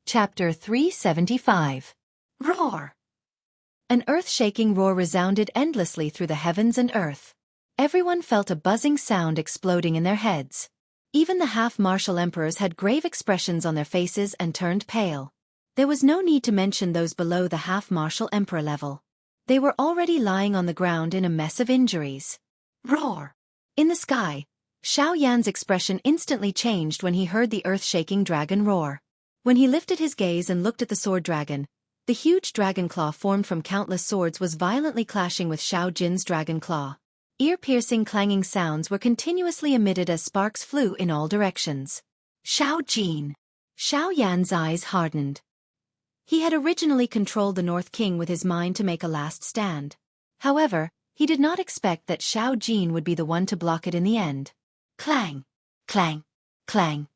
Chapter 375. Roar! An earth-shaking roar resounded endlessly through the heavens and earth. Everyone felt a buzzing sound exploding in their heads. Even the half-martial emperors had grave expressions on their faces and turned pale. There was no need to mention those below the half-martial emperor level. They were already lying on the ground in a mess of injuries. Roar! In the sky, Xiaoyan's expression instantly changed when he heard the earth-shaking dragon roar. When he lifted his gaze and looked at the sword dragon, the huge dragon claw formed from countless swords was violently clashing with Xiao Jin's dragon claw. Ear-piercing clanging sounds were continuously emitted as sparks flew in all directions. Xiao Jin! Xiaoyan's eyes hardened. He had originally controlled the North King with his mind to make a last stand. However, he did not expect that Xiao Jin would be the one to block it in the end. Clang! Clang! Clang!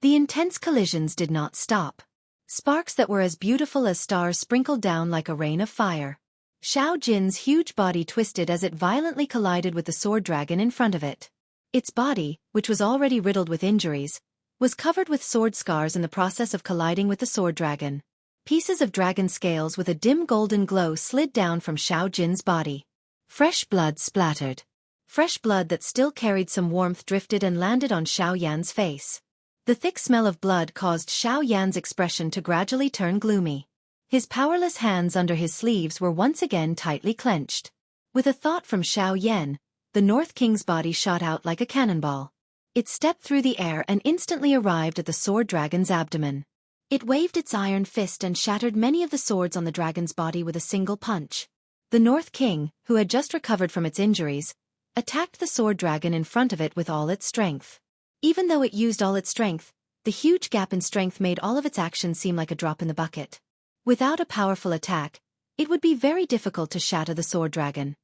The intense collisions did not stop. Sparks that were as beautiful as stars sprinkled down like a rain of fire. Xiao Jin's huge body twisted as it violently collided with the sword dragon in front of it. Its body, which was already riddled with injuries, was covered with sword scars in the process of colliding with the sword dragon. Pieces of dragon scales with a dim golden glow slid down from Xiao Jin's body. Fresh blood splattered. Fresh blood that still carried some warmth drifted and landed on Xiaoyan's face. The thick smell of blood caused Xiaoyan's expression to gradually turn gloomy. His powerless hands under his sleeves were once again tightly clenched. With a thought from Xiaoyan, the North King's body shot out like a cannonball. It stepped through the air and instantly arrived at the sword dragon's abdomen. It waved its iron fist and shattered many of the swords on the dragon's body with a single punch. The North King, who had just recovered from its injuries, attacked the sword dragon in front of it with all its strength. Even though it used all its strength, the huge gap in strength made all of its actions seem like a drop in the bucket. Without a powerful attack, it would be very difficult to shatter the sword dragon.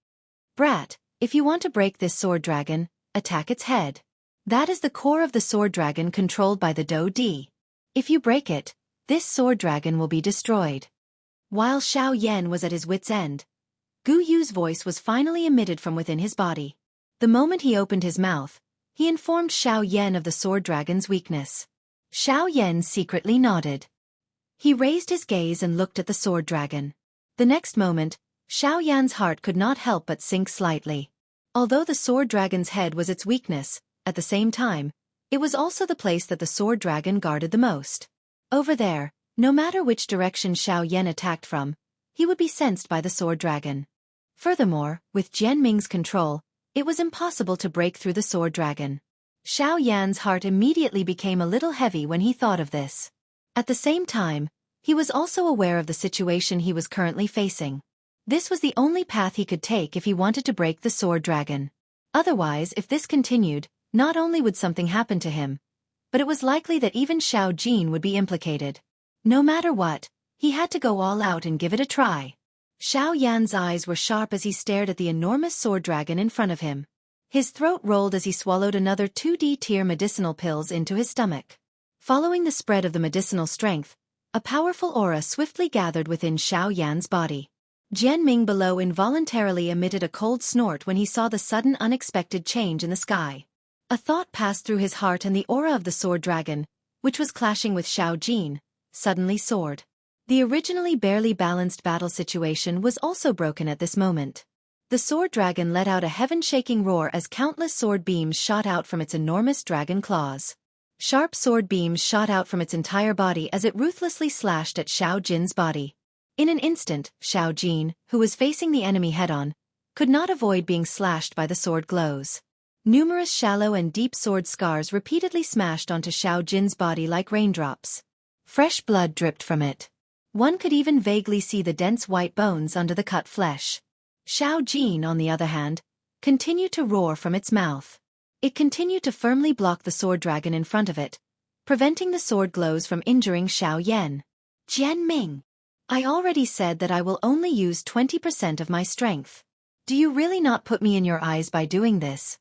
Brat, if you want to break this sword dragon, attack its head. That is the core of the sword dragon controlled by the Do Di. If you break it, this sword dragon will be destroyed. While Xiaoyan was at his wit's end, Gu Yu's voice was finally emitted from within his body. The moment he opened his mouth, he informed Xiaoyan of the sword dragon's weakness. Xiaoyan secretly nodded. He raised his gaze and looked at the sword dragon. The next moment, Xiaoyan's heart could not help but sink slightly. Although the sword dragon's head was its weakness, at the same time, it was also the place that the sword dragon guarded the most. Over there, no matter which direction Xiaoyan attacked from, he would be sensed by the sword dragon. Furthermore, with Jian Ming's control, it was impossible to break through the sword dragon. Xiaoyan's heart immediately became a little heavy when he thought of this. At the same time, he was also aware of the situation he was currently facing. This was the only path he could take if he wanted to break the sword dragon. Otherwise, if this continued, not only would something happen to him, but it was likely that even Xiao Jin would be implicated. No matter what, he had to go all out and give it a try. Xiaoyan's eyes were sharp as he stared at the enormous sword dragon in front of him. His throat rolled as he swallowed another 2D-tier medicinal pills into his stomach. Following the spread of the medicinal strength, a powerful aura swiftly gathered within Xiaoyan's body. Jian Ming below involuntarily emitted a cold snort when he saw the sudden unexpected change in the sky. A thought passed through his heart and the aura of the sword dragon, which was clashing with Xiao Jin, suddenly soared. The originally barely balanced battle situation was also broken at this moment. The sword dragon let out a heaven-shaking roar as countless sword beams shot out from its enormous dragon claws. Sharp sword beams shot out from its entire body as it ruthlessly slashed at Xiao Jin's body. In an instant, Xiao Jin, who was facing the enemy head-on, could not avoid being slashed by the sword glows. Numerous shallow and deep sword scars repeatedly smashed onto Xiao Jin's body like raindrops. Fresh blood dripped from it. One could even vaguely see the dense white bones under the cut flesh. Xiao Jin, on the other hand, continued to roar from its mouth. It continued to firmly block the sword dragon in front of it, preventing the sword glows from injuring Xiaoyan. Jian Ming, I already said that I will only use 20% of my strength. Do you really not put me in your eyes by doing this?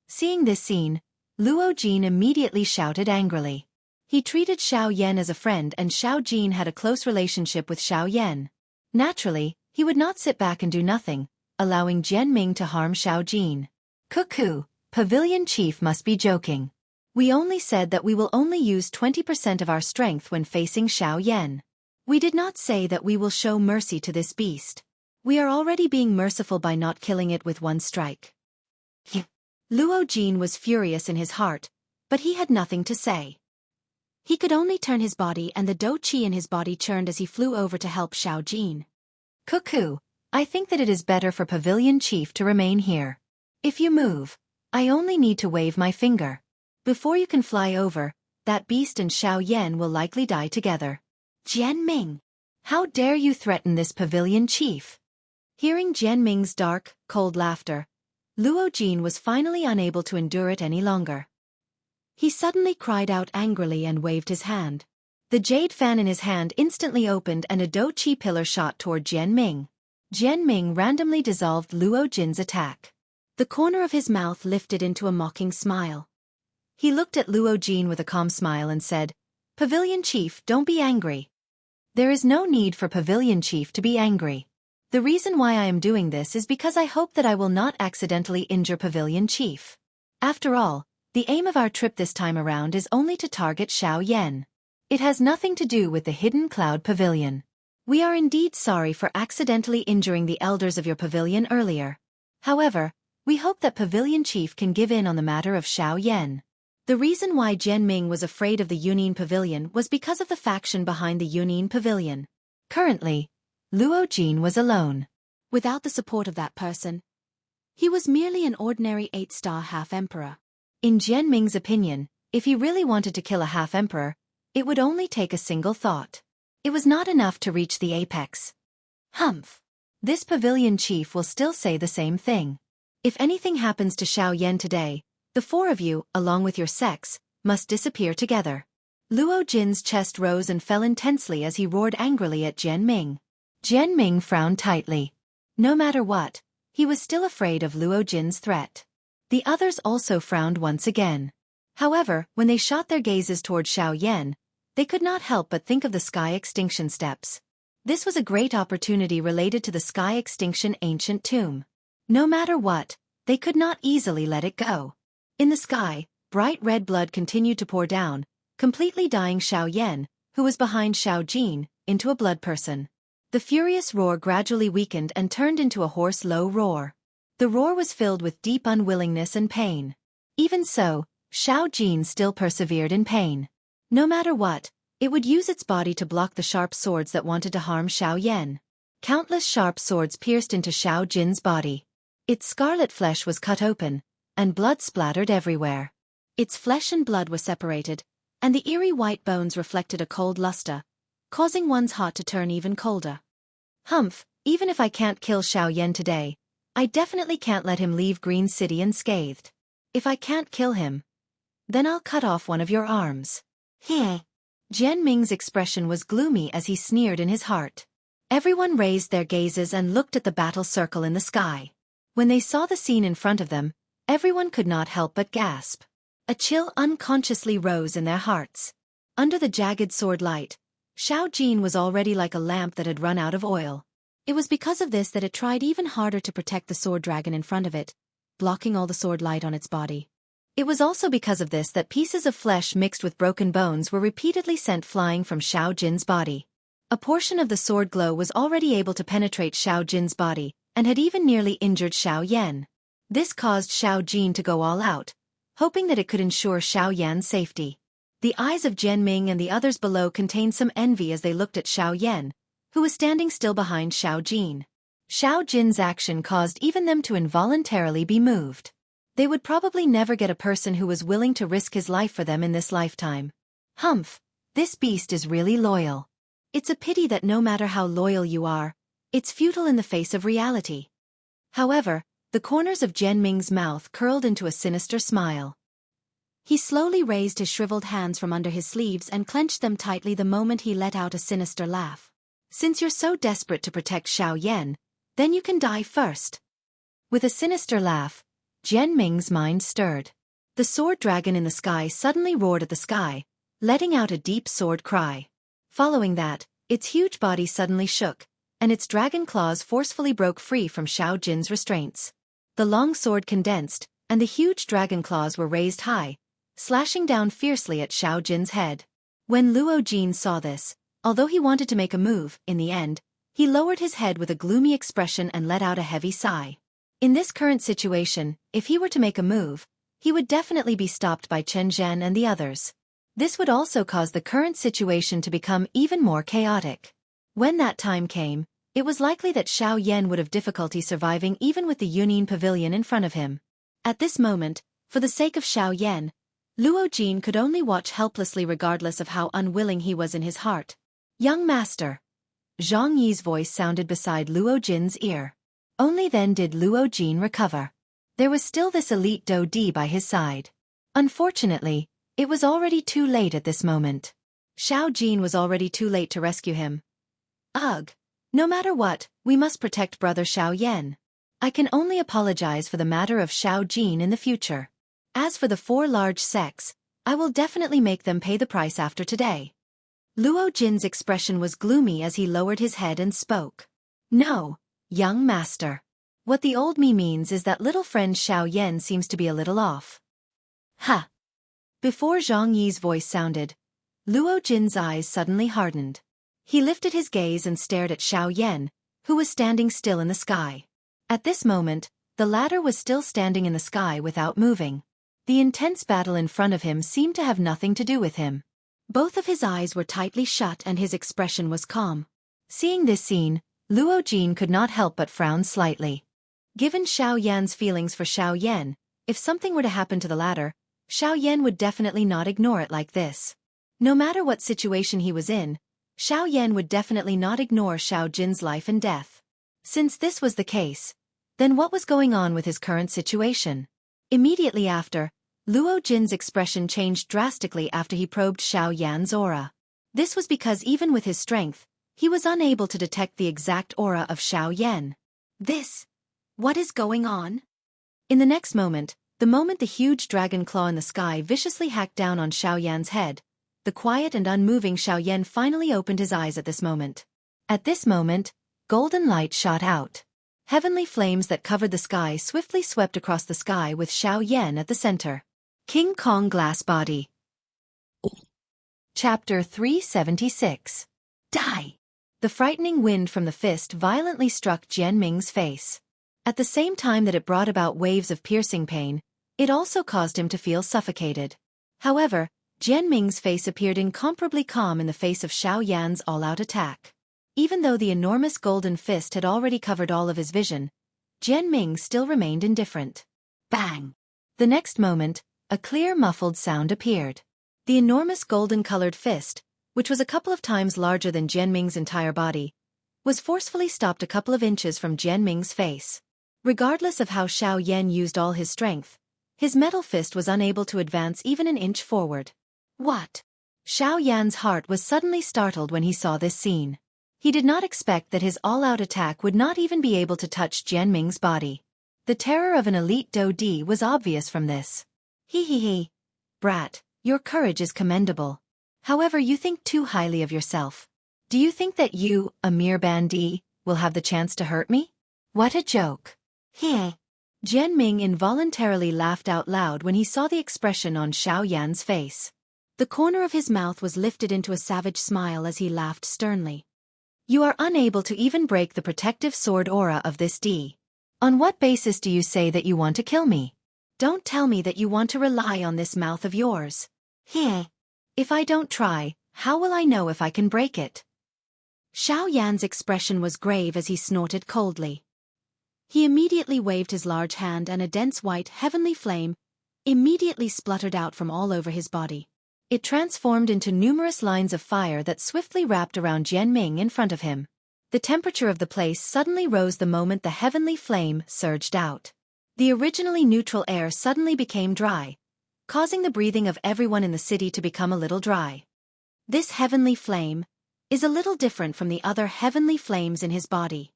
Seeing this scene, Luo Jin immediately shouted angrily. He treated Xiaoyan as a friend and Xiao Jin had a close relationship with Xiaoyan. Naturally, he would not sit back and do nothing, allowing Jian Ming to harm Xiao Jin. Cuckoo, Pavilion Chief must be joking. We only said that we will only use 20% of our strength when facing Xiaoyan. We did not say that we will show mercy to this beast. We are already being merciful by not killing it with one strike. Luo Jin was furious in his heart, but he had nothing to say. He could only turn his body, and the dou qi in his body churned as he flew over to help Xiao Jin. Cuckoo, I think that it is better for Pavilion Chief to remain here. If you move, I only need to wave my finger. Before you can fly over, that beast and Xiao Yan will likely die together. Jianming, how dare you threaten this Pavilion Chief? Hearing Jianming's dark, cold laughter, Luo Jin was finally unable to endure it any longer. He suddenly cried out angrily and waved his hand. The jade fan in his hand instantly opened and a dou qi pillar shot toward Jianming. Jianming randomly dissolved Luo Jin's attack. The corner of his mouth lifted into a mocking smile. He looked at Luo Jin with a calm smile and said, "Pavilion Chief, don't be angry." There is no need for Pavilion Chief to be angry. The reason why I am doing this is because I hope that I will not accidentally injure Pavilion Chief. After all, the aim of our trip this time around is only to target Xiao Yan. It has nothing to do with the Hidden Cloud Pavilion. We are indeed sorry for accidentally injuring the elders of your pavilion earlier. However, we hope that Pavilion Chief can give in on the matter of Xiao Yan. The reason why Jianming was afraid of the Yunin Pavilion was because of the faction behind the Yunin Pavilion. Currently, Luo Jin was alone. Without the support of that person, he was merely an ordinary 8-star half-emperor. In Jianming's opinion, if he really wanted to kill a half-emperor, it would only take a single thought. It was not enough to reach the apex. Humph! This Pavilion Chief will still say the same thing. If anything happens to Xiao Yan today, the four of you, along with your sex, must disappear together. Luo Jin's chest rose and fell intensely as he roared angrily at Jianming. Jianming frowned tightly. No matter what, he was still afraid of Luo Jin's threat. The others also frowned once again. However, when they shot their gazes toward Xiao Yan, they could not help but think of the Sky Extinction Steps. This was a great opportunity related to the Sky Extinction Ancient Tomb. No matter what, they could not easily let it go. In the sky, bright red blood continued to pour down, completely dyeing Xiao Yan, who was behind Xiao Jin, into a blood person. The furious roar gradually weakened and turned into a hoarse low roar. The roar was filled with deep unwillingness and pain. Even so, Xiao Jin still persevered in pain. No matter what, it would use its body to block the sharp swords that wanted to harm Xiao Yan. Countless sharp swords pierced into Xiao Jin's body. Its scarlet flesh was cut open, and blood splattered everywhere. Its flesh and blood were separated, and the eerie white bones reflected a cold luster, causing one's heart to turn even colder. Humph, even if I can't kill Xiao Yan today, I definitely can't let him leave Green City unscathed. If I can't kill him, then I'll cut off one of your arms. Heh. Jianming's expression was gloomy as he sneered in his heart. Everyone raised their gazes and looked at the battle circle in the sky. When they saw the scene in front of them, everyone could not help but gasp. A chill unconsciously rose in their hearts. Under the jagged sword light, Xiao Jin was already like a lamp that had run out of oil. It was because of this that it tried even harder to protect the sword dragon in front of it, blocking all the sword light on its body. It was also because of this that pieces of flesh mixed with broken bones were repeatedly sent flying from Xiao Jin's body. A portion of the sword glow was already able to penetrate Xiao Jin's body, and had even nearly injured Xiao Yan. This caused Xiao Jin to go all out, hoping that it could ensure Xiao Yan's safety. The eyes of Jianming and the others below contained some envy as they looked at Xiao Yan, who was standing still behind Xiao Jin. Xiao Jin's action caused even them to involuntarily be moved. They would probably never get a person who was willing to risk his life for them in this lifetime. Humph, this beast is really loyal. It's a pity that no matter how loyal you are, it's futile in the face of reality. However, the corners of Jianming's mouth curled into a sinister smile. He slowly raised his shriveled hands from under his sleeves and clenched them tightly the moment he let out a sinister laugh. Since you're so desperate to protect Xiao Yan, then you can die first. With a sinister laugh, Jianming's mind stirred. The sword dragon in the sky suddenly roared at the sky, letting out a deep sword cry. Following that, its huge body suddenly shook, and its dragon claws forcefully broke free from Xiao Jin's restraints. The long sword condensed, and the huge dragon claws were raised high, slashing down fiercely at Xiao Jin's head. When Luo Jin saw this, although he wanted to make a move, in the end, he lowered his head with a gloomy expression and let out a heavy sigh. In this current situation, if he were to make a move, he would definitely be stopped by Chen Zhen and the others. This would also cause the current situation to become even more chaotic. When that time came, it was likely that Xiao Yan would have difficulty surviving even with the Yunyin Pavilion in front of him. At this moment, for the sake of Xiao Yan, Luo Jin could only watch helplessly regardless of how unwilling he was in his heart. "Young master." Zhang Yi's voice sounded beside Luo Jin's ear. Only then did Luo Jin recover. There was still this elite Do Di by his side. Unfortunately, it was already too late at this moment. Xiao Jin was already too late to rescue him. "Ugh. No matter what, we must protect brother Xiao Yan. I can only apologize for the matter of Xiao Jin in the future. As for the 4 large sects, I will definitely make them pay the price after today." Luo Jin's expression was gloomy as he lowered his head and spoke. "No, young master. What the old me means is that little friend Xiao Yan seems to be a little off." "Ha!" Before Zhang Yi's voice sounded, Luo Jin's eyes suddenly hardened. He lifted his gaze and stared at Xiao Yan, who was standing still in the sky. At this moment, the latter was still standing in the sky without moving. The intense battle in front of him seemed to have nothing to do with him. Both of his eyes were tightly shut and his expression was calm. Seeing this scene, Luo Jin could not help but frown slightly. Given Xiao Yan's feelings for Xiao Yan, if something were to happen to the latter, Xiao Yan would definitely not ignore it like this. No matter what situation he was in, Xiao Yan would definitely not ignore Xiao Jin's life and death. Since this was the case, then what was going on with his current situation? Immediately after, Luo Jin's expression changed drastically after he probed Xiao Yan's aura. This was because even with his strength, he was unable to detect the exact aura of Xiao Yan. What is going on? In the next moment, the huge dragon claw in the sky viciously hacked down on Xiao Yan's head, the quiet and unmoving Xiao Yan finally opened his eyes at this moment. At this moment, golden light shot out. Heavenly flames that covered the sky swiftly swept across the sky with Xiao Yan at the center. King Kong Glass Body. Chapter 376. Die! The frightening wind from the fist violently struck Jian Ming's face. At the same time that it brought about waves of piercing pain, it also caused him to feel suffocated. However, Jian Ming's face appeared incomparably calm in the face of Xiao Yan's all-out attack. Even though the enormous golden fist had already covered all of his vision, Jian Ming still remained indifferent. Bang! The next moment, a clear muffled sound appeared. The enormous golden-colored fist, which was a couple of times larger than Jian Ming's entire body, was forcefully stopped a couple of inches from Jian Ming's face. Regardless of how Xiao Yan used all his strength, his metal fist was unable to advance even an inch forward. What? Xiao Yan's heart was suddenly startled when he saw this scene. He did not expect that his all-out attack would not even be able to touch Jian Ming's body. The terror of an elite Do Di was obvious from this. He. Brat, your courage is commendable. However, you think too highly of yourself. Do you think that you, a mere bandit, will have the chance to hurt me? What a joke. He. Jian Ming involuntarily laughed out loud when he saw the expression on Xiao Yan's face. The corner of his mouth was lifted into a savage smile as he laughed sternly. You are unable to even break the protective sword aura of this D. On what basis do you say that you want to kill me? Don't tell me that you want to rely on this mouth of yours. He. If I don't try, how will I know if I can break it? Xiao Yan's expression was grave as he snorted coldly. He immediately waved his large hand and a dense white heavenly flame immediately spluttered out from all over his body. It transformed into numerous lines of fire that swiftly wrapped around Jian Ming in front of him. The temperature of the place suddenly rose the moment the heavenly flame surged out. The originally neutral air suddenly became dry, causing the breathing of everyone in the city to become a little dry. This heavenly flame is a little different from the other heavenly flames in his body.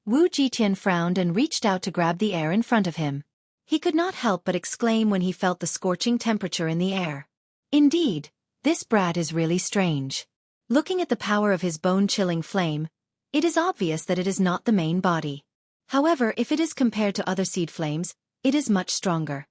Wu Jitian frowned and reached out to grab the air in front of him. He could not help but exclaim when he felt the scorching temperature in the air. Indeed, this brat is really strange. Looking at the power of his bone-chilling flame, it is obvious that it is not the main body. However, if it is compared to other seed flames, it is much stronger.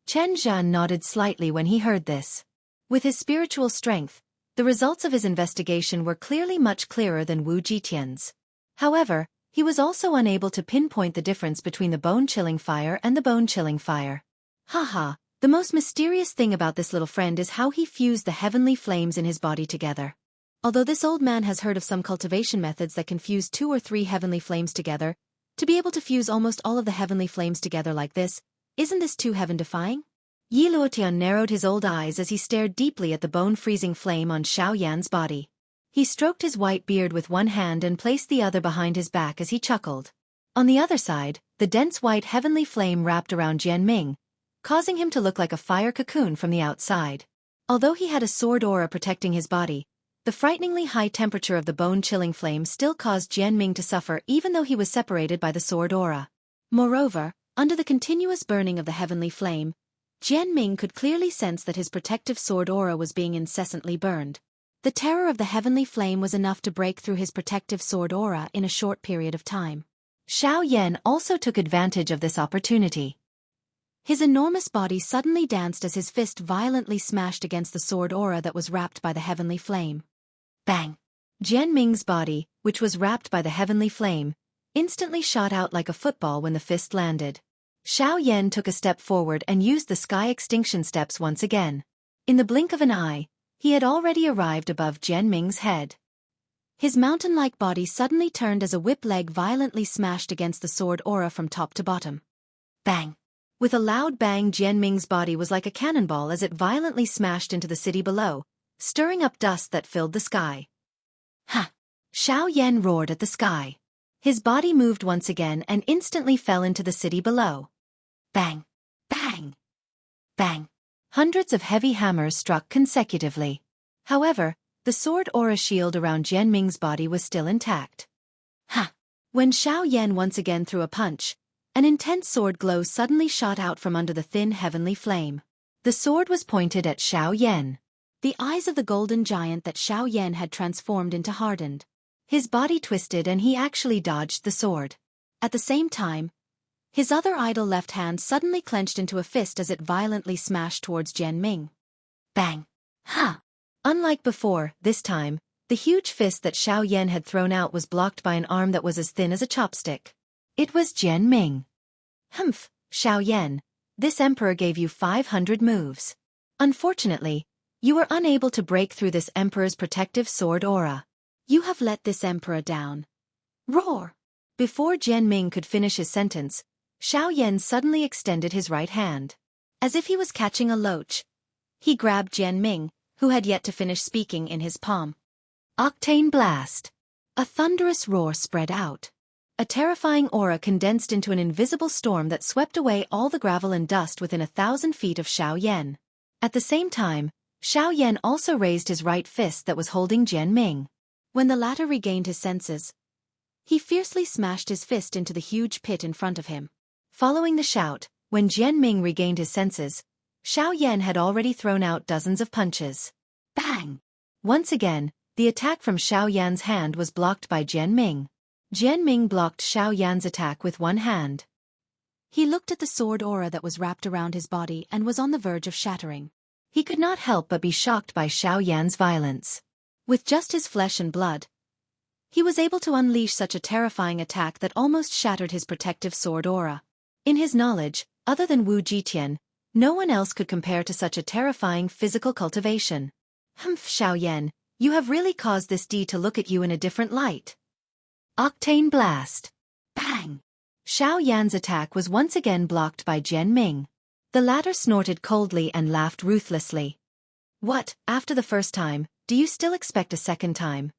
Chen Zhan nodded slightly when he heard this. With his spiritual strength, the results of his investigation were clearly much clearer than Wu Jitian's. However, he was also unable to pinpoint the difference between the bone-chilling fire and the bone-chilling fire. Haha, the most mysterious thing about this little friend is how he fused the heavenly flames in his body together. Although this old man has heard of some cultivation methods that can fuse 2 or 3 heavenly flames together, to be able to fuse almost all of the heavenly flames together like this, isn't this too heaven-defying? Yi Luotian narrowed his old eyes as he stared deeply at the bone-freezing flame on Xiao Yan's body. He stroked his white beard with one hand and placed the other behind his back as he chuckled. On the other side, the dense white heavenly flame wrapped around Jianming, causing him to look like a fire cocoon from the outside. Although he had a sword aura protecting his body, the frighteningly high temperature of the bone-chilling flame still caused Jianming to suffer even though he was separated by the sword aura. Moreover, under the continuous burning of the heavenly flame, Jianming could clearly sense that his protective sword aura was being incessantly burned. The terror of the heavenly flame was enough to break through his protective sword aura in a short period of time. Xiao Yan also took advantage of this opportunity. His enormous body suddenly danced as his fist violently smashed against the sword aura that was wrapped by the heavenly flame. Bang! Jianming's body, which was wrapped by the heavenly flame, instantly shot out like a football when the fist landed. Xiao Yan took a step forward and used the sky extinction steps once again. In the blink of an eye, he had already arrived above Jianming's head. His mountain-like body suddenly turned as a whip leg violently smashed against the sword aura from top to bottom. Bang! With a loud bang, Jianming's body was like a cannonball as it violently smashed into the city below, stirring up dust that filled the sky. Ha! Xiao Yan roared at the sky. His body moved once again and instantly fell into the city below. Bang! Bang! Bang! Hundreds of heavy hammers struck consecutively. However, the sword aura shield around Jianming's body was still intact. Ha! When Xiao Yan once again threw a punch, an intense sword glow suddenly shot out from under the thin heavenly flame. The sword was pointed at Xiao Yan. The eyes of the golden giant that Xiao Yan had transformed into hardened. His body twisted and he actually dodged the sword. At the same time, his other idle left hand suddenly clenched into a fist as it violently smashed towards Jianming. Bang! Ha! Unlike before, this time, the huge fist that Xiao Yan had thrown out was blocked by an arm that was as thin as a chopstick. It was Jianming. Humph, Xiao Yan, this emperor gave you 500 moves. Unfortunately, you were unable to break through this emperor's protective sword aura. You have let this emperor down. Roar! Before Jianming could finish his sentence, Xiao Yan suddenly extended his right hand. As if he was catching a loach, he grabbed Jianming, who had yet to finish speaking, in his palm. Octane blast! A thunderous roar spread out. A terrifying aura condensed into an invisible storm that swept away all the gravel and dust within 1,000 feet of Xiao Yan. At the same time, Xiao Yan also raised his right fist that was holding Jianming. When the latter regained his senses, he fiercely smashed his fist into the huge pit in front of him. Following the shout, when Jianming regained his senses, Xiao Yan had already thrown out dozens of punches. Bang! Once again, the attack from Xiao Yan's hand was blocked by Jianming. Jianming blocked Xiao Yan's attack with one hand. He looked at the sword aura that was wrapped around his body and was on the verge of shattering. He could not help but be shocked by Xiao Yan's violence. With just his flesh and blood, he was able to unleash such a terrifying attack that almost shattered his protective sword aura. In his knowledge, other than Wu Jitian, no one else could compare to such a terrifying physical cultivation. Humph, Xiao Yan, you have really caused this D to look at you in a different light. Octane blast! Bang! Xiao Yan's attack was once again blocked by Jianming. The latter snorted coldly and laughed ruthlessly. What, after the first time, do you still expect a second time?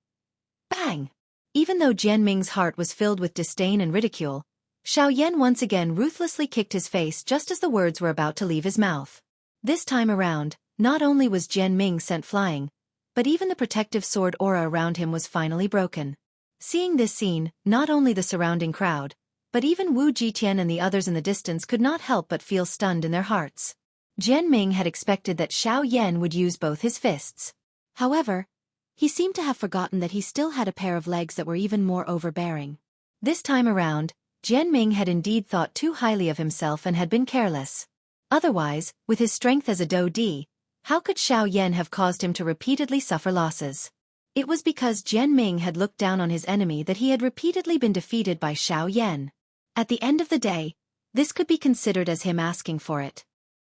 Bang! Even though Jianming's heart was filled with disdain and ridicule, Xiao Yan once again ruthlessly kicked his face just as the words were about to leave his mouth. This time around, not only was Jianming sent flying, but even the protective sword aura around him was finally broken. Seeing this scene, not only the surrounding crowd, but even Wu Jitian and the others in the distance could not help but feel stunned in their hearts. Jianming had expected that Xiao Yan would use both his fists. However, he seemed to have forgotten that he still had a pair of legs that were even more overbearing. This time around, Jianming had indeed thought too highly of himself and had been careless. Otherwise, with his strength as a Do-Di, how could Xiao Yan have caused him to repeatedly suffer losses? It was because Jian Ming had looked down on his enemy that he had repeatedly been defeated by Xiao Yan. At the end of the day, this could be considered as him asking for it.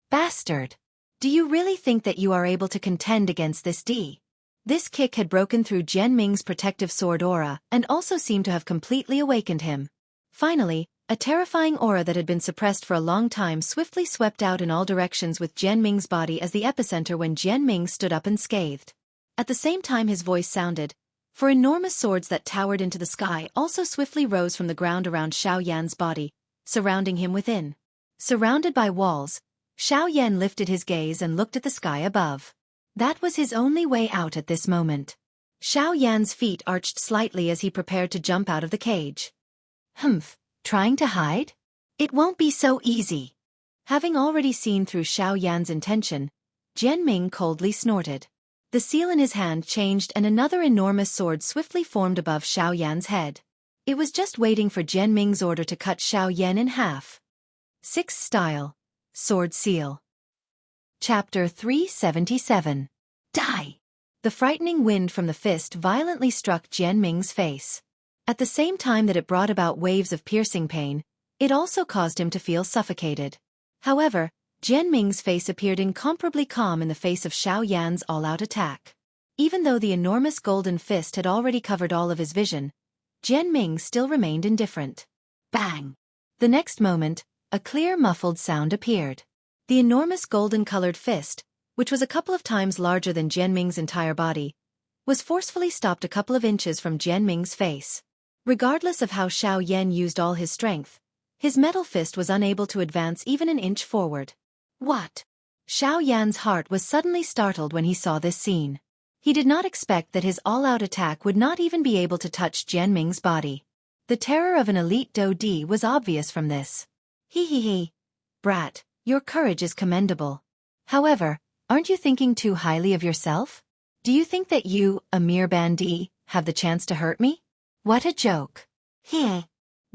Bastard! Do you really think that you are able to contend against this D? This kick had broken through Jian Ming's protective sword aura and also seemed to have completely awakened him. Finally, a terrifying aura that had been suppressed for a long time swiftly swept out in all directions with Jian Ming's body as the epicenter when Jian Ming stood up unscathed. At the same time his voice sounded, for enormous swords that towered into the sky also swiftly rose from the ground around Xiao Yan's body, surrounding him within. Surrounded by walls, Xiao Yan lifted his gaze and looked at the sky above. That was his only way out at this moment. Xiao Yan's feet arched slightly as he prepared to jump out of the cage. Humph, trying to hide? It won't be so easy. Having already seen through Xiao Yan's intention, Jian Ming coldly snorted. The seal in his hand changed and another enormous sword swiftly formed above Xiao Yan's head. It was just waiting for Jian Ming's order to cut Xiao Yan in half. 6th Style. Sword Seal. Chapter 377. Die! The frightening wind from the fist violently struck Jian Ming's face. At the same time that it brought about waves of piercing pain, it also caused him to feel suffocated. However, Jian Ming's face appeared incomparably calm in the face of Xiao Yan's all-out attack. Even though the enormous golden fist had already covered all of his vision, Jian Ming still remained indifferent. Bang! The next moment, a clear muffled sound appeared. The enormous golden-colored fist, which was a couple of times larger than Jian Ming's entire body, was forcefully stopped a couple of inches from Jian Ming's face. Regardless of how Xiao Yan used all his strength, his metal fist was unable to advance even an inch forward. What? Xiao Yan's heart was suddenly startled when he saw this scene. He did not expect that his all-out attack would not even be able to touch Jian Ming's body. The terror of an elite Do-Di was obvious from this. He. Brat, your courage is commendable. However, aren't you thinking too highly of yourself? Do you think that you, a mere bandit, have the chance to hurt me? What a joke. Heh.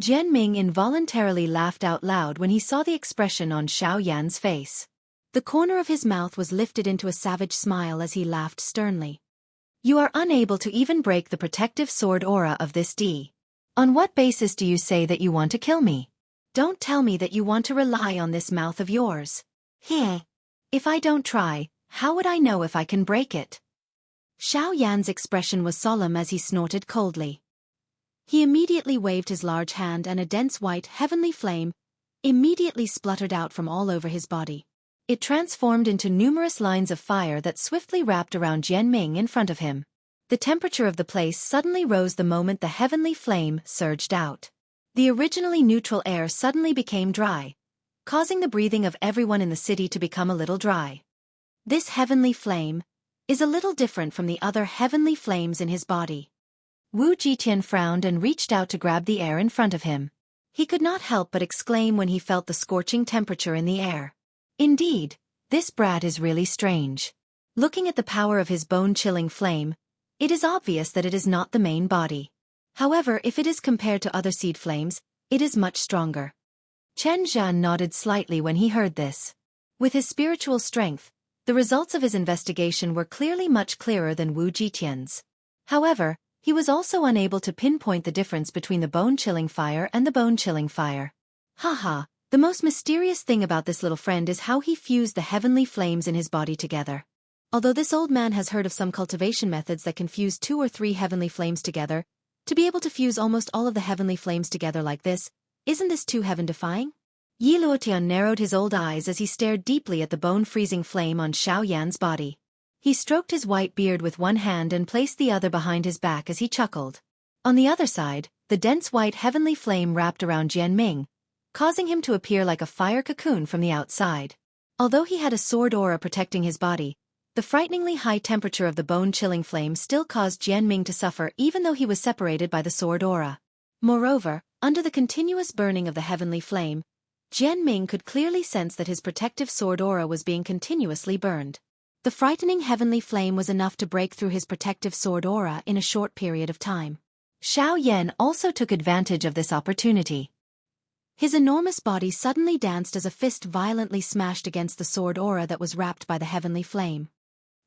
Jian Ming involuntarily laughed out loud when he saw the expression on Xiao Yan's face. The corner of his mouth was lifted into a savage smile as he laughed sternly. You are unable to even break the protective sword aura of this D. On what basis do you say that you want to kill me? Don't tell me that you want to rely on this mouth of yours. Heh. If I don't try, how would I know if I can break it? Xiao Yan's expression was solemn as he snorted coldly. He immediately waved his large hand and a dense white heavenly flame immediately spluttered out from all over his body. It transformed into numerous lines of fire that swiftly wrapped around Jian Ming in front of him. The temperature of the place suddenly rose the moment the heavenly flame surged out. The originally neutral air suddenly became dry, causing the breathing of everyone in the city to become a little dry. This heavenly flame is a little different from the other heavenly flames in his body. Wu Jitian frowned and reached out to grab the air in front of him. He could not help but exclaim when he felt the scorching temperature in the air. Indeed, this brat is really strange. Looking at the power of his bone-chilling flame, it is obvious that it is not the main body. However, if it is compared to other seed flames, it is much stronger. Chen Zhan nodded slightly when he heard this. With his spiritual strength, the results of his investigation were clearly much clearer than Wu Jitian's. However, he was also unable to pinpoint the difference between the bone-chilling fire and the bone-chilling fire. Haha, the most mysterious thing about this little friend is how he fused the heavenly flames in his body together. Although this old man has heard of some cultivation methods that can fuse 2 or 3 heavenly flames together, to be able to fuse almost all of the heavenly flames together like this, isn't this too heaven-defying? Yi Luotian narrowed his old eyes as he stared deeply at the bone-freezing flame on Xiao Yan's body. He stroked his white beard with one hand and placed the other behind his back as he chuckled. On the other side, the dense white heavenly flame wrapped around Jian Ming, causing him to appear like a fire cocoon from the outside. Although he had a sword aura protecting his body, the frighteningly high temperature of the bone-chilling flame still caused Jian Ming to suffer even though he was separated by the sword aura. Moreover, under the continuous burning of the heavenly flame, Jian Ming could clearly sense that his protective sword aura was being continuously burned. The frightening heavenly flame was enough to break through his protective sword aura in a short period of time. Xiao Yan also took advantage of this opportunity. His enormous body suddenly danced as a fist violently smashed against the sword aura that was wrapped by the heavenly flame.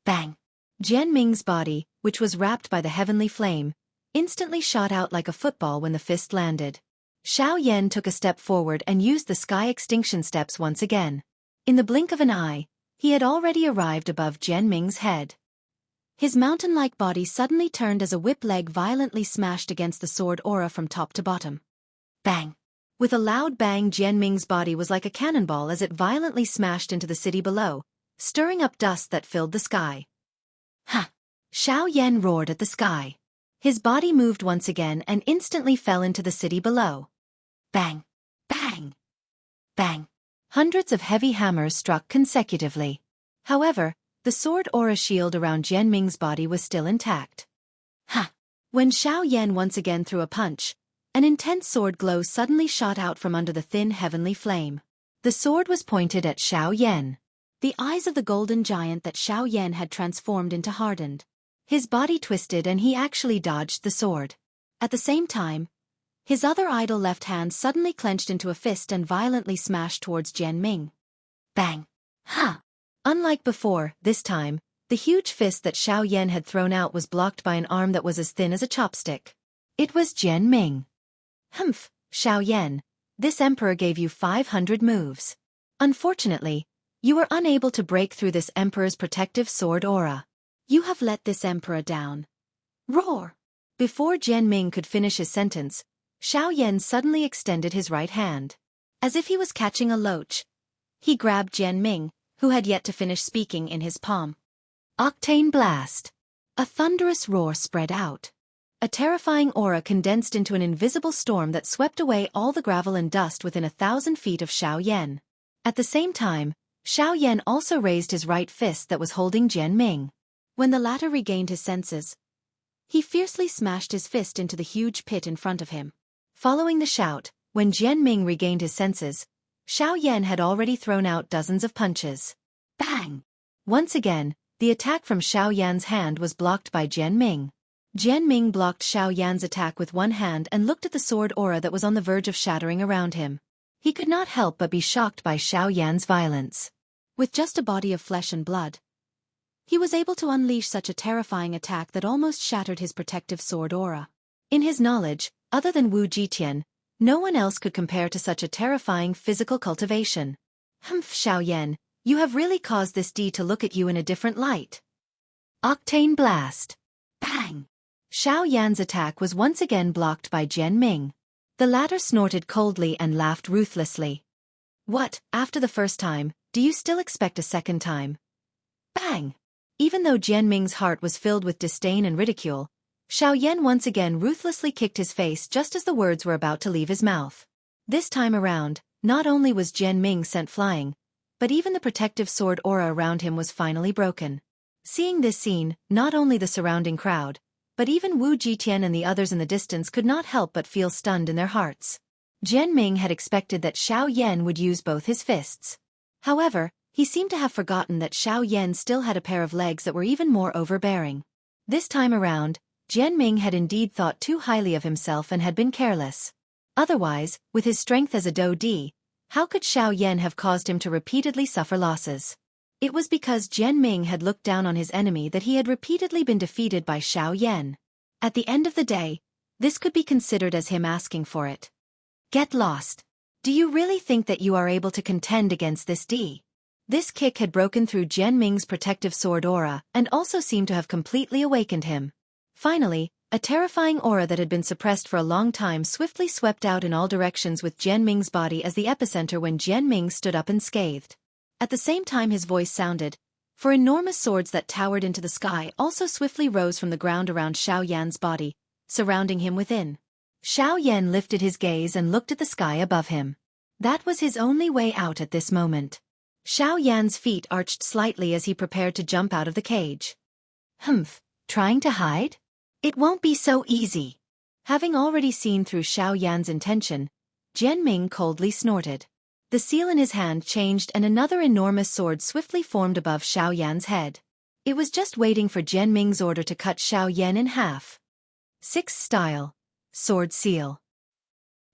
Bang! Jian Ming's body, which was wrapped by the heavenly flame, instantly shot out like a football when the fist landed. Xiao Yan took a step forward and used the sky extinction steps once again. In the blink of an eye, he had already arrived above Jian Ming's head. His mountain-like body suddenly turned as a whip leg violently smashed against the sword aura from top to bottom. Bang! With a loud bang, Jian Ming's body was like a cannonball as it violently smashed into the city below, stirring up dust that filled the sky. Ha! Xiao Yan roared at the sky. His body moved once again and instantly fell into the city below. Bang! Bang! Bang! Hundreds of heavy hammers struck consecutively. However, the sword aura shield around Jian Ming's body was still intact. Ha! When Xiao Yan once again threw a punch, an intense sword glow suddenly shot out from under the thin heavenly flame. The sword was pointed at Xiao Yan. The eyes of the golden giant that Xiao Yan had transformed into hardened. His body twisted and he actually dodged the sword. At the same time, his other idle left hand suddenly clenched into a fist and violently smashed towards Jian Ming. Bang! Ha! Unlike before, this time, the huge fist that Xiao Yan had thrown out was blocked by an arm that was as thin as a chopstick. It was Jian Ming. Humph, Xiao Yan, this emperor gave you 500 moves. Unfortunately, you were unable to break through this emperor's protective sword aura. You have let this emperor down. Roar! Before Jian Ming could finish his sentence, Xiao Yan suddenly extended his right hand. As if he was catching a loach, he grabbed Jian Ming, who had yet to finish speaking, in his palm. Octane blast! A thunderous roar spread out. A terrifying aura condensed into an invisible storm that swept away all the gravel and dust within 1,000 feet of Xiao Yan. At the same time, Xiao Yan also raised his right fist that was holding Jian Ming. When the latter regained his senses, he fiercely smashed his fist into the huge pit in front of him. Following the shout, when Jian Ming regained his senses, Xiao Yan had already thrown out dozens of punches. Bang! Once again, the attack from Xiao Yan's hand was blocked by Jian Ming. Jian Ming blocked Xiao Yan's attack with one hand and looked at the sword aura that was on the verge of shattering around him. He could not help but be shocked by Xiao Yan's violence. With just a body of flesh and blood, he was able to unleash such a terrifying attack that almost shattered his protective sword aura. In his knowledge, other than Wu Jitian, no one else could compare to such a terrifying physical cultivation. Humph, Xiao Yan, you have really caused this D to look at you in a different light. Octane blast! Bang! Xiao Yan's attack was once again blocked by Jian Ming. The latter snorted coldly and laughed ruthlessly. What, after the first time, do you still expect a second time? Bang! Even though Jian Ming's heart was filled with disdain and ridicule, Xiao Yan once again ruthlessly kicked his face just as the words were about to leave his mouth. This time around, not only was Jian Ming sent flying, but even the protective sword aura around him was finally broken. Seeing this scene, not only the surrounding crowd, but even Wu Jitian and the others in the distance could not help but feel stunned in their hearts. Jian Ming had expected that Xiao Yan would use both his fists. However, he seemed to have forgotten that Xiao Yan still had a pair of legs that were even more overbearing. This time around, Jian Ming had indeed thought too highly of himself and had been careless. Otherwise, with his strength as a Do-D, how could Xiao Yan have caused him to repeatedly suffer losses? It was because Jian Ming had looked down on his enemy that he had repeatedly been defeated by Xiao Yan. At the end of the day, this could be considered as him asking for it. Get lost. Do you really think that you are able to contend against this D? This kick had broken through Jian Ming's protective sword aura and also seemed to have completely awakened him. Finally, a terrifying aura that had been suppressed for a long time swiftly swept out in all directions with Jian Ming's body as the epicenter when Jian Ming stood up unscathed. At the same time his voice sounded, for enormous swords that towered into the sky also swiftly rose from the ground around Xiao Yan's body, surrounding him within. Xiao Yan lifted his gaze and looked at the sky above him. That was his only way out at this moment. Xiao Yan's feet arched slightly as he prepared to jump out of the cage. Humph, trying to hide? It won't be so easy. Having already seen through Xiao Yan's intention, Jian Ming coldly snorted. The seal in his hand changed and another enormous sword swiftly formed above Xiao Yan's head. It was just waiting for Jian Ming's order to cut Xiao Yan in half. 6th Style. Sword Seal.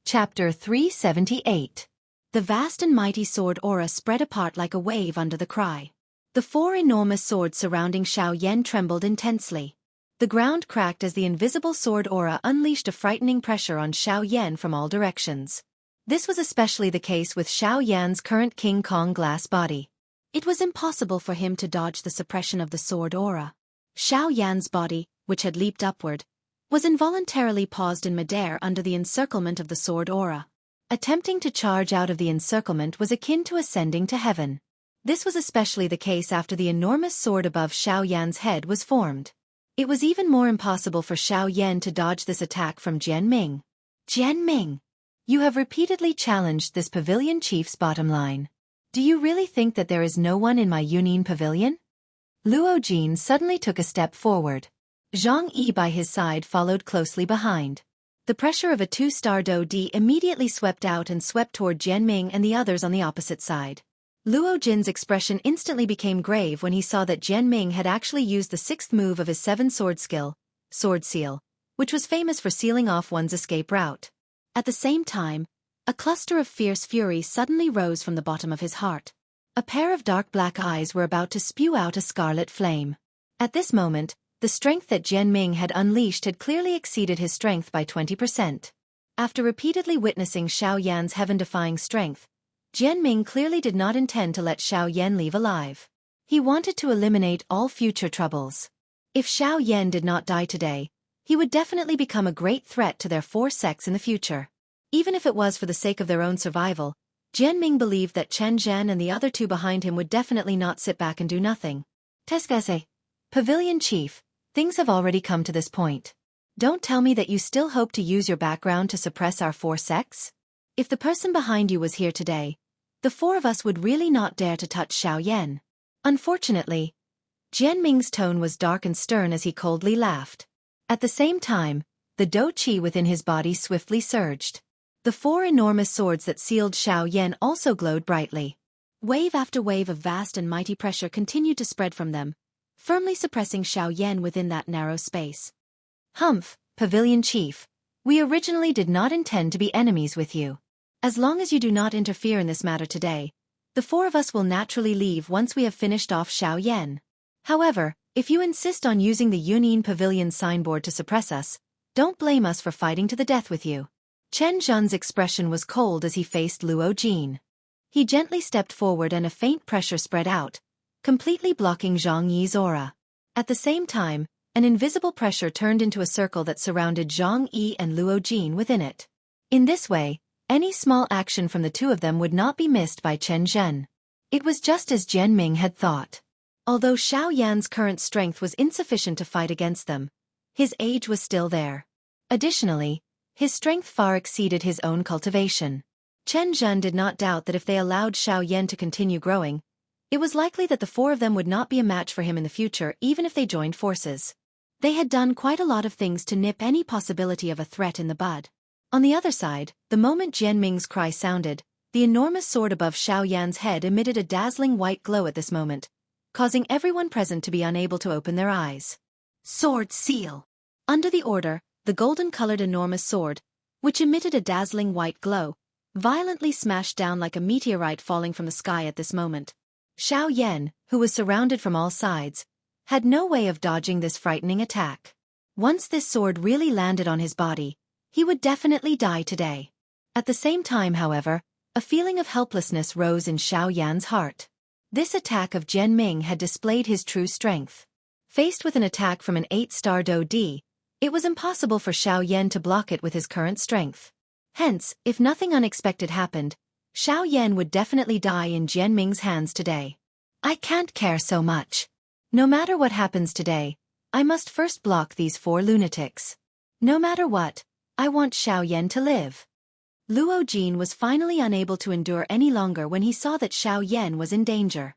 Chapter 378. The vast and mighty sword aura spread apart like a wave under the cry. The four enormous swords surrounding Xiaoyan trembled intensely. The ground cracked as the invisible sword aura unleashed a frightening pressure on Xiaoyan from all directions. This was especially the case with Xiaoyan's current King Kong glass body. It was impossible for him to dodge the suppression of the sword aura. Xiaoyan's body, which had leaped upward, was involuntarily paused in midair under the encirclement of the sword aura. Attempting to charge out of the encirclement was akin to ascending to heaven. This was especially the case after the enormous sword above Xiaoyan's head was formed. It was even more impossible for Xiaoyan to dodge this attack from Jianming. Jianming, you have repeatedly challenged this pavilion chief's bottom line. Do you really think that there is no one in my Union pavilion? Luo Jin suddenly took a step forward. Zhang by his side followed closely behind. The pressure of a two-star Do-Di immediately swept out and swept toward Jianming and the others on the opposite side. Luo Jin's expression instantly became grave when he saw that Jianming had actually used the sixth move of his seven-sword skill, Sword Seal, which was famous for sealing off one's escape route. At the same time, a cluster of fierce fury suddenly rose from the bottom of his heart. A pair of dark black eyes were about to spew out a scarlet flame. At this moment, the strength that Jianming had unleashed had clearly exceeded his strength by 20%. After repeatedly witnessing Xiaoyan's heaven-defying strength, Jianming clearly did not intend to let Xiaoyan leave alive. He wanted to eliminate all future troubles. If Xiaoyan did not die today, he would definitely become a great threat to their four sects in the future. Even if it was for the sake of their own survival, Jianming believed that Chen Zhan and the other two behind him would definitely not sit back and do nothing. Tesgase, Pavilion Chief, things have already come to this point. Don't tell me that you still hope to use your background to suppress our four sects? If the person behind you was here today, the four of us would really not dare to touch Xiaoyan. Unfortunately, Jianming's tone was dark and stern as he coldly laughed. At the same time, the Do-Chi within his body swiftly surged. The four enormous swords that sealed Xiaoyan also glowed brightly. Wave after wave of vast and mighty pressure continued to spread from them, firmly suppressing Xiaoyan within that narrow space. Humph, Pavilion Chief, we originally did not intend to be enemies with you. As long as you do not interfere in this matter today, the four of us will naturally leave once we have finished off Xiaoyan. However, if you insist on using the Union Pavilion signboard to suppress us, don't blame us for fighting to the death with you. Chen Zhan's expression was cold as he faced Luo Jin. He gently stepped forward and a faint pressure spread out, completely blocking Zhang Yi's aura. At the same time, an invisible pressure turned into a circle that surrounded Zhang Yi and Luo Jin within it. In this way, any small action from the two of them would not be missed by Chen Zhan. It was just as Jianming had thought. Although Xiaoyan's current strength was insufficient to fight against them, his age was still there. Additionally, his strength far exceeded his own cultivation. Chen Zhan did not doubt that if they allowed Xiaoyan to continue growing, it was likely that the four of them would not be a match for him in the future even if they joined forces. They had done quite a lot of things to nip any possibility of a threat in the bud. On the other side, the moment Jianming's cry sounded, the enormous sword above Xiaoyan's head emitted a dazzling white glow at this moment, causing everyone present to be unable to open their eyes. Sword Seal. Under the order, the golden-colored enormous sword, which emitted a dazzling white glow, violently smashed down like a meteorite falling from the sky at this moment. Xiaoyan, who was surrounded from all sides, had no way of dodging this frightening attack. Once this sword really landed on his body, he would definitely die today. At the same time, however, a feeling of helplessness rose in Xiaoyan's heart. This attack of Jianming had displayed his true strength. Faced with an attack from an 8-star Do-Di, it was impossible for Xiaoyan to block it with his current strength. Hence, if nothing unexpected happened, Xiaoyan would definitely die in Jianming's hands today. I can't care so much. No matter what happens today, I must first block these four lunatics. No matter what, I want Xiaoyan to live. Luo Jin was finally unable to endure any longer when he saw that Xiaoyan was in danger.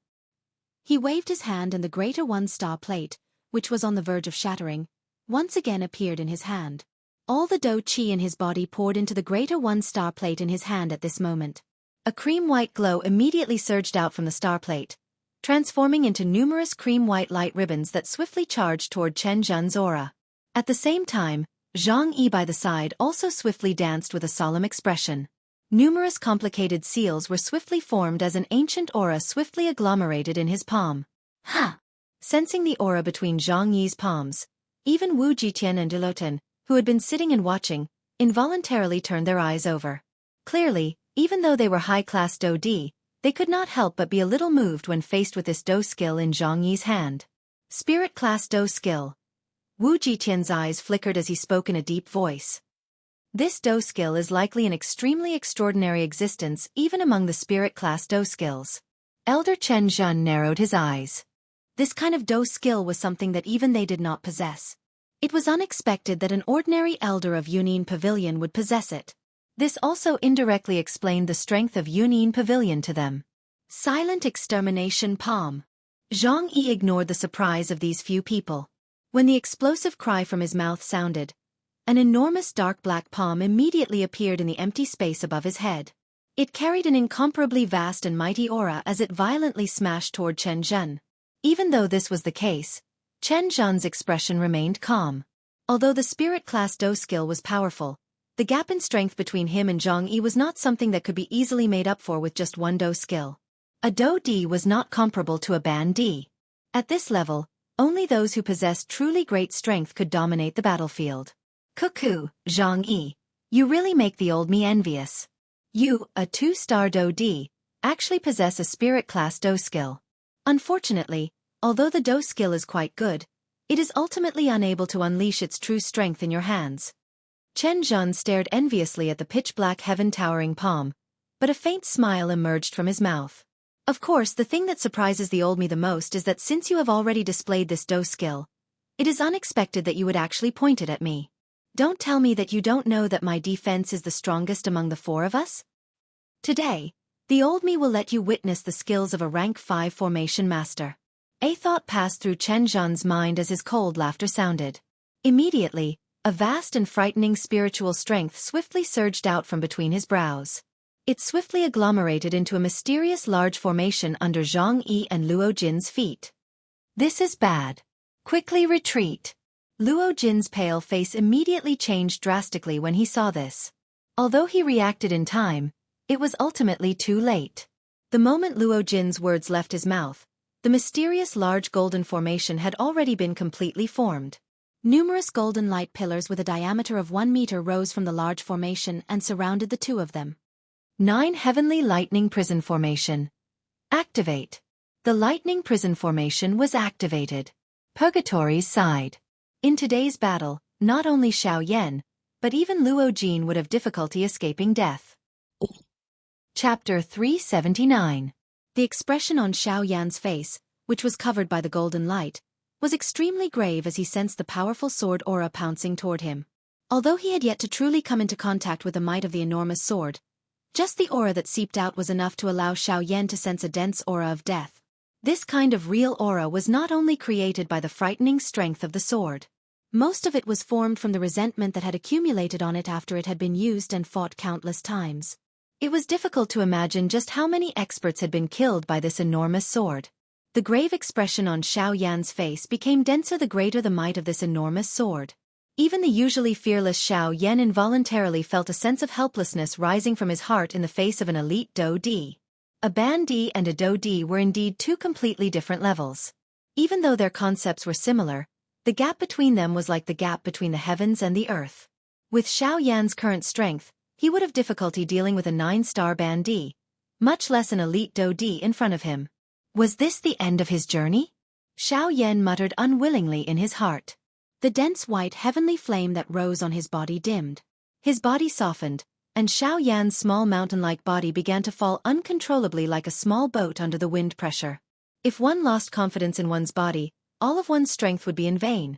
He waved his hand and the greater one-star plate, which was on the verge of shattering, once again appeared in his hand. All the Do-Chi in his body poured into the greater one-star plate in his hand at this moment. A cream-white glow immediately surged out from the star plate, transforming into numerous cream-white light ribbons that swiftly charged toward Chen Zhan's aura. At the same time, Zhang Yi by the side also swiftly danced with a solemn expression. Numerous complicated seals were swiftly formed as an ancient aura swiftly agglomerated in his palm. Ha! Sensing the aura between Zhang Yi's palms, even Wu Jitian and Dilotan, who had been sitting and watching, involuntarily turned their eyes over. Clearly, even though they were high-class Do Di, they could not help but be a little moved when faced with this Do skill in Zhang Yi's hand. Spirit class Do skill. Wu Jitian's eyes flickered as he spoke in a deep voice. This Do skill is likely an extremely extraordinary existence even among the spirit class Do skills. Elder Chen Zhen narrowed his eyes. This kind of Do skill was something that even they did not possess. It was unexpected that an ordinary elder of Yunin Pavilion would possess it. This also indirectly explained the strength of Yunin Pavilion to them. Silent extermination palm. Zhang Yi ignored the surprise of these few people. When the explosive cry from his mouth sounded, an enormous dark black palm immediately appeared in the empty space above his head. It carried an incomparably vast and mighty aura as it violently smashed toward Chen Zhen. Even though this was the case, Chen Zhen's expression remained calm. Although the spirit class Do skill was powerful, the gap in strength between him and Zhang Yi was not something that could be easily made up for with just one Do skill. A Do Di was not comparable to a Ban Di. At this level, only those who possessed truly great strength could dominate the battlefield. Cuckoo, Zhang Yi. You really make the old me envious. You, a 2-star Do Di, actually possess a spirit class Do skill. Unfortunately, although the Do skill is quite good, it is ultimately unable to unleash its true strength in your hands. Chen Zhen stared enviously at the pitch-black heaven-towering palm, but a faint smile emerged from his mouth. Of course, the thing that surprises the old me the most is that since you have already displayed this Do skill, it is unexpected that you would actually point it at me. Don't tell me that you don't know that my defense is the strongest among the 4 of us? Today, the old me will let you witness the skills of a rank 5 formation master. A thought passed through Chen Zhen's mind as his cold laughter sounded. Immediately, a vast and frightening spiritual strength swiftly surged out from between his brows. It swiftly agglomerated into a mysterious large formation under Zhang Yi and Luo Jin's feet. This is bad. Quickly retreat. Luo Jin's pale face immediately changed drastically when he saw this. Although he reacted in time, it was ultimately too late. The moment Luo Jin's words left his mouth, the mysterious large golden formation had already been completely formed. Numerous golden light pillars with a diameter of 1 meter rose from the large formation and surrounded the 2 of them. 9 Heavenly Lightning Prison Formation. Activate. The Lightning Prison Formation was activated. Purgatory's sighed. In today's battle, not only Xiaoyan, but even Luo Jin would have difficulty escaping death. Chapter 379. The expression on Xiaoyan's face, which was covered by the golden light, was extremely grave as he sensed the powerful sword aura pouncing toward him. Although he had yet to truly come into contact with the might of the enormous sword, just the aura that seeped out was enough to allow Xiaoyan to sense a dense aura of death. This kind of real aura was not only created by the frightening strength of the sword. Most of it was formed from the resentment that had accumulated on it after it had been used and fought countless times. It was difficult to imagine just how many experts had been killed by this enormous sword. The grave expression on Xiaoyan's face became denser the greater the might of this enormous sword. Even the usually fearless Xiaoyan involuntarily felt a sense of helplessness rising from his heart in the face of an elite Do Di. A Ban Di and a Do Di were indeed 2 completely different levels. Even though their concepts were similar, the gap between them was like the gap between the heavens and the earth. With Xiaoyan's current strength, he would have difficulty dealing with a 9-star Ban Di, much less an elite Do Di in front of him. Was this the end of his journey? Xiaoyan muttered unwillingly in his heart. The dense white heavenly flame that rose on his body dimmed. His body softened, and Xiaoyan's small mountain-like body began to fall uncontrollably like a small boat under the wind pressure. If one lost confidence in one's body, all of one's strength would be in vain.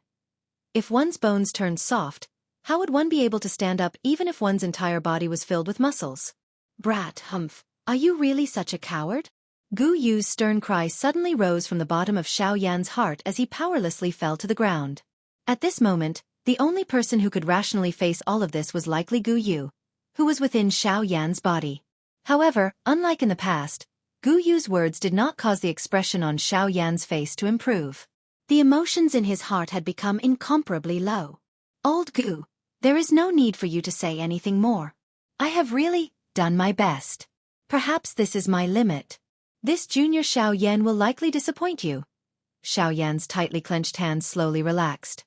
If one's bones turned soft, how would one be able to stand up even if one's entire body was filled with muscles? Brat, humph, are you really such a coward? Gu Yu's stern cry suddenly rose from the bottom of Xiaoyan's heart as he powerlessly fell to the ground. At this moment, the only person who could rationally face all of this was likely Gu Yu, who was within Xiaoyan's body. However, unlike in the past, Gu Yu's words did not cause the expression on Xiaoyan's face to improve. The emotions in his heart had become incomparably low. Old Gu, There is no need for you to say anything more. I have really done my best. Perhaps this is my limit. This junior Xiao Yan will likely disappoint you. Xiao Yan's tightly clenched hands slowly relaxed.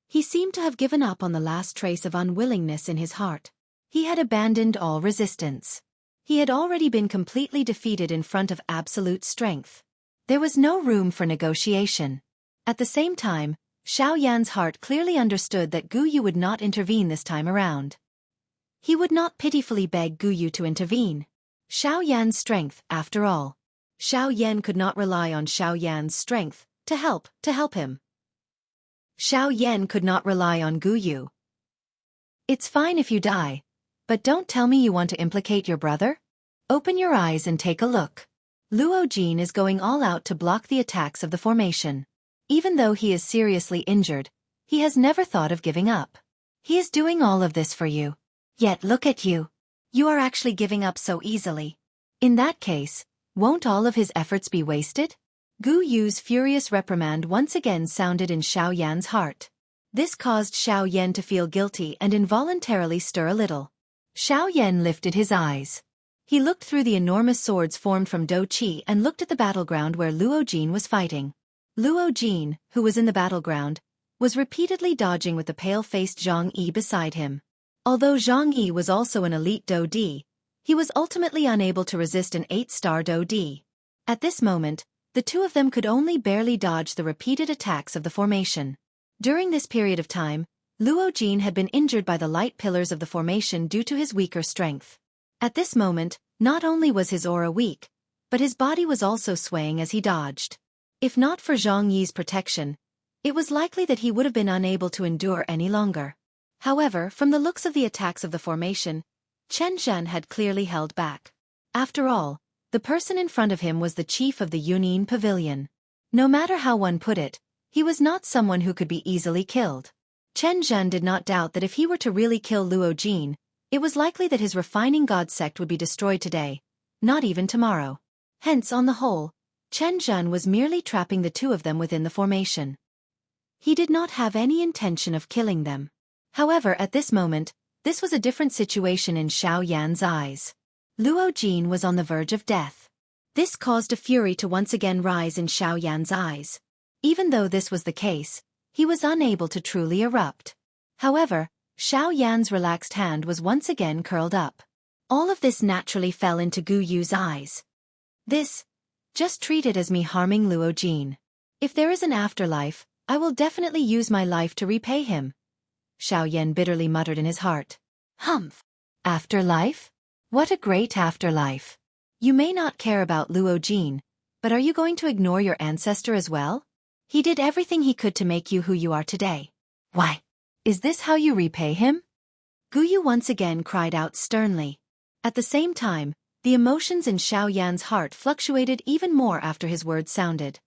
He seemed to have given up on the last trace of unwillingness in his heart. He had abandoned all resistance. He had already been completely defeated in front of absolute strength. There was no room for negotiation. At the same time, Xiao Yan's heart clearly understood that Gu Yu would not intervene this time around. He would not pitifully beg Gu Yu to intervene. Xiao Yan's strength, after all. Xiao Yan could not rely on Xiao Yan's strength to help him. Xiao Yan could not rely on Gu Yu. It's fine if you die, but don't tell me you want to implicate your brother? Open your eyes and take a look. Luo Jin is going all out to block the attacks of the formation. Even though he is seriously injured, he has never thought of giving up. He is doing all of this for you. Yet look at you. You are actually giving up so easily. In that case, won't all of his efforts be wasted? Gu Yu's furious reprimand once again sounded in Xiao Yan's heart. This caused Xiao Yan to feel guilty and involuntarily stir a little. Xiao Yan lifted his eyes. He looked through the enormous swords formed from Do Qi and looked at the battleground where Luo Jin was fighting. Luo Jin, who was in the battleground, was repeatedly dodging with the pale-faced Zhang Yi beside him. Although Zhang Yi was also an elite Do Di, he was ultimately unable to resist an 8-star Do Di. At this moment, the two of them could only barely dodge the repeated attacks of the formation. During this period of time, Luo Jin had been injured by the light pillars of the formation due to his weaker strength. At this moment, not only was his aura weak, but his body was also swaying as he dodged. If not for Zhang Yi's protection, it was likely that he would have been unable to endure any longer. However, from the looks of the attacks of the formation, Chen Zhen had clearly held back. After all, the person in front of him was the chief of the Yunyin Pavilion. No matter how one put it, he was not someone who could be easily killed. Chen Zhen did not doubt that if he were to really kill Luo Jin, it was likely that his refining god sect would be destroyed today, not even tomorrow. Hence, on the whole, Chen Zhen was merely trapping the two of them within the formation. He did not have any intention of killing them. However, at this moment, this was a different situation in Xiao Yan's eyes. Luo Jin was on the verge of death. This caused a fury to once again rise in Xiao Yan's eyes. Even though this was the case, he was unable to truly erupt. However, Xiao Yan's relaxed hand was once again curled up. All of this naturally fell into Gu Yu's eyes. Just treat it as me harming Luo Jin. If there is an afterlife, I will definitely use my life to repay him. Xiao Yan bitterly muttered in his heart. Humph! Afterlife? What a great afterlife! You may not care about Luo Jin, but are you going to ignore your ancestor as well? He did everything he could to make you who you are today. Why? Is this how you repay him? Gu Yu once again cried out sternly. At the same time, the emotions in Xiao Yan's heart fluctuated even more after his words sounded.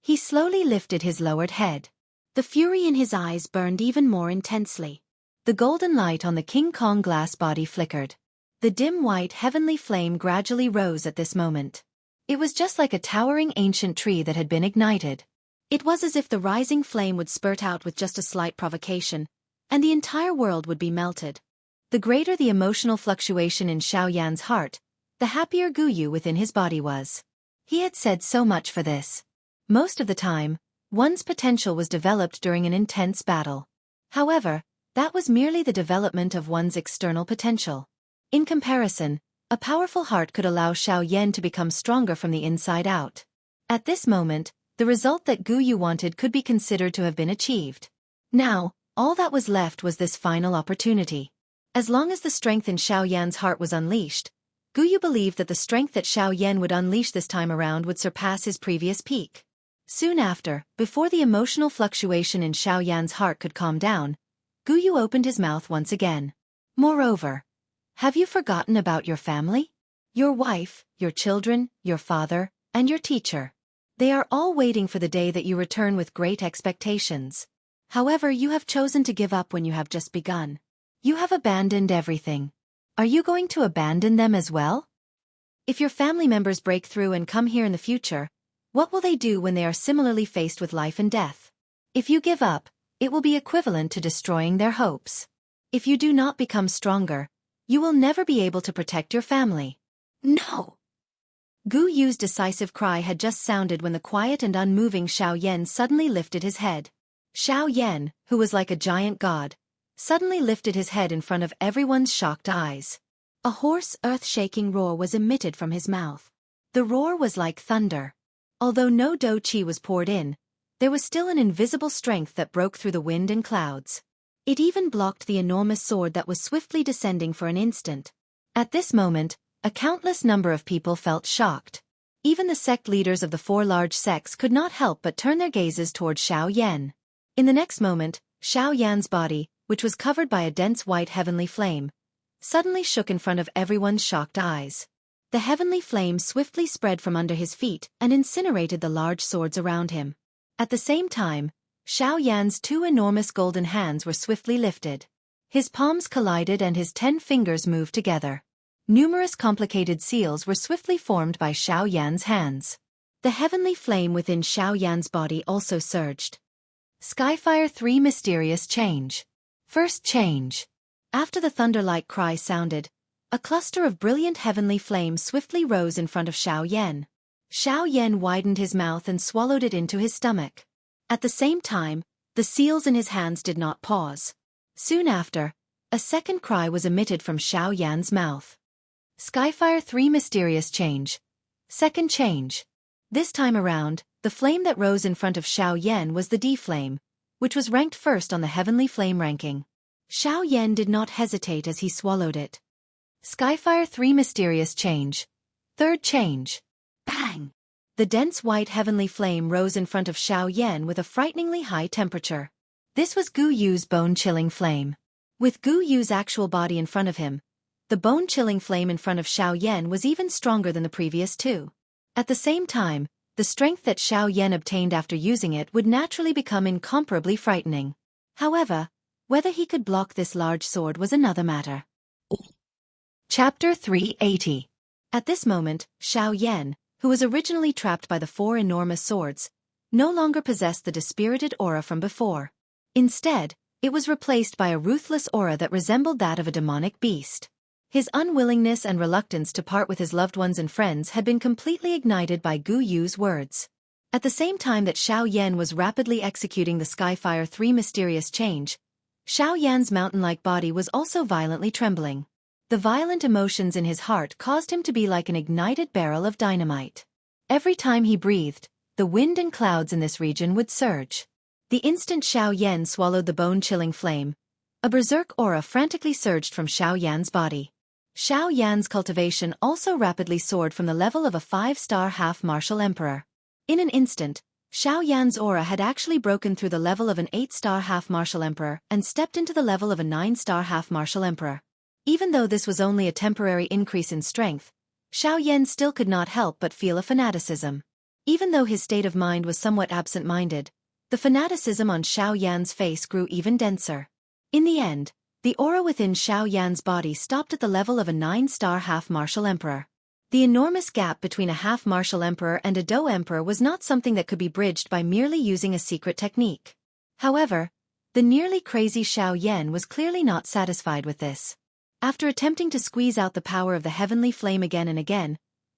He slowly lifted his lowered head. The fury in his eyes burned even more intensely. The golden light on the King Kong glass body flickered. The dim white heavenly flame gradually rose at this moment. It was just like a towering ancient tree that had been ignited. It was as if the rising flame would spurt out with just a slight provocation, and the entire world would be melted. The greater the emotional fluctuation in Xiao Yan's heart, the happier Gu Yu within his body was. He had said so much for this. Most of the time, one's potential was developed during an intense battle. However, that was merely the development of one's external potential. In comparison, a powerful heart could allow Xiao Yan to become stronger from the inside out. At this moment, the result that Gu Yu wanted could be considered to have been achieved. Now, all that was left was this final opportunity. As long as the strength in Xiao Yan's heart was unleashed, Gu Yu believed that the strength that Xiao Yan would unleash this time around would surpass his previous peak. Soon after, before the emotional fluctuation in Xiao Yan's heart could calm down, Gu Yu opened his mouth once again. Moreover, have you forgotten about your family? Your wife, your children, your father, and your teacher. They are all waiting for the day that you return with great expectations. However, you have chosen to give up when you have just begun. You have abandoned everything. Are you going to abandon them as well? If your family members break through and come here in the future, what will they do when they are similarly faced with life and death? If you give up, it will be equivalent to destroying their hopes. If you do not become stronger, you will never be able to protect your family. No! Gu Yu's decisive cry had just sounded when the quiet and unmoving Xiao Yan suddenly lifted his head. Xiao Yan, who was like a giant god, suddenly lifted his head in front of everyone's shocked eyes. A hoarse, earth-shaking roar was emitted from his mouth. The roar was like thunder. Although no dou qi was poured in, there was still an invisible strength that broke through the wind and clouds. It even blocked the enormous sword that was swiftly descending for an instant. At this moment, a countless number of people felt shocked. Even the sect leaders of the 4 large sects could not help but turn their gazes toward Xiao Yan. In the next moment, Xiao Yan's body, which was covered by a dense white heavenly flame, suddenly shook in front of everyone's shocked eyes. The heavenly flame swiftly spread from under his feet and incinerated the large swords around him. At the same time, Xiao Yan's 2 enormous golden hands were swiftly lifted. His palms collided and his 10 fingers moved together. Numerous complicated seals were swiftly formed by Xiao Yan's hands. The heavenly flame within Xiao Yan's body also surged. Skyfire 3 Mysterious Change. First change. After the thunder-like cry sounded, a cluster of brilliant heavenly flame swiftly rose in front of Xiao Yan. Xiao Yan widened his mouth and swallowed it into his stomach. At the same time, the seals in his hands did not pause. Soon after, a second cry was emitted from Xiao Yan's mouth. Skyfire 3 Mysterious Change. Second change. This time around, the flame that rose in front of Xiao Yan was the D flame, which was ranked first on the heavenly flame ranking. Xiao Yan did not hesitate as he swallowed it. Skyfire 3 Mysterious Change. Third change. Bang! The dense white heavenly flame rose in front of Xiao Yan with a frighteningly high temperature. This was Gu Yu's bone-chilling flame. With Gu Yu's actual body in front of him, the bone-chilling flame in front of Xiao Yan was even stronger than the previous 2. At the same time, the strength that Xiao Yan obtained after using it would naturally become incomparably frightening. However, whether he could block this large sword was another matter. Chapter 380. At this moment, Xiao Yan, who was originally trapped by the 4 enormous swords, no longer possessed the dispirited aura from before. Instead, it was replaced by a ruthless aura that resembled that of a demonic beast. His unwillingness and reluctance to part with his loved ones and friends had been completely ignited by Gu Yu's words. At the same time that Xiao Yan was rapidly executing the Skyfire 3 Mysterious Change, Xiao Yan's mountain-like body was also violently trembling. The violent emotions in his heart caused him to be like an ignited barrel of dynamite. Every time he breathed, the wind and clouds in this region would surge. The instant Xiao Yan swallowed the bone-chilling flame, a berserk aura frantically surged from Xiao Yan's body. Xiao Yan's cultivation also rapidly soared from the level of a 5-star half-martial emperor. In an instant, Xiao Yan's aura had actually broken through the level of an 8-star half-martial emperor and stepped into the level of a 9-star half-martial emperor. Even though this was only a temporary increase in strength, Xiao Yan still could not help but feel a fanaticism. Even though his state of mind was somewhat absent-minded, the fanaticism on Xiao Yan's face grew even denser. In the end, the aura within Xiao Yan's body stopped at the level of a 9-star half-martial emperor. The enormous gap between a half-martial emperor and a dou emperor was not something that could be bridged by merely using a secret technique. However, the nearly crazy Xiao Yan was clearly not satisfied with this. After attempting to squeeze out the power of the heavenly flame again and again,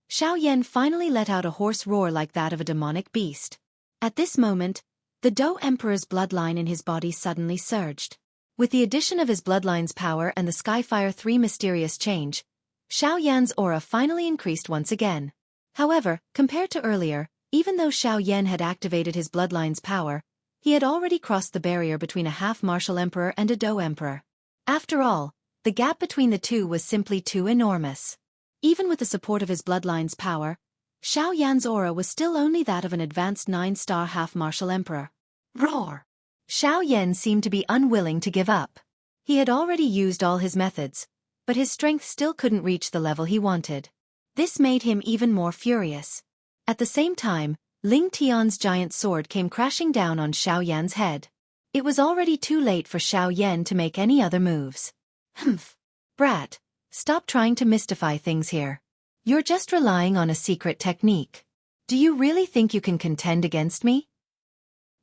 Xiao Yan finally let out a hoarse roar like that of a demonic beast. At this moment, the Dou Emperor's bloodline in his body suddenly surged. With the addition of his bloodline's power and the Skyfire 3 Mysterious Change, Xiao Yan's aura finally increased once again. However, compared to earlier, even though Xiao Yan had activated his bloodline's power, he had already crossed the barrier between a half-martial emperor and a Dou Emperor. After all, the gap between the two was simply too enormous. Even with the support of his bloodline's power, Xiao Yan's aura was still only that of an advanced 9-star half-martial emperor. Roar! Xiao Yan seemed to be unwilling to give up. He had already used all his methods, but his strength still couldn't reach the level he wanted. This made him even more furious. At the same time, Ling Tian's giant sword came crashing down on Xiao Yan's head. It was already too late for Xiao Yan to make any other moves. Humph. Brat, stop trying to mystify things here. You're just relying on a secret technique. Do you really think you can contend against me?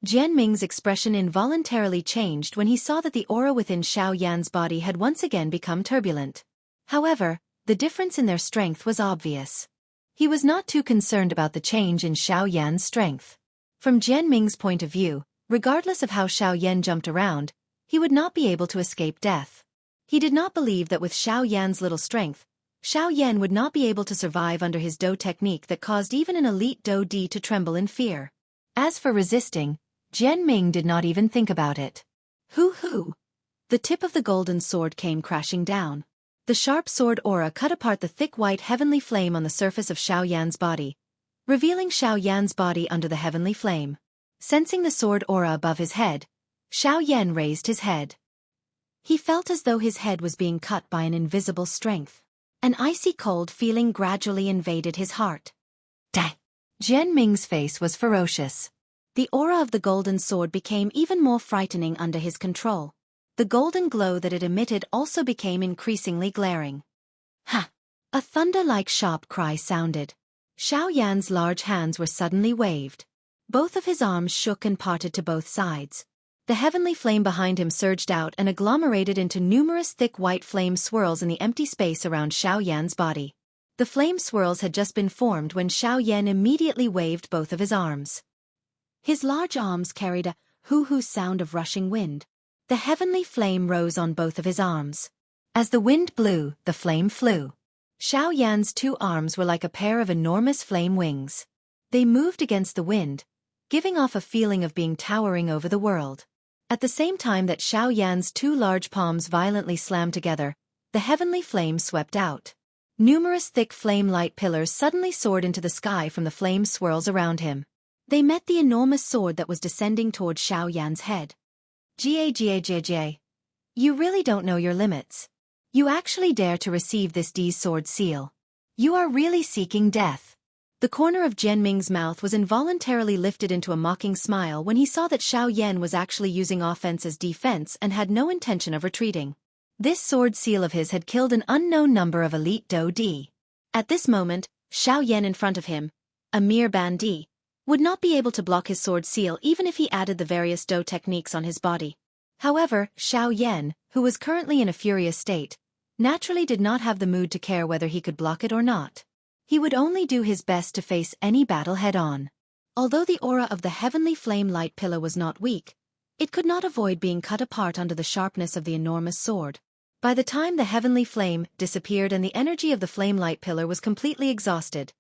Jian Ming's expression involuntarily changed when he saw that the aura within Xiao Yan's body had once again become turbulent. However, the difference in their strength was obvious. He was not too concerned about the change in Xiao Yan's strength. From Jian Ming's point of view, regardless of how Xiao Yan jumped around, he would not be able to escape death. He did not believe that with Xiao Yan's little strength, Xiao Yan would not be able to survive under his Do technique that caused even an elite Do D to tremble in fear. As for resisting, Jian Ming did not even think about it. Hoo! The tip of the golden sword came crashing down. The sharp sword aura cut apart the thick white heavenly flame on the surface of Xiao Yan's body, revealing Xiao Yan's body under the heavenly flame. Sensing the sword aura above his head, Xiao Yan raised his head. He felt as though his head was being cut by an invisible strength. An icy cold feeling gradually invaded his heart. Dang! Jian Ming's face was ferocious. The aura of the golden sword became even more frightening under his control. The golden glow that it emitted also became increasingly glaring. Ha! A thunder-like sharp cry sounded. Xiao Yan's large hands were suddenly waved. Both of his arms shook and parted to both sides. The heavenly flame behind him surged out and agglomerated into numerous thick white flame swirls in the empty space around Xiao Yan's body. The flame swirls had just been formed when Xiao Yan immediately waved both of his arms. His large arms carried a hoo-hoo sound of rushing wind. The heavenly flame rose on both of his arms. As the wind blew, the flame flew. Xiao Yan's two arms were like a pair of enormous flame wings. They moved against the wind, giving off a feeling of being towering over the world. At the same time that Xiao Yan's two large palms violently slammed together, the heavenly flame swept out. Numerous thick flame-light pillars suddenly soared into the sky from the flame swirls around him. They met the enormous sword that was descending toward Xiao Yan's head. Ga. You really don't know your limits. You actually dare to receive this D's sword seal. You are really seeking death. The corner of Jian Ming's mouth was involuntarily lifted into a mocking smile when he saw that Xiao Yan was actually using offense as defense and had no intention of retreating. This sword seal of his had killed an unknown number of elite Do D. At this moment, Xiao Yan in front of him, a mere bandit, would not be able to block his sword seal even if he added the various Do techniques on his body. However, Xiao Yan, who was currently in a furious state, naturally did not have the mood to care whether he could block it or not. He would only do his best to face any battle head-on. Although the aura of the heavenly flame-light pillar was not weak, it could not avoid being cut apart under the sharpness of the enormous sword. By the time the heavenly flame disappeared and the energy of the flame-light pillar was completely exhausted,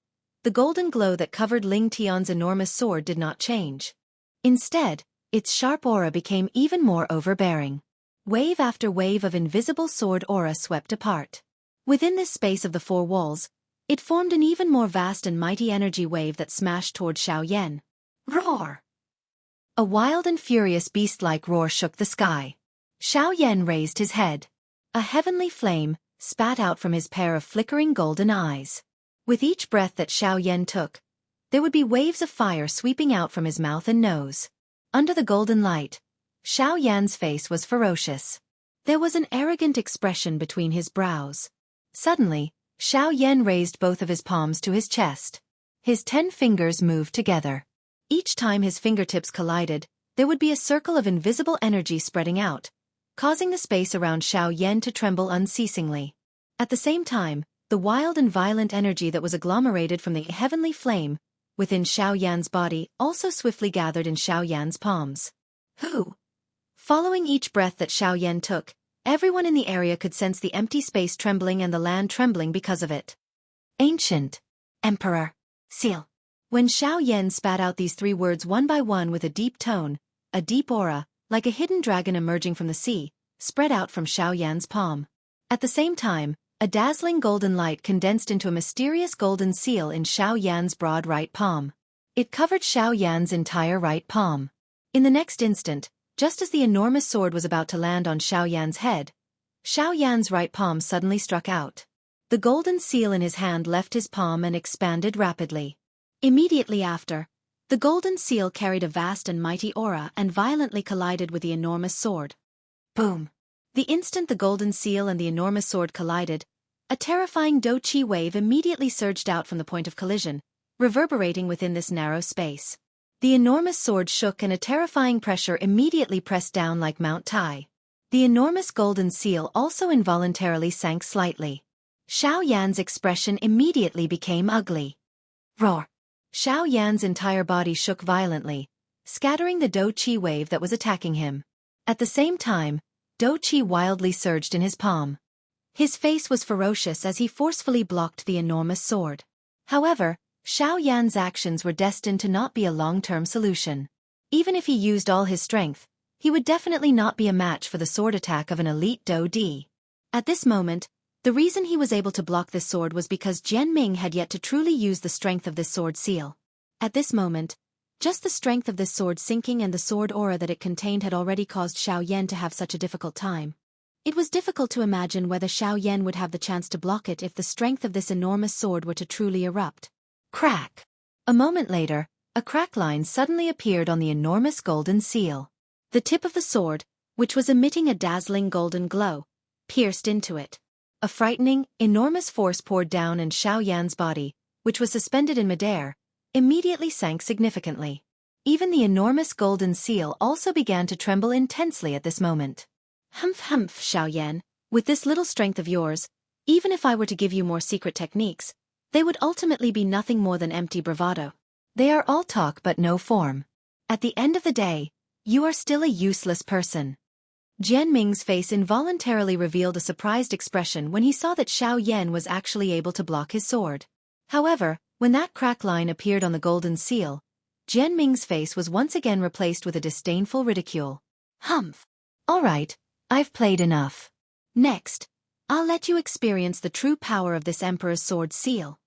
the golden glow that covered Ling Tian's enormous sword did not change. Instead, its sharp aura became even more overbearing. Wave after wave of invisible sword aura swept apart. Within this space of the four walls, it formed an even more vast and mighty energy wave that smashed toward Xiao Yan. Roar! A wild and furious beast-like roar shook the sky. Xiao Yan raised his head. A heavenly flame spat out from his pair of flickering golden eyes. With each breath that Xiao Yan took, there would be waves of fire sweeping out from his mouth and nose. Under the golden light, Xiao Yan's face was ferocious. There was an arrogant expression between his brows. Suddenly, Xiao Yan raised both of his palms to his chest. His 10 fingers moved together. Each time his fingertips collided, there would be a circle of invisible energy spreading out, causing the space around Xiao Yan to tremble unceasingly. At the same time, the wild and violent energy that was agglomerated from the heavenly flame within Xiao Yan's body also swiftly gathered in Xiao Yan's palms. Who? Following each breath that Xiao Yan took, everyone in the area could sense the empty space trembling and the land trembling because of it. Ancient. Emperor. Seal. When Xiao Yan spat out these 3 words one by one with a deep tone, a deep aura, like a hidden dragon emerging from the sea, spread out from Xiao Yan's palm. At the same time, a dazzling golden light condensed into a mysterious golden seal in Xiao Yan's broad right palm. It covered Xiao Yan's entire right palm. In the next instant, just as the enormous sword was about to land on Xiao Yan's head, Xiao Yan's right palm suddenly struck out. The golden seal in his hand left his palm and expanded rapidly. Immediately after, the golden seal carried a vast and mighty aura and violently collided with the enormous sword. Boom! The instant the golden seal and the enormous sword collided, a terrifying Do-Chi wave immediately surged out from the point of collision, reverberating within this narrow space. The enormous sword shook and a terrifying pressure immediately pressed down like Mount Tai. The enormous golden seal also involuntarily sank slightly. Xiao Yan's expression immediately became ugly. Roar! Xiao Yan's entire body shook violently, scattering the Do Qi wave that was attacking him. At the same time, Do Qi wildly surged in his palm. His face was ferocious as he forcefully blocked the enormous sword. However, Xiao Yan's actions were destined to not be a long-term solution. Even if he used all his strength, he would definitely not be a match for the sword attack of an elite Do Di. At this moment, the reason he was able to block this sword was because Jian Ming had yet to truly use the strength of this sword seal. At this moment, just the strength of this sword sinking and the sword aura that it contained had already caused Xiao Yan to have such a difficult time. It was difficult to imagine whether Xiao Yan would have the chance to block it if the strength of this enormous sword were to truly erupt. Crack! A moment later, a crack line suddenly appeared on the enormous golden seal. The tip of the sword, which was emitting a dazzling golden glow, pierced into it. A frightening, enormous force poured down and Xiao Yan's body, which was suspended in midair, immediately sank significantly. Even the enormous golden seal also began to tremble intensely at this moment. Humph, Xiao Yan, with this little strength of yours, even if I were to give you more secret techniques, they would ultimately be nothing more than empty bravado. They are all talk but no form. At the end of the day, you are still a useless person. Jian Ming's face involuntarily revealed a surprised expression when he saw that Xiao Yan was actually able to block his sword. However, when that crack line appeared on the golden seal, Jian Ming's face was once again replaced with a disdainful ridicule. Humph! All right, I've played enough. Next, I'll let you experience the true power of this Emperor's sword seal.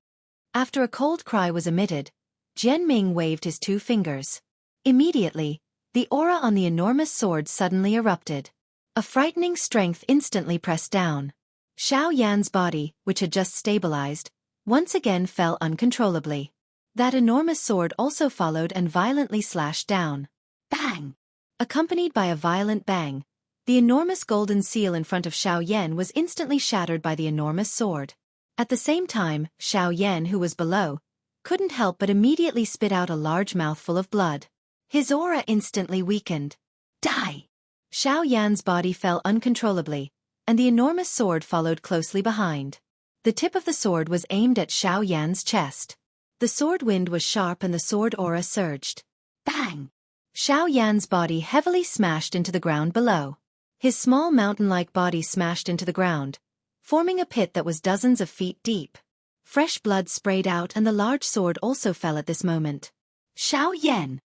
After a cold cry was emitted, Jian Ming waved his 2 fingers. Immediately, the aura on the enormous sword suddenly erupted. A frightening strength instantly pressed down. Xiao Yan's body, which had just stabilized, once again fell uncontrollably. That enormous sword also followed and violently slashed down. Bang! Accompanied by a violent bang, the enormous golden seal in front of Xiao Yan was instantly shattered by the enormous sword. At the same time, Xiao Yan, who was below, couldn't help but immediately spit out a large mouthful of blood. His aura instantly weakened. Die! Xiao Yan's body fell uncontrollably, and the enormous sword followed closely behind. The tip of the sword was aimed at Xiao Yan's chest. The sword wind was sharp and the sword aura surged. Bang! Xiao Yan's body heavily smashed into the ground below. His small mountain-like body smashed into the ground, forming a pit that was dozens of feet deep. Fresh blood sprayed out and the large sword also fell at this moment. Xiao Yan!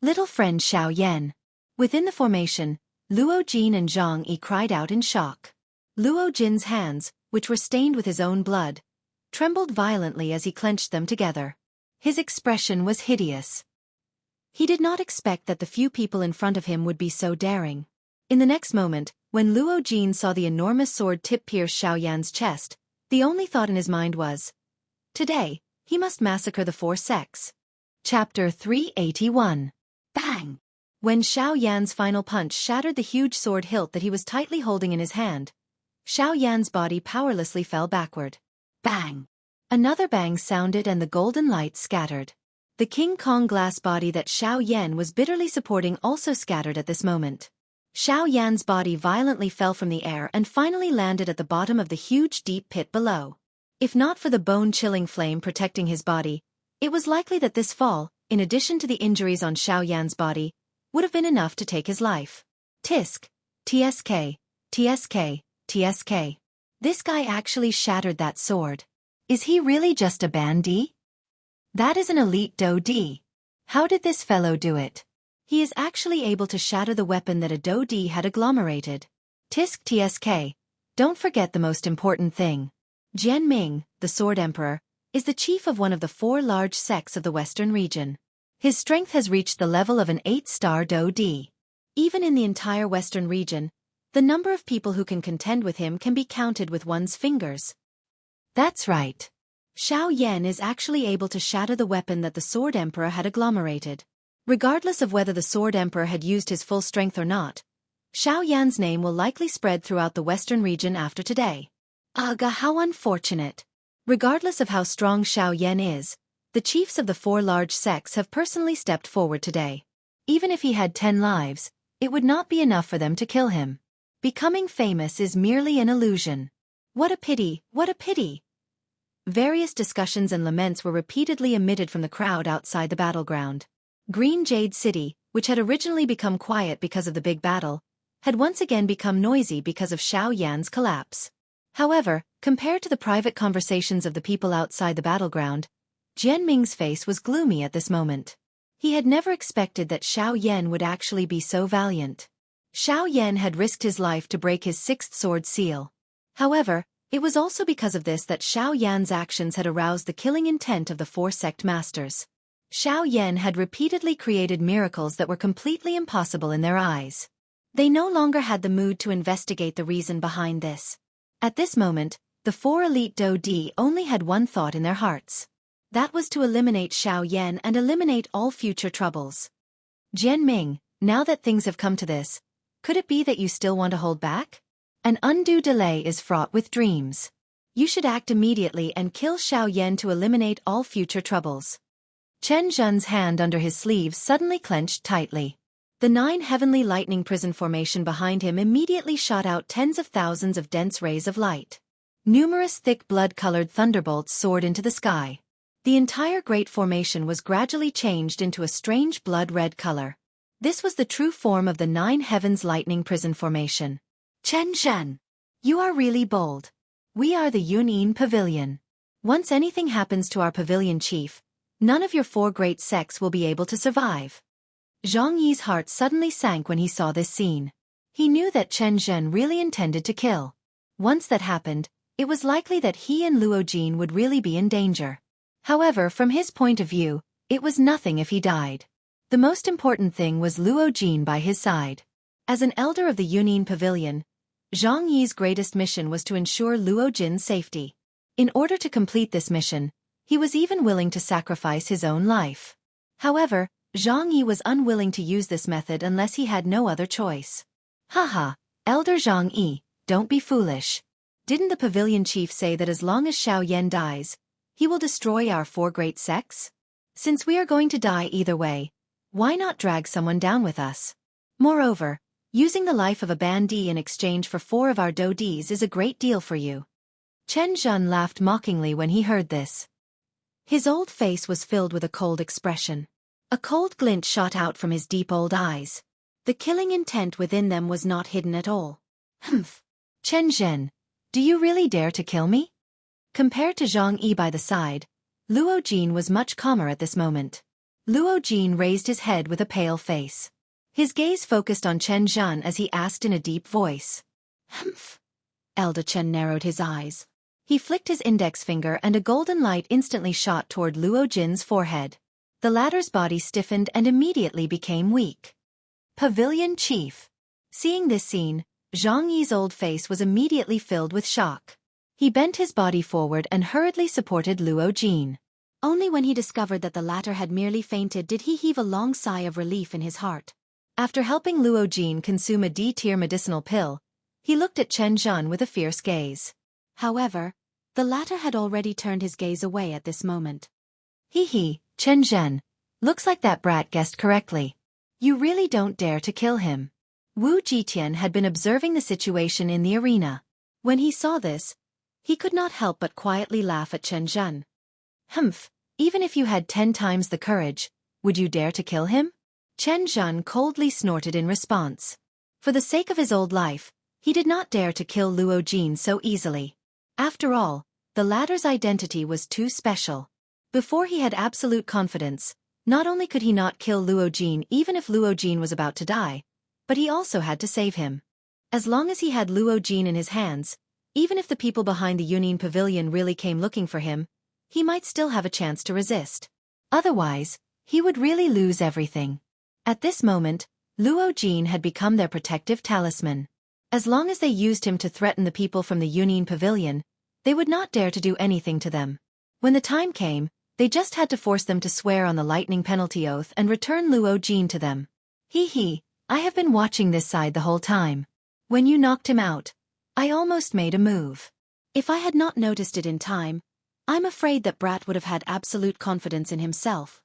Little friend Xiao Yan! Within the formation, Luo Jin and Zhang Yi cried out in shock. Luo Jin's hands, which were stained with his own blood, trembled violently as he clenched them together. His expression was hideous. He did not expect that the few people in front of him would be so daring. In the next moment, when Luo Jin saw the enormous sword tip pierce Xiao Yan's chest, the only thought in his mind was, today, he must massacre the 4 sects. Chapter 381. Bang! When Xiao Yan's final punch shattered the huge sword hilt that he was tightly holding in his hand, Xiao Yan's body powerlessly fell backward. Bang! Another bang sounded and the golden light scattered. The King Kong glass body that Xiao Yan was bitterly supporting also scattered at this moment. Xiao Yan's body violently fell from the air and finally landed at the bottom of the huge deep pit below. If not for the bone-chilling flame protecting his body, it was likely that this fall, in addition to the injuries on Xiao Yan's body, would have been enough to take his life. Tisk, tsk, tsk, tsk. This guy actually shattered that sword. Is he really just a bandit? That is an elite Do Di. How did this fellow do it? He is actually able to shatter the weapon that a Do Di had agglomerated. Tisk tsk. Don't forget the most important thing. Jian Ming, the Sword Emperor, is the chief of one of the 4 large sects of the Western region. His strength has reached the level of an 8-star Do Di. Even in the entire Western region, the number of people who can contend with him can be counted with one's fingers. That's right. Xiao Yan is actually able to shatter the weapon that the Sword Emperor had agglomerated. Regardless of whether the Sword Emperor had used his full strength or not, Xiao Yan's name will likely spread throughout the Western region after today. Aga, how unfortunate. Regardless of how strong Xiao Yan is, The chiefs of the 4 large sects have personally stepped forward today. Even if he had 10 lives, it would not be enough for them to kill him. Becoming famous is merely an illusion. What a pity, what a pity! Various discussions and laments were repeatedly emitted from the crowd outside the battleground. Green Jade City, which had originally become quiet because of the big battle, had once again become noisy because of Xiao Yan's collapse. However, compared to the private conversations of the people outside the battleground, Jian Ming's face was gloomy at this moment. He had never expected that Xiao Yan would actually be so valiant. Xiao Yan had risked his life to break his 6th sword seal. However, it was also because of this that Xiao Yan's actions had aroused the killing intent of the 4 sect masters. Xiao Yan had repeatedly created miracles that were completely impossible in their eyes. They no longer had the mood to investigate the reason behind this. At this moment, the 4 elite Do Di only had one thought in their hearts. That was to eliminate Xiao Yan and eliminate all future troubles. Jian Ming, now that things have come to this, could it be that you still want to hold back? An undue delay is fraught with dreams. You should act immediately and kill Xiao Yan to eliminate all future troubles. Chen Zhen's hand under his sleeve suddenly clenched tightly. The 9 heavenly lightning prison formation behind him immediately shot out tens of thousands of dense rays of light. Numerous thick blood-colored thunderbolts soared into the sky. The entire great formation was gradually changed into a strange blood-red color. This was the true form of the 9 heavens lightning prison formation. Chen Zhen, you are really bold. We are the Yunyin Pavilion. Once anything happens to our pavilion chief, none of your 4 great sects will be able to survive. Zhang Yi's heart suddenly sank when he saw this scene. He knew that Chen Zhen really intended to kill. Once that happened, it was likely that he and Luo Jin would really be in danger. However, from his point of view, it was nothing if he died. The most important thing was Luo Jin by his side. As an elder of the Yunyin Pavilion, Zhang Yi's greatest mission was to ensure Luo Jin's safety. In order to complete this mission, he was even willing to sacrifice his own life. However, Zhang Yi was unwilling to use this method unless he had no other choice. Haha, Elder Zhang Yi, don't be foolish. Didn't the pavilion chief say that as long as Xiao Yan dies, he will destroy our 4 great sects? Since we are going to die either way, why not drag someone down with us? Moreover, using the life of a bandit in exchange for 4 of our dodis is a great deal for you. Chen Zhen laughed mockingly when he heard this. His old face was filled with a cold expression. A cold glint shot out from his deep old eyes. The killing intent within them was not hidden at all. Humph! Chen Zhen, do you really dare to kill me? Compared to Zhang Yi by the side, Luo Jin was much calmer at this moment. Luo Jin raised his head with a pale face. His gaze focused on Chen Zhen as he asked in a deep voice. Humph! Elder Chen narrowed his eyes. He flicked his index finger and a golden light instantly shot toward Luo Jin's forehead. The latter's body stiffened and immediately became weak. Pavilion Chief. Seeing this scene, Zhang Yi's old face was immediately filled with shock. He bent his body forward and hurriedly supported Luo Jin. Only when he discovered that the latter had merely fainted did he heave a long sigh of relief in his heart. After helping Luo Jin consume a D-tier medicinal pill, he looked at Chen Zhen with a fierce gaze. However, the latter had already turned his gaze away at this moment. Hee, Chen Zhen, looks like that brat guessed correctly. You really don't dare to kill him. Wu Jitian had been observing the situation in the arena. When he saw this, he could not help but quietly laugh at Chen Zhen. Humph, even if you had 10 times the courage, would you dare to kill him? Chen Zhen coldly snorted in response. For the sake of his old life, he did not dare to kill Luo Jin so easily. After all, the latter's identity was too special. Before he had absolute confidence, not only could he not kill Luo Jin even if Luo Jin was about to die, but he also had to save him. As long as he had Luo Jin in his hands, even if the people behind the Yunyin Pavilion really came looking for him, he might still have a chance to resist. Otherwise, he would really lose everything. At this moment, Luo Jin had become their protective talisman. As long as they used him to threaten the people from the Yunyin Pavilion, they would not dare to do anything to them. When the time came, they just had to force them to swear on the lightning penalty oath and return Luo Jin to them. I have been watching this side the whole time. When you knocked him out, I almost made a move. If I had not noticed it in time, I'm afraid that Brat would have had absolute confidence in himself.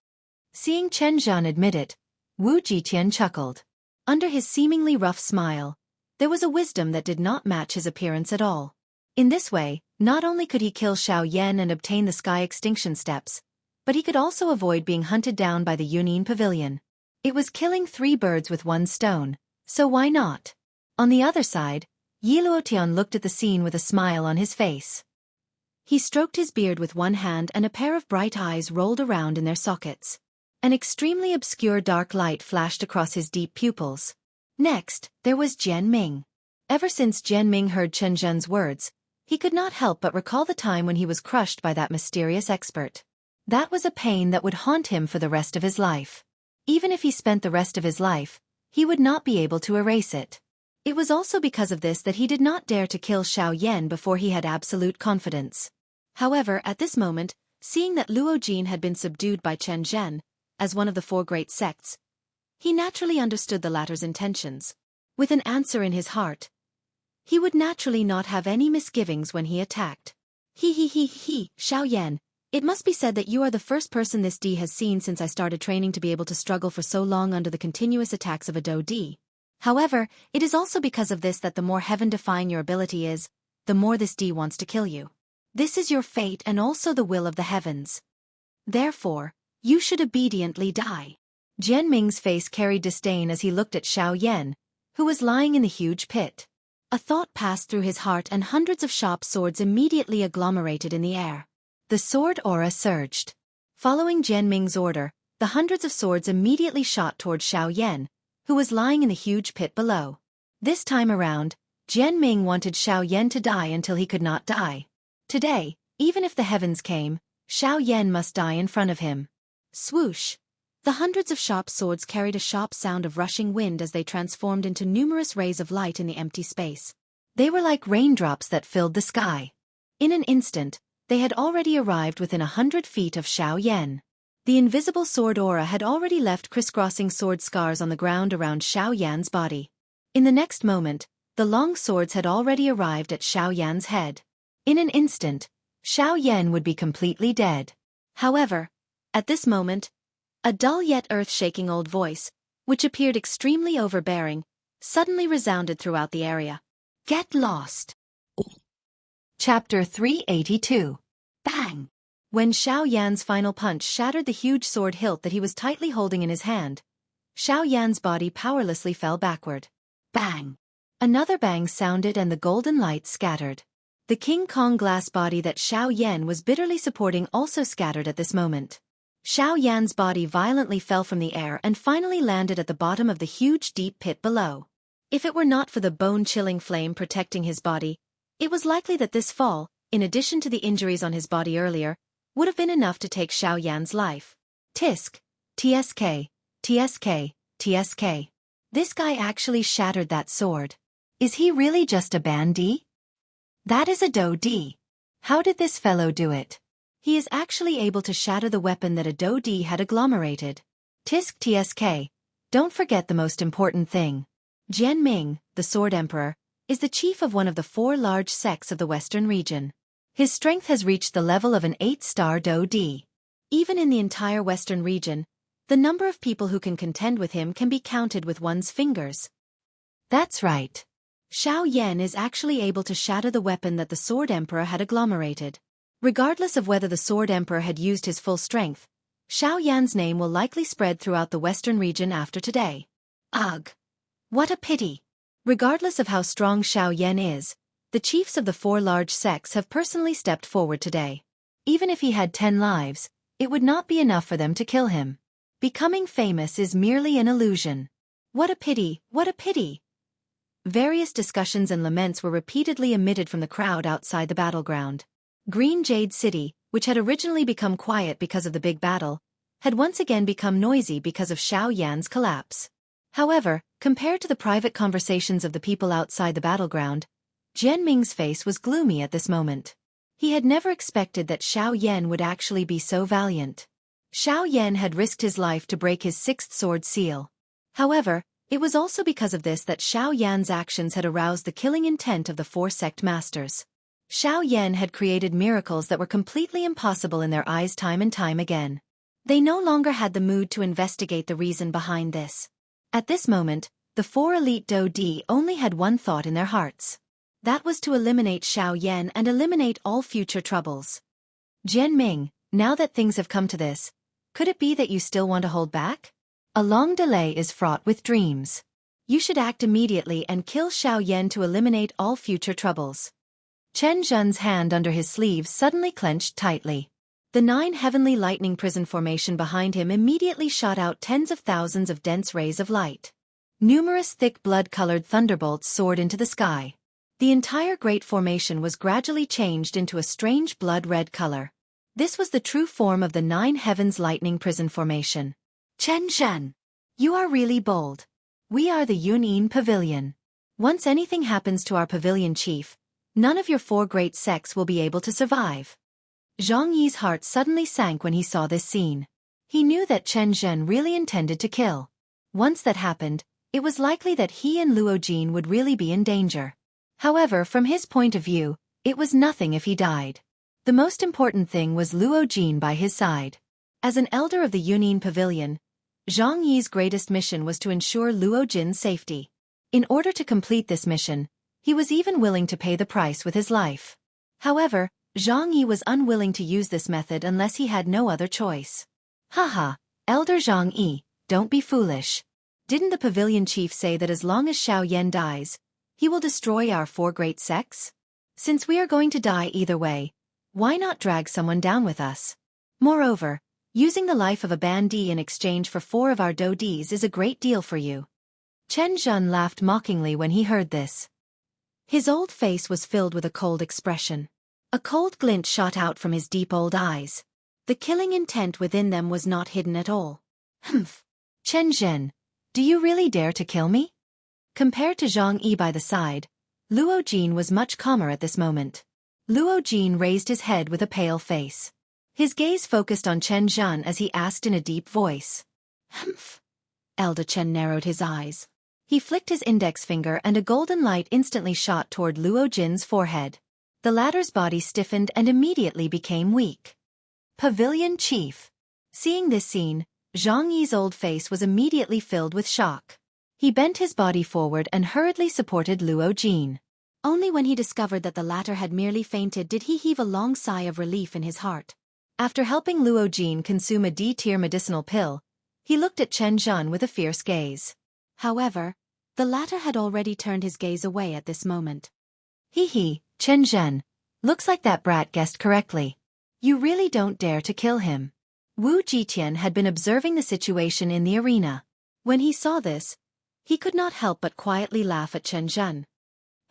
Seeing Chen Zhan admit it, Wu Jiqian chuckled. Under his seemingly rough smile, there was a wisdom that did not match his appearance at all. In this way, not only could he kill Xiao Yan and obtain the sky extinction steps, but he could also avoid being hunted down by the Yunyin Pavilion. It was killing 3 birds with 1 stone, so why not? On the other side, Yi Luotian looked at the scene with a smile on his face. He stroked his beard with one hand and a pair of bright eyes rolled around in their sockets. An extremely obscure dark light flashed across his deep pupils. Next, there was Jian Ming. Ever since Jian Ming heard Chen Zhen's words, he could not help but recall the time when he was crushed by that mysterious expert. That was a pain that would haunt him for the rest of his life. Even if he spent the rest of his life, he would not be able to erase it. It was also because of this that he did not dare to kill Xiao Yan before he had absolute confidence. However, at this moment, seeing that Luo Jin had been subdued by Chen Zhen, as one of the 4 great sects, he naturally understood the latter's intentions. With an answer in his heart, he would naturally not have any misgivings when he attacked. Xiao Yan, it must be said that you are the first person this D has seen since I started training to be able to struggle for so long under the continuous attacks of a Do D. However, it is also because of this that the more heaven-defying your ability is, the more this D wants to kill you. This is your fate and also the will of the heavens. Therefore, you should obediently die. Jian Ming's face carried disdain as he looked at Xiao Yan, who was lying in the huge pit. A thought passed through his heart and hundreds of sharp swords immediately agglomerated in the air. The sword aura surged. Following Jian Ming's order, the hundreds of swords immediately shot toward Xiao Yan, who was lying in the huge pit below. This time around, Jian Ming wanted Xiao Yan to die until he could not die. Today, even if the heavens came, Xiao Yan must die in front of him. Swoosh! The hundreds of sharp swords carried a sharp sound of rushing wind as they transformed into numerous rays of light in the empty space. They were like raindrops that filled the sky. In an instant, they had already arrived within 100 feet of Xiao Yan. The invisible sword aura had already left crisscrossing sword scars on the ground around Xiao Yan's body. In the next moment, the long swords had already arrived at Xiao Yan's head. In an instant, Xiao Yan would be completely dead. However, at this moment, a dull yet earth-shaking old voice, which appeared extremely overbearing, suddenly resounded throughout the area. Get lost! Chapter 382. Bang! When Xiao Yan's final punch shattered the huge sword hilt that he was tightly holding in his hand, Xiao Yan's body powerlessly fell backward. Bang! Another bang sounded and the golden light scattered. The King Kong glass body that Xiao Yan was bitterly supporting also scattered at this moment. Xiao Yan's body violently fell from the air and finally landed at the bottom of the huge deep pit below. If it were not for the bone-chilling flame protecting his body, it was likely that this fall, in addition to the injuries on his body earlier, would have been enough to take Xiao Yan's life. Tisk, TSK, TSK, TSK. This guy actually shattered that sword. Is he really just a bandit? That is a Do D. How did this fellow do it? He is actually able to shatter the weapon that a Do D had agglomerated. Tisk TSK. Don't forget the most important thing. Jian Ming, the Sword Emperor, is the chief of one of the 4 large sects of the Western region. His strength has reached the level of an 8-star Do D. Even in the entire Western region, the number of people who can contend with him can be counted with one's fingers. That's right. Xiao Yan is actually able to shatter the weapon that the Sword Emperor had agglomerated. Regardless of whether the Sword Emperor had used his full strength, Xiao Yan's name will likely spread throughout the Western region after today. Ugh! What a pity! Regardless of how strong Xiao Yan is, the chiefs of the 4 large sects have personally stepped forward today. Even if he had 10 lives, it would not be enough for them to kill him. Becoming famous is merely an illusion. What a pity, what a pity! Various discussions and laments were repeatedly emitted from the crowd outside the battleground. Green Jade City, which had originally become quiet because of the big battle, had once again become noisy because of Xiao Yan's collapse. However, compared to the private conversations of the people outside the battleground, Jian Ming's face was gloomy at this moment. He had never expected that Xiao Yan would actually be so valiant. Xiao Yan had risked his life to break his 6th sword seal. However, it was also because of this that Xiao Yan's actions had aroused the killing intent of the 4 sect masters. Xiao Yan had created miracles that were completely impossible in their eyes time and time again. They no longer had the mood to investigate the reason behind this. At this moment, the four elite Dou Di only had one thought in their hearts. That was to eliminate Xiao Yan and eliminate all future troubles. Jian Ming, now that things have come to this, could it be that you still want to hold back? A long delay is fraught with dreams. You should act immediately and kill Xiao Yan to eliminate all future troubles. Chen Zhen's hand under his sleeve suddenly clenched tightly. The 9 heavenly lightning prison formation behind him immediately shot out tens of thousands of dense rays of light. Numerous thick blood-colored thunderbolts soared into the sky. The entire great formation was gradually changed into a strange blood-red color. This was the true form of the 9 heavens lightning prison formation. Chen Zhen, you are really bold. We are the Yun'in Pavilion. Once anything happens to our pavilion chief, none of your 4 great sects will be able to survive. Zhang Yi's heart suddenly sank when he saw this scene. He knew that Chen Zhen really intended to kill. Once that happened, it was likely that he and Luo Jin would really be in danger. However, from his point of view, it was nothing if he died. The most important thing was Luo Jin by his side. As an elder of the Yun'in Pavilion, Zhang Yi's greatest mission was to ensure Luo Jin's safety. In order to complete this mission, he was even willing to pay the price with his life. However, Zhang Yi was unwilling to use this method unless he had no other choice. Haha, Elder Zhang Yi, don't be foolish. Didn't the pavilion chief say that as long as Xiao Yan dies, he will destroy our 4 great sects? Since we are going to die either way, why not drag someone down with us? Moreover, using the life of a bandit in exchange for 4 of our Dou Dis is a great deal for you. Chen Zhen laughed mockingly when he heard this. His old face was filled with a cold expression. A cold glint shot out from his deep old eyes. The killing intent within them was not hidden at all. Humph. Chen Zhen, do you really dare to kill me? Compared to Zhang Yi by the side, Luo Jin was much calmer at this moment. Luo Jin raised his head with a pale face. His gaze focused on Chen Zhen as he asked in a deep voice. Humph. Elder Chen narrowed his eyes. He flicked his index finger and a golden light instantly shot toward Luo Jin's forehead. The latter's body stiffened and immediately became weak. Pavilion Chief. Seeing this scene, Zhang Yi's old face was immediately filled with shock. He bent his body forward and hurriedly supported Luo Jin. Only when he discovered that the latter had merely fainted did he heave a long sigh of relief in his heart. After helping Luo Jin consume a D-tier medicinal pill, he looked at Chen Zhen with a fierce gaze. However, the latter had already turned his gaze away at this moment. Hee, Chen Zhen, looks like that brat guessed correctly. You really don't dare to kill him. Wu Jitian had been observing the situation in the arena. When he saw this, he could not help but quietly laugh at Chen Zhen.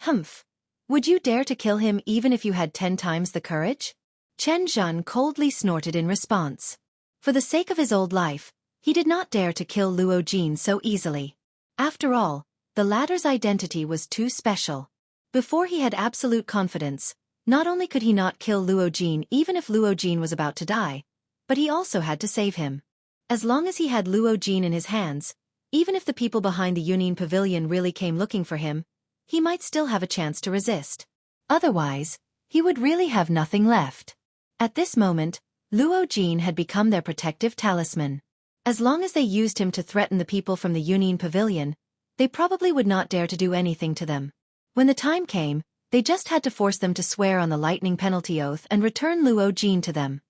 Humph. Would you dare to kill him even if you had 10 times the courage? Chen Zhen coldly snorted in response. For the sake of his old life, he did not dare to kill Luo Jin so easily. After all, the latter's identity was too special. Before he had absolute confidence, not only could he not kill Luo Jin even if Luo Jin was about to die, but he also had to save him. As long as he had Luo Jin in his hands, even if the people behind the Yun'in Pavilion really came looking for him, he might still have a chance to resist. Otherwise, he would really have nothing left. At this moment, Luo Jin had become their protective talisman. As long as they used him to threaten the people from the Yun'in Pavilion, they probably would not dare to do anything to them. When the time came, they just had to force them to swear on the lightning penalty oath and return Luo Jin to them.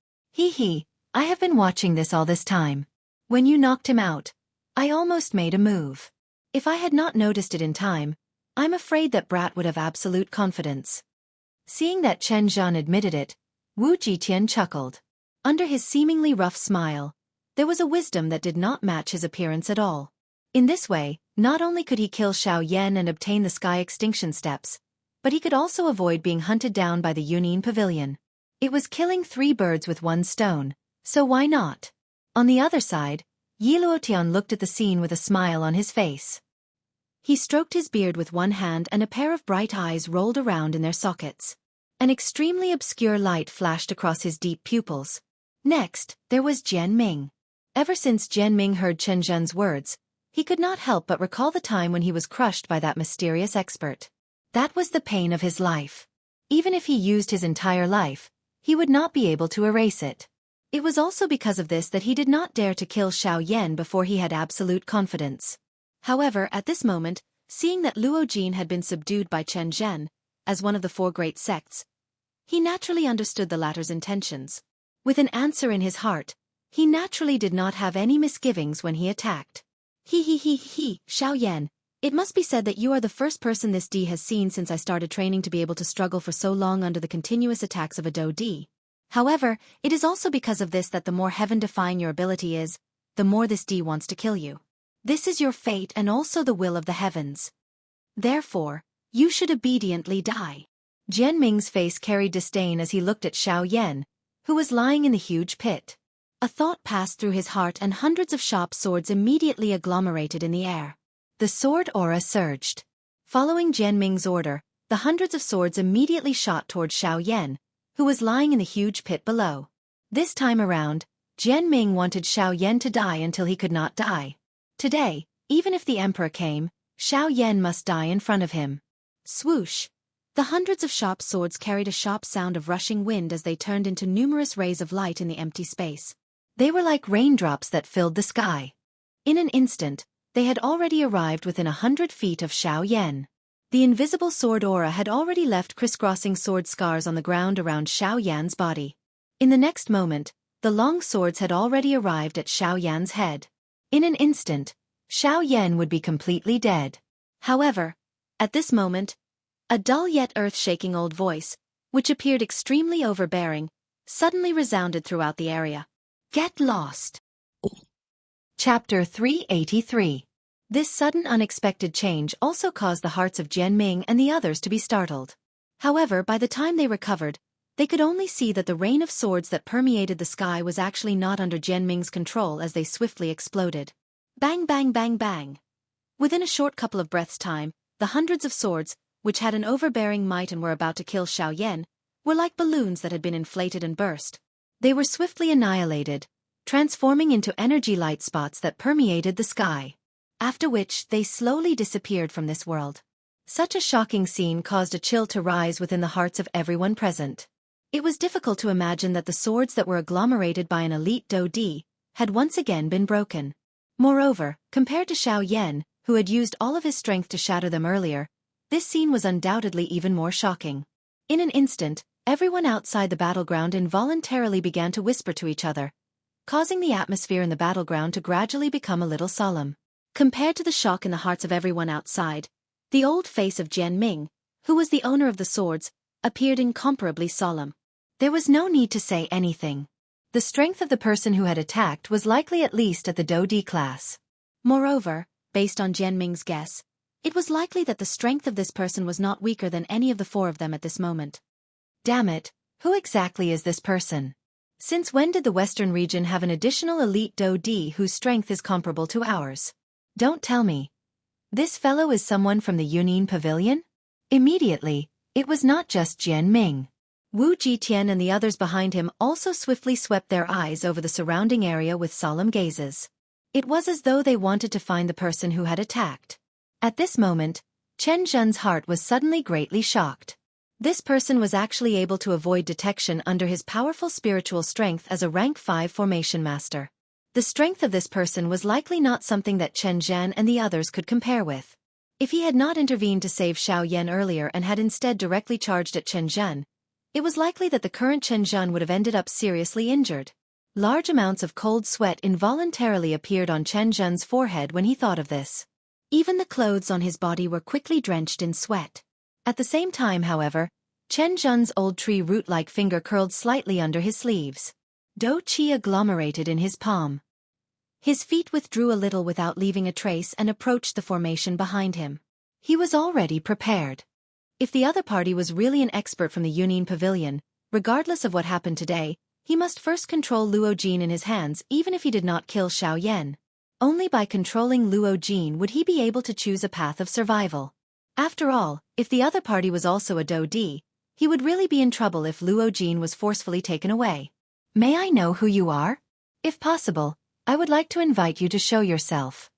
I have been watching this all this time. When you knocked him out, I almost made a move. If I had not noticed it in time, I'm afraid that brat would have absolute confidence. Seeing that Chen Zhen admitted it, Wu Jitian chuckled. Under his seemingly rough smile, there was a wisdom that did not match his appearance at all. In this way, not only could he kill Xiao Yan and obtain the sky extinction steps, but he could also avoid being hunted down by the Yun'in Pavilion. It was killing 3 birds with 1 stone, so why not? On the other side, Yi Luotian looked at the scene with a smile on his face. He stroked his beard with one hand and a pair of bright eyes rolled around in their sockets. An extremely obscure light flashed across his deep pupils. Next, there was Jian Ming. Ever since Jian Ming heard Chen Zhen's words, he could not help but recall the time when he was crushed by that mysterious expert. That was the pain of his life. Even if he used his entire life, he would not be able to erase it. It was also because of this that he did not dare to kill Xiao Yan before he had absolute confidence. However, at this moment, seeing that Luo Jin had been subdued by Chen Zhen, as one of the four great sects, he naturally understood the latter's intentions. With an answer in his heart, he naturally did not have any misgivings when he attacked. Xiao Yan, it must be said that you are the first person this D has seen since I started training to be able to struggle for so long under the continuous attacks of a Do D. However, it is also because of this that the more heaven-defying your ability is, the more this D wants to kill you. This is your fate and also the will of the heavens. Therefore, you should obediently die. Jian Ming's face carried disdain as he looked at Xiao Yan, who was lying in the huge pit. A thought passed through his heart and hundreds of sharp swords immediately agglomerated in the air. The sword aura surged. Following Jian Ming's order, the hundreds of swords immediately shot towards Xiao Yan, who was lying in the huge pit below. This time around, Jian Ming wanted Xiao Yan to die until he could not die. Today, even if the emperor came, Xiao Yan must die in front of him. Swoosh! The hundreds of sharp swords carried a sharp sound of rushing wind as they turned into numerous rays of light in the empty space. They were like raindrops that filled the sky. In an instant, they had already arrived within 100 feet of Xiao Yan. The invisible sword aura had already left crisscrossing sword scars on the ground around Xiao Yan's body. In the next moment, the long swords had already arrived at Xiao Yan's head. In an instant, Xiao Yan would be completely dead. However, at this moment, a dull yet earth-shaking old voice, which appeared extremely overbearing, suddenly resounded throughout the area. Get lost! Chapter 383. This sudden unexpected change also caused the hearts of Jian Ming and the others to be startled. However, by the time they recovered, they could only see that the rain of swords that permeated the sky was actually not under Jian Ming's control as they swiftly exploded. Bang bang bang bang. Within a short couple of breaths' time, the hundreds of swords, which had an overbearing might and were about to kill Xiao Yan, were like balloons that had been inflated and burst. They were swiftly annihilated, transforming into energy light spots that permeated the sky. After which, they slowly disappeared from this world. Such a shocking scene caused a chill to rise within the hearts of everyone present. It was difficult to imagine that the swords that were agglomerated by an elite Do Di had once again been broken. Moreover, compared to Xiao Yan, who had used all of his strength to shatter them earlier, this scene was undoubtedly even more shocking. In an instant, everyone outside the battleground involuntarily began to whisper to each other, causing the atmosphere in the battleground to gradually become a little solemn. Compared to the shock in the hearts of everyone outside, the old face of Jian Ming, who was the owner of the swords, appeared incomparably solemn. There was no need to say anything. The strength of the person who had attacked was likely at least at the Do Di class. Moreover, based on Jian Ming's guess, it was likely that the strength of this person was not weaker than any of the four of them at this moment. Damn it, who exactly is this person? Since when did the Western region have an additional elite Do Di whose strength is comparable to ours? Don't tell me. This fellow is someone from the Yunnan Pavilion? Immediately, it was not just Jian Ming. Wu Jitian and the others behind him also swiftly swept their eyes over the surrounding area with solemn gazes. It was as though they wanted to find the person who had attacked. At this moment, Chen Zhen's heart was suddenly greatly shocked. This person was actually able to avoid detection under his powerful spiritual strength as a rank 5 formation master. The strength of this person was likely not something that Chen Zhen and the others could compare with. If he had not intervened to save Xiao Yan earlier and had instead directly charged at Chen Zhen, it was likely that the current Chen Zhen would have ended up seriously injured. Large amounts of cold sweat involuntarily appeared on Chen Zhen's forehead when he thought of this. Even the clothes on his body were quickly drenched in sweat. At the same time, however, Chen Zhen's old tree root-like finger curled slightly under his sleeves. Do Qi agglomerated in his palm. His feet withdrew a little without leaving a trace and approached the formation behind him. He was already prepared. If the other party was really an expert from the Yunnan Pavilion, regardless of what happened today, he must first control Luo Jin in his hands even if he did not kill Xiao Yan. Only by controlling Luo Jin would he be able to choose a path of survival. After all, if the other party was also a Do Di, he would really be in trouble if Luo Jin was forcefully taken away. May I know who you are? If possible, I would like to invite you to show yourself.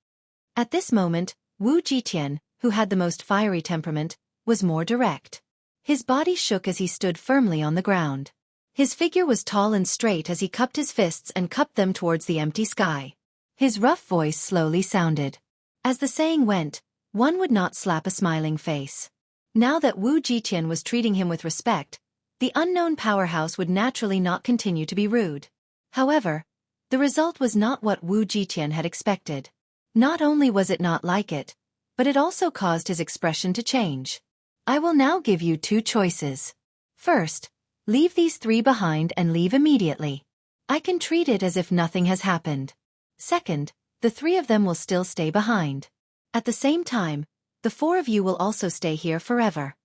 At this moment, Wu Jitian, who had the most fiery temperament, was more direct. His body shook as he stood firmly on the ground. His figure was tall and straight as he cupped his fists and cupped them towards the empty sky. His rough voice slowly sounded. As the saying went, one would not slap a smiling face. Now that Wu Jitian was treating him with respect, the unknown powerhouse would naturally not continue to be rude. However, the result was not what Wu Jitian had expected. Not only was it not like it, but it also caused his expression to change. I will now give you two choices. First, leave these three behind and leave immediately. I can treat it as if nothing has happened. Second, the three of them will still stay behind. At the same time, the four of you will also stay here forever.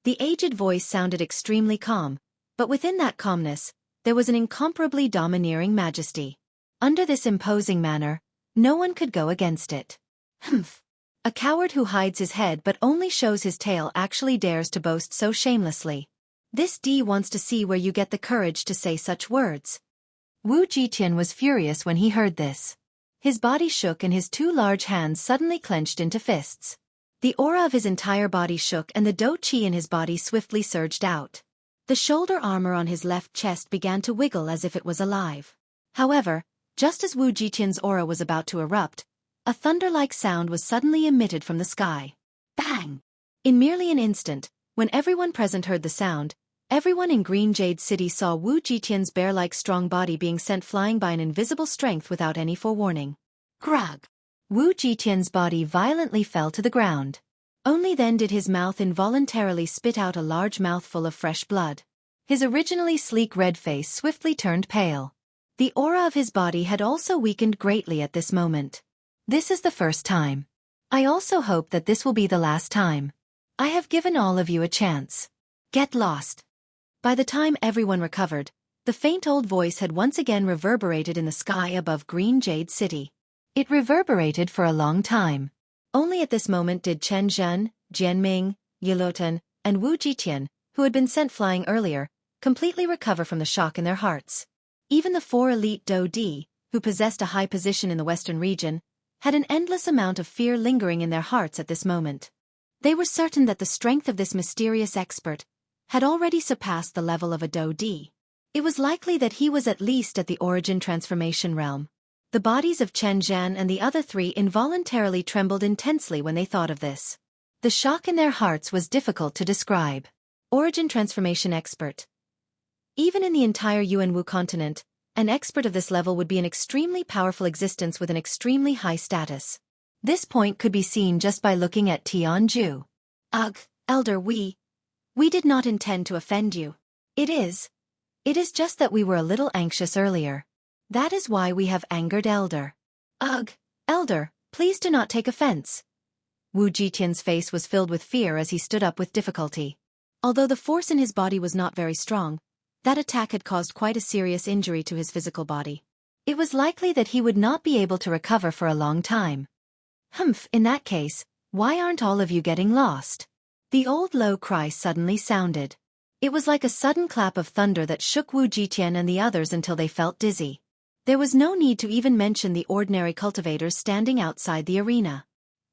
The aged voice sounded extremely calm, but within that calmness, there was an incomparably domineering majesty. Under this imposing manner, no one could go against it. Humph! A coward who hides his head but only shows his tail actually dares to boast so shamelessly. This D wants to see where you get the courage to say such words. Wu Jitian was furious when he heard this. His body shook and his two large hands suddenly clenched into fists. The aura of his entire body shook and the dou qi in his body swiftly surged out. The shoulder armor on his left chest began to wiggle as if it was alive. However, just as Wu Jitian's aura was about to erupt, a thunder-like sound was suddenly emitted from the sky. Bang! In merely an instant, when everyone present heard the sound, everyone in Green Jade City saw Wu Jitian's bear-like strong body being sent flying by an invisible strength without any forewarning. Grug! Wu Jitian's body violently fell to the ground. Only then did his mouth involuntarily spit out a large mouthful of fresh blood. His originally sleek red face swiftly turned pale. The aura of his body had also weakened greatly at this moment. This is the first time. I also hope that this will be the last time. I have given all of you a chance. Get lost. By the time everyone recovered, the faint old voice had once again reverberated in the sky above Green Jade City. It reverberated for a long time. Only at this moment did Chen Zhen, Jianming, Yilotan, and Wu Jitian, who had been sent flying earlier, completely recover from the shock in their hearts. Even the four elite Dou Di, who possessed a high position in the western region, had an endless amount of fear lingering in their hearts at this moment. They were certain that the strength of this mysterious expert had already surpassed the level of a Dou Di. It was likely that he was at least at the origin transformation realm. The bodies of Chen Zhan and the other three involuntarily trembled intensely when they thought of this. The shock in their hearts was difficult to describe. Origin transformation expert. Even in the entire Yuanwu continent, an expert of this level would be an extremely powerful existence with an extremely high status. This point could be seen just by looking at Tianju. Ugh, Elder, we did not intend to offend you. It is just that we were a little anxious earlier. That is why we have angered Elder. Ugh, Elder, please do not take offense. Wu Jitian's face was filled with fear as he stood up with difficulty. Although the force in his body was not very strong, that attack had caused quite a serious injury to his physical body. It was likely that he would not be able to recover for a long time. Humph, in that case, why aren't all of you getting lost? The old low cry suddenly sounded. It was like a sudden clap of thunder that shook Wu Jitian and the others until they felt dizzy. There was no need to even mention the ordinary cultivators standing outside the arena.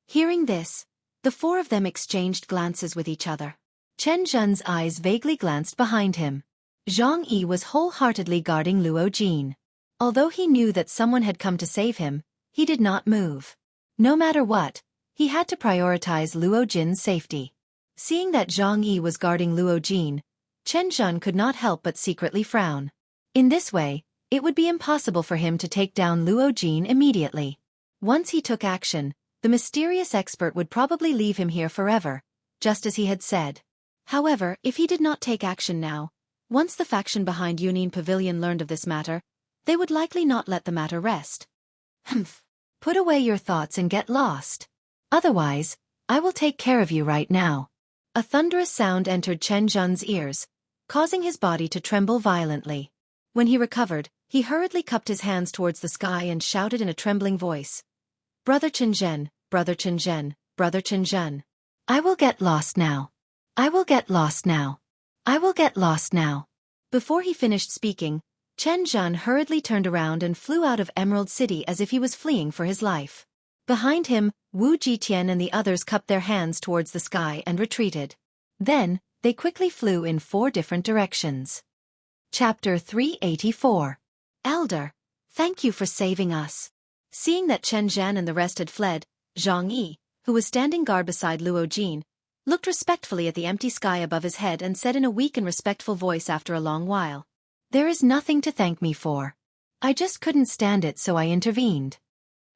Hearing this, the four of them exchanged glances with each other. Chen Zhen's eyes vaguely glanced behind him. Zhang Yi was wholeheartedly guarding Luo Jin. Although he knew that someone had come to save him, he did not move. No matter what, he had to prioritize Luo Jin's safety. Seeing that Zhang Yi was guarding Luo Jin, Chen Zhen could not help but secretly frown. In this way, it would be impossible for him to take down Luo Jin immediately. Once he took action, the mysterious expert would probably leave him here forever, just as he had said. However, if he did not take action now, once the faction behind Yunin Pavilion learned of this matter, they would likely not let the matter rest. Humph. Put away your thoughts and get lost. Otherwise, I will take care of you right now. A thunderous sound entered Chen Zhen's ears, causing his body to tremble violently. When he recovered, he hurriedly cupped his hands towards the sky and shouted in a trembling voice. Brother Chen Zhen, Brother Chen Zhen, Brother Chen Zhen. I will get lost now. I will get lost now. I will get lost now. Before he finished speaking, Chen Zhen hurriedly turned around and flew out of Emerald City as if he was fleeing for his life. Behind him, Wu Jitian and the others cupped their hands towards the sky and retreated. Then, They quickly flew in 4 different directions. Chapter 384. Elder, thank you for saving us. Seeing that Chen Zhan and the rest had fled, Zhang Yi, who was standing guard beside Luo Jin, looked respectfully at the empty sky above his head and said in a weak and respectful voice after a long while, "There is nothing to thank me for. I just couldn't stand it, so I intervened."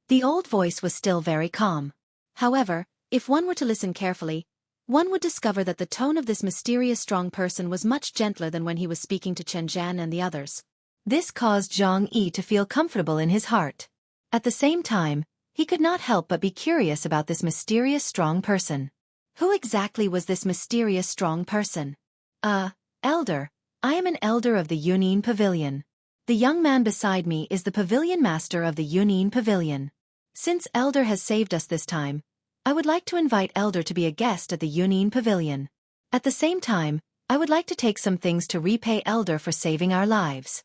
The old voice was still very calm. However, if one were to listen carefully, one would discover that the tone of this mysterious strong person was much gentler than when he was speaking to Chen Zhan and the others. This caused Zhang Yi to feel comfortable in his heart. At the same time, he could not help but be curious about this mysterious strong person. Who exactly was this mysterious strong person? Elder. I am an elder of the Yunin Pavilion. The young man beside me is the pavilion master of the Yunin Pavilion. Since Elder has saved us this time, I would like to invite Elder to be a guest at the Yunin Pavilion. At the same time, I would like to take some things to repay Elder for saving our lives.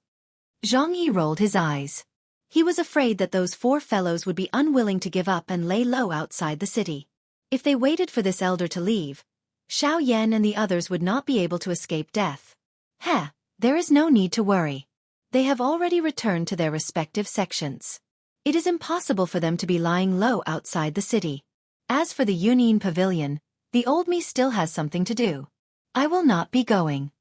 Zhang Yi rolled his eyes. He was afraid that those 4 fellows would be unwilling to give up and lay low outside the city. If they waited for this elder to leave, Xiao Yan and the others would not be able to escape death. There is no need to worry. They have already returned to their respective sections. It is impossible for them to be lying low outside the city. As for the Yunin Pavilion, the old me still has something to do. I will not be going.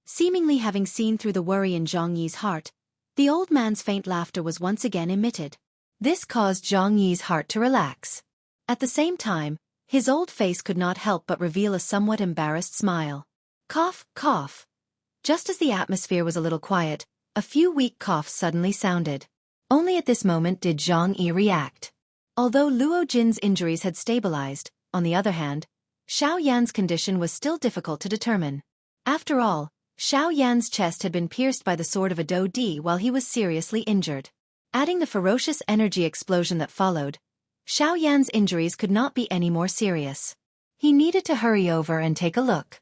Seemingly having seen through the worry in Zhang Yi's heart, the old man's faint laughter was once again emitted. This caused Zhang Yi's heart to relax. At the same time, his old face could not help but reveal a somewhat embarrassed smile. Cough, cough. Just as the atmosphere was a little quiet, a few weak coughs suddenly sounded. Only at this moment did Zhang Yi react. Although Luo Jin's injuries had stabilized, on the other hand, Xiao Yan's condition was still difficult to determine. After all, Xiao Yan's chest had been pierced by the sword of a Dou Di while he was seriously injured. Adding the ferocious energy explosion that followed, Xiao Yan's injuries could not be any more serious. He needed to hurry over and take a look.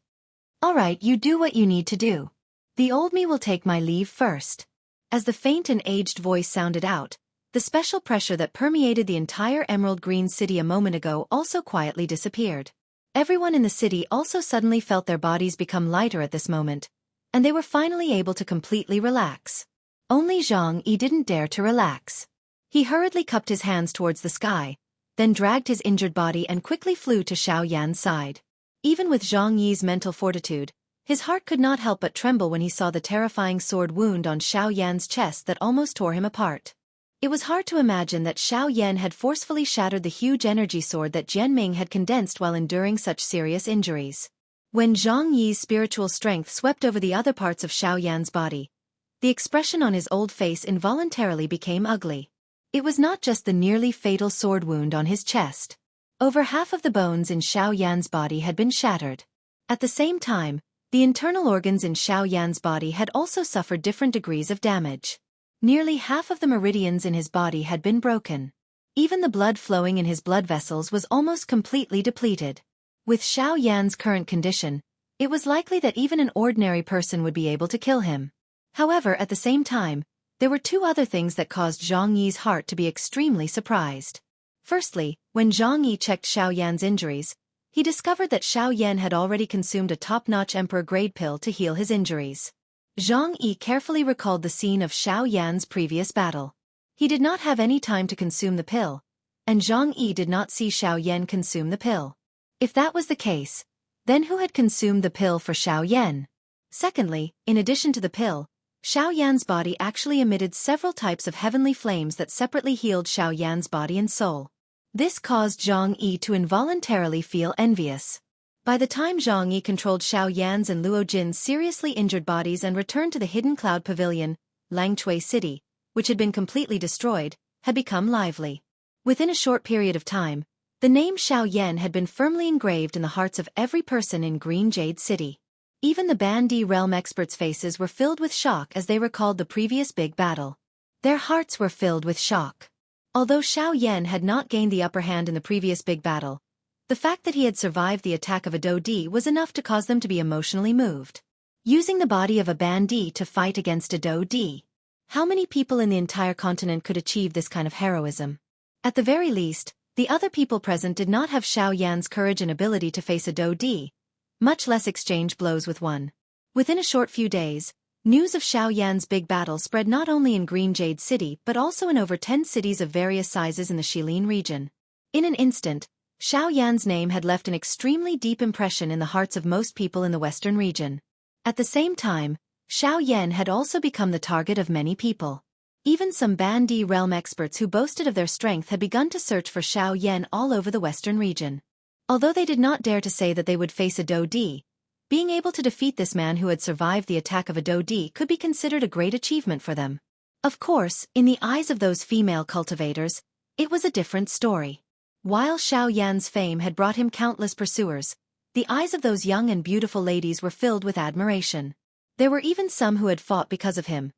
Alright, you do what you need to do. The old me will take my leave first. As the faint and aged voice sounded out, the special pressure that permeated the entire Emerald Green City a moment ago also quietly disappeared. Everyone in the city also suddenly felt their bodies become lighter at this moment, and they were finally able to completely relax. Only Zhang Yi didn't dare to relax. He hurriedly cupped his hands towards the sky, then dragged his injured body and quickly flew to Xiao Yan's side. Even with Zhang Yi's mental fortitude, his heart could not help but tremble when he saw the terrifying sword wound on Xiao Yan's chest that almost tore him apart. It was hard to imagine that Xiao Yan had forcefully shattered the huge energy sword that Jianming had condensed while enduring such serious injuries. When Zhang Yi's spiritual strength swept over the other parts of Xiao Yan's body, the expression on his old face involuntarily became ugly. It was not just the nearly fatal sword wound on his chest. Over half of the bones in Xiao Yan's body had been shattered. At the same time, the internal organs in Xiao Yan's body had also suffered different degrees of damage. Nearly half of the meridians in his body had been broken. Even the blood flowing in his blood vessels was almost completely depleted. With Xiao Yan's current condition, it was likely that even an ordinary person would be able to kill him. However, at the same time, there were 2 other things that caused Zhang Yi's heart to be extremely surprised. Firstly, when Zhang Yi checked Xiao Yan's injuries, he discovered that Xiao Yan had already consumed a top-notch emperor-grade pill to heal his injuries. Zhang Yi carefully recalled the scene of Xiao Yan's previous battle. He did not have any time to consume the pill, and Zhang Yi did not see Xiao Yan consume the pill. If that was the case, then who had consumed the pill for Xiao Yan? Secondly, in addition to the pill, Xiao Yan's body actually emitted several types of heavenly flames that separately healed Xiao Yan's body and soul. This caused Zhang Yi to involuntarily feel envious. By the time Zhang Yi controlled Xiao Yan's and Luo Jin's seriously injured bodies and returned to the Hidden Cloud Pavilion, Langchui City, which had been completely destroyed, had become lively. Within a short period of time, the name Xiao Yan had been firmly engraved in the hearts of every person in Green Jade City. Even the Bandi realm experts' faces were filled with shock as they recalled the previous big battle. Their hearts were filled with shock. Although Xiao Yan had not gained the upper hand in the previous big battle, the fact that he had survived the attack of a Dou Di was enough to cause them to be emotionally moved. Using the body of a Bandi to fight against a Dou Di. How many people in the entire continent could achieve this kind of heroism? At the very least, the other people present did not have Xiao Yan's courage and ability to face a Dou Di, much less exchange blows with one. Within a short few days, news of Xiao Yan's big battle spread not only in Green Jade City but also in over 10 cities of various sizes in the Shilin region. In an instant, Xiao Yan's name had left an extremely deep impression in the hearts of most people in the western region. At the same time, Xiao Yan had also become the target of many people. Even some Bandi realm experts who boasted of their strength had begun to search for Xiao Yan all over the western region. Although they did not dare to say that they would face a Do Di, being able to defeat this man who had survived the attack of a Do Di could be considered a great achievement for them. Of course, in the eyes of those female cultivators, it was a different story. While Xiao Yan's fame had brought him countless pursuers, the eyes of those young and beautiful ladies were filled with admiration. There were even some who had fought because of him,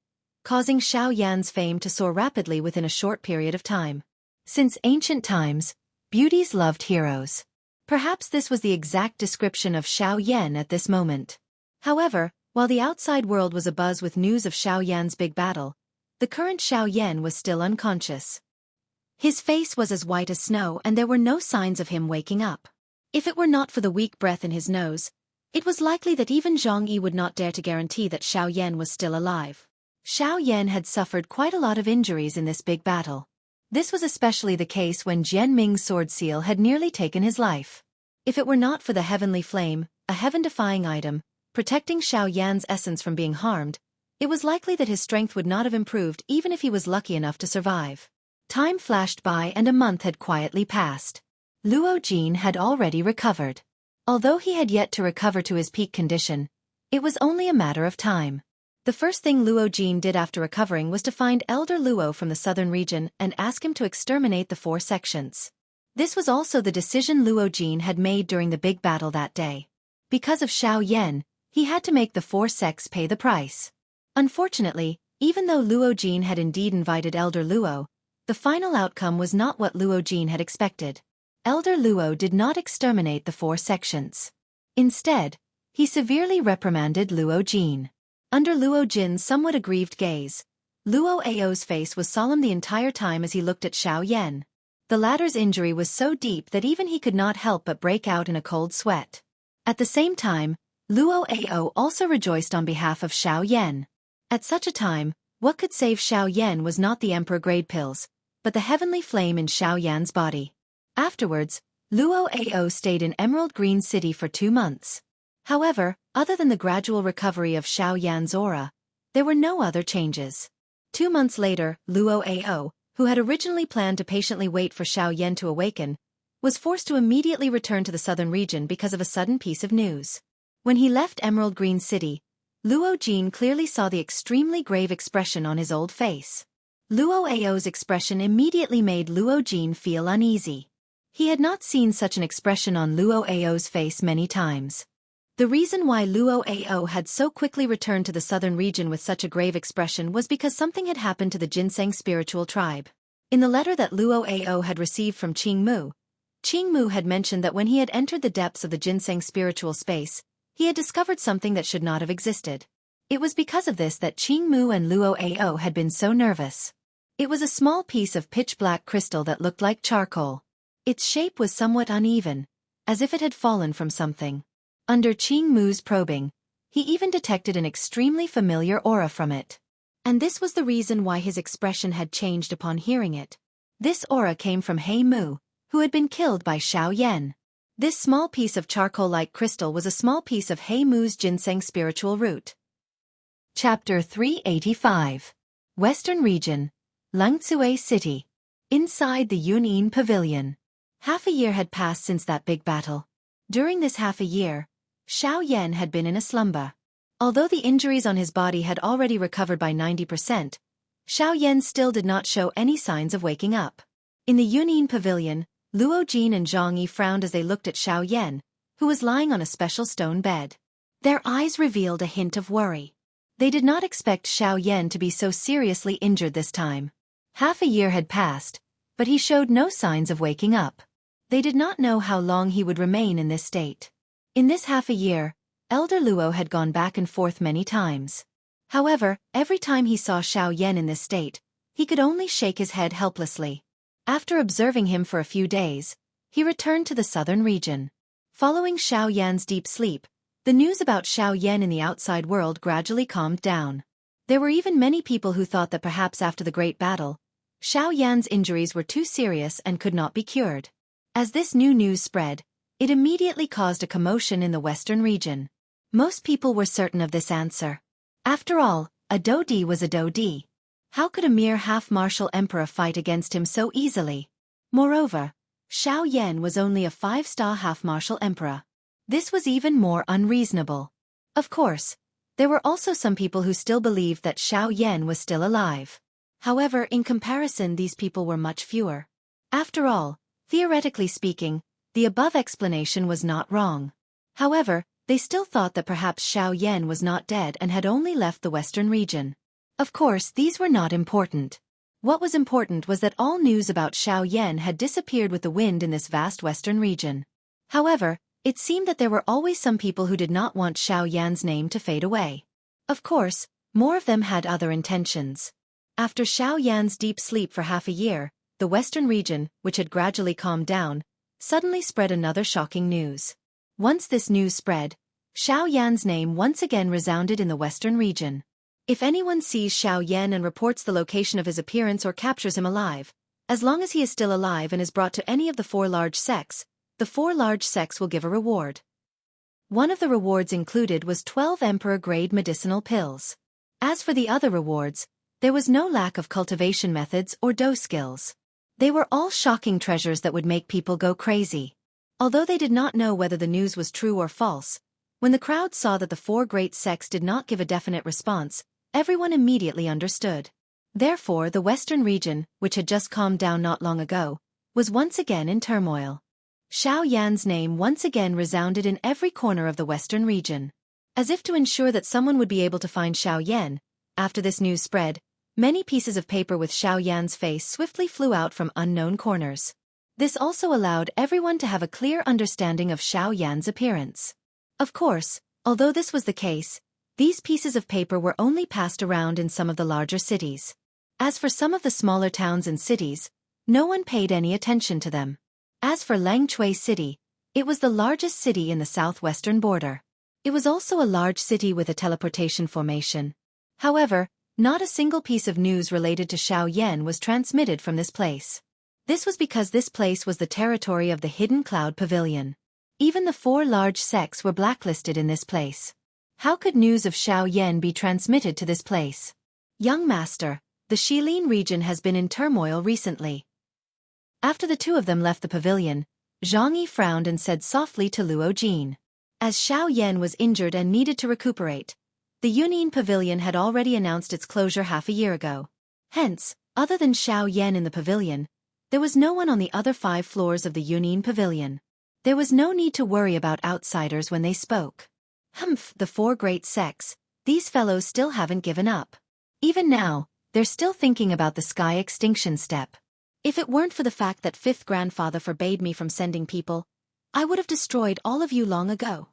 causing Xiao Yan's fame to soar rapidly within a short period of time. Since ancient times, beauties loved heroes. Perhaps this was the exact description of Xiao Yan at this moment. However, while the outside world was abuzz with news of Xiao Yan's big battle, the current Xiao Yan was still unconscious. His face was as white as snow and there were no signs of him waking up. If it were not for the weak breath in his nose, it was likely that even Jianghu would not dare to guarantee that Xiao Yan was still alive. Xiao Yan had suffered quite a lot of injuries in this big battle. This was especially the case when Jian Ming's sword seal had nearly taken his life. If it were not for the heavenly flame, a heaven-defying item, protecting Xiao Yan's essence from being harmed, it was likely that his strength would not have improved even if he was lucky enough to survive. Time flashed by and a month had quietly passed. Luo Jin had already recovered. Although he had yet to recover to his peak condition, it was only a matter of time. The first thing Luo Jin did after recovering was to find Elder Luo from the southern region and ask him to exterminate the 4 sections. This was also the decision Luo Jin had made during the big battle that day. Because of Xiao Yan, he had to make the 4 sects pay the price. Unfortunately, even though Luo Jin had indeed invited Elder Luo, the final outcome was not what Luo Jin had expected. Elder Luo did not exterminate the 4 sections. Instead, he severely reprimanded Luo Jin. Under Luo Jin's somewhat aggrieved gaze, Luo Ao's face was solemn the entire time as he looked at Xiao Yan. The latter's injury was so deep that even he could not help but break out in a cold sweat. At the same time, Luo Ao also rejoiced on behalf of Xiao Yan. At such a time, what could save Xiao Yan was not the emperor-grade pills, but the heavenly flame in Xiao Yan's body. Afterwards, Luo Ao stayed in Emerald Green City for 2 months. However, other than the gradual recovery of Xiao Yan's aura, there were no other changes. 2 months later, Luo Ao, who had originally planned to patiently wait for Xiao Yan to awaken, was forced to immediately return to the southern region because of a sudden piece of news. When he left Emerald Green City, Luo Jin clearly saw the extremely grave expression on his old face. Luo Ao's expression immediately made Luo Jin feel uneasy. He had not seen such an expression on Luo Ao's face many times. The reason why Luo Ao had so quickly returned to the southern region with such a grave expression was because something had happened to the Ginseng spiritual tribe. In the letter that Luo Ao had received from Qingmu had mentioned that when he had entered the depths of the Ginseng spiritual space, he had discovered something that should not have existed. It was because of this that Qingmu and Luo Ao had been so nervous. It was a small piece of pitch-black crystal that looked like charcoal. Its shape was somewhat uneven, as if it had fallen from something. Under Qingmu's probing, he even detected an extremely familiar aura from it. And this was the reason why his expression had changed upon hearing it. This aura came from He Mu, who had been killed by Xiao Yan. This small piece of charcoal-like crystal was a small piece of He Mu's ginseng spiritual root. Chapter 385. Western Region, Lengzue City. Inside the Yun'in Pavilion. Half a year had passed since that big battle. During this half a year, Xiao Yan had been in a slumber. Although the injuries on his body had already recovered by 90%, Xiao Yan still did not show any signs of waking up. In the Yun'in Pavilion, Luo Jin and Jianghu frowned as they looked at Xiao Yan, who was lying on a special stone bed. Their eyes revealed a hint of worry. They did not expect Xiao Yan to be so seriously injured this time. Half a year had passed, but he showed no signs of waking up. They did not know how long he would remain in this state. In this half a year, Elder Luo had gone back and forth many times. However, every time he saw Xiao Yan in this state, he could only shake his head helplessly. After observing him for a few days, he returned to the southern region. Following Xiao Yan's deep sleep, The news about Xiao Yan in the outside world gradually calmed down. There were even many people who thought that perhaps after the great battle, Xiao Yan's injuries were too serious and could not be cured. As this new news spread, it immediately caused a commotion in the western region. Most people were certain of this answer. After all, a Dodi was a Dodi. How could a mere half-martial emperor fight against him so easily? Moreover, Xiao Yan was only a 5-star half-martial emperor. This was even more unreasonable. Of course, there were also some people who still believed that Xiao Yan was still alive. However, in comparison, these people were much fewer. After all, theoretically speaking, the above explanation was not wrong. However, they still thought that perhaps Xiao Yan was not dead and had only left the western region. Of course, these were not important. What was important was that all news about Xiao Yan had disappeared with the wind in this vast western region. However, it seemed that there were always some people who did not want Xiao Yan's name to fade away. Of course, more of them had other intentions. After Xiao Yan's deep sleep for half a year, the western region, which had gradually calmed down, suddenly spread another shocking news. Once this news spread, Xiao Yan's name once again resounded in the western region. If anyone sees Xiao Yan and reports the location of his appearance or captures him alive, as long as he is still alive and is brought to any of the 4 large sects, the 4 large sects will give a reward. One of the rewards included was 12 emperor-grade medicinal pills. As for the other rewards, there was no lack of cultivation methods or dough skills. They were all shocking treasures that would make people go crazy. Although they did not know whether the news was true or false, when the crowd saw that the 4 great sects did not give a definite response, everyone immediately understood. Therefore, the western region, which had just calmed down not long ago, was once again in turmoil. Xiao Yan's name once again resounded in every corner of the western region. As if to ensure that someone would be able to find Xiao Yan, after this news spread, many pieces of paper with Xiao Yan's face swiftly flew out from unknown corners. This also allowed everyone to have a clear understanding of Xiao Yan's appearance. Of course, although this was the case, these pieces of paper were only passed around in some of the larger cities. As for some of the smaller towns and cities, no one paid any attention to them. As for Langchui City, it was the largest city in the southwestern border. It was also a large city with a teleportation formation. However, not a single piece of news related to Xiao Yan was transmitted from this place. This was because this place was the territory of the Hidden Cloud Pavilion. Even the 4 large sects were blacklisted in this place. How could news of Xiao Yan be transmitted to this place? Young master, the Shilin region has been in turmoil recently. After the 2 of them left the pavilion, Jianghu frowned and said softly to Luo Jin. As Xiao Yan was injured and needed to recuperate, the Yunin Pavilion had already announced its closure half a year ago. Hence, other than Xiao Yan in the pavilion, there was no one on the other 5 floors of the Yunin Pavilion. There was no need to worry about outsiders when they spoke. Humph, the 4 great sects, these fellows still haven't given up. Even now, they're still thinking about the sky extinction step. If it weren't for the fact that 5th grandfather forbade me from sending people, I would have destroyed all of you long ago.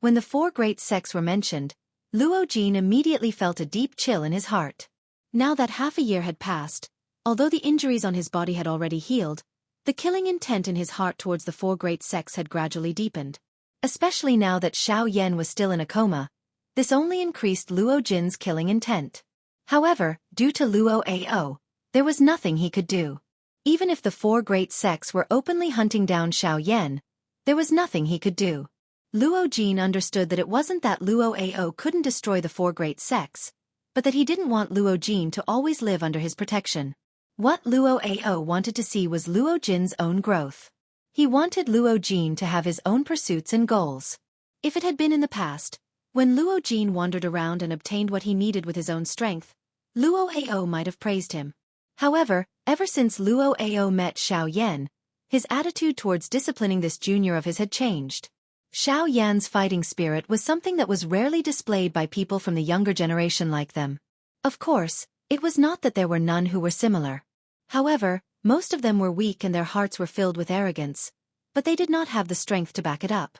When the 4 great sects were mentioned, Luo Jin immediately felt a deep chill in his heart. Now that half a year had passed, although the injuries on his body had already healed, the killing intent in his heart towards the 4 great sects had gradually deepened. Especially now that Xiao Yan was still in a coma, this only increased Luo Jin's killing intent. However, due to Luo Ao, there was nothing he could do. Even if the 4 great sects were openly hunting down Xiao Yan, there was nothing he could do. Luo Jin understood that it wasn't that Luo Ao couldn't destroy the 4 great sects, but that he didn't want Luo Jin to always live under his protection. What Luo Ao wanted to see was Luo Jin's own growth. He wanted Luo Jin to have his own pursuits and goals. If it had been in the past, when Luo Jin wandered around and obtained what he needed with his own strength, Luo Ao might have praised him. However, ever since Luo Ao met Xiao Yan, his attitude towards disciplining this junior of his had changed. Xiao Yan's fighting spirit was something that was rarely displayed by people from the younger generation like them. Of course, it was not that there were none who were similar. However, most of them were weak and their hearts were filled with arrogance, but they did not have the strength to back it up.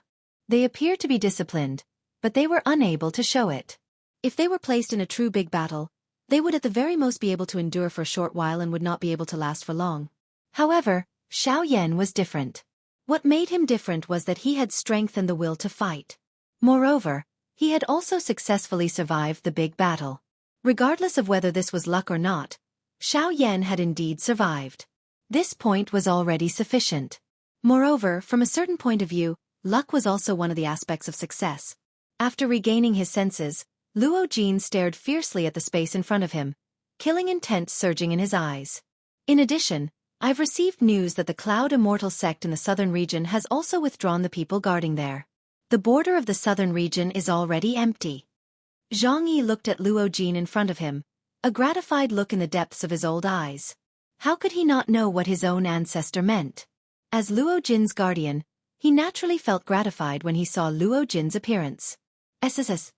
They appeared to be disciplined, but they were unable to show it. If they were placed in a true big battle, they would at the very most be able to endure for a short while and would not be able to last for long. However, Xiao Yan was different. What made him different was that he had strength and the will to fight. Moreover, he had also successfully survived the big battle. Regardless of whether this was luck or not, Xiaoyan had indeed survived. This point was already sufficient. Moreover, from a certain point of view, luck was also one of the aspects of success. After regaining his senses, Luo Jin stared fiercely at the space in front of him, killing intent surging in his eyes. In addition, I've received news that the Cloud Immortal sect in the southern region has also withdrawn the people guarding there. The border of the southern region is already empty. Jianghu looked at Luo Jin in front of him, a gratified look in the depths of his old eyes. How could he not know what his own ancestor meant? As Luo Jin's guardian, he naturally felt gratified when he saw Luo Jin's appearance. SSS.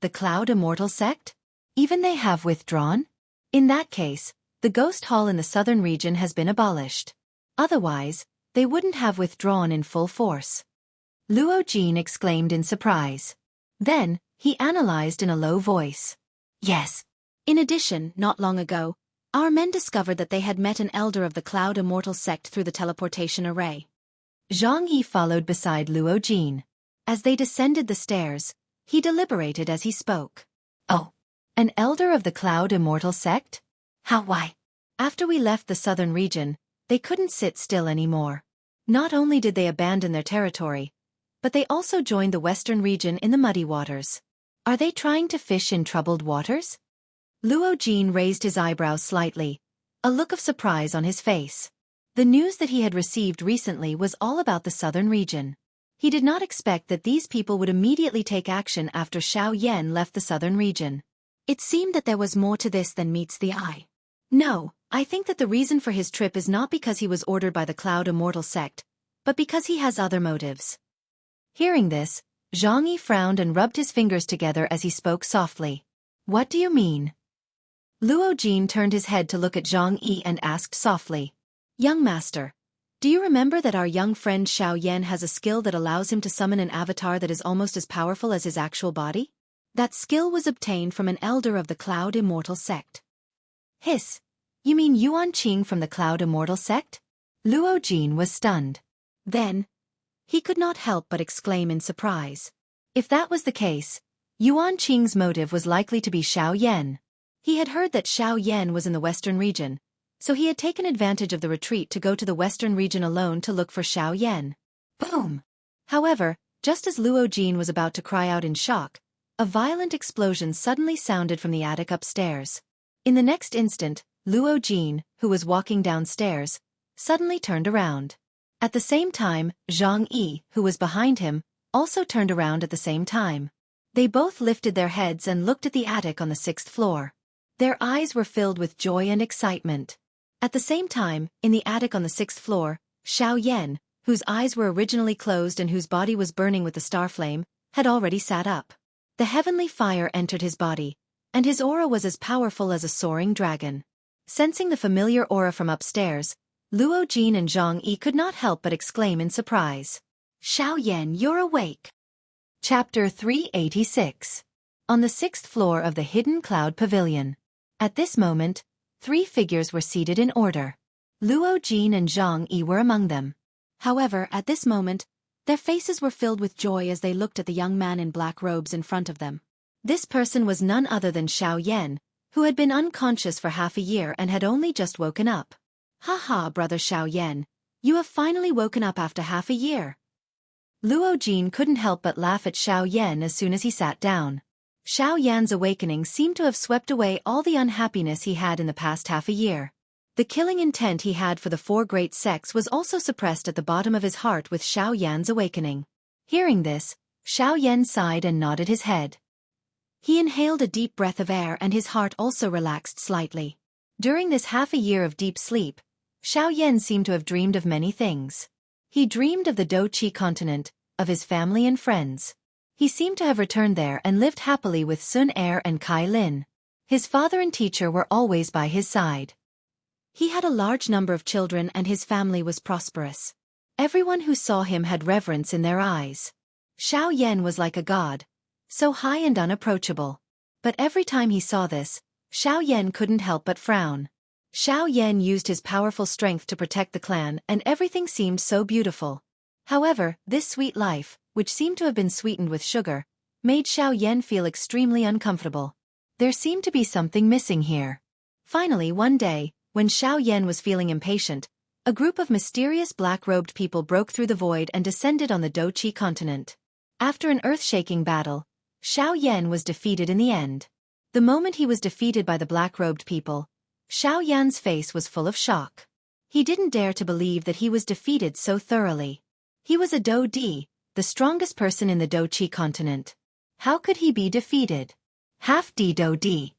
The Cloud Immortal sect? Even they have withdrawn? In that case, the ghost hall in the southern region has been abolished. Otherwise, they wouldn't have withdrawn in full force. Luo Jin exclaimed in surprise. Then, he analyzed in a low voice. Yes. In addition, not long ago, our men discovered that they had met an elder of the Cloud Immortal sect through the teleportation array. Zhang Yi followed beside Luo Jin. As they descended the stairs, he deliberated as he spoke. Oh, an elder of the Cloud Immortal sect? How why? After we left the southern region, they couldn't sit still anymore. Not only did they abandon their territory, but they also joined the western region in the muddy waters. Are they trying to fish in troubled waters? Luo Jin raised his eyebrows slightly, a look of surprise on his face. The news that he had received recently was all about the southern region. He did not expect that these people would immediately take action after Xiaoyan left the southern region. It seemed that there was more to this than meets the eye. No, I think that the reason for his trip is not because he was ordered by the Cloud Immortal sect, but because he has other motives. Hearing this, Zhang Yi frowned and rubbed his fingers together as he spoke softly. What do you mean? Luo Jin turned his head to look at Zhang Yi and asked softly. Young master, do you remember that our young friend Xiaoyan has a skill that allows him to summon an avatar that is almost as powerful as his actual body? That skill was obtained from an elder of the Cloud Immortal sect. Hiss, you mean Yuan Qing from the Cloud Immortal sect? Luo Jin was stunned. Then, he could not help but exclaim in surprise. If that was the case, Yuan Qing's motive was likely to be Xiaoyan. He had heard that Xiaoyan was in the western region, so he had taken advantage of the retreat to go to the western region alone to look for Xiaoyan. Boom! However, just as Luo Jin was about to cry out in shock, a violent explosion suddenly sounded from the attic upstairs. In the next instant, Luo Jin, who was walking downstairs, suddenly turned around. At the same time, Zhang Yi, who was behind him, also turned around at the same time. They both lifted their heads and looked at the attic on the 6th floor. Their eyes were filled with joy and excitement. At the same time, in the attic on the 6th floor, Xiaoyan, whose eyes were originally closed and whose body was burning with the star flame, had already sat up. The heavenly fire entered his body, and his aura was as powerful as a soaring dragon. Sensing the familiar aura from upstairs, Luo Jin and Zhang Yi could not help but exclaim in surprise. Xiaoyan, you're awake. Chapter 386. On the 6th floor of the Hidden Cloud Pavilion. At this moment, 3 figures were seated in order. Luo Jin and Zhang Yi were among them. However, at this moment, their faces were filled with joy as they looked at the young man in black robes in front of them. This person was none other than Xiaoyan, who had been unconscious for half a year and had only just woken up. Ha, brother Xiaoyan, you have finally woken up after half a year. Luo Jin couldn't help but laugh at Xiaoyan as soon as he sat down. Xiaoyan's awakening seemed to have swept away all the unhappiness he had in the past half a year. The killing intent he had for the 4 great sects was also suppressed at the bottom of his heart with Xiaoyan's awakening. Hearing this, Xiaoyan sighed and nodded his head. He inhaled a deep breath of air and his heart also relaxed slightly. During this half a year of deep sleep, Xiaoyan seemed to have dreamed of many things. He dreamed of the Douqi continent, of his family and friends. He seemed to have returned there and lived happily with Sun Er and Kai Lin. His father and teacher were always by his side. He had a large number of children and his family was prosperous. Everyone who saw him had reverence in their eyes. Xiaoyan was like a god, so high and unapproachable. But every time he saw this, Xiaoyan couldn't help but frown. Xiaoyan used his powerful strength to protect the clan and everything seemed so beautiful. However, this sweet life, which seemed to have been sweetened with sugar, made Xiaoyan feel extremely uncomfortable. There seemed to be something missing here. Finally, one day, when Xiaoyan was feeling impatient, a group of mysterious black-robed people broke through the void and descended on the Doqi continent. After an earth-shaking battle, Xiaoyan was defeated in the end. The moment he was defeated by the black-robed people, Xiaoyan's face was full of shock. He didn't dare to believe that he was defeated so thoroughly. He was a Do Di, the strongest person in the Doqi continent. How could he be defeated? Half D Do Di.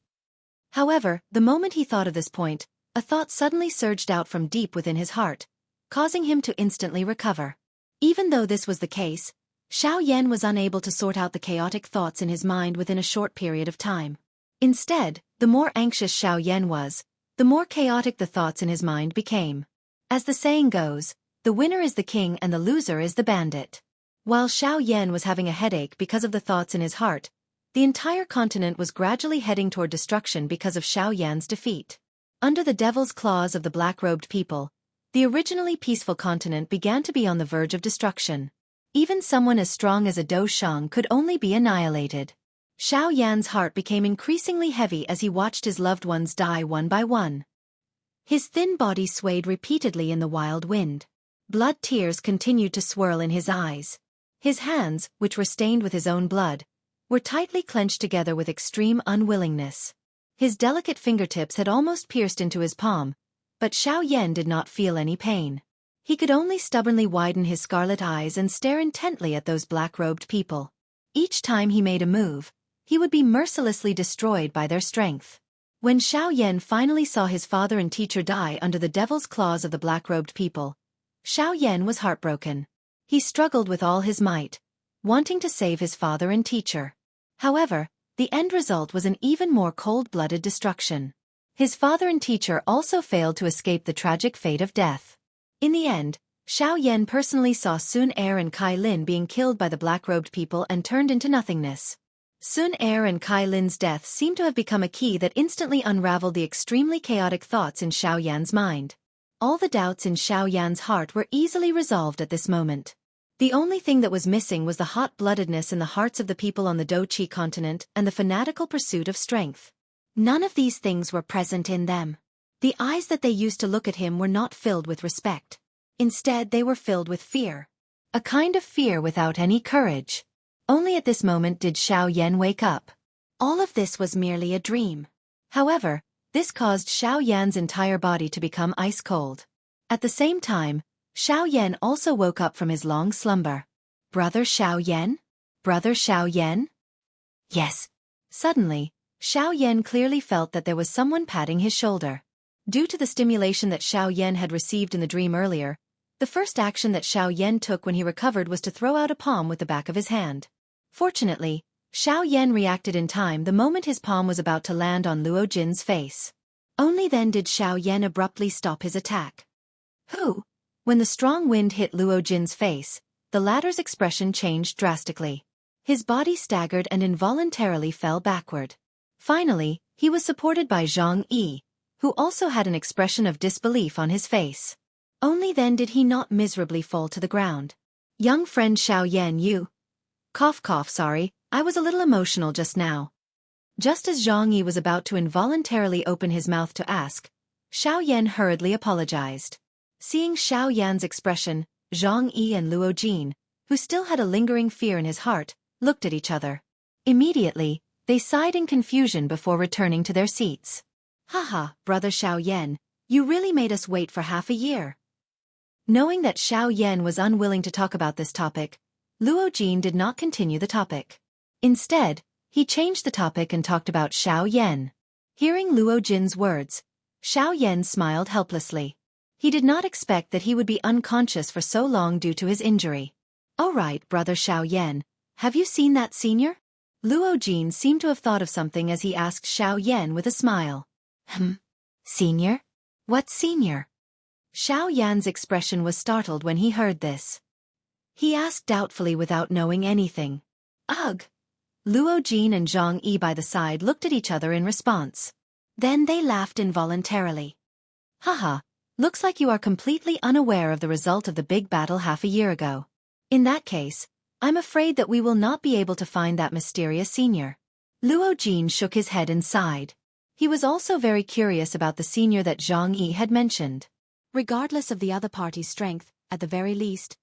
However, the moment he thought of this point, a thought suddenly surged out from deep within his heart, causing him to instantly recover. Even though this was the case, Xiaoyan was unable to sort out the chaotic thoughts in his mind within a short period of time. Instead, the more anxious Xiaoyan was, the more chaotic the thoughts in his mind became. As the saying goes, the winner is the king and the loser is the bandit. While Xiaoyan was having a headache because of the thoughts in his heart, the entire continent was gradually heading toward destruction because of Xiaoyan's defeat. Under the devil's claws of the black-robed people, the originally peaceful continent began to be on the verge of destruction. Even someone as strong as a Do Shang could only be annihilated. Xiaoyan's heart became increasingly heavy as he watched his loved ones die one by one. His thin body swayed repeatedly in the wild wind. Blood tears continued to swirl in his eyes. His hands, which were stained with his own blood, were tightly clenched together with extreme unwillingness. His delicate fingertips had almost pierced into his palm, but Xiaoyan did not feel any pain. He could only stubbornly widen his scarlet eyes and stare intently at those black-robed people. Each time he made a move, he would be mercilessly destroyed by their strength. When Xiaoyan finally saw his father and teacher die under the devil's claws of the black-robed people, Xiaoyan was heartbroken. He struggled with all his might, wanting to save his father and teacher. However, the end result was an even more cold-blooded destruction. His father and teacher also failed to escape the tragic fate of death. In the end, Xiaoyan personally saw Sun Er and Kai Lin being killed by the black-robed people and turned into nothingness. Sun Er and Kai Lin's death seemed to have become a key that instantly unraveled the extremely chaotic thoughts in Xiaoyan's mind. All the doubts in Xiaoyan's heart were easily resolved at this moment. The only thing that was missing was the hot-bloodedness in the hearts of the people on the Doqi continent and the fanatical pursuit of strength. None of these things were present in them. The eyes that they used to look at him were not filled with respect. Instead, they were filled with fear. A kind of fear without any courage. Only at this moment did Xiaoyan wake up. All of this was merely a dream. However, this caused Xiaoyan's entire body to become ice-cold. At the same time, Xiaoyan also woke up from his long slumber. Brother Xiaoyan? Brother Xiaoyan? Yes. Suddenly, Xiaoyan clearly felt that there was someone patting his shoulder. Due to the stimulation that Xiaoyan had received in the dream earlier, the first action that Xiaoyan took when he recovered was to throw out a palm with the back of his hand. Fortunately, Xiaoyan reacted in time the moment his palm was about to land on Luo Jin's face. Only then did Xiaoyan abruptly stop his attack. Who? When the strong wind hit Luo Jin's face, the latter's expression changed drastically. His body staggered and involuntarily fell backward. Finally, he was supported by Jianghu, who also had an expression of disbelief on his face. Only then did he not miserably fall to the ground. Young friend Xiaoyan, you. Sorry, I was a little emotional just now. Just as Jianghu was about to involuntarily open his mouth to ask, Xiaoyan hurriedly apologized. Seeing Xiaoyan's expression, Jianghu and Luo Jin, who still had a lingering fear in his heart, looked at each other. Immediately, they sighed in confusion before returning to their seats. Haha, brother Xiaoyan, you really made us wait for half a year. Knowing that Xiaoyan was unwilling to talk about this topic, Luo Jin did not continue the topic. Instead, he changed the topic and talked about Xiaoyan. Hearing Luo Jin's words, Xiaoyan smiled helplessly. He did not expect that he would be unconscious for so long due to his injury. All right, brother Xiaoyan, have you seen that senior? Luo Jin seemed to have thought of something as he asked Xiaoyan with a smile. Senior? What senior? Xiaoyan's expression was startled when he heard this. He asked doubtfully without knowing anything. Ugh! Luo Jin and Jianghu by the side looked at each other in response. Then they laughed involuntarily. Haha, looks like you are completely unaware of the result of the big battle half a year ago. In that case, I'm afraid that we will not be able to find that mysterious senior. Luo Jin shook his head and sighed. He was also very curious about the senior that Zhang Yi had mentioned. Regardless of the other party's strength, at the very least,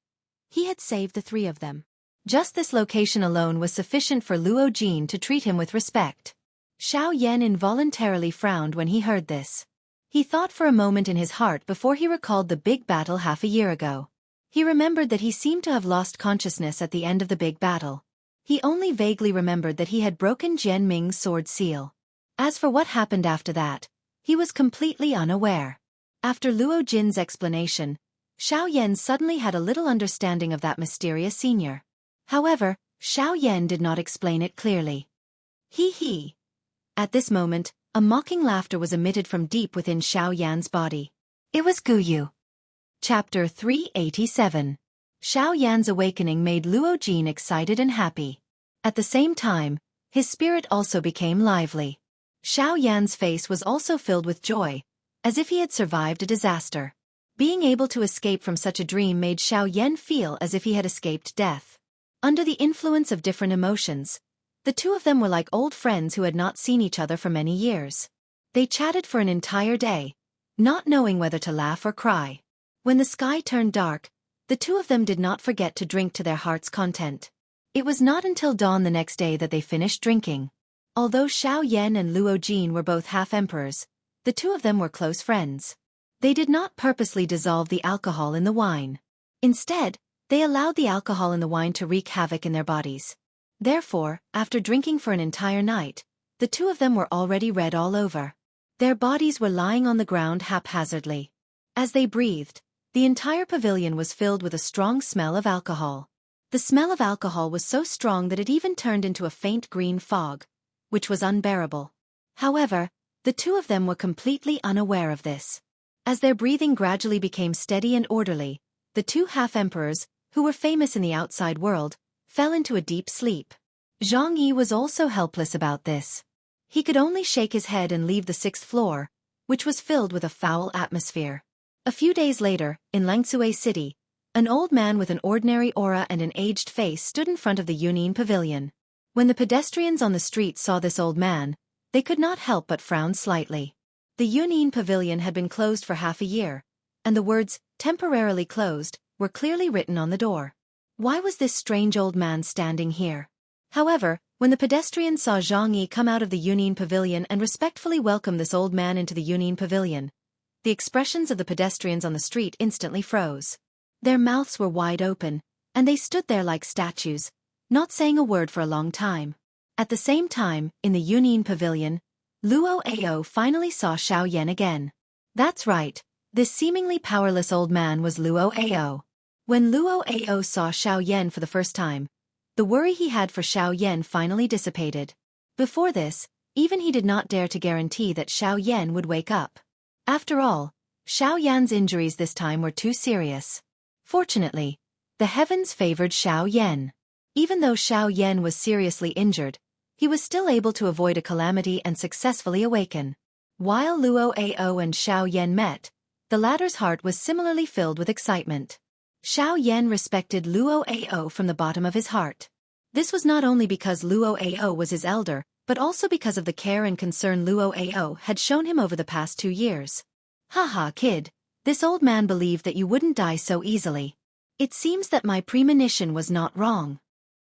he had saved the three of them. Just this location alone was sufficient for Luo Jin to treat him with respect. Xiao Yan involuntarily frowned when he heard this. He thought for a moment in his heart before he recalled the big battle half a year ago. He remembered that he seemed to have lost consciousness at the end of the big battle. He only vaguely remembered that he had broken Jian Ming's sword seal. As for what happened after that, he was completely unaware. After Luo Jin's explanation, Xiao Yan suddenly had a little understanding of that mysterious senior. However, Xiao Yan did not explain it clearly. He. At this moment, a mocking laughter was emitted from deep within Xiao Yan's body. It was Guyu. Chapter 387. Xiao Yan's awakening made Luo Jin excited and happy. At the same time, his spirit also became lively. Xiao Yan's face was also filled with joy, as if he had survived a disaster. Being able to escape from such a dream made Xiao Yan feel as if he had escaped death. Under the influence of different emotions, the two of them were like old friends who had not seen each other for many years. They chatted for an entire day, not knowing whether to laugh or cry. When the sky turned dark, the two of them did not forget to drink to their heart's content. It was not until dawn the next day that they finished drinking. Although Xiao Yan and Luo Jin were both half-emperors, the two of them were close friends. They did not purposely dissolve the alcohol in the wine. Instead, they allowed the alcohol in the wine to wreak havoc in their bodies. Therefore, after drinking for an entire night, the two of them were already red all over. Their bodies were lying on the ground haphazardly. As they breathed, the entire pavilion was filled with a strong smell of alcohol. The smell of alcohol was so strong that it even turned into a faint green fog, which was unbearable. However, the two of them were completely unaware of this. As their breathing gradually became steady and orderly, the two half-emperors, who were famous in the outside world, fell into a deep sleep. Zhang Yi was also helpless about this. He could only shake his head and leave the 6th floor, which was filled with a foul atmosphere. A few days later, in Langsue City, an old man with an ordinary aura and an aged face stood in front of the Yunyin Pavilion. When the pedestrians on the street saw this old man, they could not help but frown slightly. The Yunyin Pavilion had been closed for half a year, and the words, "temporarily closed," were clearly written on the door. Why was this strange old man standing here? However, when the pedestrians saw Zhang Yi come out of the Yunyin Pavilion and respectfully welcome this old man into the Yunyin Pavilion, the expressions of the pedestrians on the street instantly froze. Their mouths were wide open, and they stood there like statues, not saying a word for a long time. At the same time, in the Yunyin Pavilion, Luo Ao finally saw Xiao Yan again. That's right, this seemingly powerless old man was Luo Ao. When Luo Ao saw Xiao Yan for the first time, the worry he had for Xiao Yan finally dissipated. Before this, even he did not dare to guarantee that Xiao Yan would wake up. After all, Xiao Yan's injuries this time were too serious. Fortunately, the heavens favored Xiao Yan. Even though Xiao Yan was seriously injured, he was still able to avoid a calamity and successfully awaken. While Luo Ao and Xiao Yan met, the latter's heart was similarly filled with excitement. Xiao Yan respected Luo Ao from the bottom of his heart. This was not only because Luo Ao was his elder, but also because of the care and concern Luo Ao had shown him over the past 2 years. Haha, kid, this old man believed that you wouldn't die so easily. It seems that my premonition was not wrong.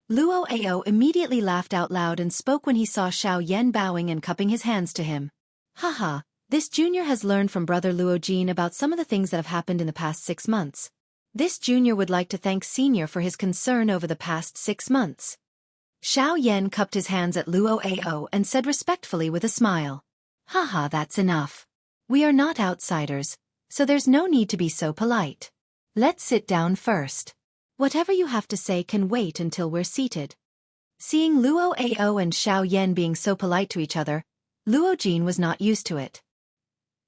Luo Ao immediately laughed out loud and spoke when he saw Xiao Yan bowing and cupping his hands to him. Haha, this junior has learned from brother Luo Jin about some of the things that have happened in the past 6 months. This junior would like to thank senior for his concern over the past 6 months. Xiao Yan cupped his hands at Luo Ao and said respectfully with a smile. Haha, that's enough. We are not outsiders, so there's no need to be so polite. Let's sit down first. Whatever you have to say can wait until we're seated. Seeing Luo Ao and Xiao Yan being so polite to each other, Luo Jin was not used to it.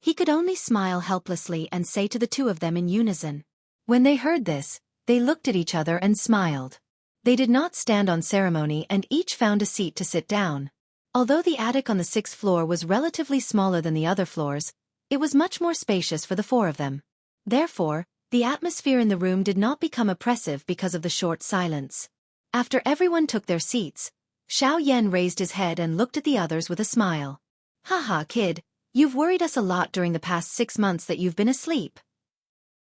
He could only smile helplessly and say to the two of them in unison. When they heard this, they looked at each other and smiled. They did not stand on ceremony and each found a seat to sit down. Although the attic on the 6th floor was relatively smaller than the other floors, it was much more spacious for the 4 of them. Therefore, The atmosphere in the room did not become oppressive because of the short silence. After everyone took their seats, Xiao Yan raised his head and looked at the others with a smile. Haha, kid, you've worried us a lot during the past 6 months that you've been asleep.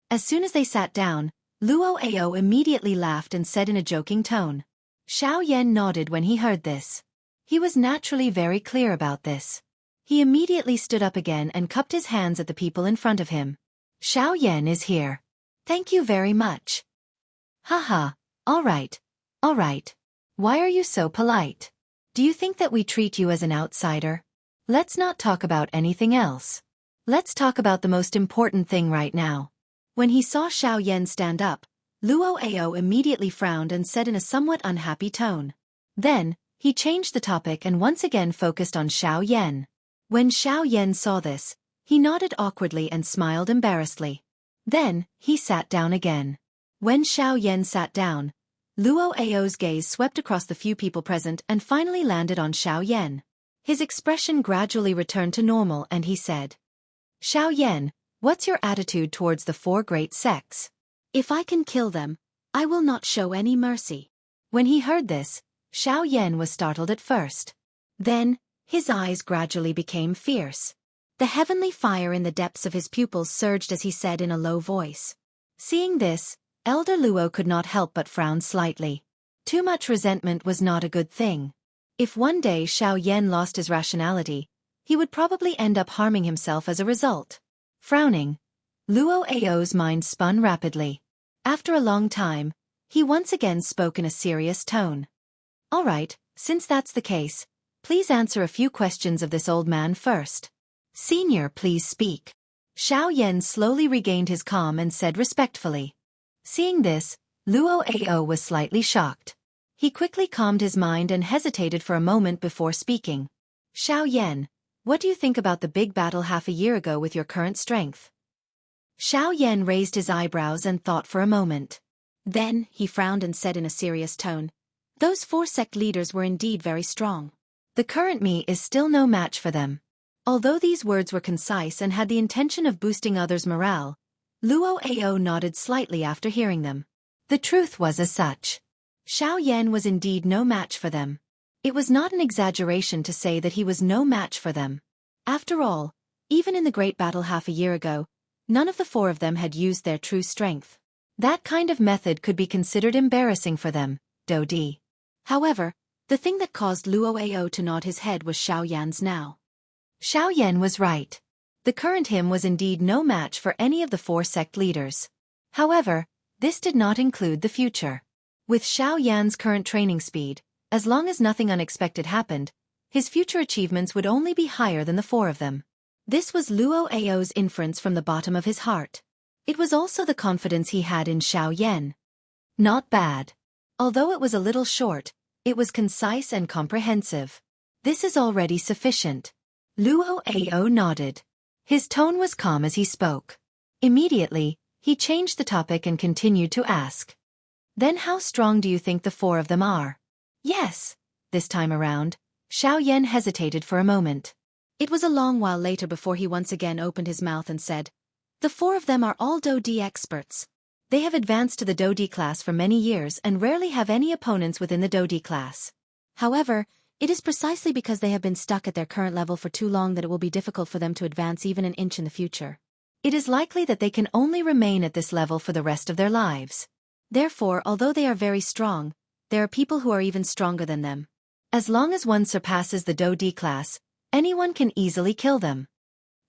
As soon as they sat down, Luo Ao immediately laughed and said in a joking tone. Xiao Yan nodded when he heard this. He was naturally very clear about this. He immediately stood up again and cupped his hands at the people in front of him. Xiao Yan is here. Thank you very much. Haha, all right. Why are you so polite? Do you think that we treat you as an outsider? Let's not talk about anything else. Let's talk about the most important thing right now. When he saw Xiao Yan stand up, Luo Ao immediately frowned and said in a somewhat unhappy tone. Then, he changed the topic and once again focused on Xiao Yan. When Xiao Yan saw this, he nodded awkwardly and smiled embarrassedly. Then, he sat down again. When Xiao Yan sat down, Luo Ao's gaze swept across the few people present and finally landed on Xiao Yan. His expression gradually returned to normal and he said, Xiao Yan, what's your attitude towards the 4 great sects? If I can kill them, I will not show any mercy. When he heard this, Xiao Yan was startled at first. Then, his eyes gradually became fierce. The heavenly fire in the depths of his pupils surged as he said in a low voice. Seeing this, Elder Luo could not help but frown slightly. Too much resentment was not a good thing. If one day Xiao Yan lost his rationality, he would probably end up harming himself as a result. Frowning, Luo Ao's mind spun rapidly. After a long time, he once again spoke in a serious tone. All right, since that's the case, please answer a few questions of this old man first. Senior, please speak. Xiao Yan slowly regained his calm and said respectfully. Seeing this, Luo Ao was slightly shocked. He quickly calmed his mind and hesitated for a moment before speaking. Xiao Yan, what do you think about the big battle half a year ago with your current strength? Xiao Yan raised his eyebrows and thought for a moment. Then, he frowned and said in a serious tone, those 4 sect leaders were indeed very strong. The current me is still no match for them. Although these words were concise and had the intention of boosting others' morale, Luo Ao nodded slightly after hearing them. The truth was as such. Xiao Yan was indeed no match for them. It was not an exaggeration to say that he was no match for them. After all, even in the great battle half a year ago, none of the 4 of them had used their true strength. That kind of method could be considered embarrassing for them, Dodi. However, the thing that caused Luo Ao to nod his head was Xiao Yan's now. Xiao Yan was right. The current him was indeed no match for any of the 4 sect leaders. However, this did not include the future. With Xiao Yan's current training speed, as long as nothing unexpected happened, his future achievements would only be higher than the 4 of them. This was Luo Ao's inference from the bottom of his heart. It was also the confidence he had in Xiao Yan. Not bad. Although it was a little short, it was concise and comprehensive. This is already sufficient. Luo Ao nodded. His tone was calm as he spoke. Immediately, he changed the topic and continued to ask. Then how strong do you think the 4 of them are? Yes. This time around, Xiao Yan hesitated for a moment. It was a long while later before he once again opened his mouth and said, the 4 of them are all Do-Di experts. They have advanced to the Do-Di class for many years and rarely have any opponents within the Do-Di class. However, it is precisely because they have been stuck at their current level for too long that it will be difficult for them to advance even an inch in the future. It is likely that they can only remain at this level for the rest of their lives. Therefore, although they are very strong, there are people who are even stronger than them. As long as one surpasses the Do-Di class, anyone can easily kill them.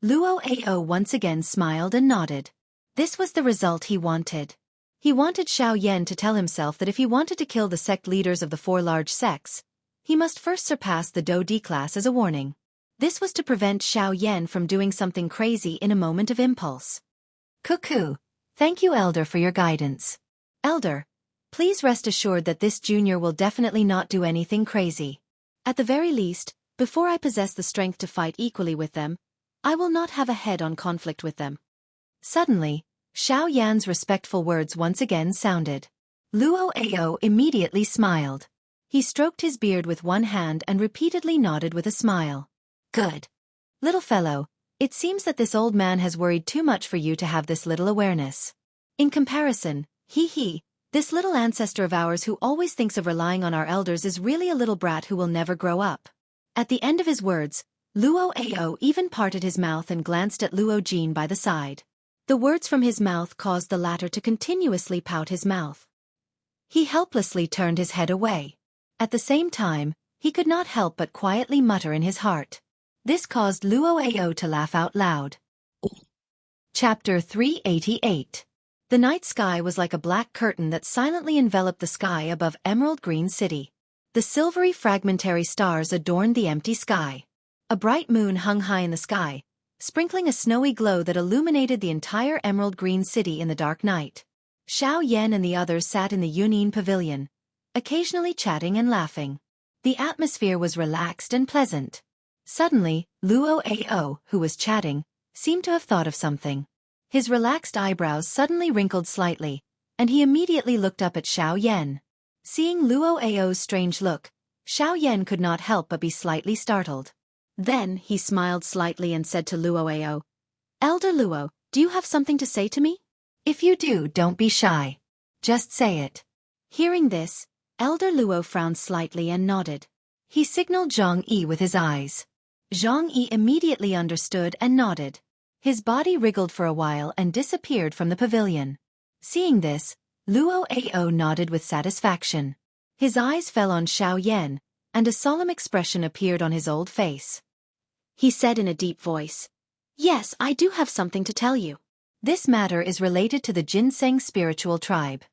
Luo Ao once again smiled and nodded. This was the result he wanted. He wanted Xiao Yan to tell himself that if he wanted to kill the sect leaders of the 4 large sects, he must first surpass the Do-Di class as a warning. This was to prevent Xiao Yan from doing something crazy in a moment of impulse. Cuckoo. Thank you, Elder, for your guidance. Elder, please rest assured that this junior will definitely not do anything crazy. At the very least, before I possess the strength to fight equally with them, I will not have a head-on conflict with them. Suddenly, Xiao Yan's respectful words once again sounded. Luo Ao immediately smiled. He stroked his beard with one hand and repeatedly nodded with a smile. Good. Little fellow, it seems that this old man has worried too much for you to have this little awareness. In comparison, this little ancestor of ours who always thinks of relying on our elders is really a little brat who will never grow up. At the end of his words, Luo Ao even parted his mouth and glanced at Luo Jin by the side. The words from his mouth caused the latter to continuously pout his mouth. He helplessly turned his head away. At the same time, he could not help but quietly mutter in his heart. This caused Luo Ao to laugh out loud. Chapter 388. The night sky was like a black curtain that silently enveloped the sky above Emerald Green City. The silvery fragmentary stars adorned the empty sky. A bright moon hung high in the sky, sprinkling a snowy glow that illuminated the entire Emerald Green City in the dark night. Xiao Yan and the others sat in the Yunin Pavilion, occasionally chatting and laughing. The atmosphere was relaxed and pleasant. Suddenly, Luo Ao, who was chatting, seemed to have thought of something. His relaxed eyebrows suddenly wrinkled slightly, and he immediately looked up at Xiao Yan. Seeing Luo Ao's strange look, Xiao Yan could not help but be slightly startled. Then he smiled slightly and said to Luo Ao, "Elder Luo, do you have something to say to me? If you do, don't be shy. Just say it." Hearing this, Elder Luo frowned slightly and nodded. He signaled Zhang Yi with his eyes. Zhang Yi immediately understood and nodded. His body wriggled for a while and disappeared from the pavilion. Seeing this, Luo Ao nodded with satisfaction. His eyes fell on Xiao Yan, and a solemn expression appeared on his old face. He said in a deep voice, "Yes, I do have something to tell you. This matter is related to the Ginseng spiritual tribe."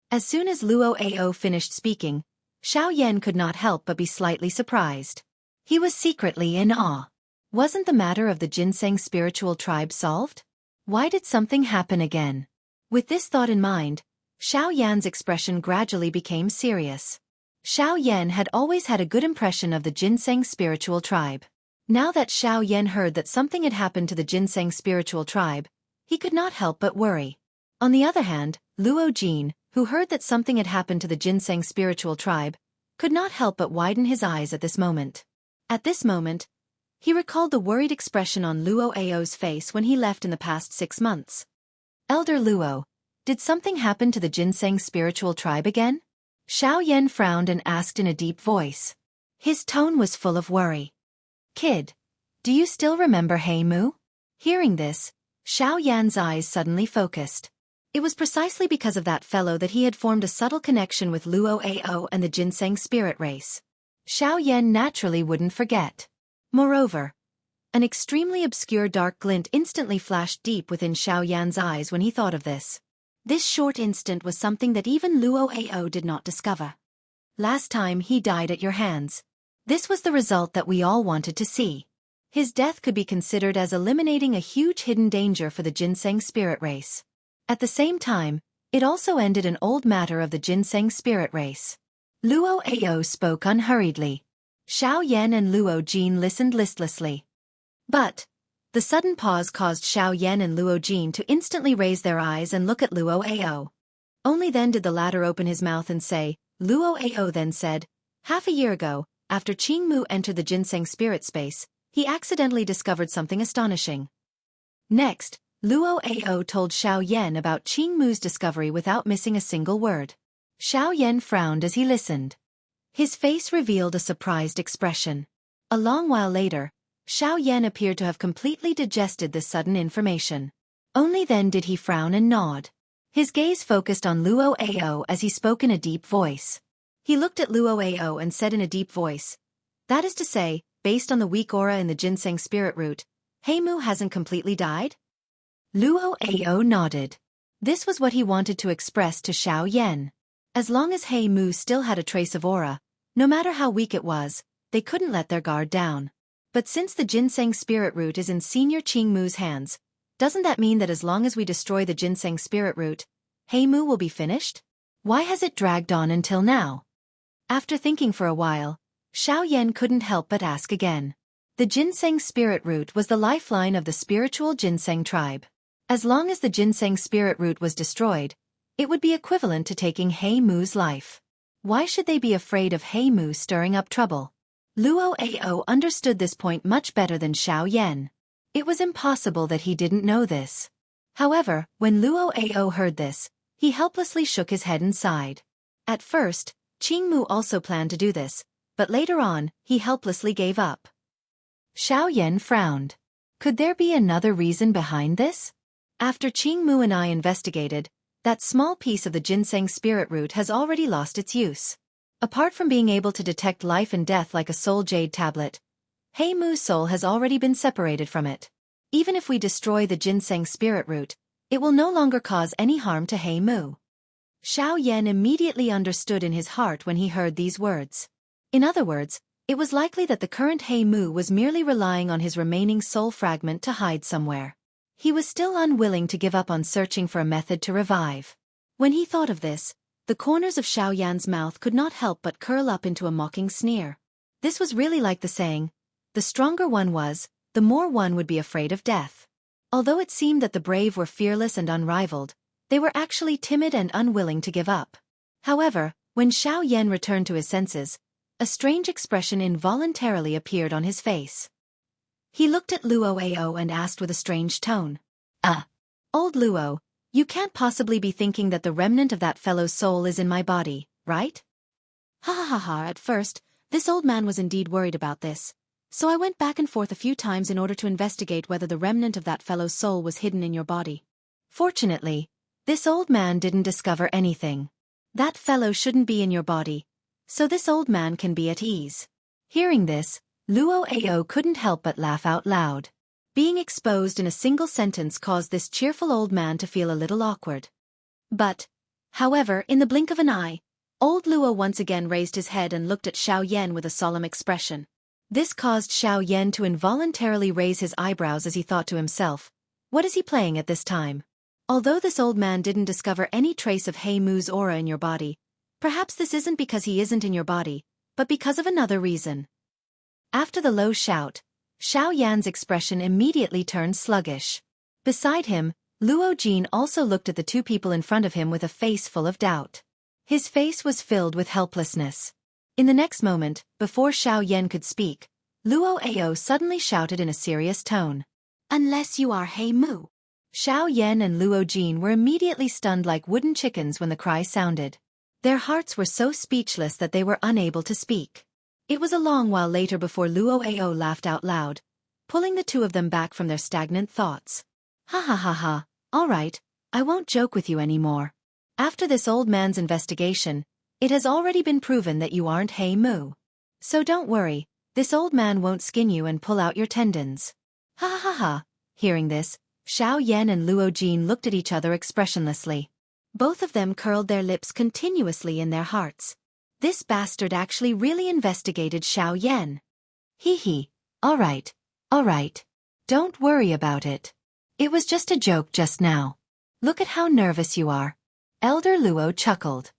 As soon as Luo Ao finished speaking, Xiao Yan could not help but be slightly surprised. He was secretly in awe. Wasn't the matter of the Ginseng spiritual tribe solved? Why did something happen again? With this thought in mind, Xiao Yan's expression gradually became serious. Xiao Yan had always had a good impression of the Ginseng spiritual tribe. Now that Xiao Yan heard that something had happened to the Ginseng spiritual tribe, he could not help but worry. On the other hand, Luo Jin, who heard that something had happened to the Ginseng spiritual tribe, could not help but widen his eyes at this moment. At this moment, he recalled the worried expression on Luo Ao's face when he left in the past 6 months. "Elder Luo, did something happen to the Ginseng spiritual tribe again?" Xiao Yan frowned and asked in a deep voice. His tone was full of worry. "Kid, do you still remember Hei Mu?" Hearing this, Xiao Yan's eyes suddenly focused. It was precisely because of that fellow that he had formed a subtle connection with Luo Ao and the Ginseng spirit race. Xiao Yan naturally wouldn't forget. Moreover, an extremely obscure dark glint instantly flashed deep within Xiao Yan's eyes when he thought of this. This short instant was something that even Luo Ao did not discover. "Last time he died at your hands. This was the result that we all wanted to see. His death could be considered as eliminating a huge hidden danger for the Ginseng spirit race. At the same time, it also ended an old matter of the Ginseng spirit race." Luo Ao spoke unhurriedly. Xiao Yan and Luo Jin listened listlessly. But the sudden pause caused Xiao Yan and Luo Jin to instantly raise their eyes and look at Luo Ao. Only then did the latter open his mouth and say. Luo Ao then said, "Half a year ago, after Qingmu entered the Ginseng spirit space, he accidentally discovered something astonishing." Next, Luo Ao told Xiao Yan about Qingmu's discovery without missing a single word. Xiao Yan frowned as he listened. His face revealed a surprised expression. A long while later, Xiao Yan appeared to have completely digested this sudden information. Only then did he frown and nod. His gaze focused on Luo Ao as he spoke in a deep voice. He looked at Luo Ao and said in a deep voice, "That is to say, based on the weak aura in the Ginseng spirit root, Hei Mu hasn't completely died?" Luo Ao nodded. This was what he wanted to express to Xiao Yan. As long as Hei Mu still had a trace of aura, no matter how weak it was, they couldn't let their guard down. But since the Ginseng spirit root is in Senior Qingmu's hands, doesn't that mean that as long as we destroy the Ginseng spirit root, Hei Mu will be finished? Why has it dragged on until now? After thinking for a while, Xiao Yan couldn't help but ask again. The Ginseng spirit root was the lifeline of the spiritual Ginseng tribe. As long as the Ginseng spirit root was destroyed, it would be equivalent to taking Hei Mu's life. Why should they be afraid of Hei Mu stirring up trouble? Luo Ao understood this point much better than Xiao Yan. It was impossible that he didn't know this. However, when Luo Ao heard this, he helplessly shook his head and sighed. At first, Qingmu also planned to do this, but later on, he helplessly gave up. Xiao Yan frowned. Could there be another reason behind this? After Qingmu and I investigated, that small piece of the ginseng spirit root has already lost its use. Apart from being able to detect life and death like a soul jade tablet, Hei Mu's soul has already been separated from it. Even if we destroy the ginseng spirit root, it will no longer cause any harm to Hei Mu. Xiao Yan immediately understood in his heart when he heard these words. In other words, it was likely that the current Hei Mu was merely relying on his remaining soul fragment to hide somewhere. He was still unwilling to give up on searching for a method to revive. When he thought of this, the corners of Xiao Yan's mouth could not help but curl up into a mocking sneer. This was really like the saying, the stronger one was, the more one would be afraid of death. Although it seemed that the brave were fearless and unrivaled, they were actually timid and unwilling to give up. However, when Xiao Yan returned to his senses, a strange expression involuntarily appeared on his face. He looked at Luo Ao and asked with a strange tone. Old Luo, you can't possibly be thinking that the remnant of that fellow's soul is in my body, right? Ha ha ha ha, at first, this old man was indeed worried about this, so I went back and forth a few times in order to investigate whether the remnant of that fellow's soul was hidden in your body. Fortunately, this old man didn't discover anything. That fellow shouldn't be in your body, so this old man can be at ease. Hearing this, Luo Ao couldn't help but laugh out loud. Being exposed in a single sentence caused this cheerful old man to feel a little awkward. However, in the blink of an eye, old Luo once again raised his head and looked at Xiao Yan with a solemn expression. This caused Xiao Yan to involuntarily raise his eyebrows as he thought to himself, what is he playing at this time? Although this old man didn't discover any trace of Hei Mu's aura in your body, perhaps this isn't because he isn't in your body, but because of another reason. After the low shout, Xiao Yan's expression immediately turned sluggish. Beside him, Luo Jin also looked at the two people in front of him with a face full of doubt. His face was filled with helplessness. In the next moment, before Xiao Yan could speak, Luo Ao suddenly shouted in a serious tone. Unless you are Hei Mu. Xiao Yan and Luo Jin were immediately stunned like wooden chickens when the cry sounded. Their hearts were so speechless that they were unable to speak. It was a long while later before Luo Ao laughed out loud, pulling the two of them back from their stagnant thoughts. Ha ha ha ha, all right, I won't joke with you anymore. After this old man's investigation, it has already been proven that you aren't Hei Mu. So don't worry, this old man won't skin you and pull out your tendons. Ha ha ha ha. Hearing this, Xiao Yan and Luo Jin looked at each other expressionlessly. Both of them curled their lips continuously in their hearts. This bastard actually really investigated Xiao Yan. Hee. All right. Don't worry about it. It was just a joke just now. Look at how nervous you are. Elder Luo chuckled.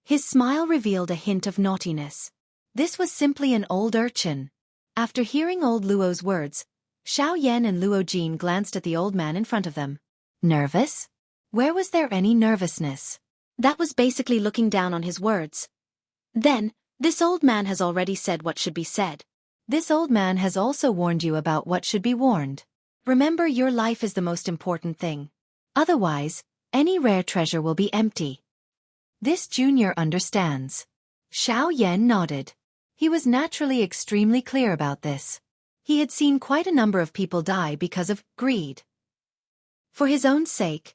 His smile revealed a hint of naughtiness. This was simply an old urchin. After hearing old Luo's words, Xiao Yan and Luo Jin glanced at the old man in front of them. Nervous? Where was there any nervousness? That was basically looking down on his words. Then, this old man has already said what should be said. This old man has also warned you about what should be warned. Remember, your life is the most important thing. Otherwise, any rare treasure will be empty. This junior understands. Xiao Yan nodded. He was naturally extremely clear about this. He had seen quite a number of people die because of greed. For his own sake,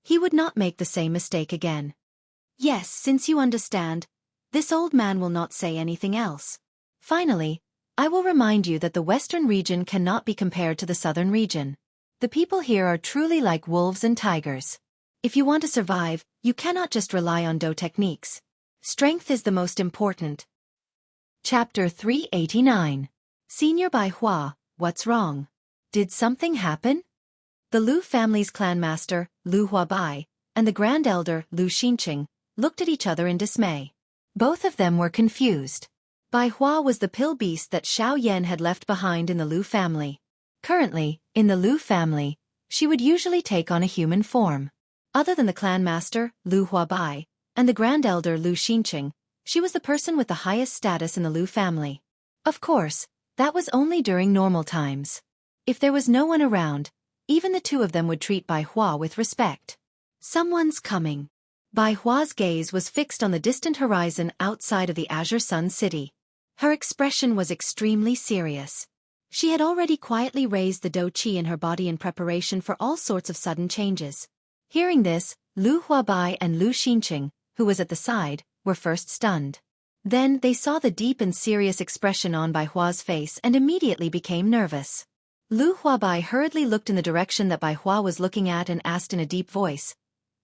he would not make the same mistake again. Yes, since you understand, this old man will not say anything else. Finally, I will remind you that the western region cannot be compared to the southern region. The people here are truly like wolves and tigers. If you want to survive, you cannot just rely on Do techniques. Strength is the most important. Chapter 389. Senior Bai Hua, what's wrong? Did something happen? The Lu family's clan master, Lu Huabai, and the grand elder, Lu Xinqing, looked at each other in dismay. Both of them were confused. Bai Hua was the pill beast that Xiao Yan had left behind in the Lu family. Currently, in the Lu family, she would usually take on a human form. Other than the clan master, Lu Huabai, and the grand elder Lu Xinqing, she was the person with the highest status in the Lu family. Of course, that was only during normal times. If there was no one around, Even the two of them would treat Bai Hua with respect. Someone's coming. Bai Hua's gaze was fixed on the distant horizon outside of the Azure Sun City. Her expression was extremely serious. She had already quietly raised the dou qi in her body in preparation for all sorts of sudden changes. Hearing this, Lu Huabai and Lu Xinqing, who was at the side, were first stunned. Then they saw the deep and serious expression on Bai Hua's face and immediately became nervous. Lu Huabai hurriedly looked in the direction that Bai Hua was looking at and asked in a deep voice,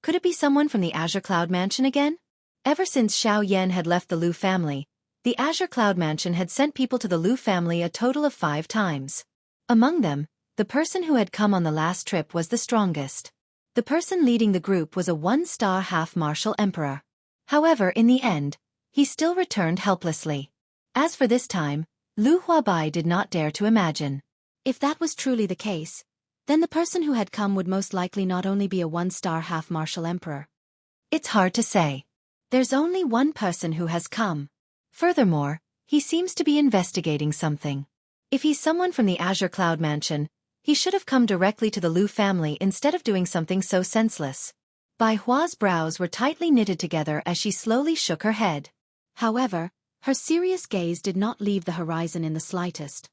"Could it be someone from the Azure Cloud Mansion again?" Ever since Xiao Yan had left the Lu family, the Azure Cloud Mansion had sent people to the Lu family a total of 5 times. Among them, the person who had come on the last trip was the strongest. The person leading the group was a 1-star half-martial emperor. However, in the end, he still returned helplessly. As for this time, Lu Huabai did not dare to imagine. If that was truly the case, then the person who had come would most likely not only be a 1-star half-martial emperor. It's hard to say. There's only one person who has come. Furthermore, he seems to be investigating something. If he's someone from the Azure Cloud Mansion, he should have come directly to the Lu family instead of doing something so senseless. Bai Hua's brows were tightly knitted together as she slowly shook her head. However, her serious gaze did not leave the horizon in the slightest.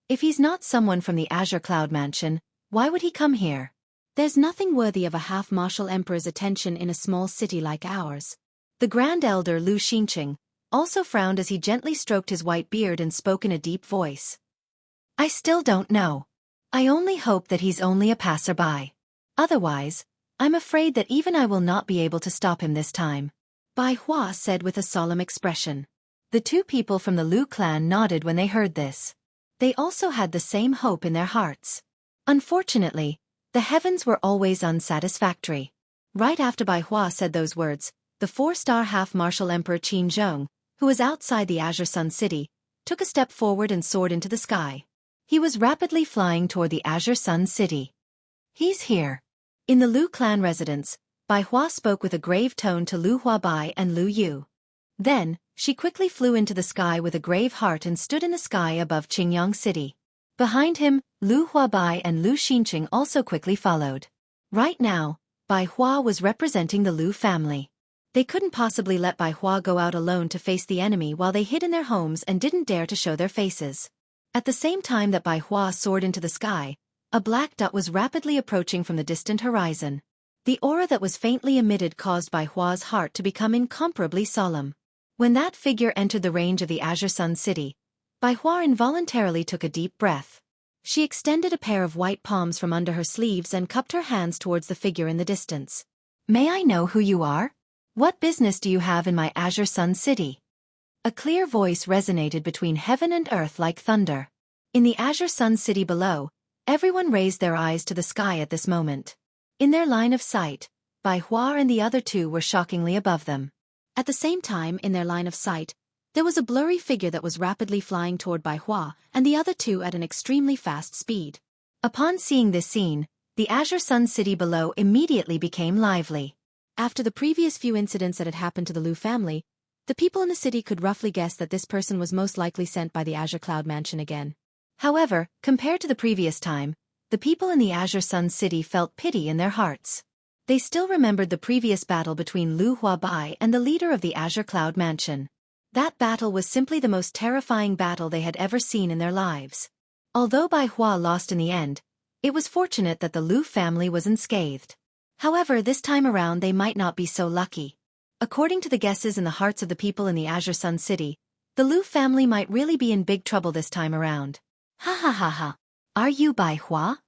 If he's not someone from the Azure Cloud Mansion, why would he come here? There's nothing worthy of a half-martial emperor's attention in a small city like ours. The Grand Elder Lu Xinqing also frowned as he gently stroked his white beard and spoke in a deep voice. I still don't know. I only hope that he's only a passerby. Otherwise, I'm afraid that even I will not be able to stop him this time. Bai Hua said with a solemn expression. The two people from the Lu clan nodded when they heard this. They also had the same hope in their hearts. Unfortunately, the heavens were always unsatisfactory. Right after Bai Hua said those words, the 4-star half-martial emperor Qin Zhong, who was outside the Azure Sun City, took a step forward and soared into the sky. He was rapidly flying toward the Azure Sun City. He's here. In the Lu clan residence, Bai Hua spoke with a grave tone to Lu Huabai and Lu Yu. Then, she quickly flew into the sky with a grave heart and stood in the sky above Qingyang City. Behind him, Lu Huabai and Lu Xinqing also quickly followed. Right now, Bai Hua was representing the Lu family. They couldn't possibly let Bai Hua go out alone to face the enemy while they hid in their homes and didn't dare to show their faces. At the same time that Bai Hua soared into the sky, a black dot was rapidly approaching from the distant horizon. The aura that was faintly emitted caused Bai Hua's heart to become incomparably solemn. When that figure entered the range of the Azure Sun City, Bai Hua involuntarily took a deep breath. She extended a pair of white palms from under her sleeves and cupped her hands towards the figure in the distance. May I know who you are? What business do you have in my Azure Sun City? A clear voice resonated between heaven and earth like thunder. In the Azure Sun City below, everyone raised their eyes to the sky at this moment. In their line of sight, Bai Hua and the other two were shockingly above them. At the same time, in their line of sight, there was a blurry figure that was rapidly flying toward Bai Hua and the other two at an extremely fast speed. Upon seeing this scene, the Azure Sun City below immediately became lively. After the previous few incidents that had happened to the Lu family, the people in the city could roughly guess that this person was most likely sent by the Azure Cloud Mansion again. However, compared to the previous time, the people in the Azure Sun City felt pity in their hearts. They still remembered the previous battle between Lu Huabai and the leader of the Azure Cloud Mansion. That battle was simply the most terrifying battle they had ever seen in their lives. Although Bai Hua lost in the end, it was fortunate that the Lu family was unscathed. However, this time around they might not be so lucky. According to the guesses in the hearts of the people in the Azure Sun City, the Lu family might really be in big trouble this time around. Ha ha ha ha. Are you Bai Hua?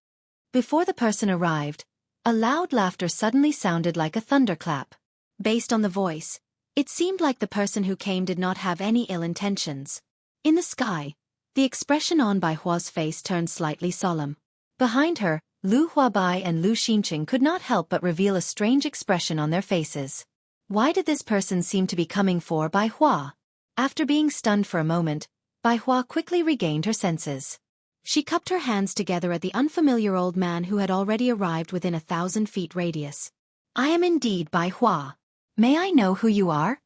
Before the person arrived, a loud laughter suddenly sounded like a thunderclap. Based on the voice, it seemed like the person who came did not have any ill intentions. In the sky, the expression on Bai Hua's face turned slightly solemn. Behind her, Lu Huabai and Lu Xinqing could not help but reveal a strange expression on their faces. Why did this person seem to be coming for Bai Hua? After being stunned for a moment, Bai Hua quickly regained her senses. She cupped her hands together at the unfamiliar old man who had already arrived within 1,000 feet radius. I am indeed Bai Hua. May I know who you are?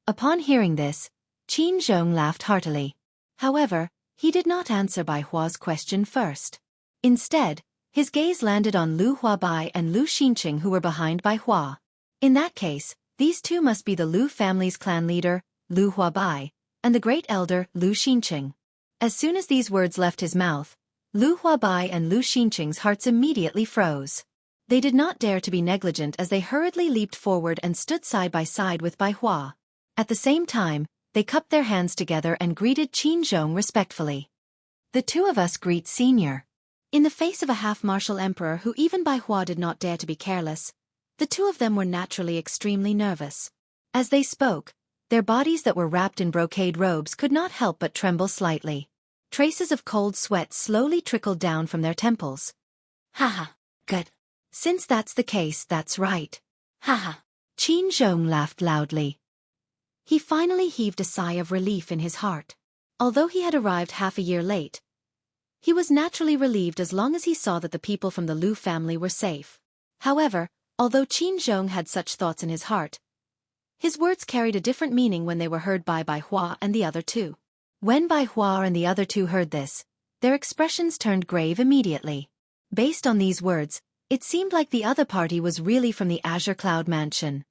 Upon hearing this, Qin Zhong laughed heartily. However, he did not answer Bai Hua's question first. Instead, His gaze landed on Lu Huabai and Lu Xinqing, who were behind Bai Hua. In that case, these two must be the Lu family's clan leader, Lu Huabai, and the great elder, Lu Xinqing. As soon as these words left his mouth, Lu Huabai and Lu Xinqing's hearts immediately froze. They did not dare to be negligent as they hurriedly leaped forward and stood side by side with Bai Hua. At the same time, they cupped their hands together and greeted Qin Zhong respectfully. "The two of us greet Senior." In the face of a half-martial emperor who even Bai Hua did not dare to be careless, the two of them were naturally extremely nervous. As they spoke, their bodies that were wrapped in brocade robes could not help but tremble slightly. Traces of cold sweat slowly trickled down from their temples. "Haha, good. Since that's the case, that's right. Haha." Qin Zhong laughed loudly. He finally heaved a sigh of relief in his heart. Although he had arrived half a year late, he was naturally relieved as long as he saw that the people from the Lu family were safe. However, although Qin Zhong had such thoughts in his heart, his words carried a different meaning when they were heard by Bai Hua and the other two. When Bai Hua and the other two heard this, their expressions turned grave immediately. Based on these words, it seemed like the other party was really from the Azure Cloud Mansion.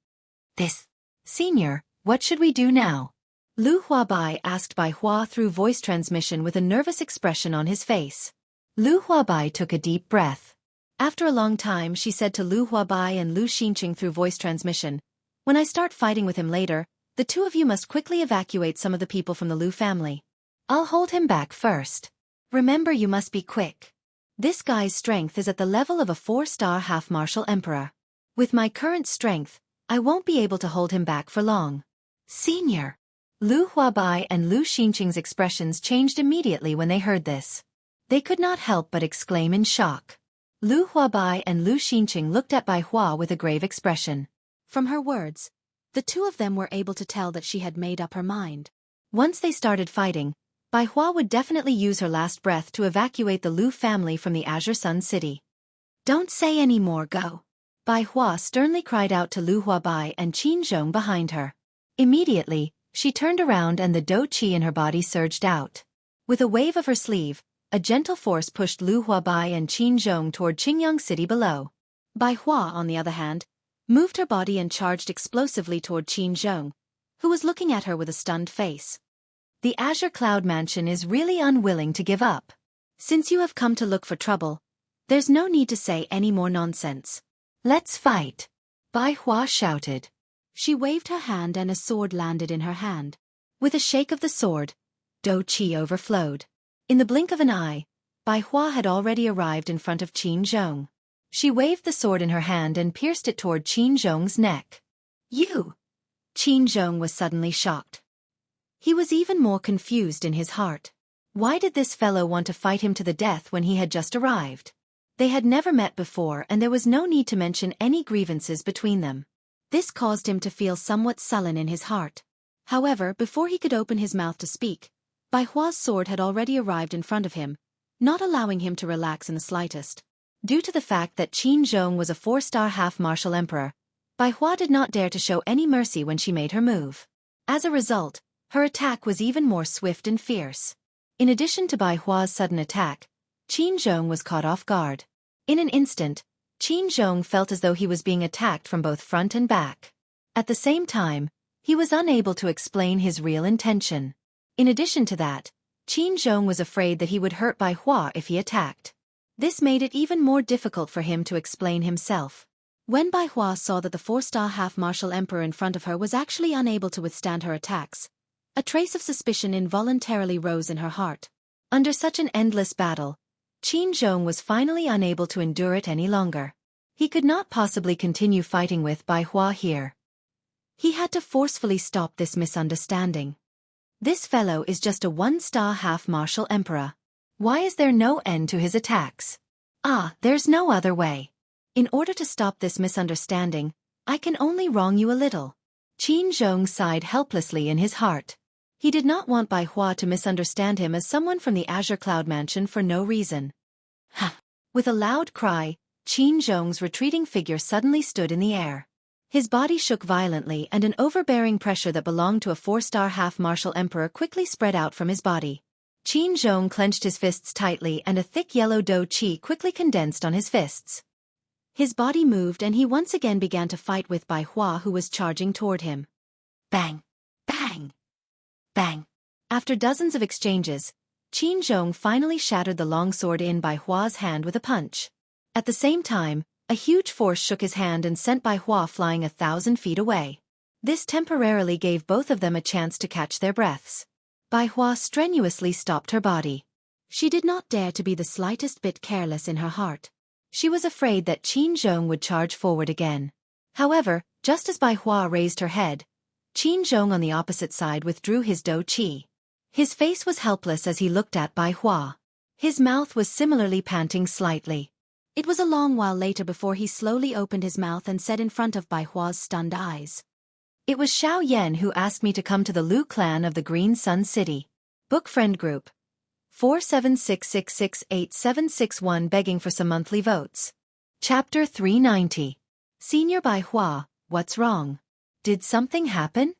Senior, what should we do now?" Lu Huabai asked Bai Hua through voice transmission with a nervous expression on his face. Lu Huabai took a deep breath. After a long time, she said to Lu Huabai and Lu Xinqing through voice transmission, "When I start fighting with him later, the two of you must quickly evacuate some of the people from the Lu family. I'll hold him back first. Remember, you must be quick. This guy's strength is at the level of a 4-star half-martial emperor. With my current strength, I won't be able to hold him back for long." "Senior." Lu Huabai and Lu Xinqing's expressions changed immediately when they heard this. They could not help but exclaim in shock. Lu Huabai and Lu Xinqing looked at Bai Hua with a grave expression. From her words, the two of them were able to tell that she had made up her mind. Once they started fighting, Bai Hua would definitely use her last breath to evacuate the Lu family from the Azure Sun City. "Don't say any more, go!" Bai Hua sternly cried out to Lu Huabai and Qin Zhong behind her. Immediately, she turned around and the Do Qi in her body surged out. With a wave of her sleeve, a gentle force pushed Lu Huabai and Qin Zhong toward Qingyang City below. Bai Hua, on the other hand, moved her body and charged explosively toward Qin Zhong, who was looking at her with a stunned face. "The Azure Cloud Mansion is really unwilling to give up. Since you have come to look for trouble, there's no need to say any more nonsense. Let's fight!" Bai Hua shouted. She waved her hand and a sword landed in her hand. With a shake of the sword, Do Qi overflowed. In the blink of an eye, Bai Hua had already arrived in front of Qin Zhong. She waved the sword in her hand and pierced it toward Qin Zhong's neck. "You!" Qin Zhong was suddenly shocked. He was even more confused in his heart. Why did this fellow want to fight him to the death when he had just arrived? They had never met before and there was no need to mention any grievances between them. This caused him to feel somewhat sullen in his heart. However, before he could open his mouth to speak, Bai Hua's sword had already arrived in front of him, not allowing him to relax in the slightest. Due to the fact that Qin Zhong was a 4-star half-martial emperor, Bai Hua did not dare to show any mercy when she made her move. As a result, her attack was even more swift and fierce. In addition to Bai Hua's sudden attack, Qin Zhong was caught off guard. In an instant, Qin Zhong felt as though he was being attacked from both front and back. At the same time, he was unable to explain his real intention. In addition to that, Qin Zhong was afraid that he would hurt Bai Hua if he attacked. This made it even more difficult for him to explain himself. When Bai Hua saw that the 4-star half-martial emperor in front of her was actually unable to withstand her attacks, a trace of suspicion involuntarily rose in her heart. Under such an endless battle, Qin Zhong was finally unable to endure it any longer. He could not possibly continue fighting with Bai Hua here. He had to forcefully stop this misunderstanding. This fellow is just a 1-star half-martial emperor. Why is there no end to his attacks? There's no other way. In order to stop this misunderstanding, I can only wrong you a little. Qin Zhong sighed helplessly in his heart. He did not want Bai Hua to misunderstand him as someone from the Azure Cloud Mansion for no reason. With a loud cry, Qin Zhong's retreating figure suddenly stood in the air. His body shook violently and an overbearing pressure that belonged to a 4-star half-martial emperor quickly spread out from his body. Qin Zhong clenched his fists tightly and a thick yellow dough qi quickly condensed on his fists. His body moved and he once again began to fight with Bai Hua, who was charging toward him. Bang! Bang! Bang! After dozens of exchanges, Qin Zhong finally shattered the long sword in Bai Hua's hand with a punch. At the same time, a huge force shook his hand and sent Bai Hua flying 1,000 feet away. This temporarily gave both of them a chance to catch their breaths. Bai Hua strenuously stopped her body. She did not dare to be the slightest bit careless in her heart. She was afraid that Qin Zhong would charge forward again. However, just as Bai Hua raised her head, Qin Zhong on the opposite side withdrew his dough qi. His face was helpless as he looked at Bai Hua. His mouth was similarly panting slightly. It was a long while later before he slowly opened his mouth and said in front of Bai Hua's stunned eyes. It was Xiao Yan who asked me to come to the Lu clan of the Green Sun City. Book Friend Group 476668761 begging for some monthly votes. Chapter 390. Senior Bai Hua, what's wrong? Did something happen?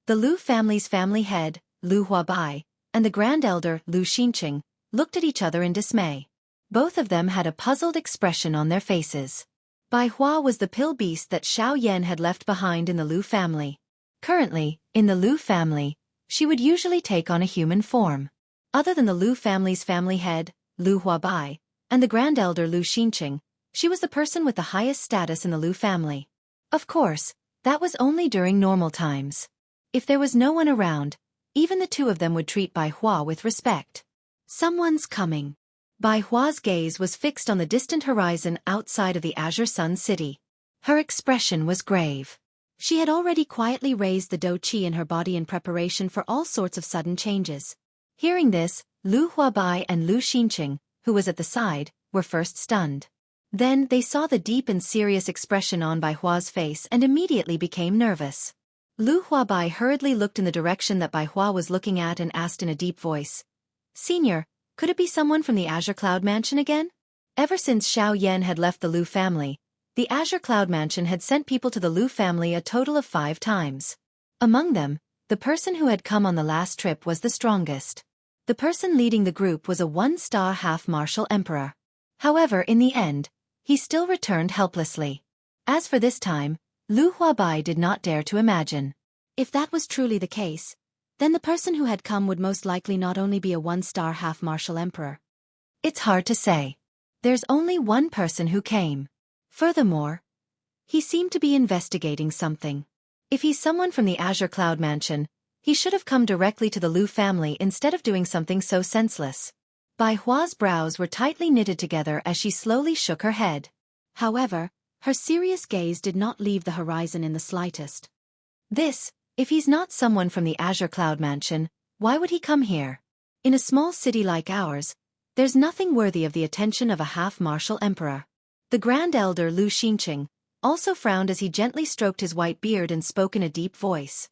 The Lu family's family head, Lu Huabai, and the grand elder, Lu Xinqing, looked at each other in dismay. Both of them had a puzzled expression on their faces. Bai Hua was the pill beast that Xiao Yan had left behind in the Lu family. Currently, in the Lu family, she would usually take on a human form. Other than the Lu family's family head, Lu Huabai, and the grand elder Lu Xinqing, she was the person with the highest status in the Lu family. Of course, that was only during normal times. If there was no one around, even the two of them would treat Bai Hua with respect. Someone's coming. Bai Hua's gaze was fixed on the distant horizon outside of the Azure Sun City. Her expression was grave. She had already quietly raised the dough qi in her body in preparation for all sorts of sudden changes. Hearing this, Lu Huabai and Lu Xinqing, who was at the side, were first stunned. Then they saw the deep and serious expression on Bai Hua's face and immediately became nervous. Lu Huabai hurriedly looked in the direction that Bai Hua was looking at and asked in a deep voice, "Senior, could it be someone from the Azure Cloud Mansion again?" Ever since Xiao Yan had left the Lu family, the Azure Cloud Mansion had sent people to the Lu family a total of 5 times. Among them, the person who had come on the last trip was the strongest. The person leading the group was a 1-star half-martial emperor. However, in the end, he still returned helplessly. As for this time, Lu Huabai did not dare to imagine. If that was truly the case, then the person who had come would most likely not only be a 1-star half-martial emperor. It's hard to say. There's only one person who came. Furthermore, he seemed to be investigating something. If he's someone from the Azure Cloud Mansion, he should have come directly to the Lu family instead of doing something so senseless. Bai Hua's brows were tightly knitted together as she slowly shook her head. However, her serious gaze did not leave the horizon in the slightest. If he's not someone from the Azure Cloud Mansion, why would he come here? In a small city like ours, there's nothing worthy of the attention of a half-martial emperor. The grand elder Lu Xinqing also frowned as he gently stroked his white beard and spoke in a deep voice.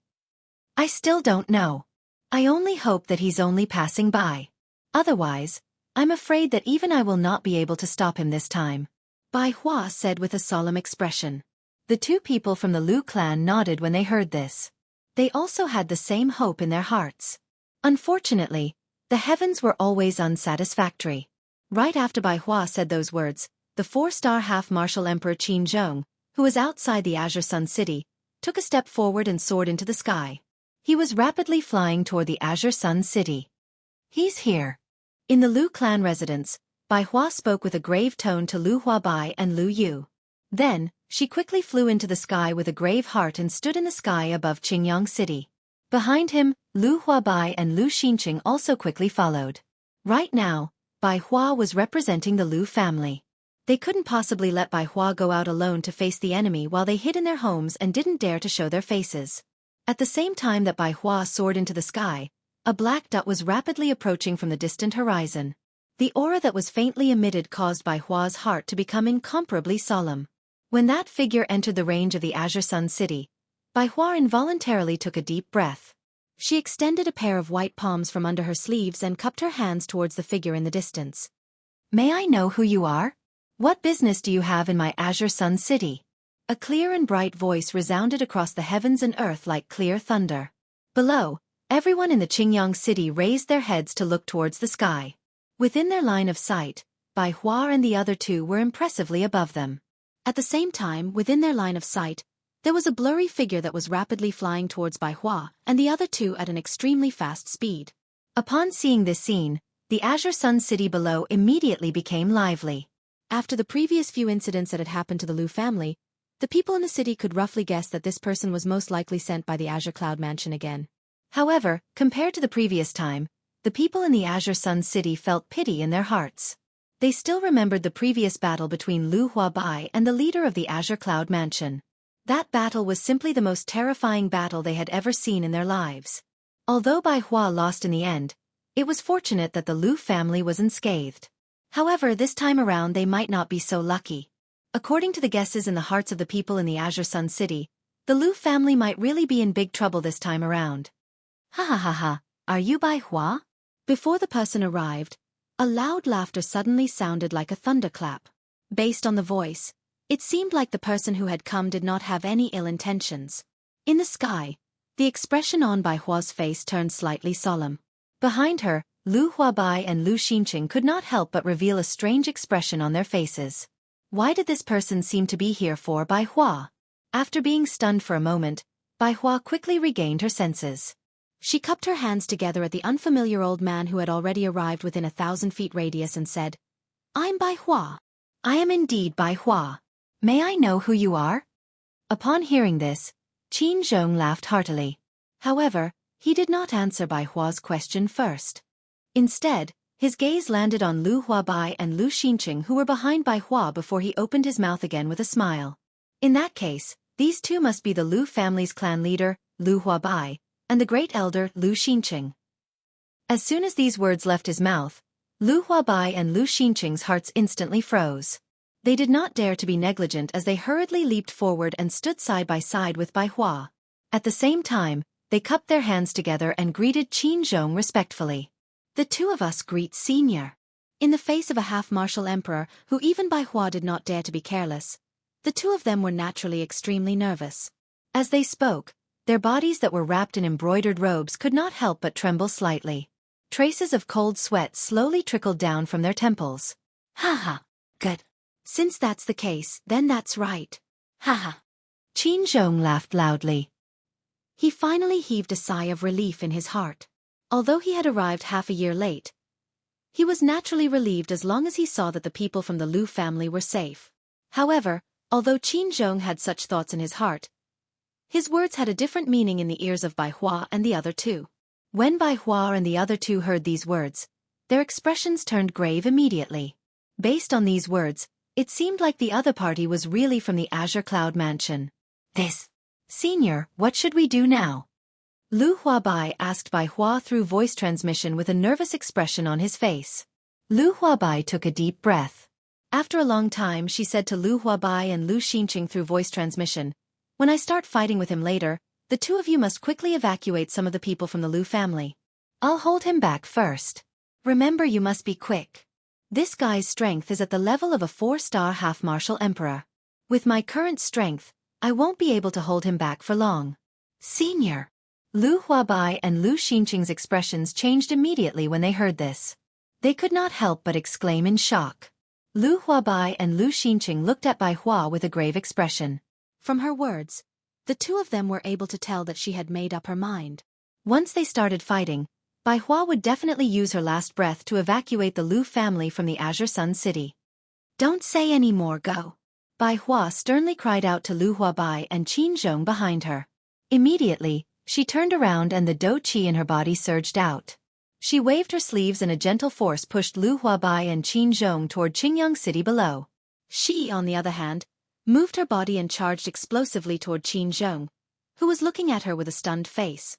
I still don't know. I only hope that he's only passing by. Otherwise, I'm afraid that even I will not be able to stop him this time. Bai Hua said with a solemn expression. The two people from the Lu clan nodded when they heard this. They also had the same hope in their hearts. Unfortunately, the heavens were always unsatisfactory. Right after Bai Hua said those words, the 4-star half-martial emperor Qin Zhong, who was outside the Azure Sun City, took a step forward and soared into the sky. He was rapidly flying toward the Azure Sun City. He's here. In the Lu clan residence, Bai Hua spoke with a grave tone to Lu Huabai and Lu Yu. Then, she quickly flew into the sky with a grave heart and stood in the sky above Qingyang City. Behind him, Lu Huabai and Lu Xinqing also quickly followed. Right now, Bai Hua was representing the Lu family. They couldn't possibly let Bai Hua go out alone to face the enemy while they hid in their homes and didn't dare to show their faces. At the same time that Bai Hua soared into the sky, a black dot was rapidly approaching from the distant horizon. The aura that was faintly emitted caused Bai Hua's heart to become incomparably solemn. When that figure entered the range of the Azure Sun City, Bai Hua involuntarily took a deep breath. She extended a pair of white palms from under her sleeves and cupped her hands towards the figure in the distance. May I know who you are? What business do you have in my Azure Sun City? A clear and bright voice resounded across the heavens and earth like clear thunder. Below, Everyone in the Qingyang city raised their heads to look towards the sky. Within their line of sight, Bai Hua and the other two were impressively above them. At the same time, within their line of sight, there was a blurry figure that was rapidly flying towards Bai Hua and the other two at an extremely fast speed. Upon seeing this scene, the Azure Sun city below immediately became lively. After the previous few incidents that had happened to the Lu family, the people in the city could roughly guess that this person was most likely sent by the Azure Cloud Mansion again. However, compared to the previous time, the people in the Azure Sun city felt pity in their hearts. They still remembered the previous battle between Lu Huabai and the leader of the Azure Cloud Mansion. That battle was simply the most terrifying battle they had ever seen in their lives. Although Bai Hua lost in the end, it was fortunate that the Lu family was unscathed. However, this time around they might not be so lucky. According to the guesses in the hearts of the people in the Azure Sun city, the Lu family might really be in big trouble this time around. Ha ha ha ha, are you Bai Hua? Before the person arrived, a loud laughter suddenly sounded like a thunderclap. Based on the voice, it seemed like the person who had come did not have any ill intentions. In the sky, the expression on Bai Hua's face turned slightly solemn. Behind her, Lu Huabai and Lu Xinqing could not help but reveal a strange expression on their faces. Why did this person seem to be here for Bai Hua? After being stunned for a moment, Bai Hua quickly regained her senses. She cupped her hands together at the unfamiliar old man who had already arrived within 1,000 feet radius and said, "I'm Bai Hua. I am indeed Bai Hua. May I know who you are?" Upon hearing this, Qin Zhong laughed heartily. However, he did not answer Bai Hua's question first. Instead, his gaze landed on Lu Huabai and Lu Xinqing who were behind Bai Hua before he opened his mouth again with a smile. In that case, these two must be the Lu family's clan leader, Lu Huabai, and the great elder, Lu Xinqing. As soon as these words left his mouth, Lu Huabai and Lu Xinqing's hearts instantly froze. They did not dare to be negligent as they hurriedly leaped forward and stood side by side with Bai Hua. At the same time, they cupped their hands together and greeted Qin Zhong respectfully. "The two of us greet Senior." In the face of a half-martial emperor who even Bai Hua did not dare to be careless, the two of them were naturally extremely nervous. As they spoke, their bodies that were wrapped in embroidered robes could not help but tremble slightly. Traces of cold sweat slowly trickled down from their temples. "Ha ha, good. Since that's the case, then that's right. Ha ha." Qin Zhong laughed loudly. He finally heaved a sigh of relief in his heart. Although he had arrived half a year late, he was naturally relieved as long as he saw that the people from the Lu family were safe. However, although Qin Zhong had such thoughts in his heart, his words had a different meaning in the ears of Bai Hua and the other two. When Bai Hua and the other two heard these words, their expressions turned grave immediately. Based on these words, it seemed like the other party was really from the Azure Cloud Mansion. Senior, what should we do now?" Lu Huabai asked Bai Hua through voice transmission with a nervous expression on his face. Lu Huabai took a deep breath. After a long time she said to Lu Huabai and Lu Xinqing through voice transmission, "When I start fighting with him later, the two of you must quickly evacuate some of the people from the Lu family. I'll hold him back first. Remember, you must be quick. This guy's strength is at the level of a 4-star half-martial emperor. With my current strength, I won't be able to hold him back for long." "Senior." Lu Huabai and Lu Xinqing's expressions changed immediately when they heard this. They could not help but exclaim in shock. Lu Huabai and Lu Xinqing looked at Bai Hua with a grave expression. From her words, the two of them were able to tell that she had made up her mind. Once they started fighting, Bai Hua would definitely use her last breath to evacuate the Lu family from the Azure Sun city. "Don't say any more, go." Bai Hua sternly cried out to Lu Huabai and Qin Zhong behind her. Immediately, she turned around and the dou qi in her body surged out. She waved her sleeves and a gentle force pushed Lu Huabai and Qin Zhong toward Qingyang city below. She, on the other hand, moved her body and charged explosively toward Qin Zhong, who was looking at her with a stunned face.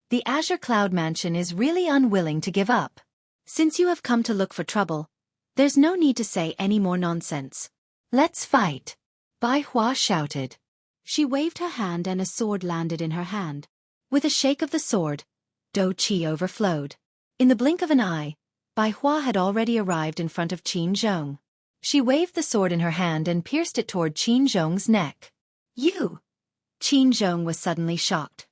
"The Azure Cloud Mansion is really unwilling to give up. Since you have come to look for trouble, there's no need to say any more nonsense. Let's fight," Bai Hua shouted. She waved her hand and a sword landed in her hand. With a shake of the sword, dou qi overflowed. In the blink of an eye, Bai Hua had already arrived in front of Qin Zhong. She waved the sword in her hand and pierced it toward Qin Zhong's neck. "You!" Qin Zhong was suddenly shocked.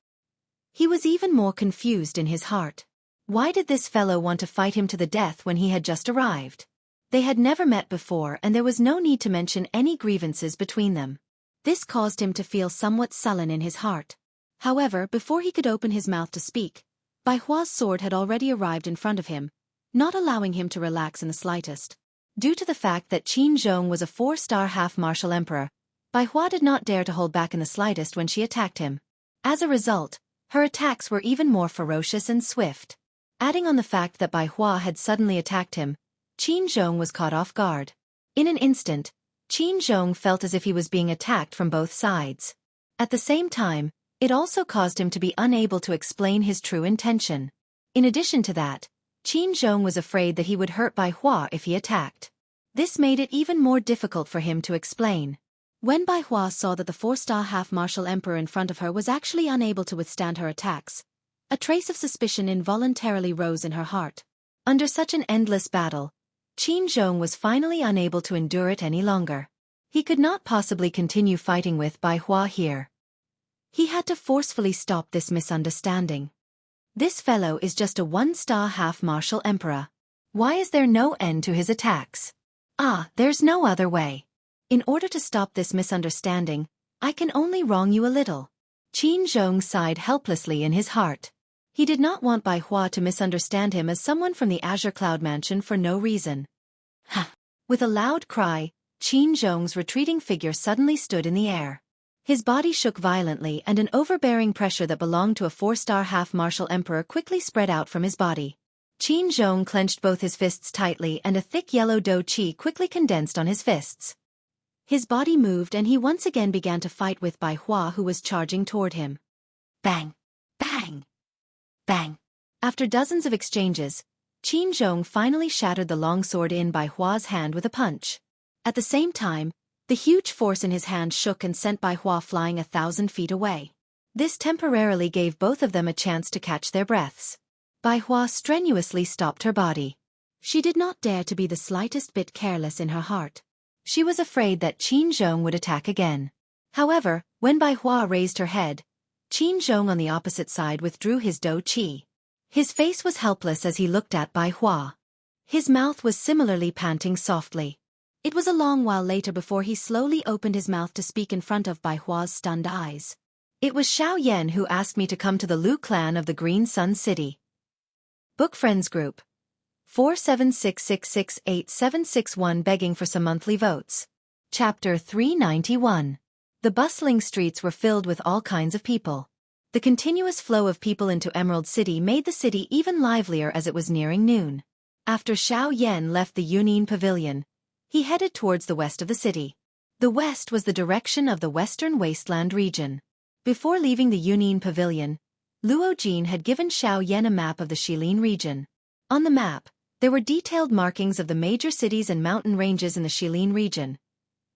He was even more confused in his heart. Why did this fellow want to fight him to the death when he had just arrived? They had never met before and there was no need to mention any grievances between them. This caused him to feel somewhat sullen in his heart. However, before he could open his mouth to speak, Bai Hua's sword had already arrived in front of him, not allowing him to relax in the slightest. Due to the fact that Qin Zhong was a 4-star half-martial emperor, Bai Hua did not dare to hold back in the slightest when she attacked him. As a result, her attacks were even more ferocious and swift. Adding on the fact that Bai Hua had suddenly attacked him, Qin Zhong was caught off guard. In an instant, Qin Zhong felt as if he was being attacked from both sides. At the same time, it also caused him to be unable to explain his true intention. In addition to that, Qin Zhong was afraid that he would hurt Bai Hua if he attacked. This made it even more difficult for him to explain. When Bai Hua saw that the 4-star half-martial emperor in front of her was actually unable to withstand her attacks, a trace of suspicion involuntarily rose in her heart. Under such an endless battle, Qin Zhong was finally unable to endure it any longer. He could not possibly continue fighting with Bai Hua here. He had to forcefully stop this misunderstanding. This fellow is just a 1-star half-martial emperor. Why is there no end to his attacks? There's no other way. In order to stop this misunderstanding, I can only wrong you a little. Qin Zhong sighed helplessly in his heart. He did not want Bai Hua to misunderstand him as someone from the Azure Cloud Mansion for no reason. With a loud cry, Qin Zhong's retreating figure suddenly stood in the air. His body shook violently and an overbearing pressure that belonged to a 4-star half-martial emperor quickly spread out from his body. Qin Zhong clenched both his fists tightly and a thick yellow dough qi quickly condensed on his fists. His body moved and he once again began to fight with Bai Hua, who was charging toward him. Bang! Bang! Bang! After dozens of exchanges, Qin Zhong finally shattered the long sword in Bai Hua's hand with a punch. At the same time, the huge force in his hand shook and sent Bai Hua flying 1,000 feet away. This temporarily gave both of them a chance to catch their breaths. Bai Hua strenuously stopped her body. She did not dare to be the slightest bit careless in her heart. She was afraid that Qin Zhong would attack again. However, when Bai Hua raised her head, Qin Zhong on the opposite side withdrew his dough qi. His face was helpless as he looked at Bai Hua. His mouth was similarly panting softly. It was a long while later before he slowly opened his mouth to speak in front of Bai Hua's stunned eyes. It was Xiao Yan who asked me to come to the Lu clan of the Green Sun City. Book Friends Group 476668761 begging for some monthly votes. Chapter 391. The bustling streets were filled with all kinds of people. The continuous flow of people into Emerald City made the city even livelier as it was nearing noon. After Xiao Yan left the Yunin Pavilion, he headed towards the west of the city. The west was the direction of the Western Wasteland region. Before leaving the Yunin Pavilion, Luo Jin had given Xiao Yan a map of the Shilin region. On the map, there were detailed markings of the major cities and mountain ranges in the Shilin region,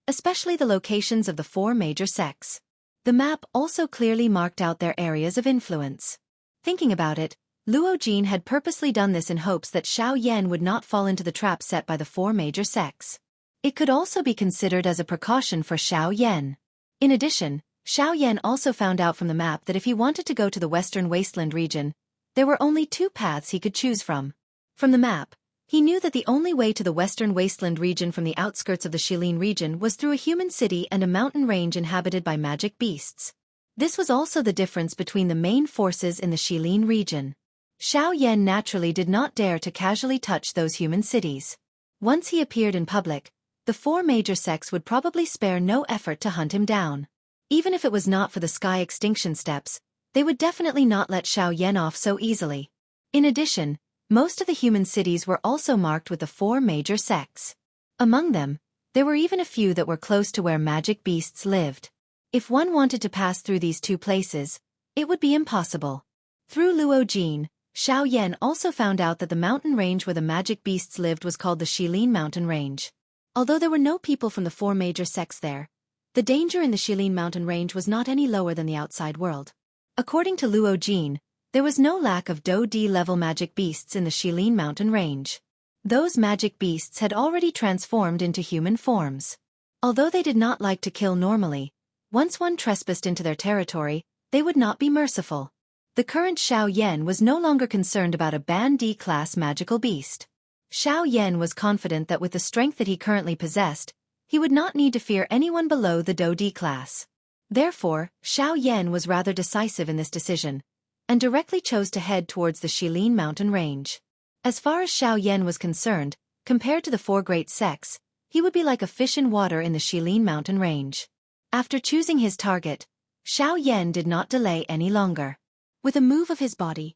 especially the locations of the 4 major sects. The map also clearly marked out their areas of influence. Thinking about it, Luo Jin had purposely done this in hopes that Xiao Yan would not fall into the trap set by the 4 major sects. It could also be considered as a precaution for Xiao Yan. In addition, Xiao Yan also found out from the map that if he wanted to go to the Western Wasteland region, there were only 2 paths he could choose from. From the map, he knew that the only way to the Western Wasteland region from the outskirts of the Shilin region was through a human city and a mountain range inhabited by magic beasts. This was also the difference between the main forces in the Shilin region. Xiao Yan naturally did not dare to casually touch those human cities. Once he appeared in public, the 4 major sects would probably spare no effort to hunt him down. Even if it was not for the sky extinction steps, they would definitely not let Xiao Yan off so easily. In addition, most of the human cities were also marked with the 4 major sects. Among them, there were even a few that were close to where magic beasts lived. If one wanted to pass through these 2 places, it would be impossible. Through Luo Jin, Xiao Yan also found out that the mountain range where the magic beasts lived was called the Shilin Mountain Range. Although there were no people from the 4 major sects there, the danger in the Shilin Mountain Range was not any lower than the outside world. According to Luo Jin, there was no lack of Do D-level magic beasts in the Shilin Mountain Range. Those magic beasts had already transformed into human forms. Although they did not like to kill normally, once one trespassed into their territory, they would not be merciful. The current Xiao Yan was no longer concerned about a Ban D-class magical beast. Xiao Yan was confident that with the strength that he currently possessed, he would not need to fear anyone below the Do D class. Therefore, Xiao Yan was rather decisive in this decision, and directly chose to head towards the Shilin mountain range. As far as Xiao Yan was concerned, compared to the four great sects, he would be like a fish in water in the Shilin mountain range. After choosing his target, Xiao Yan did not delay any longer. With a move of his body,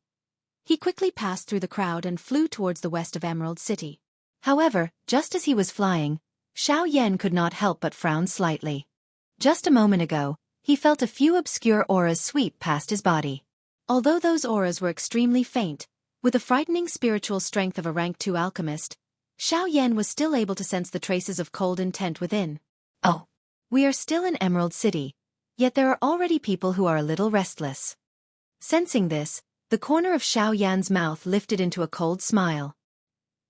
he quickly passed through the crowd and flew towards the west of Emerald City. However, just as he was flying, Xiao Yan could not help but frown slightly. Just a moment ago, he felt a few obscure auras sweep past his body. Although those auras were extremely faint, with the frightening spiritual strength of a rank 2 alchemist, Xiao Yan was still able to sense the traces of cold intent within. Oh, we are still in Emerald City, yet there are already people who are a little restless. Sensing this, the corner of Xiao Yan's mouth lifted into a cold smile.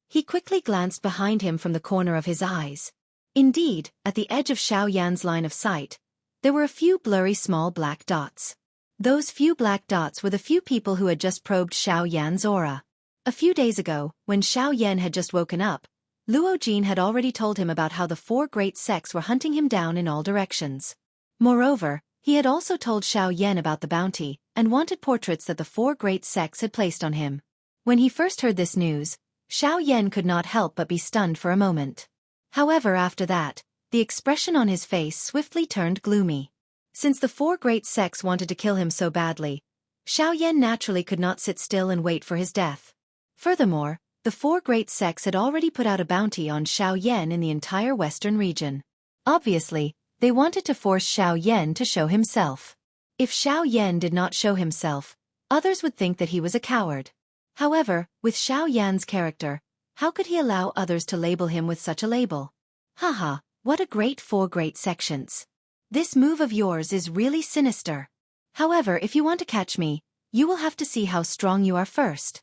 He quickly glanced behind him from the corner of his eyes. Indeed, at the edge of Xiao Yan's line of sight, there were a few blurry small black dots. Those few black dots were the few people who had just probed Xiao Yan's aura. A few days ago, when Xiao Yan had just woken up, Luo Jin had already told him about how the four great sects were hunting him down in all directions. Moreover, he had also told Xiao Yan about the bounty, and wanted portraits that the four great sects had placed on him. When he first heard this news, Xiao Yan could not help but be stunned for a moment. However, after that, the expression on his face swiftly turned gloomy. Since the four great sects wanted to kill him so badly, Xiao Yan naturally could not sit still and wait for his death. Furthermore, the four great sects had already put out a bounty on Xiao Yan in the entire western region. Obviously, they wanted to force Xiao Yan to show himself. If Xiao Yan did not show himself, others would think that he was a coward. However, with Xiao Yan's character, how could he allow others to label him with such a label? Haha, what a great four great sections. This move of yours is really sinister. However, if you want to catch me, you will have to see how strong you are first.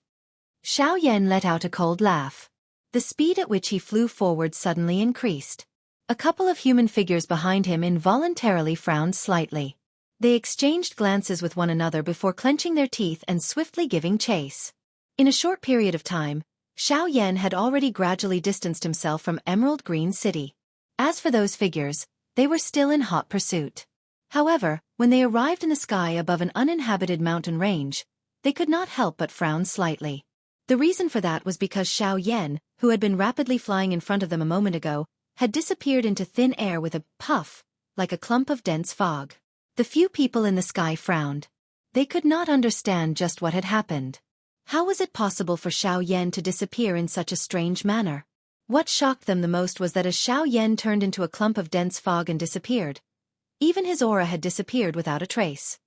Xiao Yan let out a cold laugh. The speed at which he flew forward suddenly increased. A couple of human figures behind him involuntarily frowned slightly. They exchanged glances with one another before clenching their teeth and swiftly giving chase. In a short period of time, Xiao Yan had already gradually distanced himself from Emerald Green City. As for those figures, they were still in hot pursuit. However, when they arrived in the sky above an uninhabited mountain range, they could not help but frown slightly. The reason for that was because Xiao Yan, who had been rapidly flying in front of them a moment ago, had disappeared into thin air with a puff, like a clump of dense fog. The few people in the sky frowned. They could not understand just what had happened. How was it possible for Xiao Yan to disappear in such a strange manner? What shocked them the most was that as Xiao Yan turned into a clump of dense fog and disappeared, even his aura had disappeared without a trace.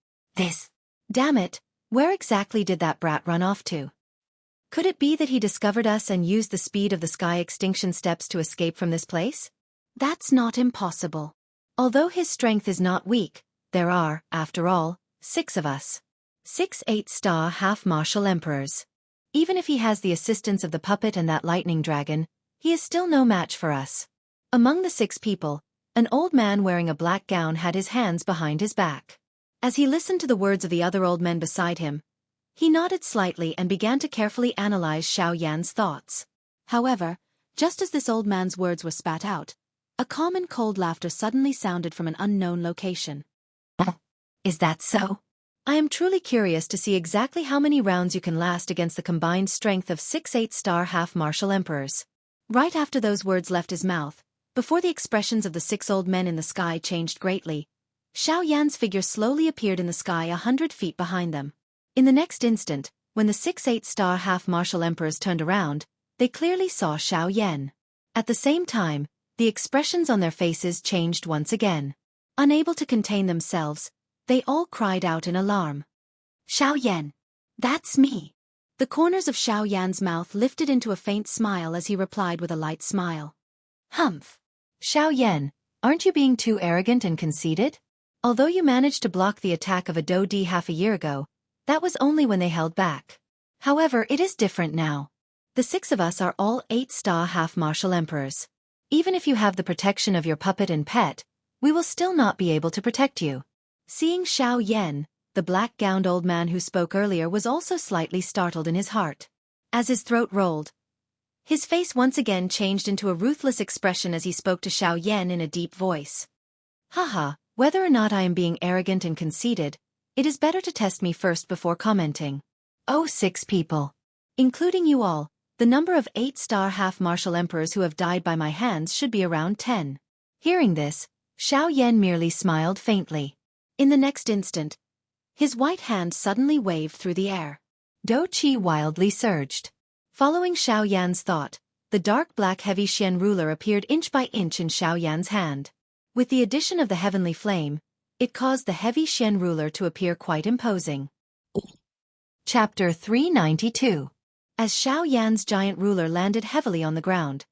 Damn it, where exactly did that brat run off to? Could it be that he discovered us and used the speed of the sky extinction steps to escape from this place? That's not impossible. Although his strength is not weak, there are, after all, 6 of us. 6 8-star half-martial emperors. Even if he has the assistance of the puppet and that lightning dragon, he is still no match for us. Among the 6 people, an old man wearing a black gown had his hands behind his back. As he listened to the words of the other old men beside him, he nodded slightly and began to carefully analyze Xiao Yan's thoughts. However, just as this old man's words were spat out, a calm and cold laughter suddenly sounded from an unknown location. Is that so? I am truly curious to see exactly how many rounds you can last against the combined strength of 6 8-star half-martial emperors. Right after those words left his mouth, before the expressions of the 6 old men in the sky changed greatly, Xiao Yan's figure slowly appeared in the sky 100 feet behind them. In the next instant, when the 6 8-star half-martial emperors turned around, they clearly saw Xiao Yan. At the same time, the expressions on their faces changed once again. Unable to contain themselves, they all cried out in alarm. Xiao Yan! That's me! The corners of Xiao Yan's mouth lifted into a faint smile as he replied with a light smile. Humph! Xiao Yan, aren't you being too arrogant and conceited? Although you managed to block the attack of a Do Di half a year ago, that was only when they held back. However, it is different now. The 6 of us are all 8-star half-martial emperors. Even if you have the protection of your puppet and pet, we will still not be able to protect you. Seeing Xiao Yan, the black-gowned old man who spoke earlier was also slightly startled in his heart. As his throat rolled, his face once again changed into a ruthless expression as he spoke to Xiao Yan in a deep voice. Haha, whether or not I am being arrogant and conceited, it is better to test me first before commenting. Oh, 6 people. Including you all, the number of 8-star half-martial emperors who have died by my hands should be around 10. Hearing this, Xiao Yan merely smiled faintly. In the next instant, his white hand suddenly waved through the air. Do Qi wildly surged. Following Xiao Yan's thought, the dark black heavy Xian ruler appeared inch by inch in Xiao Yan's hand. With the addition of the heavenly flame, it caused the heavy Xian ruler to appear quite imposing. Chapter 392. As Xiao Yan's giant ruler landed heavily on the ground,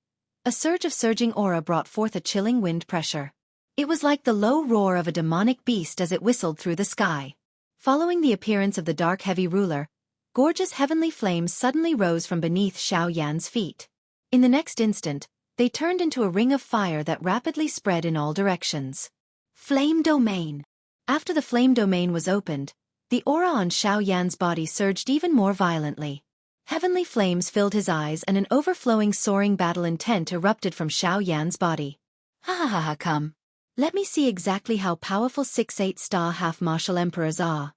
a surge of surging aura brought forth a chilling wind pressure. It was like the low roar of a demonic beast as it whistled through the sky. Following the appearance of the dark heavy ruler, gorgeous heavenly flames suddenly rose from beneath Xiao Yan's feet. In the next instant, they turned into a ring of fire that rapidly spread in all directions. Flame Domain. After the flame domain was opened, the aura on Xiao Yan's body surged even more violently. Heavenly flames filled his eyes and an overflowing soaring battle intent erupted from Xiao Yan's body. Ha ha ha ha, come. Let me see exactly how powerful 6 8-star half-martial emperors are.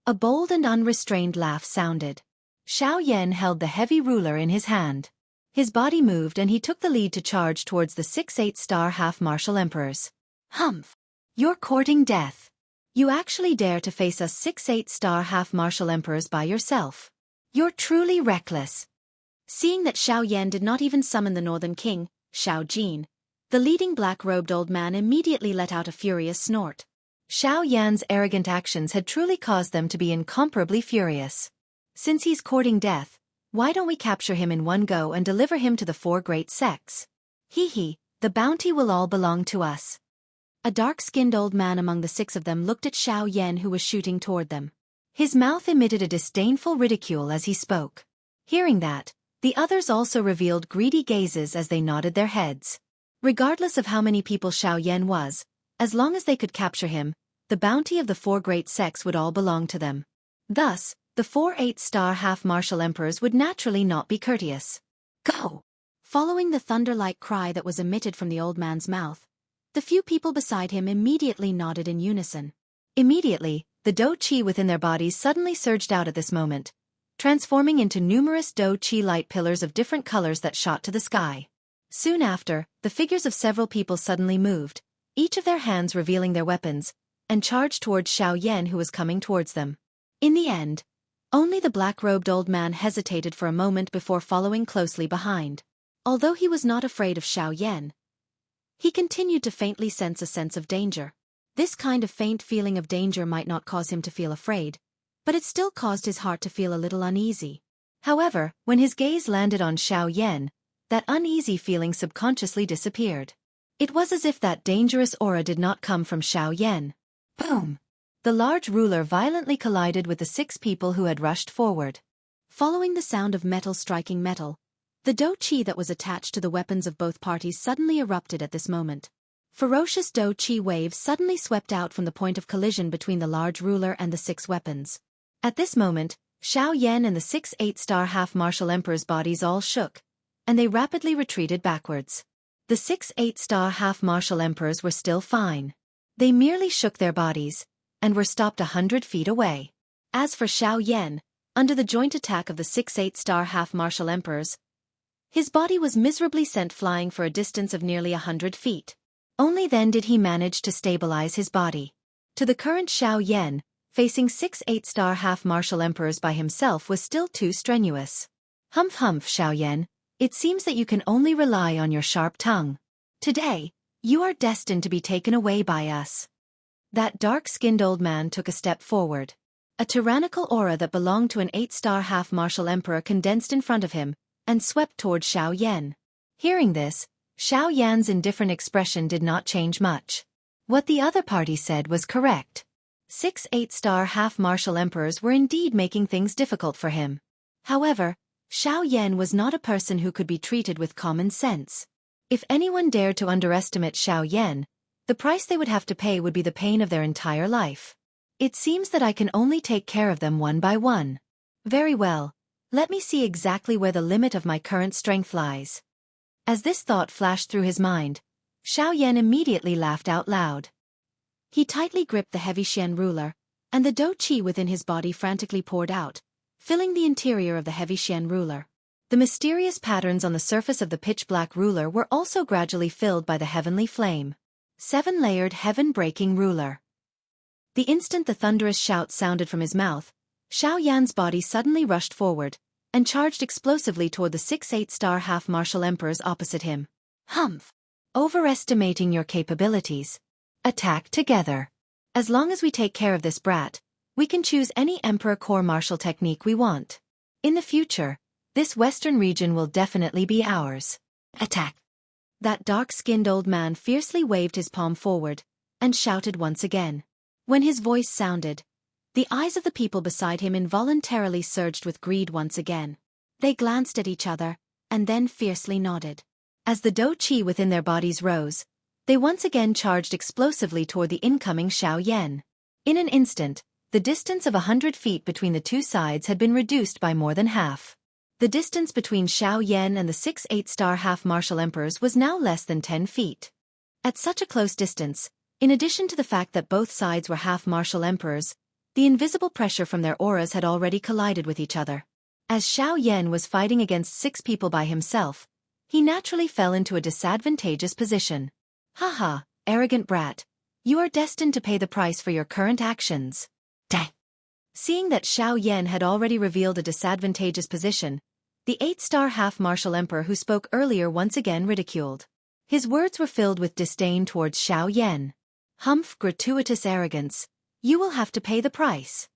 A bold and unrestrained laugh sounded. Xiao Yan held the heavy ruler in his hand. His body moved and he took the lead to charge towards the 6 8-star half-martial emperors. Humph! You're courting death. You actually dare to face us 6 8-star half-martial emperors by yourself. You're truly reckless. Seeing that Xiao Yan did not even summon the Northern King, Xiao Jin, the leading black-robed old man immediately let out a furious snort. Xiao Yan's arrogant actions had truly caused them to be incomparably furious. Since he's courting death, why don't we capture him in one go and deliver him to the 4 great sects? Hee, the bounty will all belong to us. A dark-skinned old man among the 6 of them looked at Xiao Yan who was shooting toward them. His mouth emitted a disdainful ridicule as he spoke. Hearing that, the others also revealed greedy gazes as they nodded their heads. Regardless of how many people Xiao Yan was, as long as they could capture him, the bounty of the 4 great sects would all belong to them. Thus, the 4 8-star half-martial emperors would naturally not be courteous. Go! Following the thunder-like cry that was emitted from the old man's mouth, the few people beside him immediately nodded in unison. Immediately, the Do Qi within their bodies suddenly surged out at this moment, transforming into numerous Do Qi light pillars of different colors that shot to the sky. Soon after, the figures of several people suddenly moved, each of their hands revealing their weapons, and charged towards Xiao Yan who was coming towards them. In the end, only the black-robed old man hesitated for a moment before following closely behind. Although he was not afraid of Xiao Yan, he continued to faintly sense a sense of danger. This kind of faint feeling of danger might not cause him to feel afraid, but it still caused his heart to feel a little uneasy. However, when his gaze landed on Xiao Yan, that uneasy feeling subconsciously disappeared. It was as if that dangerous aura did not come from Xiao Yan. Boom! The large ruler violently collided with the 6 people who had rushed forward. Following the sound of metal striking metal, the Do Qi that was attached to the weapons of both parties suddenly erupted at this moment. Ferocious Do Qi waves suddenly swept out from the point of collision between the large ruler and the 6 weapons. At this moment, Xiao Yan and the 6 8-star half-martial emperors' bodies all shook, and they rapidly retreated backwards. The 6 8-star half-martial emperors were still fine. They merely shook their bodies, and were stopped 100 feet away. As for Xiao Yan, under the joint attack of the 6 8-star half-martial emperors, his body was miserably sent flying for a distance of nearly 100 feet. Only then did he manage to stabilize his body. To the current Xiao Yan, facing 6 8-star half-martial emperors by himself was still too strenuous. Humph humph, Xiao Yan, it seems that you can only rely on your sharp tongue. Today, you are destined to be taken away by us. That dark-skinned old man took a step forward. A tyrannical aura that belonged to an 8-star half-martial emperor condensed in front of him, and swept toward Xiao Yan. Hearing this, Xiao Yan's indifferent expression did not change much. What the other party said was correct. 6 8-star half-martial emperors were indeed making things difficult for him. However, Xiao Yan was not a person who could be treated with common sense. If anyone dared to underestimate Xiao Yan, the price they would have to pay would be the pain of their entire life. It seems that I can only take care of them one by one. Very well. Let me see exactly where the limit of my current strength lies. As this thought flashed through his mind, Xiaoyan immediately laughed out loud. He tightly gripped the heavy Xian ruler, and the dou qi within his body frantically poured out, filling the interior of the heavy Xian ruler. The mysterious patterns on the surface of the pitch-black ruler were also gradually filled by the heavenly flame. 7-layered heaven-breaking ruler. The instant the thunderous shout sounded from his mouth, Xiaoyan's body suddenly rushed forward, and charged explosively toward the 6 8-star half-martial emperors opposite him. Humph! Overestimating your capabilities. Attack together. As long as we take care of this brat, we can choose any emperor core martial technique we want. In the future, this western region will definitely be ours. Attack! That dark-skinned old man fiercely waved his palm forward, and shouted once again. When his voice sounded, the eyes of the people beside him involuntarily surged with greed once again. They glanced at each other, and then fiercely nodded. As the dou qi within their bodies rose, they once again charged explosively toward the incoming Xiaoyan. In an instant, the distance of 100 feet between the two sides had been reduced by more than half. The distance between Xiaoyan and the 6 8-star half-martial emperors was now less than 10 feet. At such a close distance, in addition to the fact that both sides were half-martial emperors, the invisible pressure from their auras had already collided with each other. As Xiaoyan was fighting against 6 people by himself, he naturally fell into a disadvantageous position. Haha, arrogant brat. You are destined to pay the price for your current actions. Dang. Seeing that Xiaoyan had already revealed a disadvantageous position, the 8-star half-martial emperor who spoke earlier once again ridiculed. His words were filled with disdain towards Xiaoyan. Humph, gratuitous arrogance. You will have to pay the price.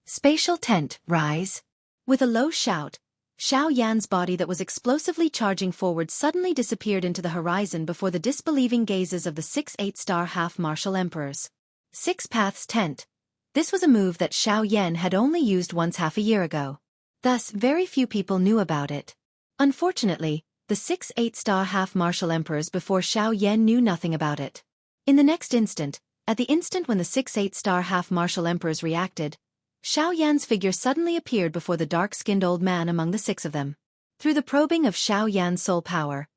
Spatial tent, rise. With a low shout, Xiaoyan's body that was explosively charging forward suddenly disappeared into the horizon before the disbelieving gazes of the 6 8-star half-martial emperors. 6 paths tent. This was a move that Xiaoyan had only used once half a year ago. Thus, very few people knew about it. Unfortunately, the 6 8-star half-martial emperors before Xiaoyan knew nothing about it. In the next instant, at the instant when the 6 8-star half-martial emperors reacted, Xiaoyan's figure suddenly appeared before the dark-skinned old man among the 6 of them. Through the probing of Xiaoyan's soul power,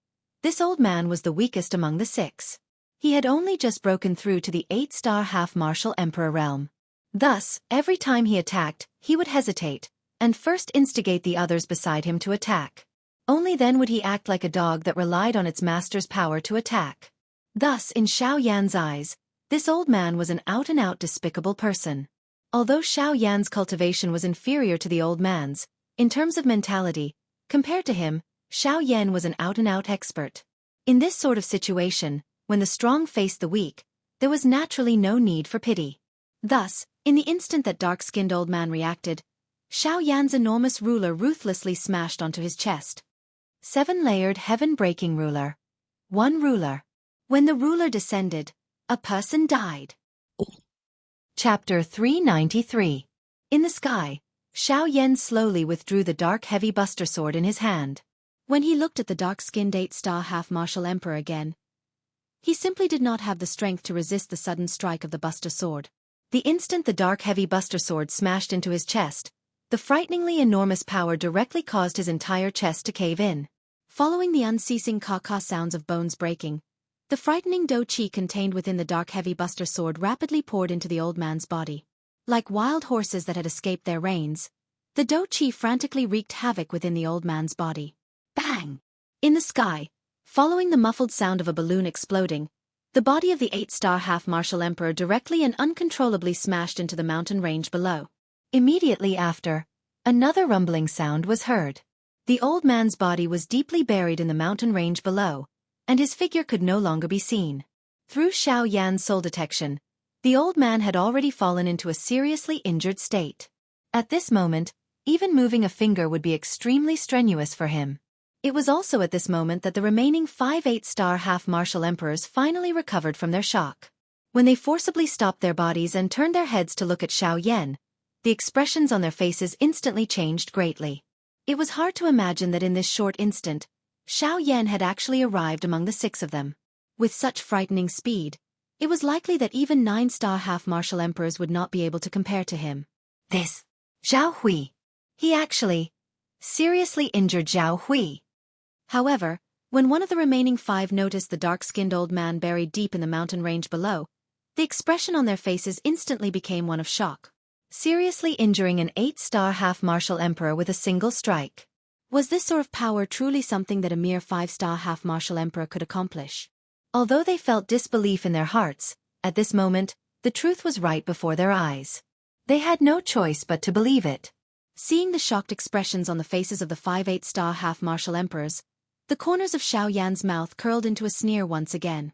this old man was the weakest among the 6. He had only just broken through to the 8-star half-martial emperor realm. Thus, every time he attacked, he would hesitate, and first instigate the others beside him to attack. Only then would he act like a dog that relied on its master's power to attack. Thus, in Xiaoyan's eyes, this old man was an out-and-out despicable person. Although Xiaoyan's cultivation was inferior to the old man's, in terms of mentality, compared to him, Xiaoyan was an out-and-out expert. In this sort of situation, when the strong faced the weak, there was naturally no need for pity. Thus, in the instant that dark-skinned old man reacted, Xiaoyan's enormous ruler ruthlessly smashed onto his chest. 7-layered heaven-breaking ruler. 1 ruler. When the ruler descended, a person died. Chapter 393. In the sky, Xiaoyan slowly withdrew the dark heavy buster sword in his hand. When he looked at the dark-skinned 8-star half-martial emperor again, he simply did not have the strength to resist the sudden strike of the buster sword. The instant the dark heavy buster sword smashed into his chest, the frighteningly enormous power directly caused his entire chest to cave in. Following the unceasing caw-caw sounds of bones breaking, the frightening dou qi contained within the dark heavy buster sword rapidly poured into the old man's body. Like wild horses that had escaped their reins, the dou qi frantically wreaked havoc within the old man's body. Bang! In the sky, following the muffled sound of a balloon exploding, the body of the 8-star half-martial emperor directly and uncontrollably smashed into the mountain range below. Immediately after, another rumbling sound was heard. The old man's body was deeply buried in the mountain range below, and his figure could no longer be seen. Through Xiaoyan's soul detection, the old man had already fallen into a seriously injured state. At this moment, even moving a finger would be extremely strenuous for him. It was also at this moment that the remaining 5 8-star half-martial emperors finally recovered from their shock. When they forcibly stopped their bodies and turned their heads to look at Xiaoyan, the expressions on their faces instantly changed greatly. It was hard to imagine that in this short instant, Xiaoyan had actually arrived among the 6 of them. With such frightening speed, It was likely that even 9-star half-martial emperors would not be able to compare to him. This Zhao Hui. He actually seriously injured Zhao Hui. However, when one of the remaining 5 noticed the dark-skinned old man buried deep in the mountain range below, the expression on their faces instantly became one of shock. Seriously injuring an 8-star half-martial emperor with a single strike. Was this sort of power truly something that a mere 5-star half-martial emperor could accomplish? Although they felt disbelief in their hearts, at this moment, the truth was right before their eyes. They had no choice but to believe it. Seeing the shocked expressions on the faces of the 5 8-star half-martial emperors, the corners of Xiao Yan's mouth curled into a sneer once again.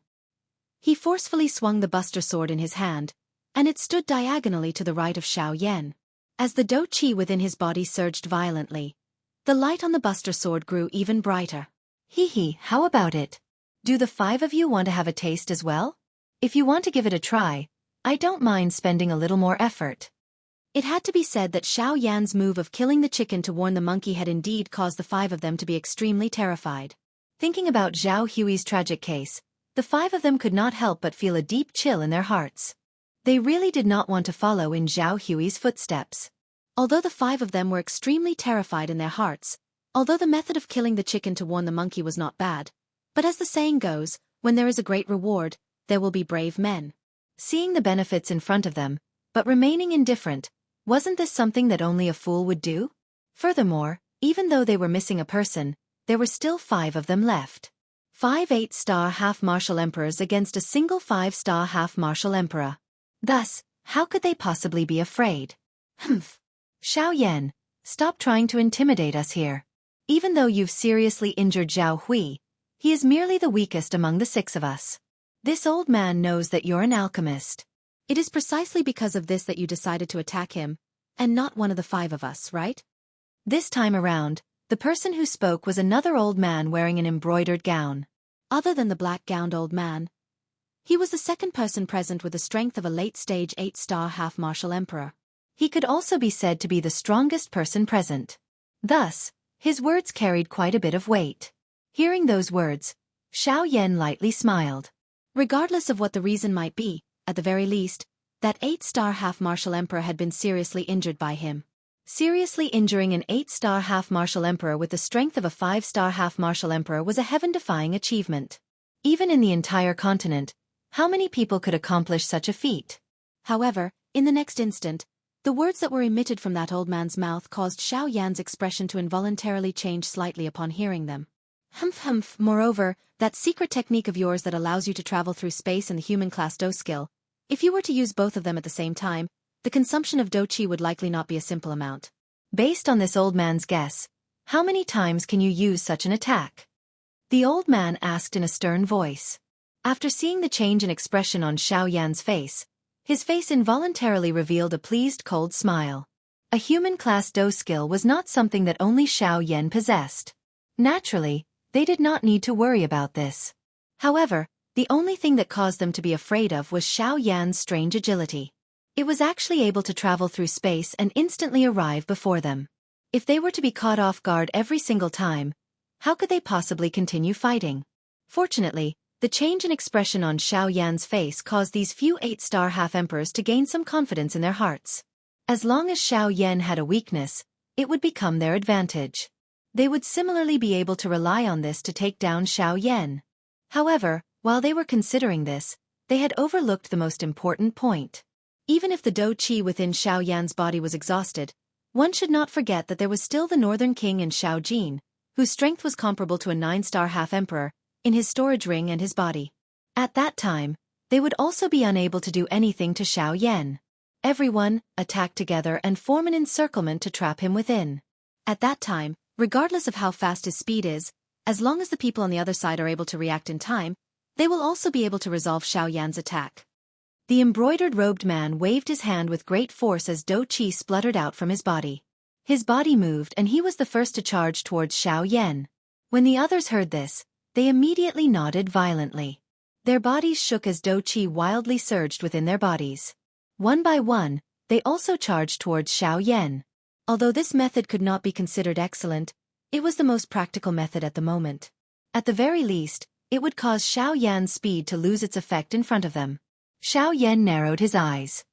He forcefully swung the buster sword in his hand, and it stood diagonally to the right of Xiao Yan. As the dou qi within his body surged violently, the light on the buster sword grew even brighter. How about it? Do the 5 of you want to have a taste as well? If you want to give it a try, I don't mind spending a little more effort. It had to be said that Xiao Yan's move of killing the chicken to warn the monkey had indeed caused the 5 of them to be extremely terrified. Thinking about Zhao Hui's tragic case, the 5 of them could not help but feel a deep chill in their hearts. They really did not want to follow in Zhao Hui's footsteps. Although the 5 of them were extremely terrified in their hearts, although the method of killing the chicken to warn the monkey was not bad, but as the saying goes, when there is a great reward, there will be brave men. Seeing the benefits in front of them, but remaining indifferent, wasn't this something that only a fool would do? Furthermore, even though they were missing a person, there were still 5 of them left. 5 8-star half-martial emperors against a single 5-star half-martial emperor. Thus, how could they possibly be afraid? Xiao Yan, stop trying to intimidate us here. Even though you've seriously injured Zhao Hui, he is merely the weakest among the 6 of us. This old man knows that you're an alchemist. It is precisely because of this that you decided to attack him, and not one of the 5 of us, right? This time around, the person who spoke was another old man wearing an embroidered gown. Other than the black-gowned old man, he was the second person present with the strength of a late-stage 8-star half-martial emperor. He could also be said to be the strongest person present. Thus, his words carried quite a bit of weight. Hearing those words, Xiao Yan lightly smiled. Regardless of what the reason might be, at the very least, that 8-star half-martial emperor had been seriously injured by him. Seriously injuring an 8-star half-martial emperor with the strength of a 5-star half-martial emperor was a heaven-defying achievement. Even in the entire continent, how many people could accomplish such a feat? However, in the next instant, the words that were emitted from that old man's mouth caused Xiao Yan's expression to involuntarily change slightly upon hearing them. Moreover, that secret technique of yours that allows you to travel through space and the human class dou skill, if you were to use both of them at the same time, the consumption of dou qi would likely not be a simple amount. Based on this old man's guess, how many times can you use such an attack? The old man asked in a stern voice. After seeing the change in expression on Xiao Yan's face, his face involuntarily revealed a pleased cold smile. A human class dou skill was not something that only Xiao Yan possessed. Naturally, they did not need to worry about this. However, the only thing that caused them to be afraid of was Xiao Yan's strange agility. It was actually able to travel through space and instantly arrive before them. If they were to be caught off guard every single time, how could they possibly continue fighting? Fortunately, the change in expression on Xiao Yan's face caused these few 8-star half-emperors to gain some confidence in their hearts. As long as Xiao Yan had a weakness, it would become their advantage. They would similarly be able to rely on this to take down Xiao Yan. However, while they were considering this, they had overlooked the most important point. Even if the dou qi within Xiao Yan's body was exhausted, one should not forget that there was still the Northern King and Xiao Jin, whose strength was comparable to a 9-star half-emperor, in his storage ring and his body. At that time, they would also be unable to do anything to Xiao Yan. Everyone attack together and form an encirclement to trap him within. At that time, regardless of how fast his speed is, as long as the people on the other side are able to react in time, they will also be able to resolve Xiao Yan's attack. The embroidered robed man waved his hand with great force as dou qi spluttered out from his body. His body moved and he was the first to charge towards Xiao Yan. When the others heard this, they immediately nodded violently. Their bodies shook as dou qi wildly surged within their bodies. One by one, they also charged towards Xiao Yan. Although this method could not be considered excellent, it was the most practical method at the moment. At the very least, it would cause Xiao Yan's speed to lose its effect in front of them. Xiao Yan narrowed his eyes.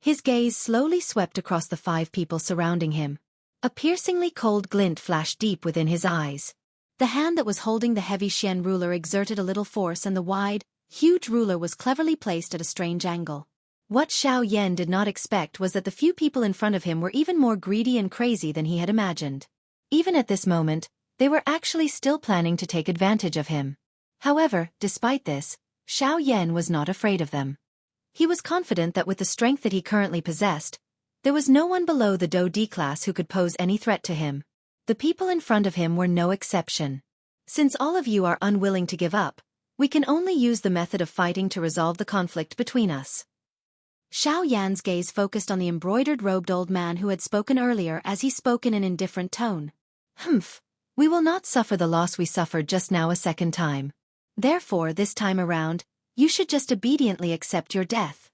His gaze slowly swept across the 5 people surrounding him. A piercingly cold glint flashed deep within his eyes. The hand that was holding the heavy Xian ruler exerted a little force, and the wide, huge ruler was cleverly placed at a strange angle. What Xiao Yan did not expect was that the few people in front of him were even more greedy and crazy than he had imagined. Even at this moment, they were actually still planning to take advantage of him. However, despite this, Xiao Yan was not afraid of them. He was confident that with the strength that he currently possessed, there was no one below the Dou D class who could pose any threat to him. The people in front of him were no exception. Since all of you are unwilling to give up, we can only use the method of fighting to resolve the conflict between us. Xiao Yan's gaze focused on the embroidered-robed old man who had spoken earlier as he spoke in an indifferent tone. Humph. We will not suffer the loss we suffered just now a second time. Therefore, this time around, you should just obediently accept your death.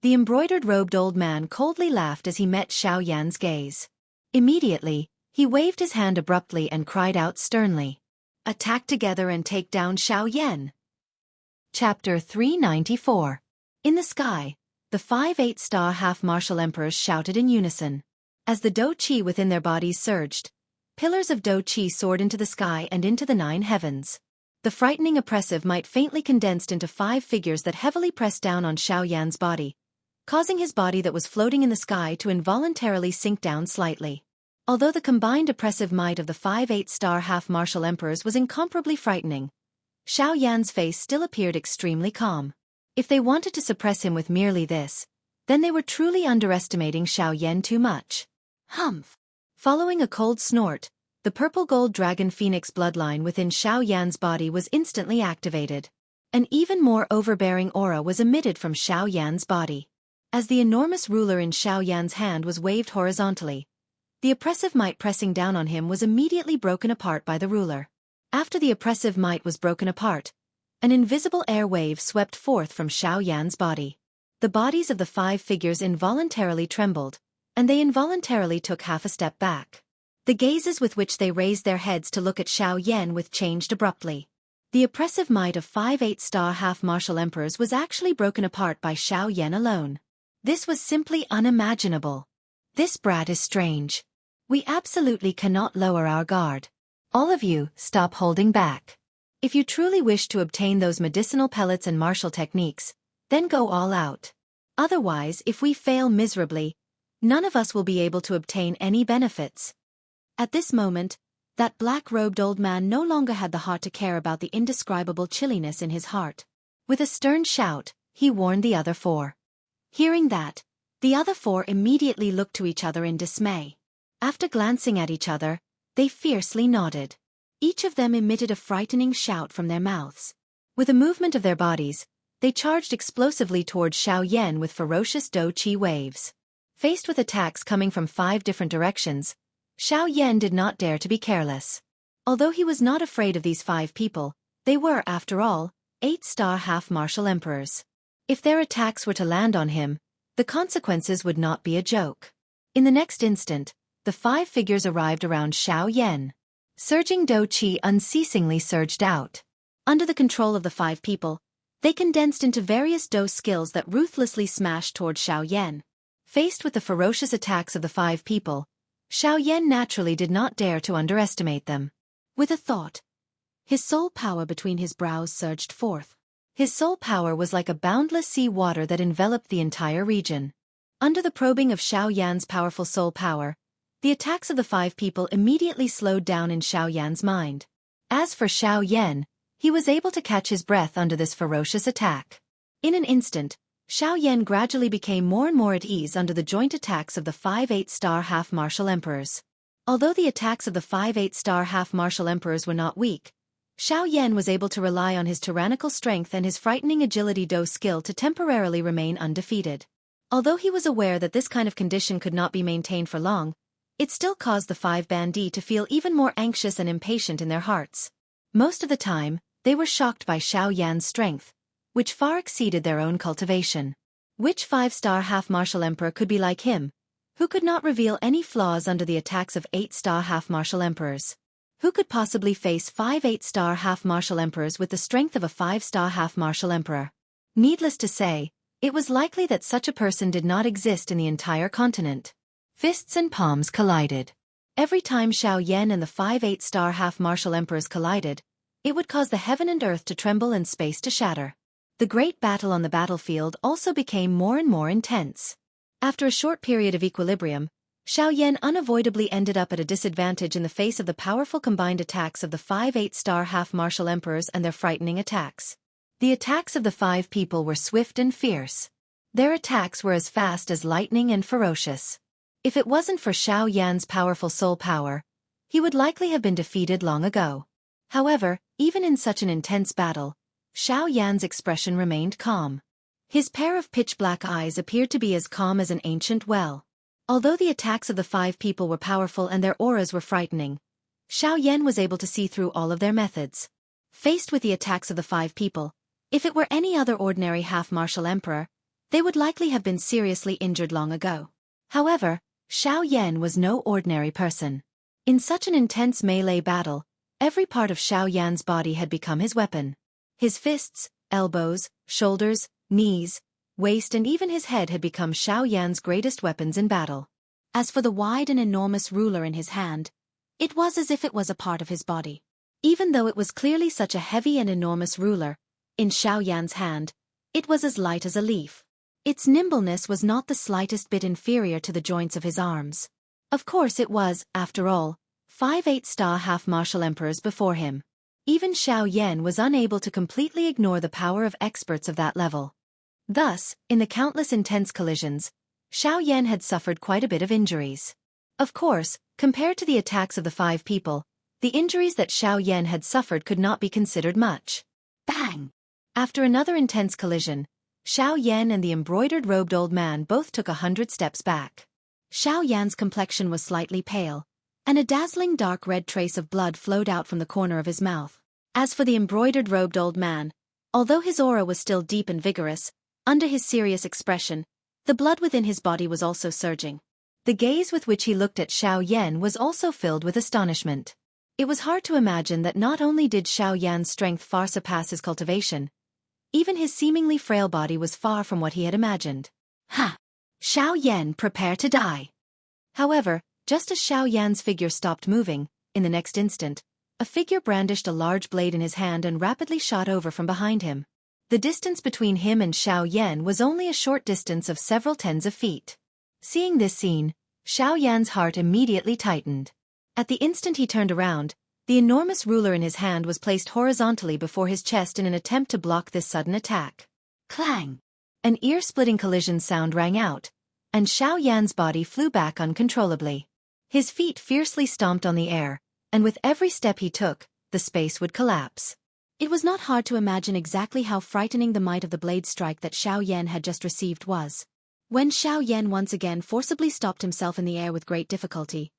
The embroidered-robed old man coldly laughed as he met Xiao Yan's gaze. Immediately, he waved his hand abruptly and cried out sternly. Attack together and take down Xiao Yan. Chapter 394. In the sky, the 5 8-star half-martial emperors shouted in unison. As the Dou Qi within their bodies surged, pillars of Dou Qi soared into the sky and into the 9 heavens. The frightening oppressive might faintly condensed into 5 figures that heavily pressed down on Xiao Yan's body, causing his body that was floating in the sky to involuntarily sink down slightly. Although the combined oppressive might of the 5 8-star half-martial emperors was incomparably frightening, Xiao Yan's face still appeared extremely calm. If they wanted to suppress him with merely this, then they were truly underestimating Xiao Yan too much. Humph! Following a cold snort, the purple-gold dragon phoenix bloodline within Xiao Yan's body was instantly activated. An even more overbearing aura was emitted from Xiao Yan's body. As the enormous ruler in Xiao Yan's hand was waved horizontally, the oppressive might pressing down on him was immediately broken apart by the ruler. After the oppressive might was broken apart, an invisible air wave swept forth from Xiao Yan's body. The bodies of the 5 figures involuntarily trembled, and they involuntarily took half a step back. The gazes with which they raised their heads to look at Xiao Yan with changed abruptly. The oppressive might of 5 8-star half-martial emperors was actually broken apart by Xiao Yan alone. This was simply unimaginable. This brat is strange. We absolutely cannot lower our guard. All of you, stop holding back. If you truly wish to obtain those medicinal pellets and martial techniques, then go all out. Otherwise, if we fail miserably, none of us will be able to obtain any benefits. At this moment, that black-robed old man no longer had the heart to care about the indescribable chilliness in his heart. With a stern shout, he warned the other 4. Hearing that, the other 4 immediately looked to each other in dismay. After glancing at each other, they fiercely nodded. Each of them emitted a frightening shout from their mouths. With a movement of their bodies, they charged explosively towards Xiao Yan with ferocious Dou Qi waves. Faced with attacks coming from 5 different directions, Xiao Yan did not dare to be careless. Although he was not afraid of these 5 people, they were, after all, 8-star half-martial emperors. If their attacks were to land on him, the consequences would not be a joke. In the next instant, the 5 figures arrived around Xiao Yan. Surging Dou Qi unceasingly surged out. Under the control of the 5 people, they condensed into various Dou skills that ruthlessly smashed toward Xiao Yan. Faced with the ferocious attacks of the 5 people, Xiao Yan naturally did not dare to underestimate them. With a thought, his soul power between his brows surged forth. His soul power was like a boundless sea water that enveloped the entire region. Under the probing of Xiao Yan's powerful soul power, the attacks of the 5 people immediately slowed down in Xiao Yan's mind. As for Xiao Yan, he was able to catch his breath under this ferocious attack. In an instant, Xiao Yan gradually became more and more at ease under the joint attacks of the 5 8-star half-martial emperors. Although the attacks of the 5 8-star half-martial emperors were not weak, Xiao Yan was able to rely on his tyrannical strength and his frightening agility Dou skill to temporarily remain undefeated. Although he was aware that this kind of condition could not be maintained for long, it still caused the 5 bandits to feel even more anxious and impatient in their hearts. Most of the time, they were shocked by Xiao Yan's strength, which far exceeded their own cultivation. Which 5-star half-martial emperor could be like him, who could not reveal any flaws under the attacks of 8-star half-martial emperors? Who could possibly face 5 8-star half-martial emperors with the strength of a 5-star half-martial emperor? Needless to say, it was likely that such a person did not exist in the entire continent. Fists and palms collided. Every time Xiao Yan and the 5 8-star half-martial emperors collided, it would cause the heaven and earth to tremble and space to shatter. The great battle on the battlefield also became more and more intense. After a short period of equilibrium, Xiao Yan unavoidably ended up at a disadvantage in the face of the powerful combined attacks of the 5 8-star half-martial emperors and their frightening attacks. The attacks of the 5 people were swift and fierce. Their attacks were as fast as lightning and ferocious. If it wasn't for Xiao Yan's powerful soul power, he would likely have been defeated long ago. However, even in such an intense battle, Xiao Yan's expression remained calm. His pair of pitch-black eyes appeared to be as calm as an ancient well. Although the attacks of the 5 people were powerful and their auras were frightening, Xiao Yan was able to see through all of their methods. Faced with the attacks of the 5 people, if it were any other ordinary half-martial emperor, they would likely have been seriously injured long ago. However, Xiao Yan was no ordinary person. In such an intense melee battle, every part of Xiao Yan's body had become his weapon. His fists, elbows, shoulders, knees, waist and even his head had become Xiao Yan's greatest weapons in battle. As for the wide and enormous ruler in his hand, it was as if it was a part of his body. Even though it was clearly such a heavy and enormous ruler, in Xiao Yan's hand, it was as light as a leaf. Its nimbleness was not the slightest bit inferior to the joints of his arms. Of course it was, after all, 5 8-star half-martial emperors before him. Even Xiao Yan was unable to completely ignore the power of experts of that level. Thus, in the countless intense collisions, Xiao Yan had suffered quite a bit of injuries. Of course, compared to the attacks of the 5 people, the injuries that Xiao Yan had suffered could not be considered much. Bang! After another intense collision, Xiao Yan and the embroidered robed old man both took 100 steps back. Xiao Yan's complexion was slightly pale, and a dazzling dark red trace of blood flowed out from the corner of his mouth. As for the embroidered robed old man, although his aura was still deep and vigorous, under his serious expression, the blood within his body was also surging. The gaze with which he looked at Xiao Yan was also filled with astonishment. It was hard to imagine that not only did Xiao Yan's strength far surpass his cultivation, even his seemingly frail body was far from what he had imagined. Ha! Xiao Yan, prepare to die. However, just as Xiao Yan's figure stopped moving, in the next instant, a figure brandished a large blade in his hand and rapidly shot over from behind him. The distance between him and Xiao Yan was only a short distance of several tens of feet. Seeing this scene, Xiao Yan's heart immediately tightened. At the instant he turned around, the enormous ruler in his hand was placed horizontally before his chest in an attempt to block this sudden attack. Clang! An ear-splitting collision sound rang out, and Xiao Yan's body flew back uncontrollably. His feet fiercely stomped on the air, and with every step he took, the space would collapse. It was not hard to imagine exactly how frightening the might of the blade strike that Xiao Yan had just received was. When Xiao Yan once again forcibly stopped himself in the air with great difficulty,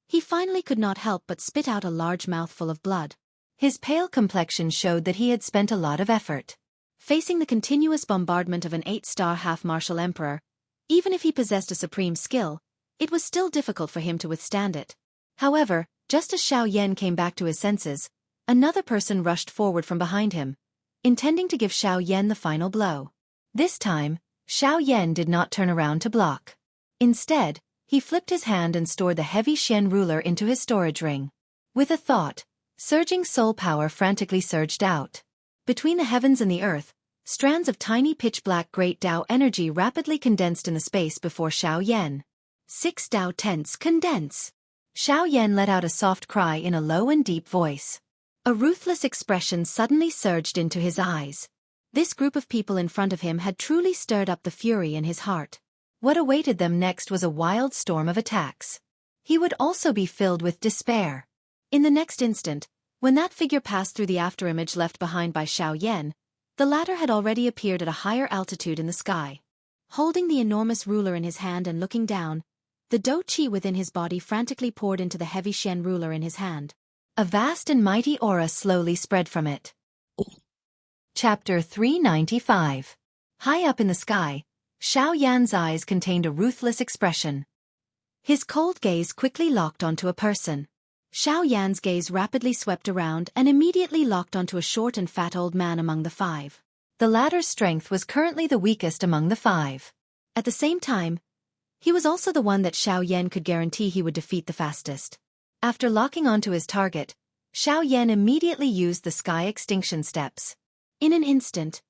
he finally could not help but spit out a large mouthful of blood. His pale complexion showed that he had spent a lot of effort. Facing the continuous bombardment of an 8-star half-martial emperor, even if he possessed a supreme skill, it was still difficult for him to withstand it. However, just as Xiao Yan came back to his senses, another person rushed forward from behind him, intending to give Xiao Yan the final blow. This time, Xiao Yan did not turn around to block. Instead, he flipped his hand and stored the heavy Xian ruler into his storage ring. With a thought, surging soul power frantically surged out. Between the heavens and the earth, strands of tiny pitch-black great Dao energy rapidly condensed in the space before Xiao Yan. 6 Dao tense condense. Xiao Yan let out a soft cry in a low and deep voice. A ruthless expression suddenly surged into his eyes. This group of people in front of him had truly stirred up the fury in his heart. What awaited them next was a wild storm of attacks. He would also be filled with despair. In the next instant, when that figure passed through the afterimage left behind by Xiao Yan, the latter had already appeared at a higher altitude in the sky. Holding the enormous ruler in his hand and looking down, the Dou Qi within his body frantically poured into the heavy Xian ruler in his hand. A vast and mighty aura slowly spread from it. Chapter 395. High up in the sky, Xiao Yan's eyes contained a ruthless expression. His cold gaze quickly locked onto a person. Xiao Yan's gaze rapidly swept around and immediately locked onto a short and fat old man among the 5. The latter's strength was currently the weakest among the five. At the same time, he was also the one that Xiaoyan could guarantee he would defeat the fastest. After locking onto his target, Xiaoyan immediately used the sky extinction steps. In an instant,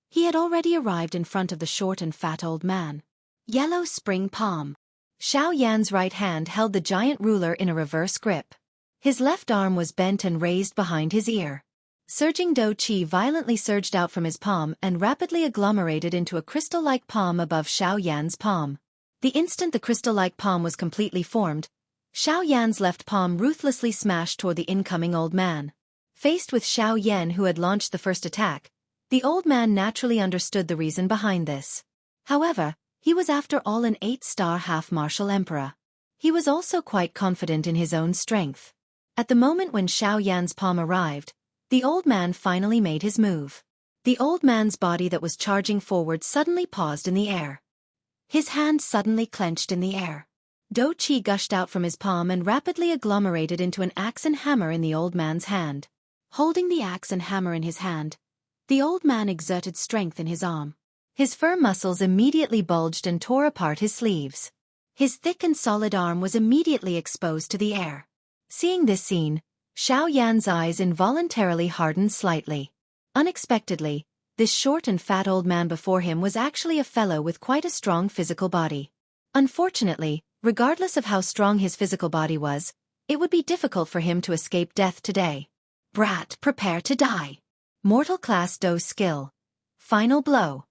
he had already arrived in front of the short and fat old man. Yellow spring palm. Xiaoyan's right hand held the giant ruler in a reverse grip. His left arm was bent and raised behind his ear. Surging dou qi violently surged out from his palm and rapidly agglomerated into a crystal-like palm above Xiaoyan's palm. The instant the crystal-like palm was completely formed, Xiaoyan's left palm ruthlessly smashed toward the incoming old man. Faced with Xiaoyan, who had launched the first attack, the old man naturally understood the reason behind this. However, he was after all an 8-star half-martial emperor. He was also quite confident in his own strength. At the moment when Xiaoyan's palm arrived, the old man finally made his move. The old man's body that was charging forward suddenly paused in the air. His hand suddenly clenched in the air. Dou qi gushed out from his palm and rapidly agglomerated into an axe and hammer in the old man's hand. Holding the axe and hammer in his hand, the old man exerted strength in his arm. His firm muscles immediately bulged and tore apart his sleeves. His thick and solid arm was immediately exposed to the air. Seeing this scene, Xiaoyan's eyes involuntarily hardened slightly. Unexpectedly, this short and fat old man before him was actually a fellow with quite a strong physical body. Unfortunately, regardless of how strong his physical body was, it would be difficult for him to escape death today. Brat, prepare to die. Mortal class dou skill. Final blow.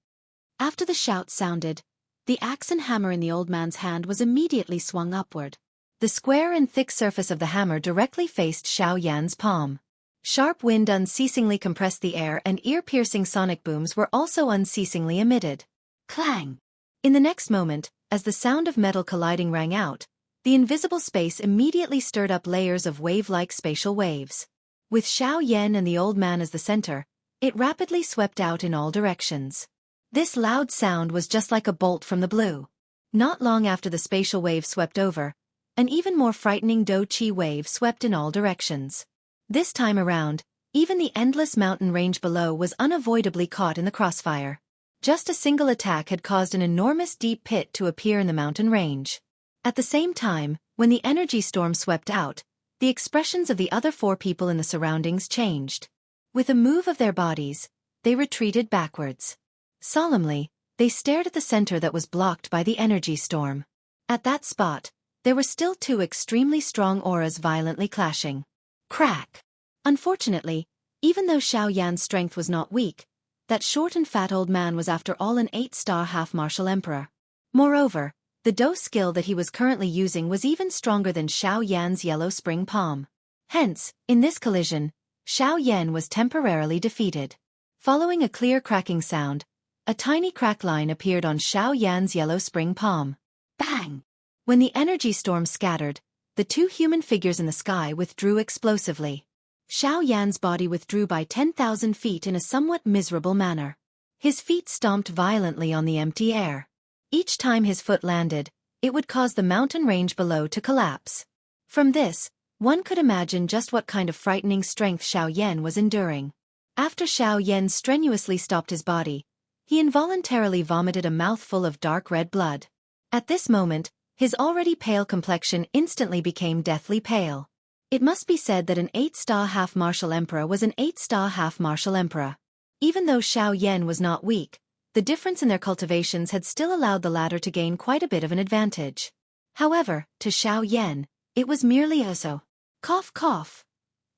After the shout sounded, the axe and hammer in the old man's hand was immediately swung upward. The square and thick surface of the hammer directly faced Xiaoyan's palm. Sharp wind unceasingly compressed the air and ear-piercing sonic booms were also unceasingly emitted. Clang! In the next moment, as the sound of metal colliding rang out, the invisible space immediately stirred up layers of wave-like spatial waves. With Xiaoyan and the old man as the center, it rapidly swept out in all directions. This loud sound was just like a bolt from the blue. Not long after the spatial wave swept over, an even more frightening dou qi wave swept in all directions. This time around, even the endless mountain range below was unavoidably caught in the crossfire. Just a single attack had caused an enormous deep pit to appear in the mountain range. At the same time, when the energy storm swept out, the expressions of the other four people in the surroundings changed. With a move of their bodies, they retreated backwards. Solemnly, they stared at the center that was blocked by the energy storm. At that spot, there were still two extremely strong auras violently clashing. Crack! Unfortunately, even though Xiaoyan's strength was not weak, that short and fat old man was after all an 8-star half-martial emperor. Moreover, the dou skill that he was currently using was even stronger than Xiaoyan's yellow spring palm. Hence, in this collision, Xiaoyan was temporarily defeated. Following a clear cracking sound, a tiny crack line appeared on Xiaoyan's yellow spring palm. Bang! When the energy storm scattered, the two human figures in the sky withdrew explosively. Xiaoyan's body withdrew by 10,000 feet in a somewhat miserable manner. His feet stomped violently on the empty air. Each time his foot landed, it would cause the mountain range below to collapse. From this, one could imagine just what kind of frightening strength Xiaoyan was enduring. After Xiaoyan strenuously stopped his body, he involuntarily vomited a mouthful of dark red blood. At this moment, his already pale complexion instantly became deathly pale. It must be said that an 8-star half-martial emperor was an 8-star half-martial emperor. Even though Xiaoyan was not weak, the difference in their cultivations had still allowed the latter to gain quite a bit of an advantage. However, to Xiaoyan, it was merely a so. Cough cough.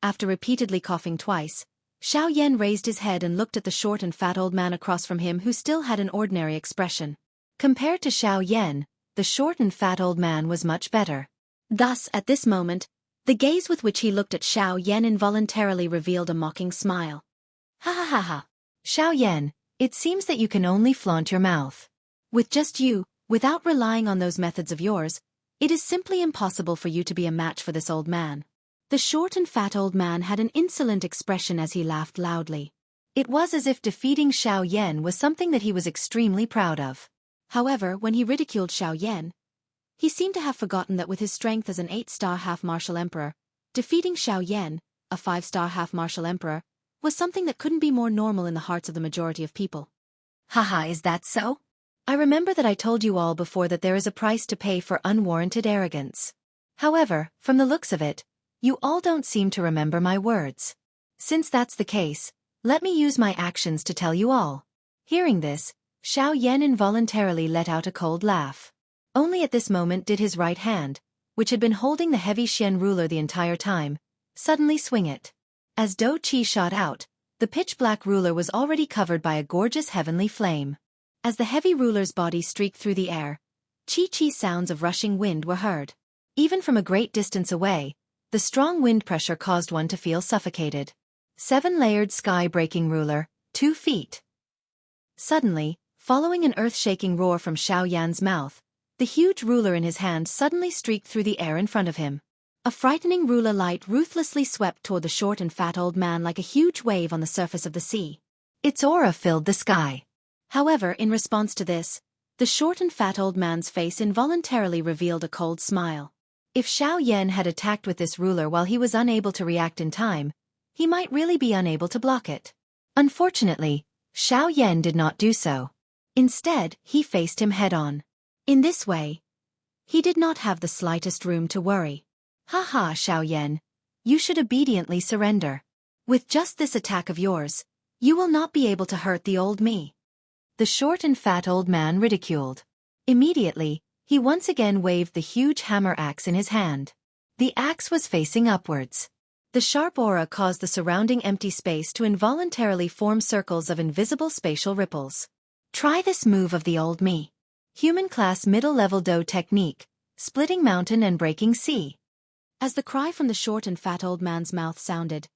After repeatedly coughing twice, Xiaoyan raised his head and looked at the short and fat old man across from him who still had an ordinary expression. Compared to Xiaoyan, the short and fat old man was much better. Thus, at this moment, the gaze with which he looked at Xiaoyan involuntarily revealed a mocking smile. Ha ha ha ha. Xiaoyan, it seems that you can only flaunt your mouth. With just you, without relying on those methods of yours, it is simply impossible for you to be a match for this old man. The short and fat old man had an insolent expression as he laughed loudly. It was as if defeating Xiaoyan was something that he was extremely proud of. However, when he ridiculed Xiaoyan, he seemed to have forgotten that with his strength as an 8-star half-martial emperor, defeating Xiaoyan, a 5-star half-martial emperor, was something that couldn't be more normal in the hearts of the majority of people. Haha, is that so? I remember that I told you all before that there is a price to pay for unwarranted arrogance. However, from the looks of it, you all don't seem to remember my words. Since that's the case, let me use my actions to tell you all. Hearing this, Xiaoyan involuntarily let out a cold laugh. Only at this moment did his right hand, which had been holding the heavy Xian ruler the entire time, suddenly swing it. As Do Qi shot out, the pitch-black ruler was already covered by a gorgeous heavenly flame. As the heavy ruler's body streaked through the air, chi-chi sounds of rushing wind were heard. Even from a great distance away, the strong wind pressure caused one to feel suffocated. 7-layered sky-breaking ruler, 2 feet. Suddenly, following an earth-shaking roar from Xiaoyan's mouth, the huge ruler in his hand suddenly streaked through the air in front of him. A frightening ruler light ruthlessly swept toward the short and fat old man like a huge wave on the surface of the sea. Its aura filled the sky. However, in response to this, the short and fat old man's face involuntarily revealed a cold smile. If Xiaoyan had attacked with this ruler while he was unable to react in time, he might really be unable to block it. Unfortunately, Xiaoyan did not do so. Instead, he faced him head-on. In this way, he did not have the slightest room to worry. Haha, Xiaoyan, you should obediently surrender. With just this attack of yours, you will not be able to hurt the old me. The short and fat old man ridiculed. Immediately, he once again waved the huge hammer axe in his hand. The axe was facing upwards. The sharp aura caused the surrounding empty space to involuntarily form circles of invisible spatial ripples. Try this move of the old me. Human class middle-level Do technique, splitting mountain and breaking sea. As the cry from the short and fat old man's mouth sounded,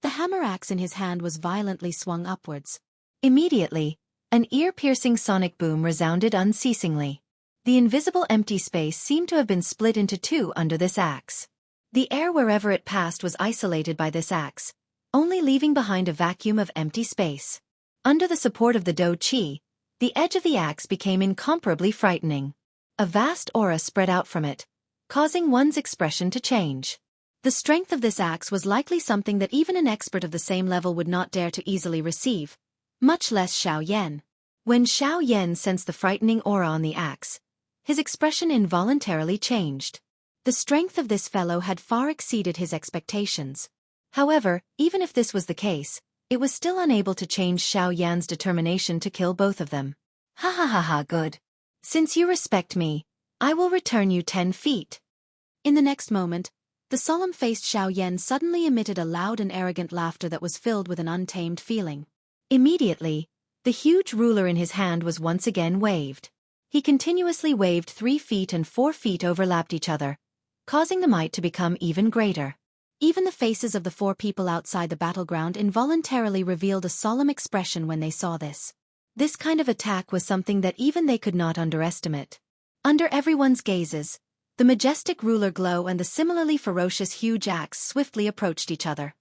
the hammer axe in his hand was violently swung upwards. Immediately, an ear-piercing sonic boom resounded unceasingly. The invisible empty space seemed to have been split into two under this axe. The air wherever it passed was isolated by this axe, only leaving behind a vacuum of empty space. Under the support of the Do Qi, the edge of the axe became incomparably frightening. A vast aura spread out from it, causing one's expression to change. The strength of this axe was likely something that even an expert of the same level would not dare to easily receive, much less Xiaoyan. When Xiaoyan sensed the frightening aura on the axe, his expression involuntarily changed. The strength of this fellow had far exceeded his expectations. However, even if this was the case, it was still unable to change Xiaoyan's determination to kill both of them. Ha ha ha ha, good. Since you respect me, I will return you 10 feet. In the next moment, the solemn-faced Xiaoyan suddenly emitted a loud and arrogant laughter that was filled with an untamed feeling. Immediately, the huge ruler in his hand was once again waved. He continuously waved 3 feet and 4 feet overlapped each other, causing the might to become even greater. Even the faces of the 4 people outside the battleground involuntarily revealed a solemn expression when they saw this. This kind of attack was something that even they could not underestimate. Under everyone's gazes, the majestic ruler glow and the similarly ferocious huge axe swiftly approached each other.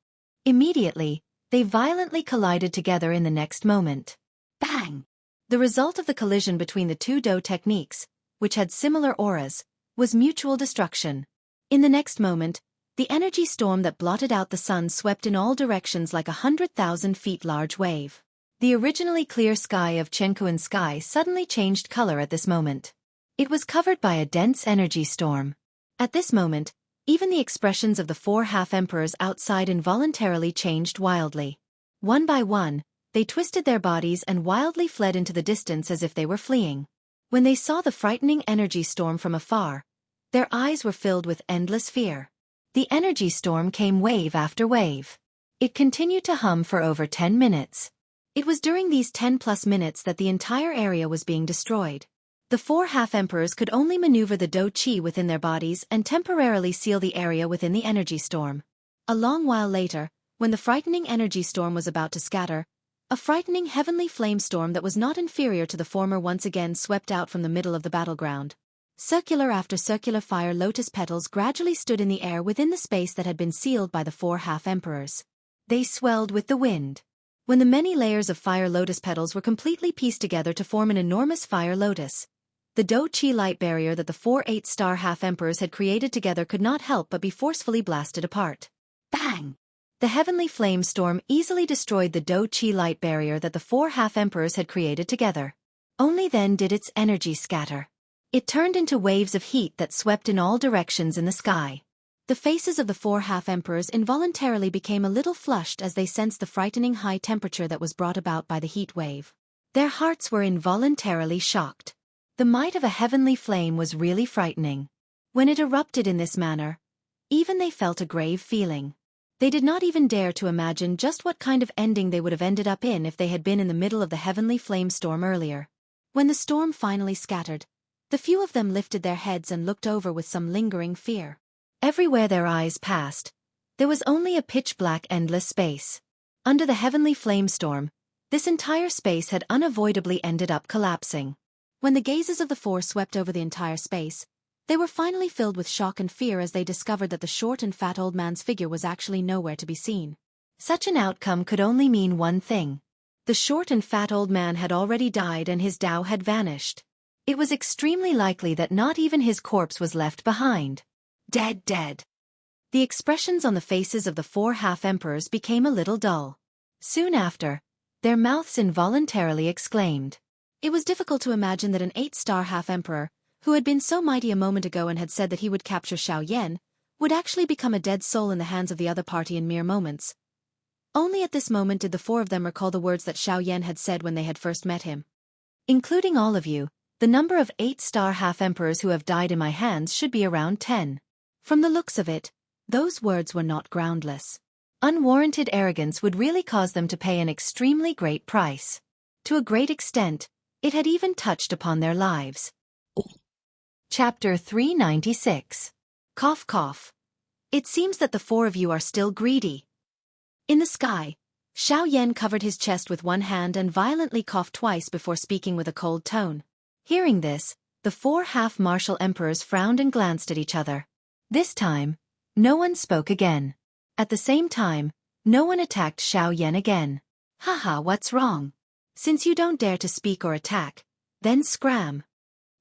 Immediately, they violently collided together in the next moment. Bang! The result of the collision between the two Do techniques, which had similar auras, was mutual destruction. In the next moment, the energy storm that blotted out the sun swept in all directions like 100,000 feet large wave. The originally clear sky of Jianghu sky suddenly changed color at this moment. It was covered by a dense energy storm. At this moment, even the expressions of the 4 half-emperors outside involuntarily changed wildly. One by one, they twisted their bodies and wildly fled into the distance as if they were fleeing. When they saw the frightening energy storm from afar, their eyes were filled with endless fear. The energy storm came wave after wave. It continued to hum for over 10 minutes. It was during these 10+ minutes that the entire area was being destroyed. The 4 half-emperors could only maneuver the Do Qi within their bodies and temporarily seal the area within the energy storm. A long while later, when the frightening energy storm was about to scatter, a frightening heavenly flame storm that was not inferior to the former once again swept out from the middle of the battleground. Circular after circular fire lotus petals gradually stood in the air within the space that had been sealed by the 4 half-emperors. They swelled with the wind. When the many layers of fire lotus petals were completely pieced together to form an enormous fire lotus, the Do Qi light barrier that the 4 8-star half-emperors had created together could not help but be forcefully blasted apart. Bang! The heavenly flame storm easily destroyed the Do-Chi light barrier that the four half-emperors had created together. Only then did its energy scatter. It turned into waves of heat that swept in all directions in the sky. The faces of the four half-emperors involuntarily became a little flushed as they sensed the frightening high temperature that was brought about by the heat wave. Their hearts were involuntarily shocked. The might of a heavenly flame was really frightening. When it erupted in this manner, even they felt a grave feeling. They did not even dare to imagine just what kind of ending they would have ended up in if they had been in the middle of the heavenly flame storm earlier. When the storm finally scattered, the few of them lifted their heads and looked over with some lingering fear. Everywhere their eyes passed, there was only a pitch-black endless space. Under the heavenly flame storm, this entire space had unavoidably ended up collapsing. When the gazes of the four swept over the entire space, they were finally filled with shock and fear as they discovered that the short and fat old man's figure was actually nowhere to be seen. Such an outcome could only mean one thing. The short and fat old man had already died and his Tao had vanished. It was extremely likely that not even his corpse was left behind. Dead. The expressions on the faces of the four half-emperors became a little dull. Soon after, their mouths involuntarily exclaimed. It was difficult to imagine that an 8-star half-emperor, who had been so mighty a moment ago and had said that he would capture Xiaoyan, would actually become a dead soul in the hands of the other party in mere moments. Only at this moment did the four of them recall the words that Xiaoyan had said when they had first met him. Including all of you, the number of 8-star half-emperors who have died in my hands should be around 10. From the looks of it, those words were not groundless. Unwarranted arrogance would really cause them to pay an extremely great price. To a great extent, it had even touched upon their lives. Chapter 396. Cough cough. It seems that the four of you are still greedy. In the sky, Xiaoyan covered his chest with one hand and violently coughed twice before speaking with a cold tone. Hearing this, the four half-martial emperors frowned and glanced at each other. This time, no one spoke again. At the same time, no one attacked Xiaoyan again. Haha, what's wrong? Since you don't dare to speak or attack, then scram.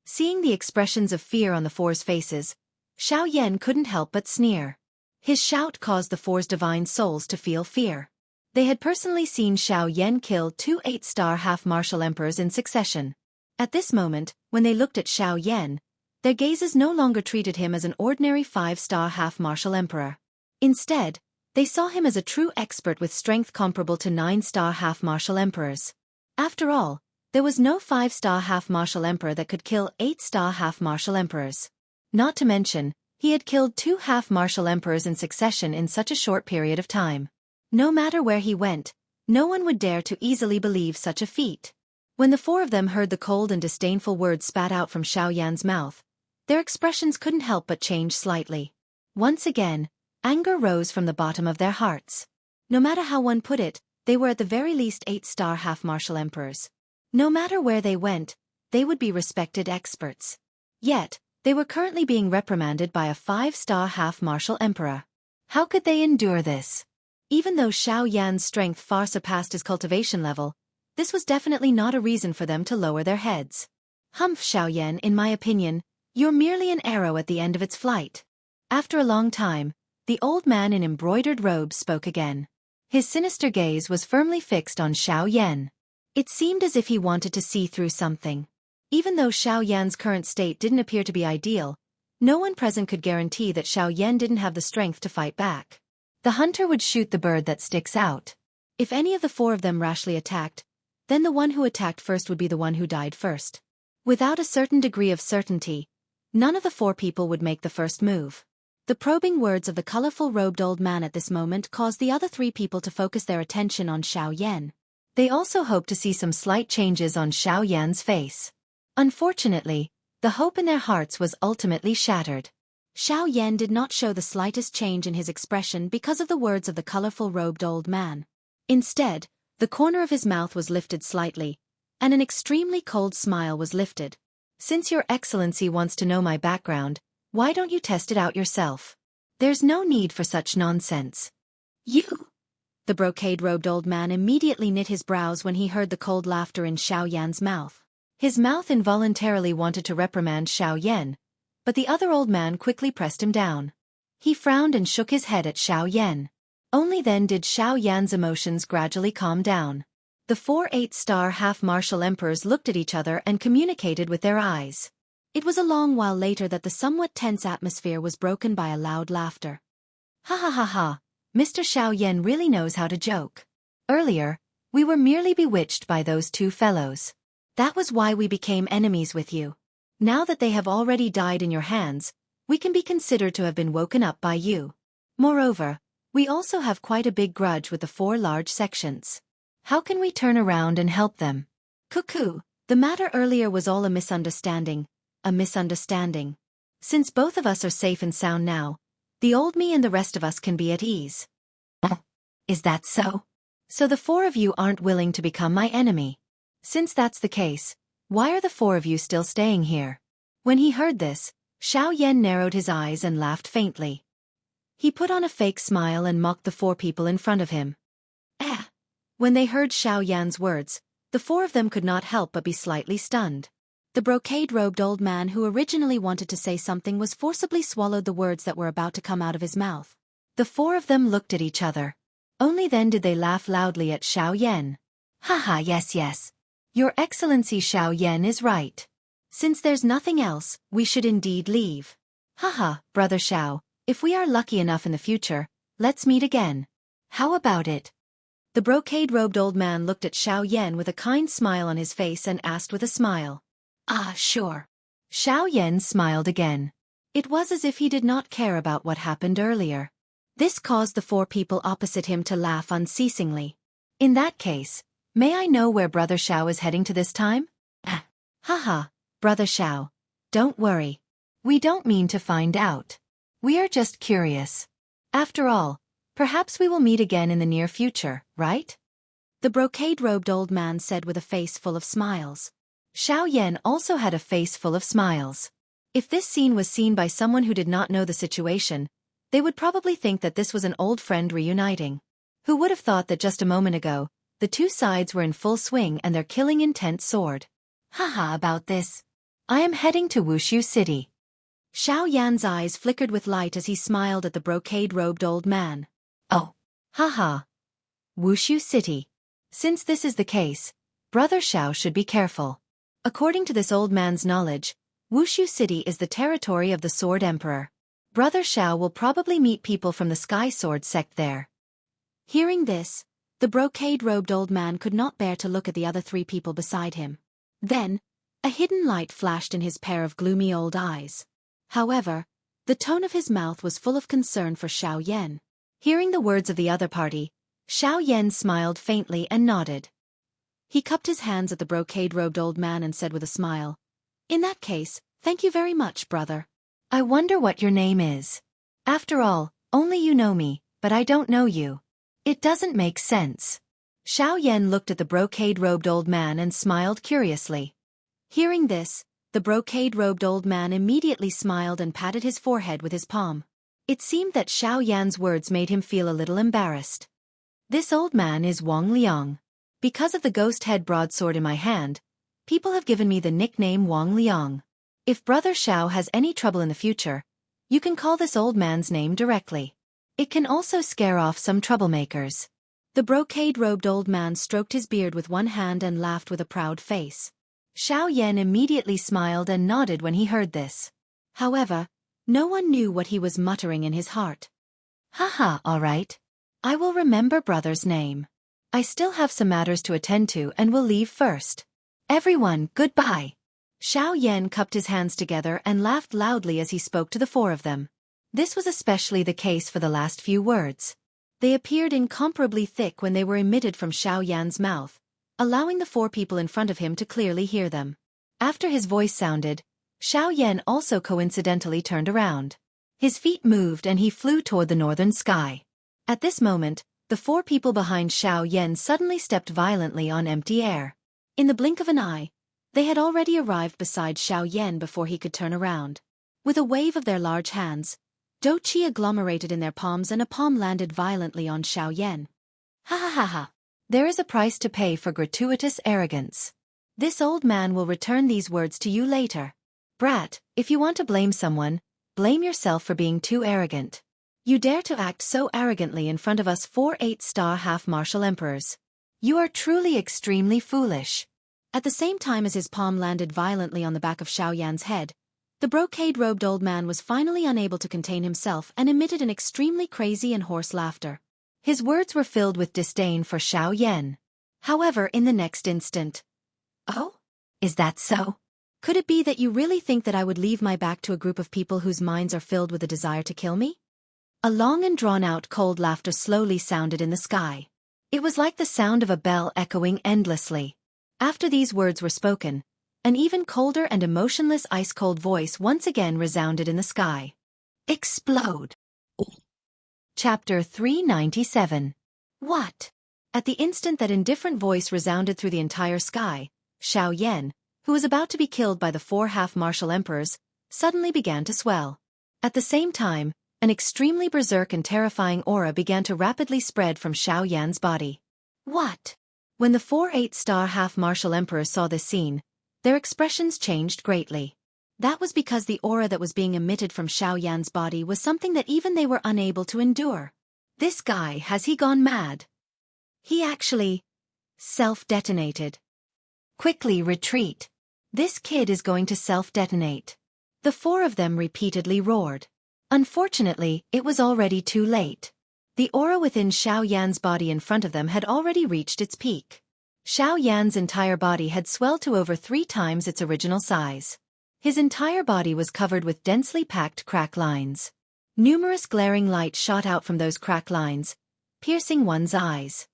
Seeing the expressions of fear on the four's faces, Xiaoyan couldn't help but sneer. His shout caused the four's divine souls to feel fear. They had personally seen Xiaoyan kill 2 8-star half-martial emperors in succession. At this moment, when they looked at Xiaoyan, their gazes no longer treated him as an ordinary 5-star half-martial emperor. Instead, they saw him as a true expert with strength comparable to 9-star half-martial emperors. After all, there was no 5-star half-martial emperor that could kill 8-star half-martial emperors. Not to mention, he had killed 2 half-martial emperors in succession in such a short period of time. No matter where he went, no one would dare to easily believe such a feat. When the four of them heard the cold and disdainful words spat out from Xiaoyan's mouth, their expressions couldn't help but change slightly. Once again, anger rose from the bottom of their hearts. No matter how one put it, they were at the very least 8-star half-martial emperors. No matter where they went, they would be respected experts. Yet, they were currently being reprimanded by a 5-star half-martial emperor. How could they endure this? Even though Xiaoyan's strength far surpassed his cultivation level, this was definitely not a reason for them to lower their heads. Humph, Xiaoyan, in my opinion, you're merely an arrow at the end of its flight. After a long time, the old man in embroidered robes spoke again. His sinister gaze was firmly fixed on Xiaoyan. It seemed as if he wanted to see through something. Even though Xiaoyan's current state didn't appear to be ideal, no one present could guarantee that Xiaoyan didn't have the strength to fight back. The hunter would shoot the bird that sticks out. If any of the four of them rashly attacked, then the one who attacked first would be the one who died first. Without a certain degree of certainty, none of the four people would make the first move. The probing words of the colorful robed old man at this moment caused the other 3 people to focus their attention on Xiaoyan. They also hoped to see some slight changes on Xiaoyan's face. Unfortunately, the hope in their hearts was ultimately shattered. Xiaoyan did not show the slightest change in his expression because of the words of the colorful robed old man. Instead, the corner of his mouth was lifted slightly, and an extremely cold smile was lifted. Since Your Excellency wants to know my background, why don't you test it out yourself? There's no need for such nonsense. You! The brocade-robed old man immediately knit his brows when he heard the cold laughter in Xiaoyan's mouth. His mouth involuntarily wanted to reprimand Xiaoyan, but the other old man quickly pressed him down. He frowned and shook his head at Xiaoyan. Only then did Xiao Yan's emotions gradually calm down. The 4 8-star half-martial emperors looked at each other and communicated with their eyes. It was a long while later that the somewhat tense atmosphere was broken by a loud laughter. Ha ha ha ha, Mr. Xiao Yan really knows how to joke. Earlier, we were merely bewitched by those two fellows. That was why we became enemies with you. Now that they have already died in your hands, we can be considered to have been woken up by you. Moreover, we also have quite a big grudge with the 4 large sections. How can we turn around and help them? Cuckoo, the matter earlier was all a misunderstanding. Since both of us are safe and sound now, the old me and the rest of us can be at ease. Is that so? So the 4 of you aren't willing to become my enemy. Since that's the case, why are the 4 of you still staying here? When he heard this, Xiao Yan narrowed his eyes and laughed faintly. He put on a fake smile and mocked the 4 people in front of him. When they heard Xiao Yan's words, the 4 of them could not help but be slightly stunned. The brocade-robed old man who originally wanted to say something was forcibly swallowed the words that were about to come out of his mouth. The 4 of them looked at each other. Only then did they laugh loudly at Xiao Yan. Haha, yes. Your Excellency Xiao Yan is right. Since there's nothing else, we should indeed leave. Haha, Brother Xiao, if we are lucky enough in the future, let's meet again. How about it? The brocade-robed old man looked at Xiao Yan with a kind smile on his face and asked with a smile. Ah, sure. Xiao Yan smiled again. It was as if he did not care about what happened earlier. This caused the 4 people opposite him to laugh unceasingly. In that case, may I know where Brother Xiao is heading to this time? Haha, Brother Xiao. Don't worry. We don't mean to find out. We are just curious. After all, perhaps we will meet again in the near future, right? The brocade-robed old man said with a face full of smiles. Xiao Yan also had a face full of smiles. If this scene was seen by someone who did not know the situation, they would probably think that this was an old friend reuniting. Who would have thought that just a moment ago, the 2 sides were in full swing and their killing intent soared. Haha, about this. I am heading to Wuxia City. Xiao Yan's eyes flickered with light as he smiled at the brocade-robed old man. Oh. Haha. Wuxia City. Since this is the case, Brother Xiao should be careful. According to this old man's knowledge, Wuxia City is the territory of the Sword Emperor. Brother Xiao will probably meet people from the Sky Sword sect there. Hearing this, the brocade-robed old man could not bear to look at the other 3 people beside him. Then, a hidden light flashed in his pair of gloomy old eyes. However, the tone of his mouth was full of concern for Xiao Yan. Hearing the words of the other party, Xiao Yan smiled faintly and nodded. He cupped his hands at the brocade-robed old man and said with a smile, In that case, thank you very much, brother. I wonder what your name is. After all, only you know me, but I don't know you. It doesn't make sense. Xiao Yan looked at the brocade-robed old man and smiled curiously. Hearing this, the brocade-robed old man immediately smiled and patted his forehead with his palm. It seemed that Xiao Yan's words made him feel a little embarrassed. This old man is Wang Liang. Because of the ghost head broadsword in my hand, people have given me the nickname Wang Liang. If Brother Xiao has any trouble in the future, you can call this old man's name directly. It can also scare off some troublemakers. The brocade-robed old man stroked his beard with one hand and laughed with a proud face. Xiao Yan immediately smiled and nodded when he heard this. However, no one knew what he was muttering in his heart. Haha, all right. I will remember brother's name. I still have some matters to attend to and will leave first. Everyone, goodbye. Xiao Yan cupped his hands together and laughed loudly as he spoke to the 4 of them. This was especially the case for the last few words. They appeared incomparably thick when they were emitted from Xiao Yan's mouth, allowing the 4 people in front of him to clearly hear them. After his voice sounded, Xiao Yan also coincidentally turned around. His feet moved and he flew toward the northern sky. At this moment, the 4 people behind Xiao Yan suddenly stepped violently on empty air. In the blink of an eye, they had already arrived beside Xiao Yan before he could turn around. With a wave of their large hands, Douqi agglomerated in their palms and a palm landed violently on Xiao Yan. Ha ha ha ha. There is a price to pay for gratuitous arrogance. This old man will return these words to you later. Brat, if you want to blame someone, blame yourself for being too arrogant. You dare to act so arrogantly in front of us 4 8-star half-martial emperors. You are truly extremely foolish. At the same time as his palm landed violently on the back of Xiao Yan's head, the brocade-robed old man was finally unable to contain himself and emitted an extremely crazy and hoarse laughter. His words were filled with disdain for Xiao Yan. However, in the next instant, "Oh? Is that so? Could it be that you really think that I would leave my back to a group of people whose minds are filled with a desire to kill me?" A long and drawn-out cold laughter slowly sounded in the sky. It was like the sound of a bell echoing endlessly. After these words were spoken, an even colder and emotionless ice-cold voice once again resounded in the sky. Explode! Chapter 397. What? At the instant that indifferent voice resounded through the entire sky, Xiao Yan, who was about to be killed by the 4 half-martial emperors, suddenly began to swell. At the same time, an extremely berserk and terrifying aura began to rapidly spread from Xiao Yan's body. What? When the 4 8-star half-martial emperors saw this scene, their expressions changed greatly. That was because the aura that was being emitted from Xiao Yan's body was something that even they were unable to endure. This guy, has he gone mad? He actually self-detonated. Quickly retreat. This kid is going to self-detonate. The 4 of them repeatedly roared. Unfortunately, it was already too late. The aura within Xiao Yan's body in front of them had already reached its peak. Xiao Yan's entire body had swelled to over 3 times its original size. His entire body was covered with densely packed crack lines. Numerous glaring lights shot out from those crack lines, piercing one's eyes.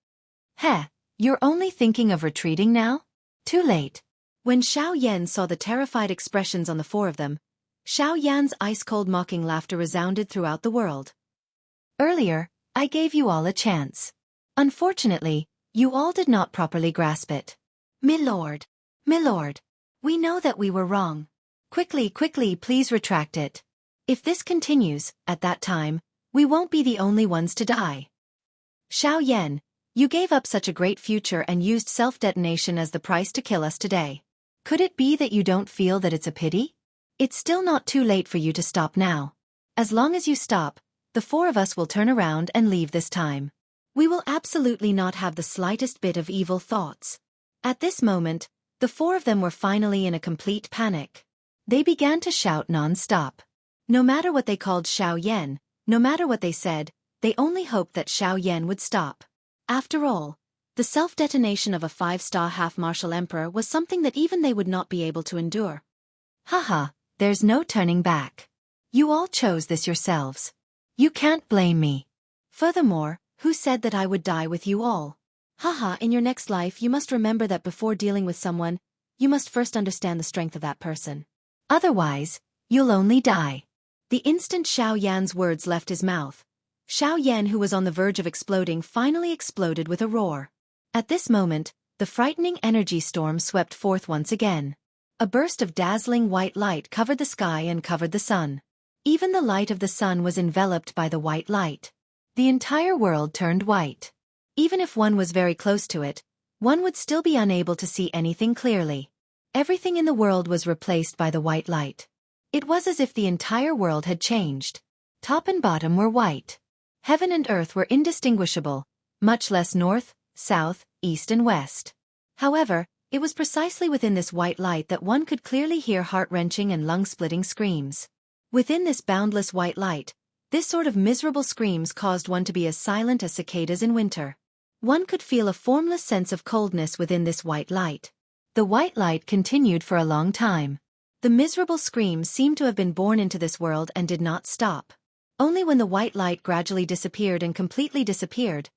Heh, you're only thinking of retreating now? Too late. When Xiao Yan saw the terrified expressions on the 4 of them, Xiao Yan's ice-cold mocking laughter resounded throughout the world. Earlier, I gave you all a chance. Unfortunately, you all did not properly grasp it. Milord, we know that we were wrong. Quickly, please retract it. If this continues, at that time, we won't be the only ones to die. Xiao Yan, you gave up such a great future and used self-detonation as the price to kill us today. Could it be that you don't feel that it's a pity? It's still not too late for you to stop now. As long as you stop, the 4 of us will turn around and leave this time. We will absolutely not have the slightest bit of evil thoughts. At this moment, the 4 of them were finally in a complete panic. They began to shout non-stop. No matter what they called Xiao Yan, no matter what they said, they only hoped that Xiao Yan would stop. After all, the self-detonation of a 5-star half-martial emperor was something that even they would not be able to endure. Haha, there's no turning back. You all chose this yourselves. You can't blame me. Furthermore, who said that I would die with you all? Haha, in your next life you must remember that before dealing with someone, you must first understand the strength of that person. Otherwise, you'll only die. The instant Xiao Yan's words left his mouth, Xiao Yan, who was on the verge of exploding, finally exploded with a roar. At this moment, the frightening energy storm swept forth once again. A burst of dazzling white light covered the sky and covered the sun. Even the light of the sun was enveloped by the white light. The entire world turned white. Even if one was very close to it, one would still be unable to see anything clearly. Everything in the world was replaced by the white light. It was as if the entire world had changed. Top and bottom were white. Heaven and earth were indistinguishable, much less north, south, east and west. However, it was precisely within this white light that one could clearly hear heart-wrenching and lung-splitting screams. Within this boundless white light, this sort of miserable screams caused one to be as silent as cicadas in winter. One could feel a formless sense of coldness within this white light. The white light continued for a long time. The miserable screams seemed to have been born into this world and did not stop. Only when the white light gradually disappeared and completely disappeared,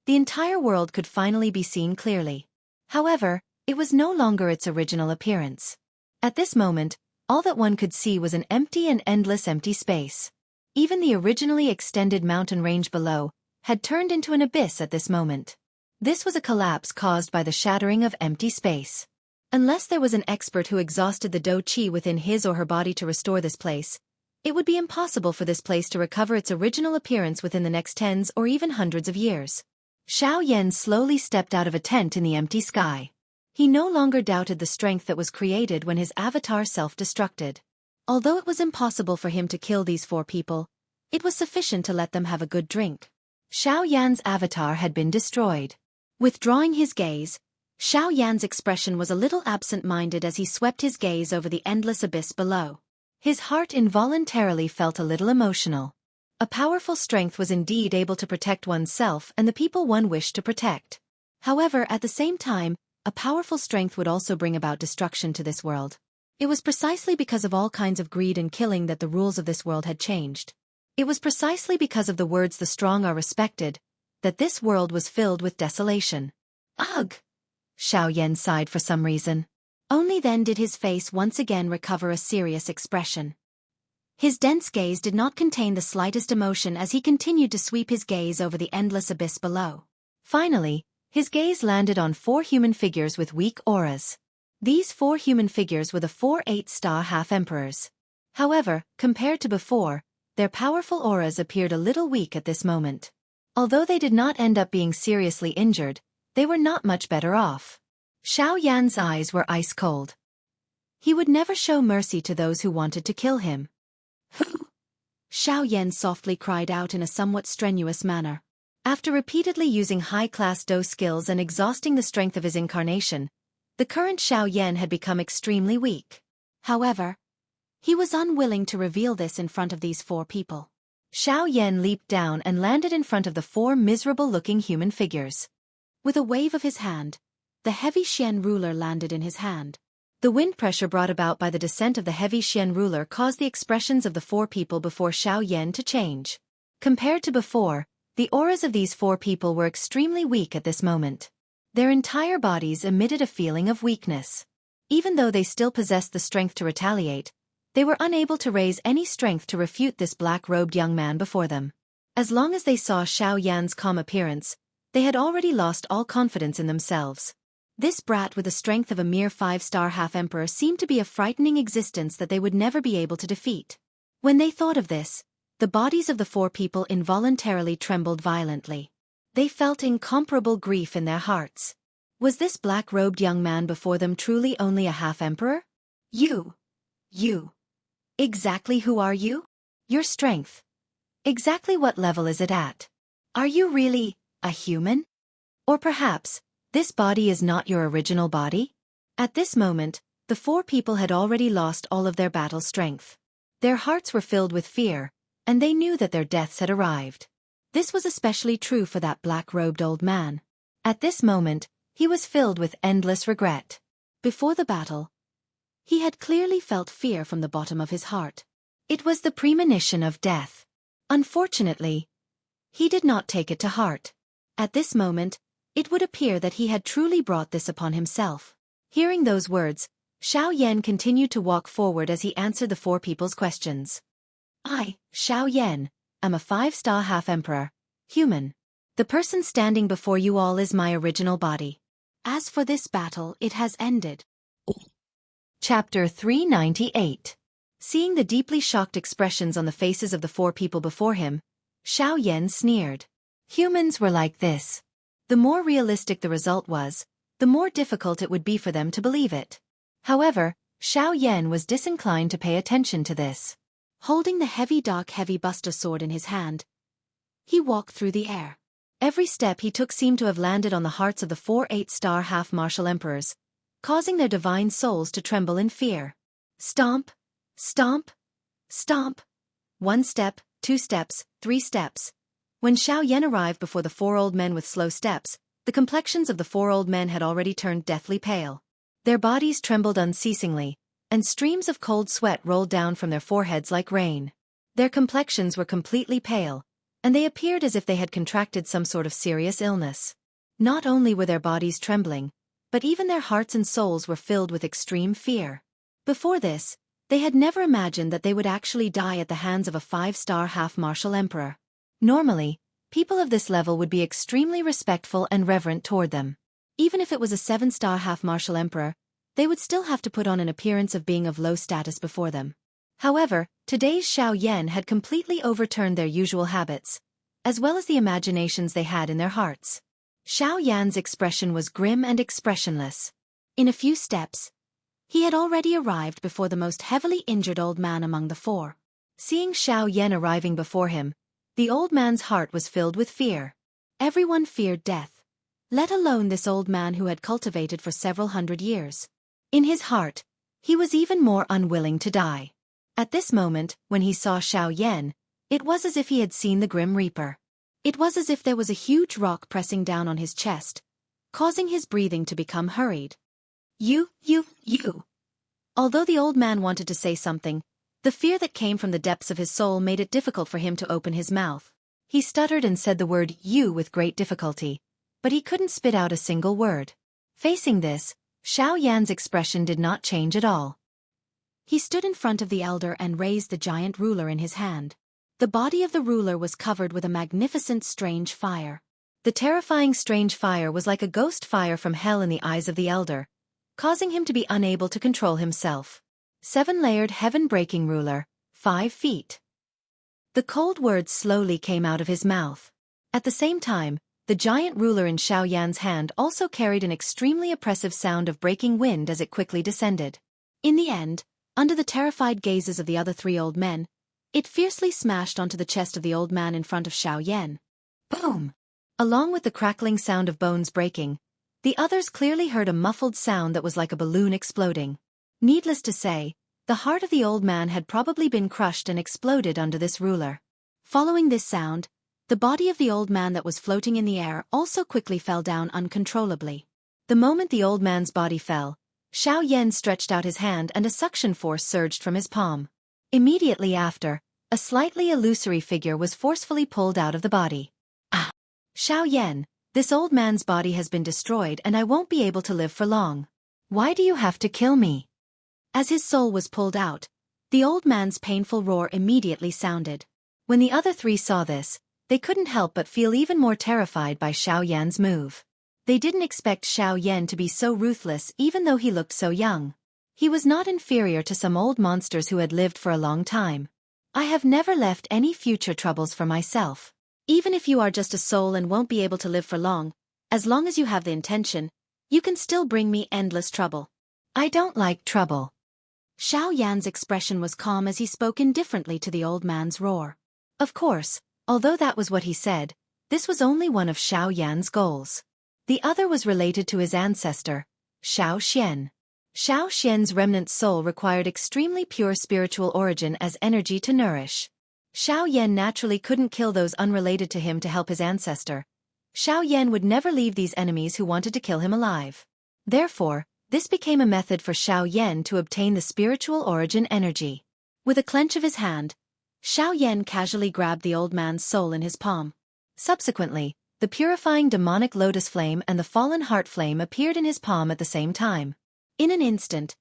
the entire world could finally be seen clearly. However, it was no longer its original appearance. At this moment, all that one could see was an empty and endless empty space. Even the originally extended mountain range below had turned into an abyss at this moment. This was a collapse caused by the shattering of empty space. Unless there was an expert who exhausted the Do Qi within his or her body to restore this place, it would be impossible for this place to recover its original appearance within the next tens or even hundreds of years. Xiao Yan slowly stepped out of a tent in the empty sky. He no longer doubted the strength that was created when his avatar self-destructed. Although it was impossible for him to kill these 4 people, It was sufficient to let them have a good drink. Xiao Yan's avatar had been destroyed. Withdrawing his gaze, Xiao Yan's expression was a little absent-minded as he swept his gaze over the endless abyss below. His heart involuntarily felt a little emotional. A powerful strength was indeed able to protect oneself and the people one wished to protect. However, at the same time, a powerful strength would also bring about destruction to this world. It was precisely because of all kinds of greed and killing that the rules of this world had changed. It was precisely because of the words "the strong are respected" that this world was filled with desolation. Ugh! Xiao Yan sighed for some reason. Only then did his face once again recover a serious expression. His dense gaze did not contain the slightest emotion as he continued to sweep his gaze over the endless abyss below. Finally, his gaze landed on 4 human figures with weak auras. These 4 human figures were the 4 8-star half-emperors. However, compared to before, their powerful auras appeared a little weak at this moment. Although they did not end up being seriously injured, they were not much better off. Xiao Yan's eyes were ice-cold. He would never show mercy to those who wanted to kill him. Xiao Yan softly cried out in a somewhat strenuous manner. After repeatedly using high-class Do skills and exhausting the strength of his incarnation, the current Xiao Yan had become extremely weak. However, he was unwilling to reveal this in front of these 4 people. Xiao Yan leaped down and landed in front of the 4 miserable-looking human figures. With a wave of his hand, the heavy Xian ruler landed in his hand. The wind pressure brought about by the descent of the heavy Xian ruler caused the expressions of the 4 people before Xiao Yan to change. Compared to before, the auras of these 4 people were extremely weak at this moment. Their entire bodies emitted a feeling of weakness. Even though they still possessed the strength to retaliate, they were unable to raise any strength to refute this black-robed young man before them. As long as they saw Xiao Yan's calm appearance, they had already lost all confidence in themselves. This brat with the strength of a mere 5-star half-emperor seemed to be a frightening existence that they would never be able to defeat. When they thought of this, the bodies of the 4 people involuntarily trembled violently. They felt incomparable grief in their hearts. Was this black-robed young man before them truly only a half-emperor? You. Exactly who are you? Your strength. Exactly what level is it at? Are you really a human? Or perhaps, this body is not your original body? At this moment, the 4 people had already lost all of their battle strength. Their hearts were filled with fear, and they knew that their deaths had arrived. This was especially true for that black-robed old man. At this moment, he was filled with endless regret. Before the battle, he had clearly felt fear from the bottom of his heart. It was the premonition of death. Unfortunately, he did not take it to heart. At this moment, it would appear that he had truly brought this upon himself. Hearing those words, Xiao Yan continued to walk forward as he answered the 4 people's questions. I, Xiao Yan, am a 5-star half-emperor, human. The person standing before you all is my original body. As for this battle, it has ended. Chapter 398. Seeing the deeply shocked expressions on the faces of the 4 people before him, Xiao Yan sneered. Humans were like this. The more realistic the result was, the more difficult it would be for them to believe it. However, Xiao Yan was disinclined to pay attention to this. Holding the heavy buster sword in his hand, he walked through the air. Every step he took seemed to have landed on the hearts of the 4 8-star half-martial emperors, causing their divine souls to tremble in fear. Stomp, stomp, stomp. 1 step, 2 steps, 3 steps. When Xiao Yan arrived before the 4 old men with slow steps, the complexions of the 4 old men had already turned deathly pale. Their bodies trembled unceasingly, and streams of cold sweat rolled down from their foreheads like rain. Their complexions were completely pale, and they appeared as if they had contracted some sort of serious illness. Not only were their bodies trembling, but even their hearts and souls were filled with extreme fear. Before this, they had never imagined that they would actually die at the hands of a 5-star half-martial emperor. Normally, people of this level would be extremely respectful and reverent toward them. Even if it was a 7-star half-martial emperor, they would still have to put on an appearance of being of low status before them. However, today's Xiao Yan had completely overturned their usual habits, as well as the imaginations they had in their hearts. Xiao Yan's expression was grim and expressionless. In a few steps, he had already arrived before the most heavily injured old man among the 4. Seeing Xiao Yan arriving before him, the old man's heart was filled with fear. Everyone feared death, let alone this old man who had cultivated for several hundred years. In his heart, he was even more unwilling to die. At this moment, when he saw Xiao Yan, it was as if he had seen the Grim Reaper. It was as if there was a huge rock pressing down on his chest, causing his breathing to become hurried. You. Although the old man wanted to say something, the fear that came from the depths of his soul made it difficult for him to open his mouth. He stuttered and said the word you with great difficulty, but he couldn't spit out a single word. Facing this, Xiao Yan's expression did not change at all. He stood in front of the elder and raised the giant ruler in his hand. The body of the ruler was covered with a magnificent strange fire. The terrifying strange fire was like a ghost fire from hell in the eyes of the elder, causing him to be unable to control himself. 7-layered heaven-breaking ruler, 5 feet. The cold words slowly came out of his mouth. At the same time, the giant ruler in Xiao Yan's hand also carried an extremely oppressive sound of breaking wind as it quickly descended. In the end, under the terrified gazes of the other 3 old men, it fiercely smashed onto the chest of the old man in front of Xiao Yan. Boom! Along with the crackling sound of bones breaking, the others clearly heard a muffled sound that was like a balloon exploding. Needless to say, the heart of the old man had probably been crushed and exploded under this ruler. Following this sound, the body of the old man that was floating in the air also quickly fell down uncontrollably. The moment the old man's body fell, Xiao Yan stretched out his hand and a suction force surged from his palm. Immediately after, a slightly illusory figure was forcefully pulled out of the body. Ah! Xiao Yan, this old man's body has been destroyed and I won't be able to live for long. Why do you have to kill me? As his soul was pulled out, the old man's painful roar immediately sounded. When the other 3 saw this, they couldn't help but feel even more terrified by Xiao Yan's move. They didn't expect Xiao Yan to be so ruthless even though he looked so young. He was not inferior to some old monsters who had lived for a long time. I have never left any future troubles for myself. Even if you are just a soul and won't be able to live for long as you have the intention, you can still bring me endless trouble. I don't like trouble. Xiao Yan's expression was calm as he spoke indifferently to the old man's roar. Of course, although that was what he said, this was only one of Xiao Yan's goals. The other was related to his ancestor, Xiao Xian. Xiao Xian's remnant soul required extremely pure spiritual origin as energy to nourish. Xiao Yan naturally couldn't kill those unrelated to him to help his ancestor. Xiao Yan would never leave these enemies who wanted to kill him alive. Therefore, this became a method for Xiao Yan to obtain the spiritual origin energy. With a clench of his hand, Xiao Yan casually grabbed the old man's soul in his palm. Subsequently, the purifying demonic lotus flame and the fallen heart flame appeared in his palm at the same time. In an instant,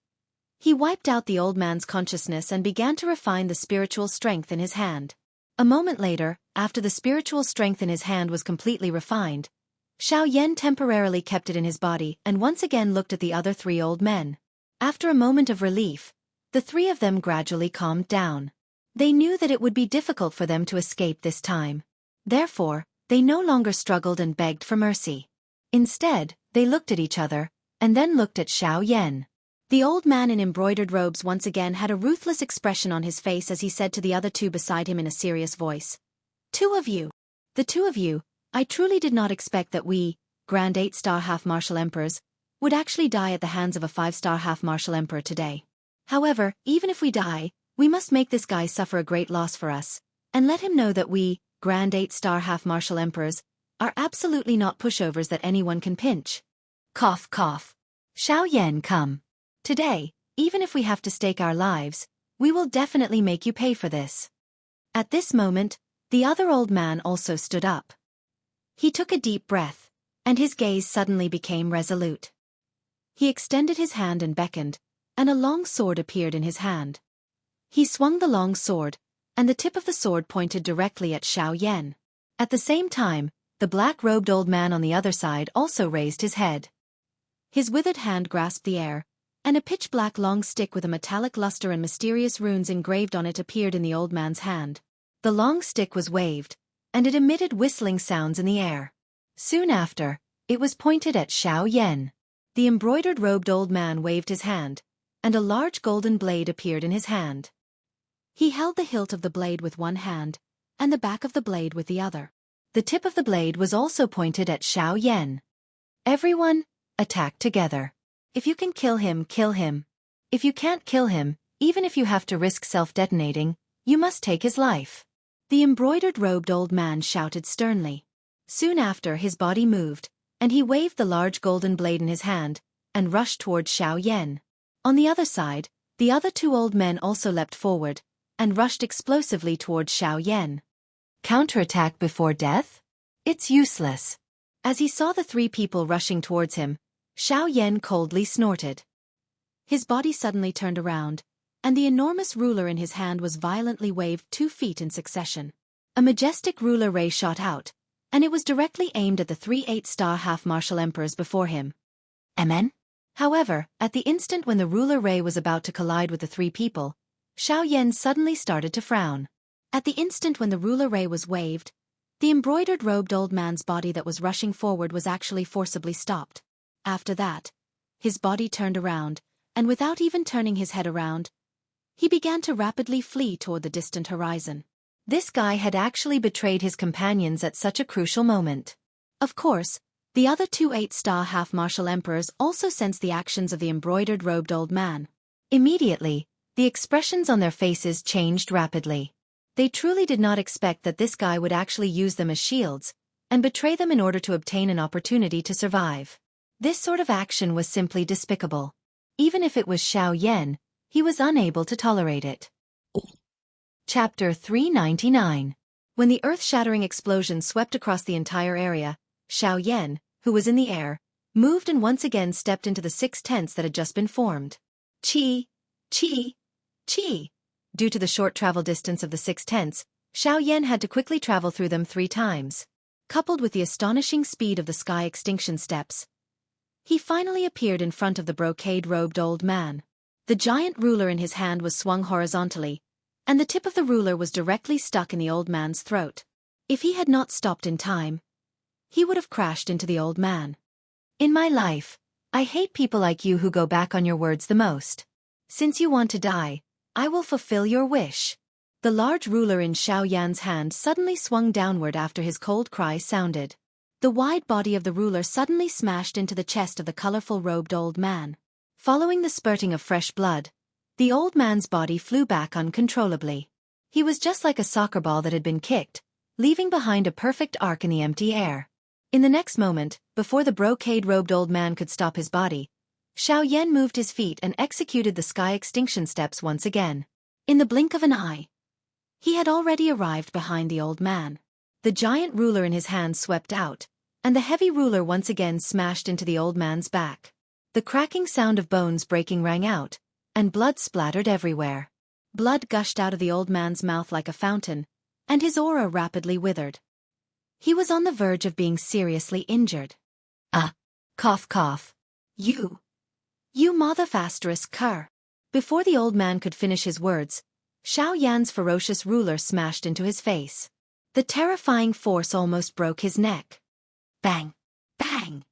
he wiped out the old man's consciousness and began to refine the spiritual strength in his hand. A moment later, after the spiritual strength in his hand was completely refined, Xiao Yan temporarily kept it in his body and once again looked at the other 3 old men. After a moment of relief, the 3 of them gradually calmed down. They knew that it would be difficult for them to escape this time. Therefore, they no longer struggled and begged for mercy. Instead, they looked at each other, and then looked at Xiao Yan. The old man in embroidered robes once again had a ruthless expression on his face as he said to the other 2 beside him in a serious voice. 2 of you. The 2 of you, I truly did not expect that we, Grand 8-star half-martial emperors, would actually die at the hands of a 5-star half-martial emperor today. However, even if we die, we must make this guy suffer a great loss for us, and let him know that we, Grand 8-star half-martial emperors, are absolutely not pushovers that anyone can pinch. Cough cough. Xiao Yan, come. Today, even if we have to stake our lives, we will definitely make you pay for this. At this moment, the other old man also stood up. He took a deep breath, and his gaze suddenly became resolute. He extended his hand and beckoned, and a long sword appeared in his hand. He swung the long sword, and the tip of the sword pointed directly at Xiao Yan. At the same time, the black-robed old man on the other side also raised his head. His withered hand grasped the air, and a pitch-black long stick with a metallic luster and mysterious runes engraved on it appeared in the old man's hand. The long stick was waved, and it emitted whistling sounds in the air. Soon after, it was pointed at Xiao Yan. The embroidered-robed old man waved his hand, and a large golden blade appeared in his hand. He held the hilt of the blade with one hand, and the back of the blade with the other. The tip of the blade was also pointed at Xianxia. Everyone, attack together. If you can kill him, kill him. If you can't kill him, even if you have to risk self-detonating, you must take his life. The embroidered-robed old man shouted sternly. Soon after, his body moved, and he waved the large golden blade in his hand, and rushed towards Xianxia. On the other side, the other two old men also leapt forward, and rushed explosively towards Xianxia. Counterattack before death? It's useless. As he saw the three people rushing towards him, Xianxia coldly snorted. His body suddenly turned around, and the enormous ruler in his hand was violently waved 2 feet in succession. A majestic ruler ray shot out, and it was directly aimed at the 3 8-star half-martial emperors before him. Amen? However, at the instant when the ruler ray was about to collide with the three people, Xianxia suddenly started to frown. At the instant when the ruler ray was waved, the embroidered-robed old man's body that was rushing forward was actually forcibly stopped. After that, his body turned around, and without even turning his head around, he began to rapidly flee toward the distant horizon. This guy had actually betrayed his companions at such a crucial moment. Of course, the other 2 8-star half-martial emperors also sensed the actions of the embroidered-robed old man. Immediately, the expressions on their faces changed rapidly. They truly did not expect that this guy would actually use them as shields, and betray them in order to obtain an opportunity to survive. This sort of action was simply despicable. Even if it was Xianxia, he was unable to tolerate it. Chapter 399. When the earth-shattering explosion swept across the entire area, Xianxia, who was in the air, moved and once again stepped into the 6 tents that had just been formed. Chi, chi, chi. Due to the short travel distance of the 6 tents, Xianxia had to quickly travel through them 3 times. Coupled with the astonishing speed of the sky extinction steps, he finally appeared in front of the brocade-robed old man. The giant ruler in his hand was swung horizontally, and the tip of the ruler was directly stuck in the old man's throat. If he had not stopped in time, he would have crashed into the old man. In my life, I hate people like you who go back on your words the most. Since you want to die, I will fulfill your wish. The large ruler in Xiaoyan's hand suddenly swung downward after his cold cry sounded. The wide body of the ruler suddenly smashed into the chest of the colorful-robed old man. Following the spurting of fresh blood, the old man's body flew back uncontrollably. He was just like a soccer ball that had been kicked, leaving behind a perfect arc in the empty air. In the next moment, before the brocade-robed old man could stop his body, Xiaoyan moved his feet and executed the sky extinction steps once again. In the blink of an eye, he had already arrived behind the old man. The giant ruler in his hand swept out, and the heavy ruler once again smashed into the old man's back. The cracking sound of bones breaking rang out, and blood splattered everywhere. Blood gushed out of the old man's mouth like a fountain, and his aura rapidly withered. He was on the verge of being seriously injured. Cough cough. You motherfasterous cur. Before the old man could finish his words, Xiaoyan's ferocious ruler smashed into his face. The terrifying force almost broke his neck. Bang! Bang!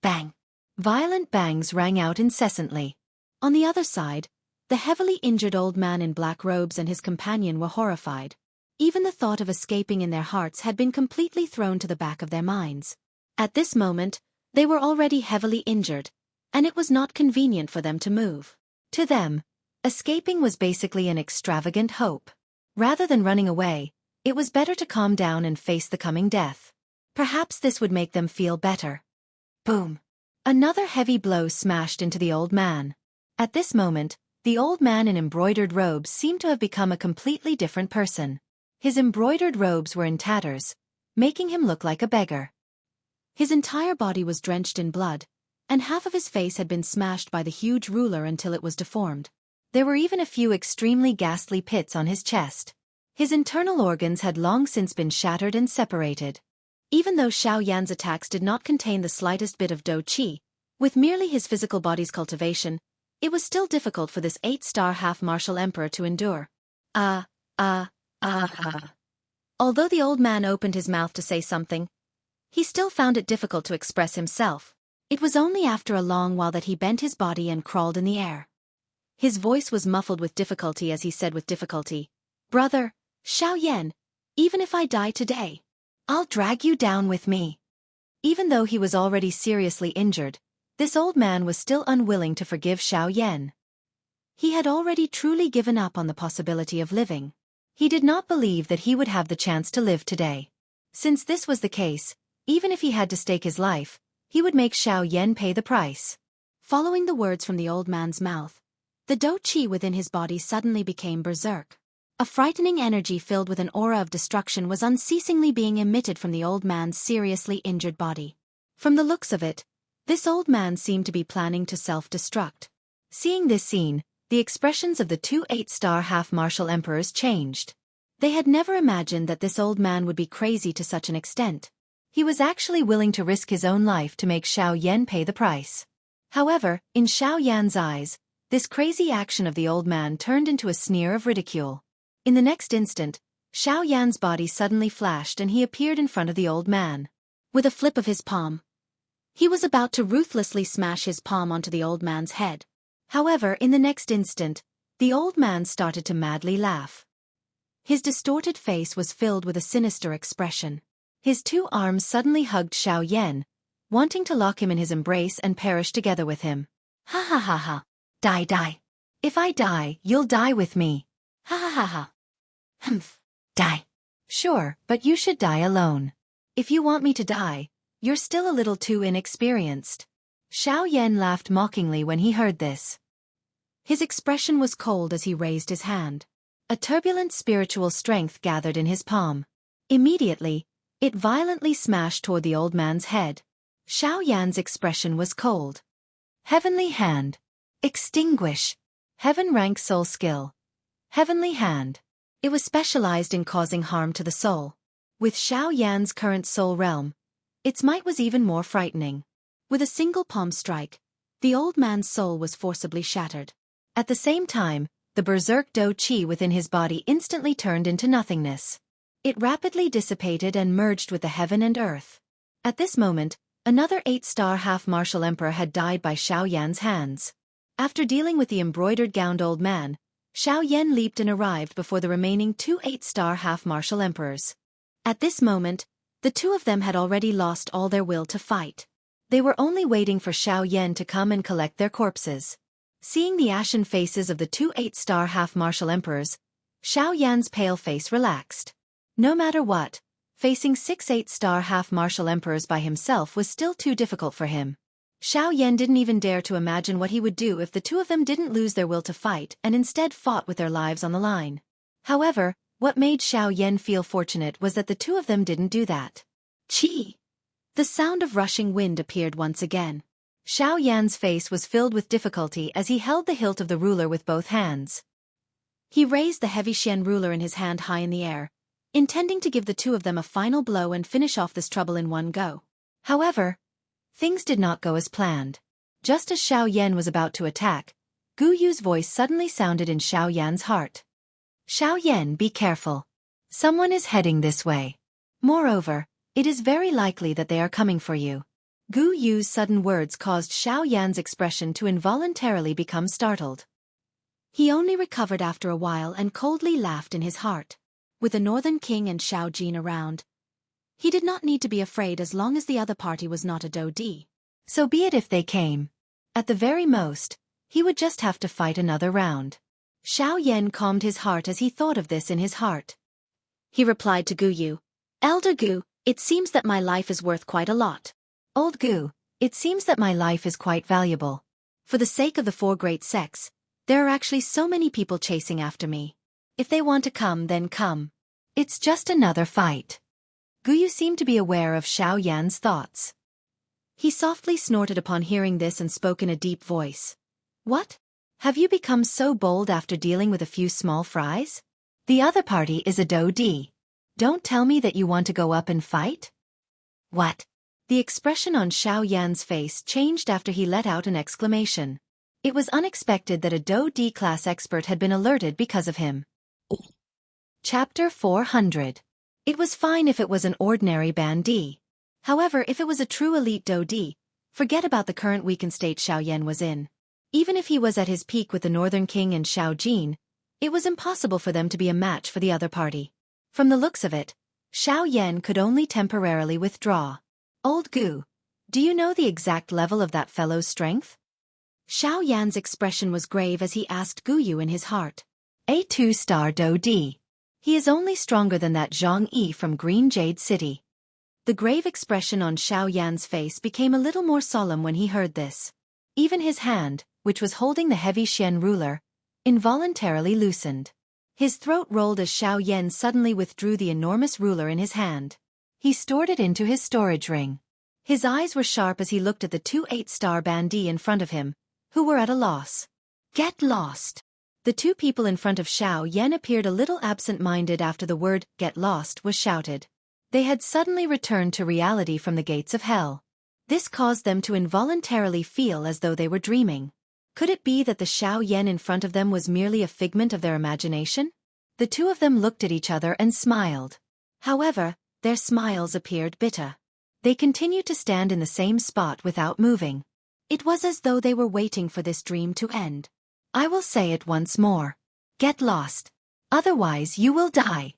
Bang! Violent bangs rang out incessantly. On the other side, the heavily injured old man in black robes and his companion were horrified. Even the thought of escaping in their hearts had been completely thrown to the back of their minds. At this moment, they were already heavily injured, and it was not convenient for them to move. To them, escaping was basically an extravagant hope. Rather than running away, it was better to calm down and face the coming death. Perhaps this would make them feel better. Boom! Another heavy blow smashed into the old man. At this moment, the old man in embroidered robes seemed to have become a completely different person. His embroidered robes were in tatters, making him look like a beggar. His entire body was drenched in blood, and half of his face had been smashed by the huge ruler until it was deformed. There were even a few extremely ghastly pits on his chest. His internal organs had long since been shattered and separated. Even though Xiaoyan's attacks did not contain the slightest bit of dou qi, with merely his physical body's cultivation, it was still difficult for this 8-star half-martial emperor to endure. Although the old man opened his mouth to say something, he still found it difficult to express himself. It was only after a long while that he bent his body and crawled in the air. His voice was muffled with difficulty as he said with difficulty, "Brother, Xiaoyan, even if I die today, I'll drag you down with me." Even though he was already seriously injured, this old man was still unwilling to forgive Xiaoyan. He had already truly given up on the possibility of living. He did not believe that he would have the chance to live today. Since this was the case, even if he had to stake his life, he would make Xiaoyan pay the price. Following the words from the old man's mouth, the dou qi within his body suddenly became berserk. A frightening energy filled with an aura of destruction was unceasingly being emitted from the old man's seriously injured body. From the looks of it, this old man seemed to be planning to self-destruct. Seeing this scene, the expressions of the two 8-star half-martial emperors changed. They had never imagined that this old man would be crazy to such an extent. He was actually willing to risk his own life to make Xiaoyan pay the price. However, in Xiaoyan's eyes, this crazy action of the old man turned into a sneer of ridicule. In the next instant, Xiaoyan's body suddenly flashed and he appeared in front of the old man. With a flip of his palm, he was about to ruthlessly smash his palm onto the old man's head. However, in the next instant, the old man started to madly laugh. His distorted face was filled with a sinister expression. His two arms suddenly hugged Xiaoyan, wanting to lock him in his embrace and perish together with him. "Ha ha ha ha. Die die. If I die, you'll die with me. Ha ha ha ha. Humph. Die. Sure, but you should die alone. If you want me to die, you're still a little too inexperienced." Xiaoyan laughed mockingly when he heard this. His expression was cold as he raised his hand. A turbulent spiritual strength gathered in his palm. Immediately, it violently smashed toward the old man's head. Xiaoyan's expression was cold. Heavenly Hand. Extinguish. Heaven rank soul skill. Heavenly Hand. It was specialized in causing harm to the soul. With Xiaoyan's current soul realm, its might was even more frightening. With a single palm strike, the old man's soul was forcibly shattered. At the same time, the berserk dou qi within his body instantly turned into nothingness. It rapidly dissipated and merged with the heaven and earth. At this moment, another 8-star half-martial emperor had died by Xiaoyan's hands. After dealing with the embroidered-gowned old man, Xiaoyan leaped and arrived before the remaining two 8-star half-martial emperors. At this moment, the two of them had already lost all their will to fight. They were only waiting for Xiaoyan to come and collect their corpses. Seeing the ashen faces of the two 8-star half-martial emperors, Xiaoyan's pale face relaxed. No matter what, facing 6 8-star half-martial emperors by himself was still too difficult for him. Xiaoyan didn't even dare to imagine what he would do if the two of them didn't lose their will to fight and instead fought with their lives on the line. However, what made Xiaoyan feel fortunate was that the two of them didn't do that. Chi! The sound of rushing wind appeared once again. Xiaoyan's face was filled with difficulty as he held the hilt of the ruler with both hands. He raised the heavy Xian ruler in his hand high in the air, intending to give the two of them a final blow and finish off this trouble in one go. However, things did not go as planned. Just as Xiaoyan was about to attack, Gu Yu's voice suddenly sounded in Xiaoyan's heart. "Xiaoyan, be careful. Someone is heading this way. Moreover, it is very likely that they are coming for you." Gu Yu's sudden words caused Xiaoyan's expression to involuntarily become startled. He only recovered after a while and coldly laughed in his heart. With the Northern King and Xiao Jin around, he did not need to be afraid as long as the other party was not a dou di. So be it if they came. At the very most, he would just have to fight another round. Xiaoyan calmed his heart as he thought of this in his heart. He replied to Gu Yu, "Elder Gu, it seems that my life is worth quite a lot. Old Gu, it seems that my life is quite valuable. For the sake of the 4 great sects, there are actually so many people chasing after me. If they want to come, then come. It's just another fight." Gu Yu seemed to be aware of Xiaoyan's thoughts. He softly snorted upon hearing this and spoke in a deep voice. "What? Have you become so bold after dealing with a few small fries? The other party is a dou di. Don't tell me that you want to go up and fight?" "What?" The expression on Xiaoyan's face changed after he let out an exclamation. It was unexpected that a dou di class expert had been alerted because of him. Chapter 400. It was fine if it was an ordinary bandit. However, if it was a true elite dou di, forget about the current weakened state Xiaoyan was in. Even if he was at his peak with the Northern King and Xiao Jin, it was impossible for them to be a match for the other party. From the looks of it, Xiao Yan could only temporarily withdraw. Old Gu, do you know the exact level of that fellow's strength? Xiao Yan's expression was grave as he asked Gu Yu in his heart. A 2-star Do D. He is only stronger than that Zhang Yi from Green Jade City. The grave expression on Xiao Yan's face became a little more solemn when he heard this. Even his hand, which was holding the heavy Xian ruler, involuntarily loosened. His throat rolled as Xiao Yan suddenly withdrew the enormous ruler in his hand. He stored it into his storage ring. His eyes were sharp as he looked at the 2 8-star bandits in front of him, who were at a loss. Get lost! The two people in front of Xiao Yan appeared a little absent-minded after the word "get lost" was shouted. They had suddenly returned to reality from the gates of hell. This caused them to involuntarily feel as though they were dreaming. Could it be that the Xiao Yan in front of them was merely a figment of their imagination? The two of them looked at each other and smiled. However, their smiles appeared bitter. They continued to stand in the same spot without moving. It was as though they were waiting for this dream to end. I will say it once more. Get lost. Otherwise you will die.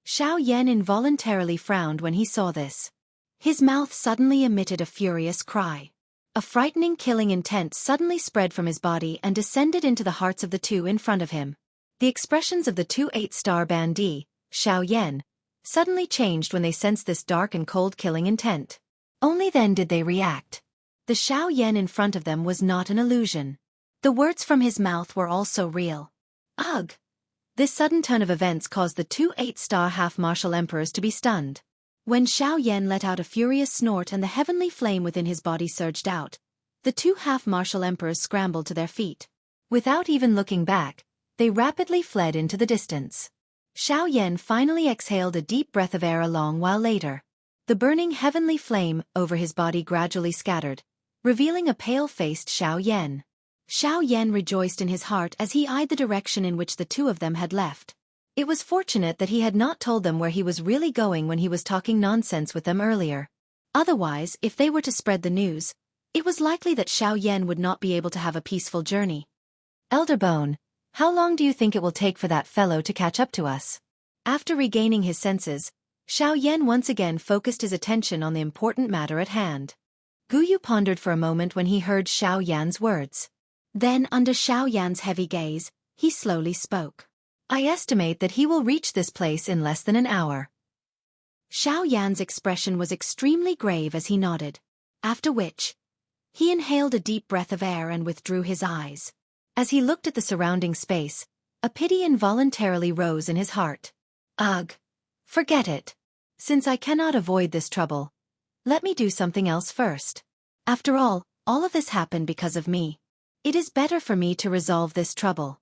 Xiao Yan involuntarily frowned when he saw this. His mouth suddenly emitted a furious cry. A frightening killing intent suddenly spread from his body and descended into the hearts of the two in front of him. The expressions of the 2 8-star bandits, Xiao Yan, suddenly changed when they sensed this dark and cold killing intent. Only then did they react. The Xiao Yan in front of them was not an illusion. The words from his mouth were also real. Ugh! This sudden turn of events caused the 2 8-star half-martial emperors to be stunned. When Xiao Yan let out a furious snort and the heavenly flame within his body surged out, the two half-martial emperors scrambled to their feet. Without even looking back, they rapidly fled into the distance. Xiao Yan finally exhaled a deep breath of air a long while later. The burning heavenly flame over his body gradually scattered, revealing a pale-faced Xiao Yan. Xiao Yan rejoiced in his heart as he eyed the direction in which the two of them had left. It was fortunate that he had not told them where he was really going when he was talking nonsense with them earlier. Otherwise, if they were to spread the news, it was likely that Xiao Yan would not be able to have a peaceful journey. Elder Bone, how long do you think it will take for that fellow to catch up to us? After regaining his senses, Xiao Yan once again focused his attention on the important matter at hand. Gu Yu pondered for a moment when he heard Xiao Yan's words. Then, under Xiao Yan's heavy gaze, he slowly spoke. I estimate that he will reach this place in less than an hour. Xiao Yan's expression was extremely grave as he nodded. After which, he inhaled a deep breath of air and withdrew his eyes. As he looked at the surrounding space, a pity involuntarily rose in his heart. Ugh! Forget it. Since I cannot avoid this trouble, let me do something else first. After all of this happened because of me. It is better for me to resolve this trouble.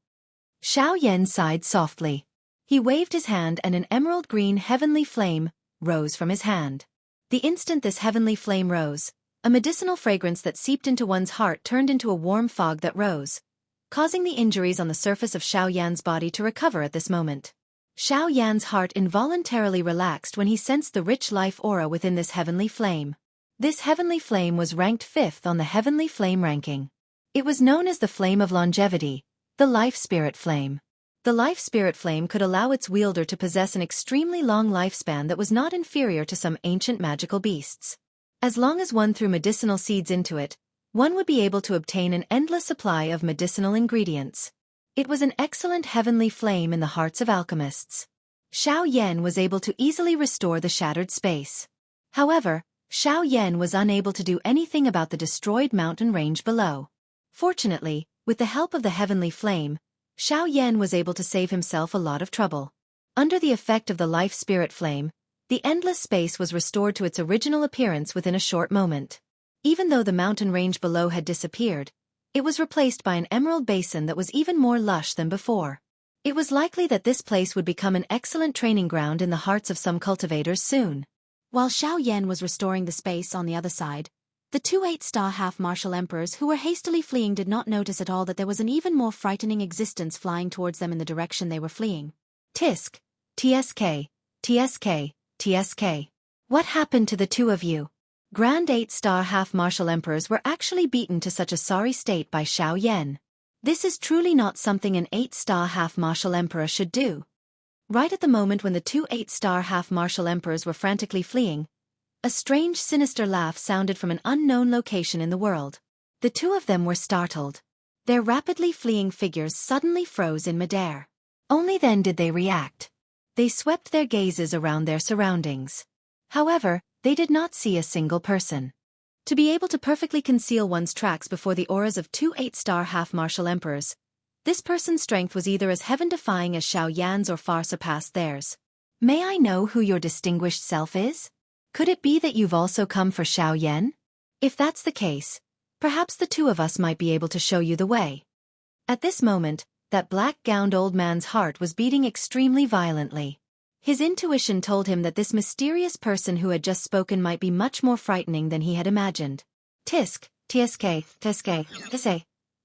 Xiao Yan sighed softly. He waved his hand and an emerald green heavenly flame rose from his hand. The instant this heavenly flame rose, a medicinal fragrance that seeped into one's heart turned into a warm fog that rose, causing the injuries on the surface of Xiao Yan's body to recover at this moment. Xiao Yan's heart involuntarily relaxed when he sensed the rich life aura within this heavenly flame. This heavenly flame was ranked 5th on the heavenly flame ranking. It was known as the Flame of Longevity, the Life Spirit Flame. The Life Spirit Flame could allow its wielder to possess an extremely long lifespan that was not inferior to some ancient magical beasts. As long as one threw medicinal seeds into it, one would be able to obtain an endless supply of medicinal ingredients. It was an excellent heavenly flame in the hearts of alchemists. Xiao Yan was able to easily restore the shattered space. However, Xiao Yan was unable to do anything about the destroyed mountain range below. Fortunately, with the help of the heavenly flame, Xiao Yan was able to save himself a lot of trouble. Under the effect of the life spirit flame, the endless space was restored to its original appearance within a short moment. Even though the mountain range below had disappeared, it was replaced by an emerald basin that was even more lush than before. It was likely that this place would become an excellent training ground in the hearts of some cultivators soon. While Xiao Yan was restoring the space on the other side, the 2 8-star half-martial emperors who were hastily fleeing did not notice at all that there was an even more frightening existence flying towards them in the direction they were fleeing. Tisk, TSK, TSK, TSK. What happened to the two of you? Grand 8-star half-martial emperors were actually beaten to such a sorry state by Xianxia. This is truly not something an 8-star half-martial emperor should do. Right at the moment when the two 8-star half-martial emperors were frantically fleeing, a strange sinister laugh sounded from an unknown location in the world. The two of them were startled. Their rapidly fleeing figures suddenly froze in midair. Only then did they react. They swept their gazes around their surroundings. However, they did not see a single person. To be able to perfectly conceal one's tracks before the auras of two 8-star half-martial emperors, this person's strength was either as heaven-defying as Xiaoyan's or far surpassed theirs. May I know who your distinguished self is? Could it be that you've also come for Xiaoyan? If that's the case, perhaps the two of us might be able to show you the way. At this moment, that black-gowned old man's heart was beating extremely violently. His intuition told him that this mysterious person who had just spoken might be much more frightening than he had imagined. Tisk.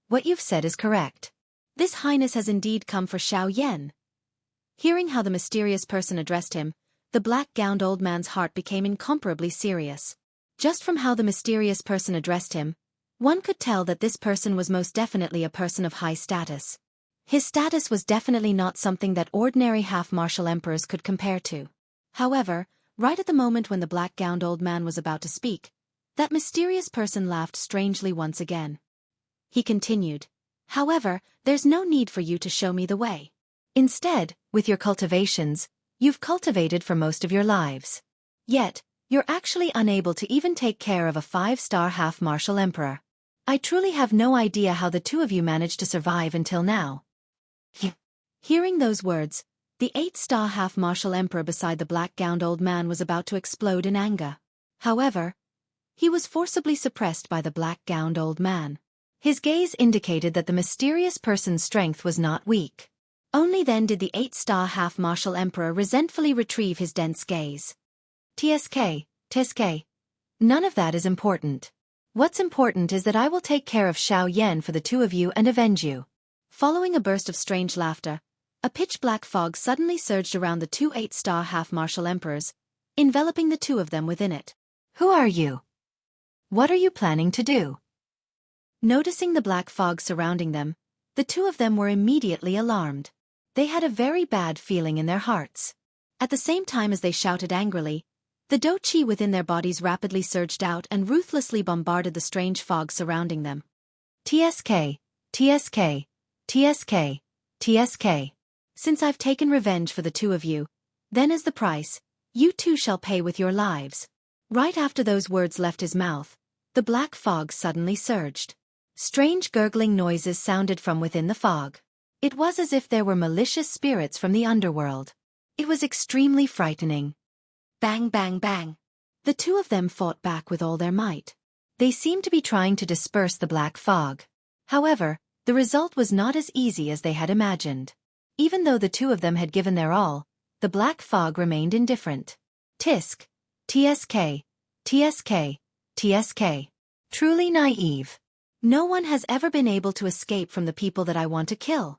What you've said is correct. This highness has indeed come for Xiaoyan. Hearing how the mysterious person addressed him, the black-gowned old man's heart became incomparably serious. Just from how the mysterious person addressed him, one could tell that this person was most definitely a person of high status. His status was definitely not something that ordinary half-martial emperors could compare to. However, right at the moment when the black-gowned old man was about to speak, that mysterious person laughed strangely once again. He continued, "However, there's no need for you to show me the way. Instead, with your cultivations, you've cultivated for most of your lives. Yet, you're actually unable to even take care of a 5-star half-martial emperor. I truly have no idea how the two of you managed to survive until now." Hearing those words, the 8-star half-martial emperor beside the black-gowned old man was about to explode in anger. However, he was forcibly suppressed by the black-gowned old man. His gaze indicated that the mysterious person's strength was not weak. Only then did the 8-star half-martial emperor resentfully retrieve his dense gaze. Tisk. None of that is important. What's important is that I will take care of Xiaoyan for the two of you and avenge you. Following a burst of strange laughter, a pitch-black fog suddenly surged around the two 8-star half-martial emperors, enveloping the two of them within it. Who are you? What are you planning to do? Noticing the black fog surrounding them, the two of them were immediately alarmed. They had a very bad feeling in their hearts. At the same time as they shouted angrily, the do-chi within their bodies rapidly surged out and ruthlessly bombarded the strange fog surrounding them. Tsk. Since I've taken revenge for the two of you, then as the price, you too shall pay with your lives. Right after those words left his mouth, the black fog suddenly surged. Strange gurgling noises sounded from within the fog. It was as if there were malicious spirits from the underworld. It was extremely frightening. Bang, bang, bang. The two of them fought back with all their might. They seemed to be trying to disperse the black fog. However, the result was not as easy as they had imagined. Even though the two of them had given their all, the black fog remained indifferent. Tsk. Truly naive. No one has ever been able to escape from the people that I want to kill.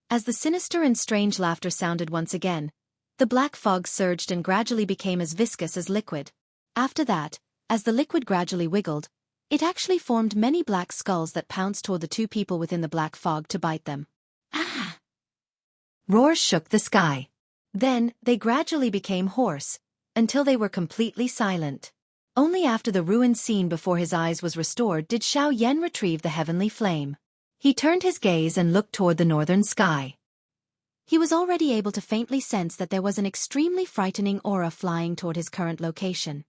As the sinister and strange laughter sounded once again, the black fog surged and gradually became as viscous as liquid. After that, as the liquid gradually wiggled, it actually formed many black skulls that pounced toward the two people within the black fog to bite them. Ah! Roars shook the sky. Then, they gradually became hoarse, until they were completely silent. Only after the ruined scene before his eyes was restored did Xiaoyan retrieve the heavenly flame. He turned his gaze and looked toward the northern sky. He was already able to faintly sense that there was an extremely frightening aura flying toward his current location.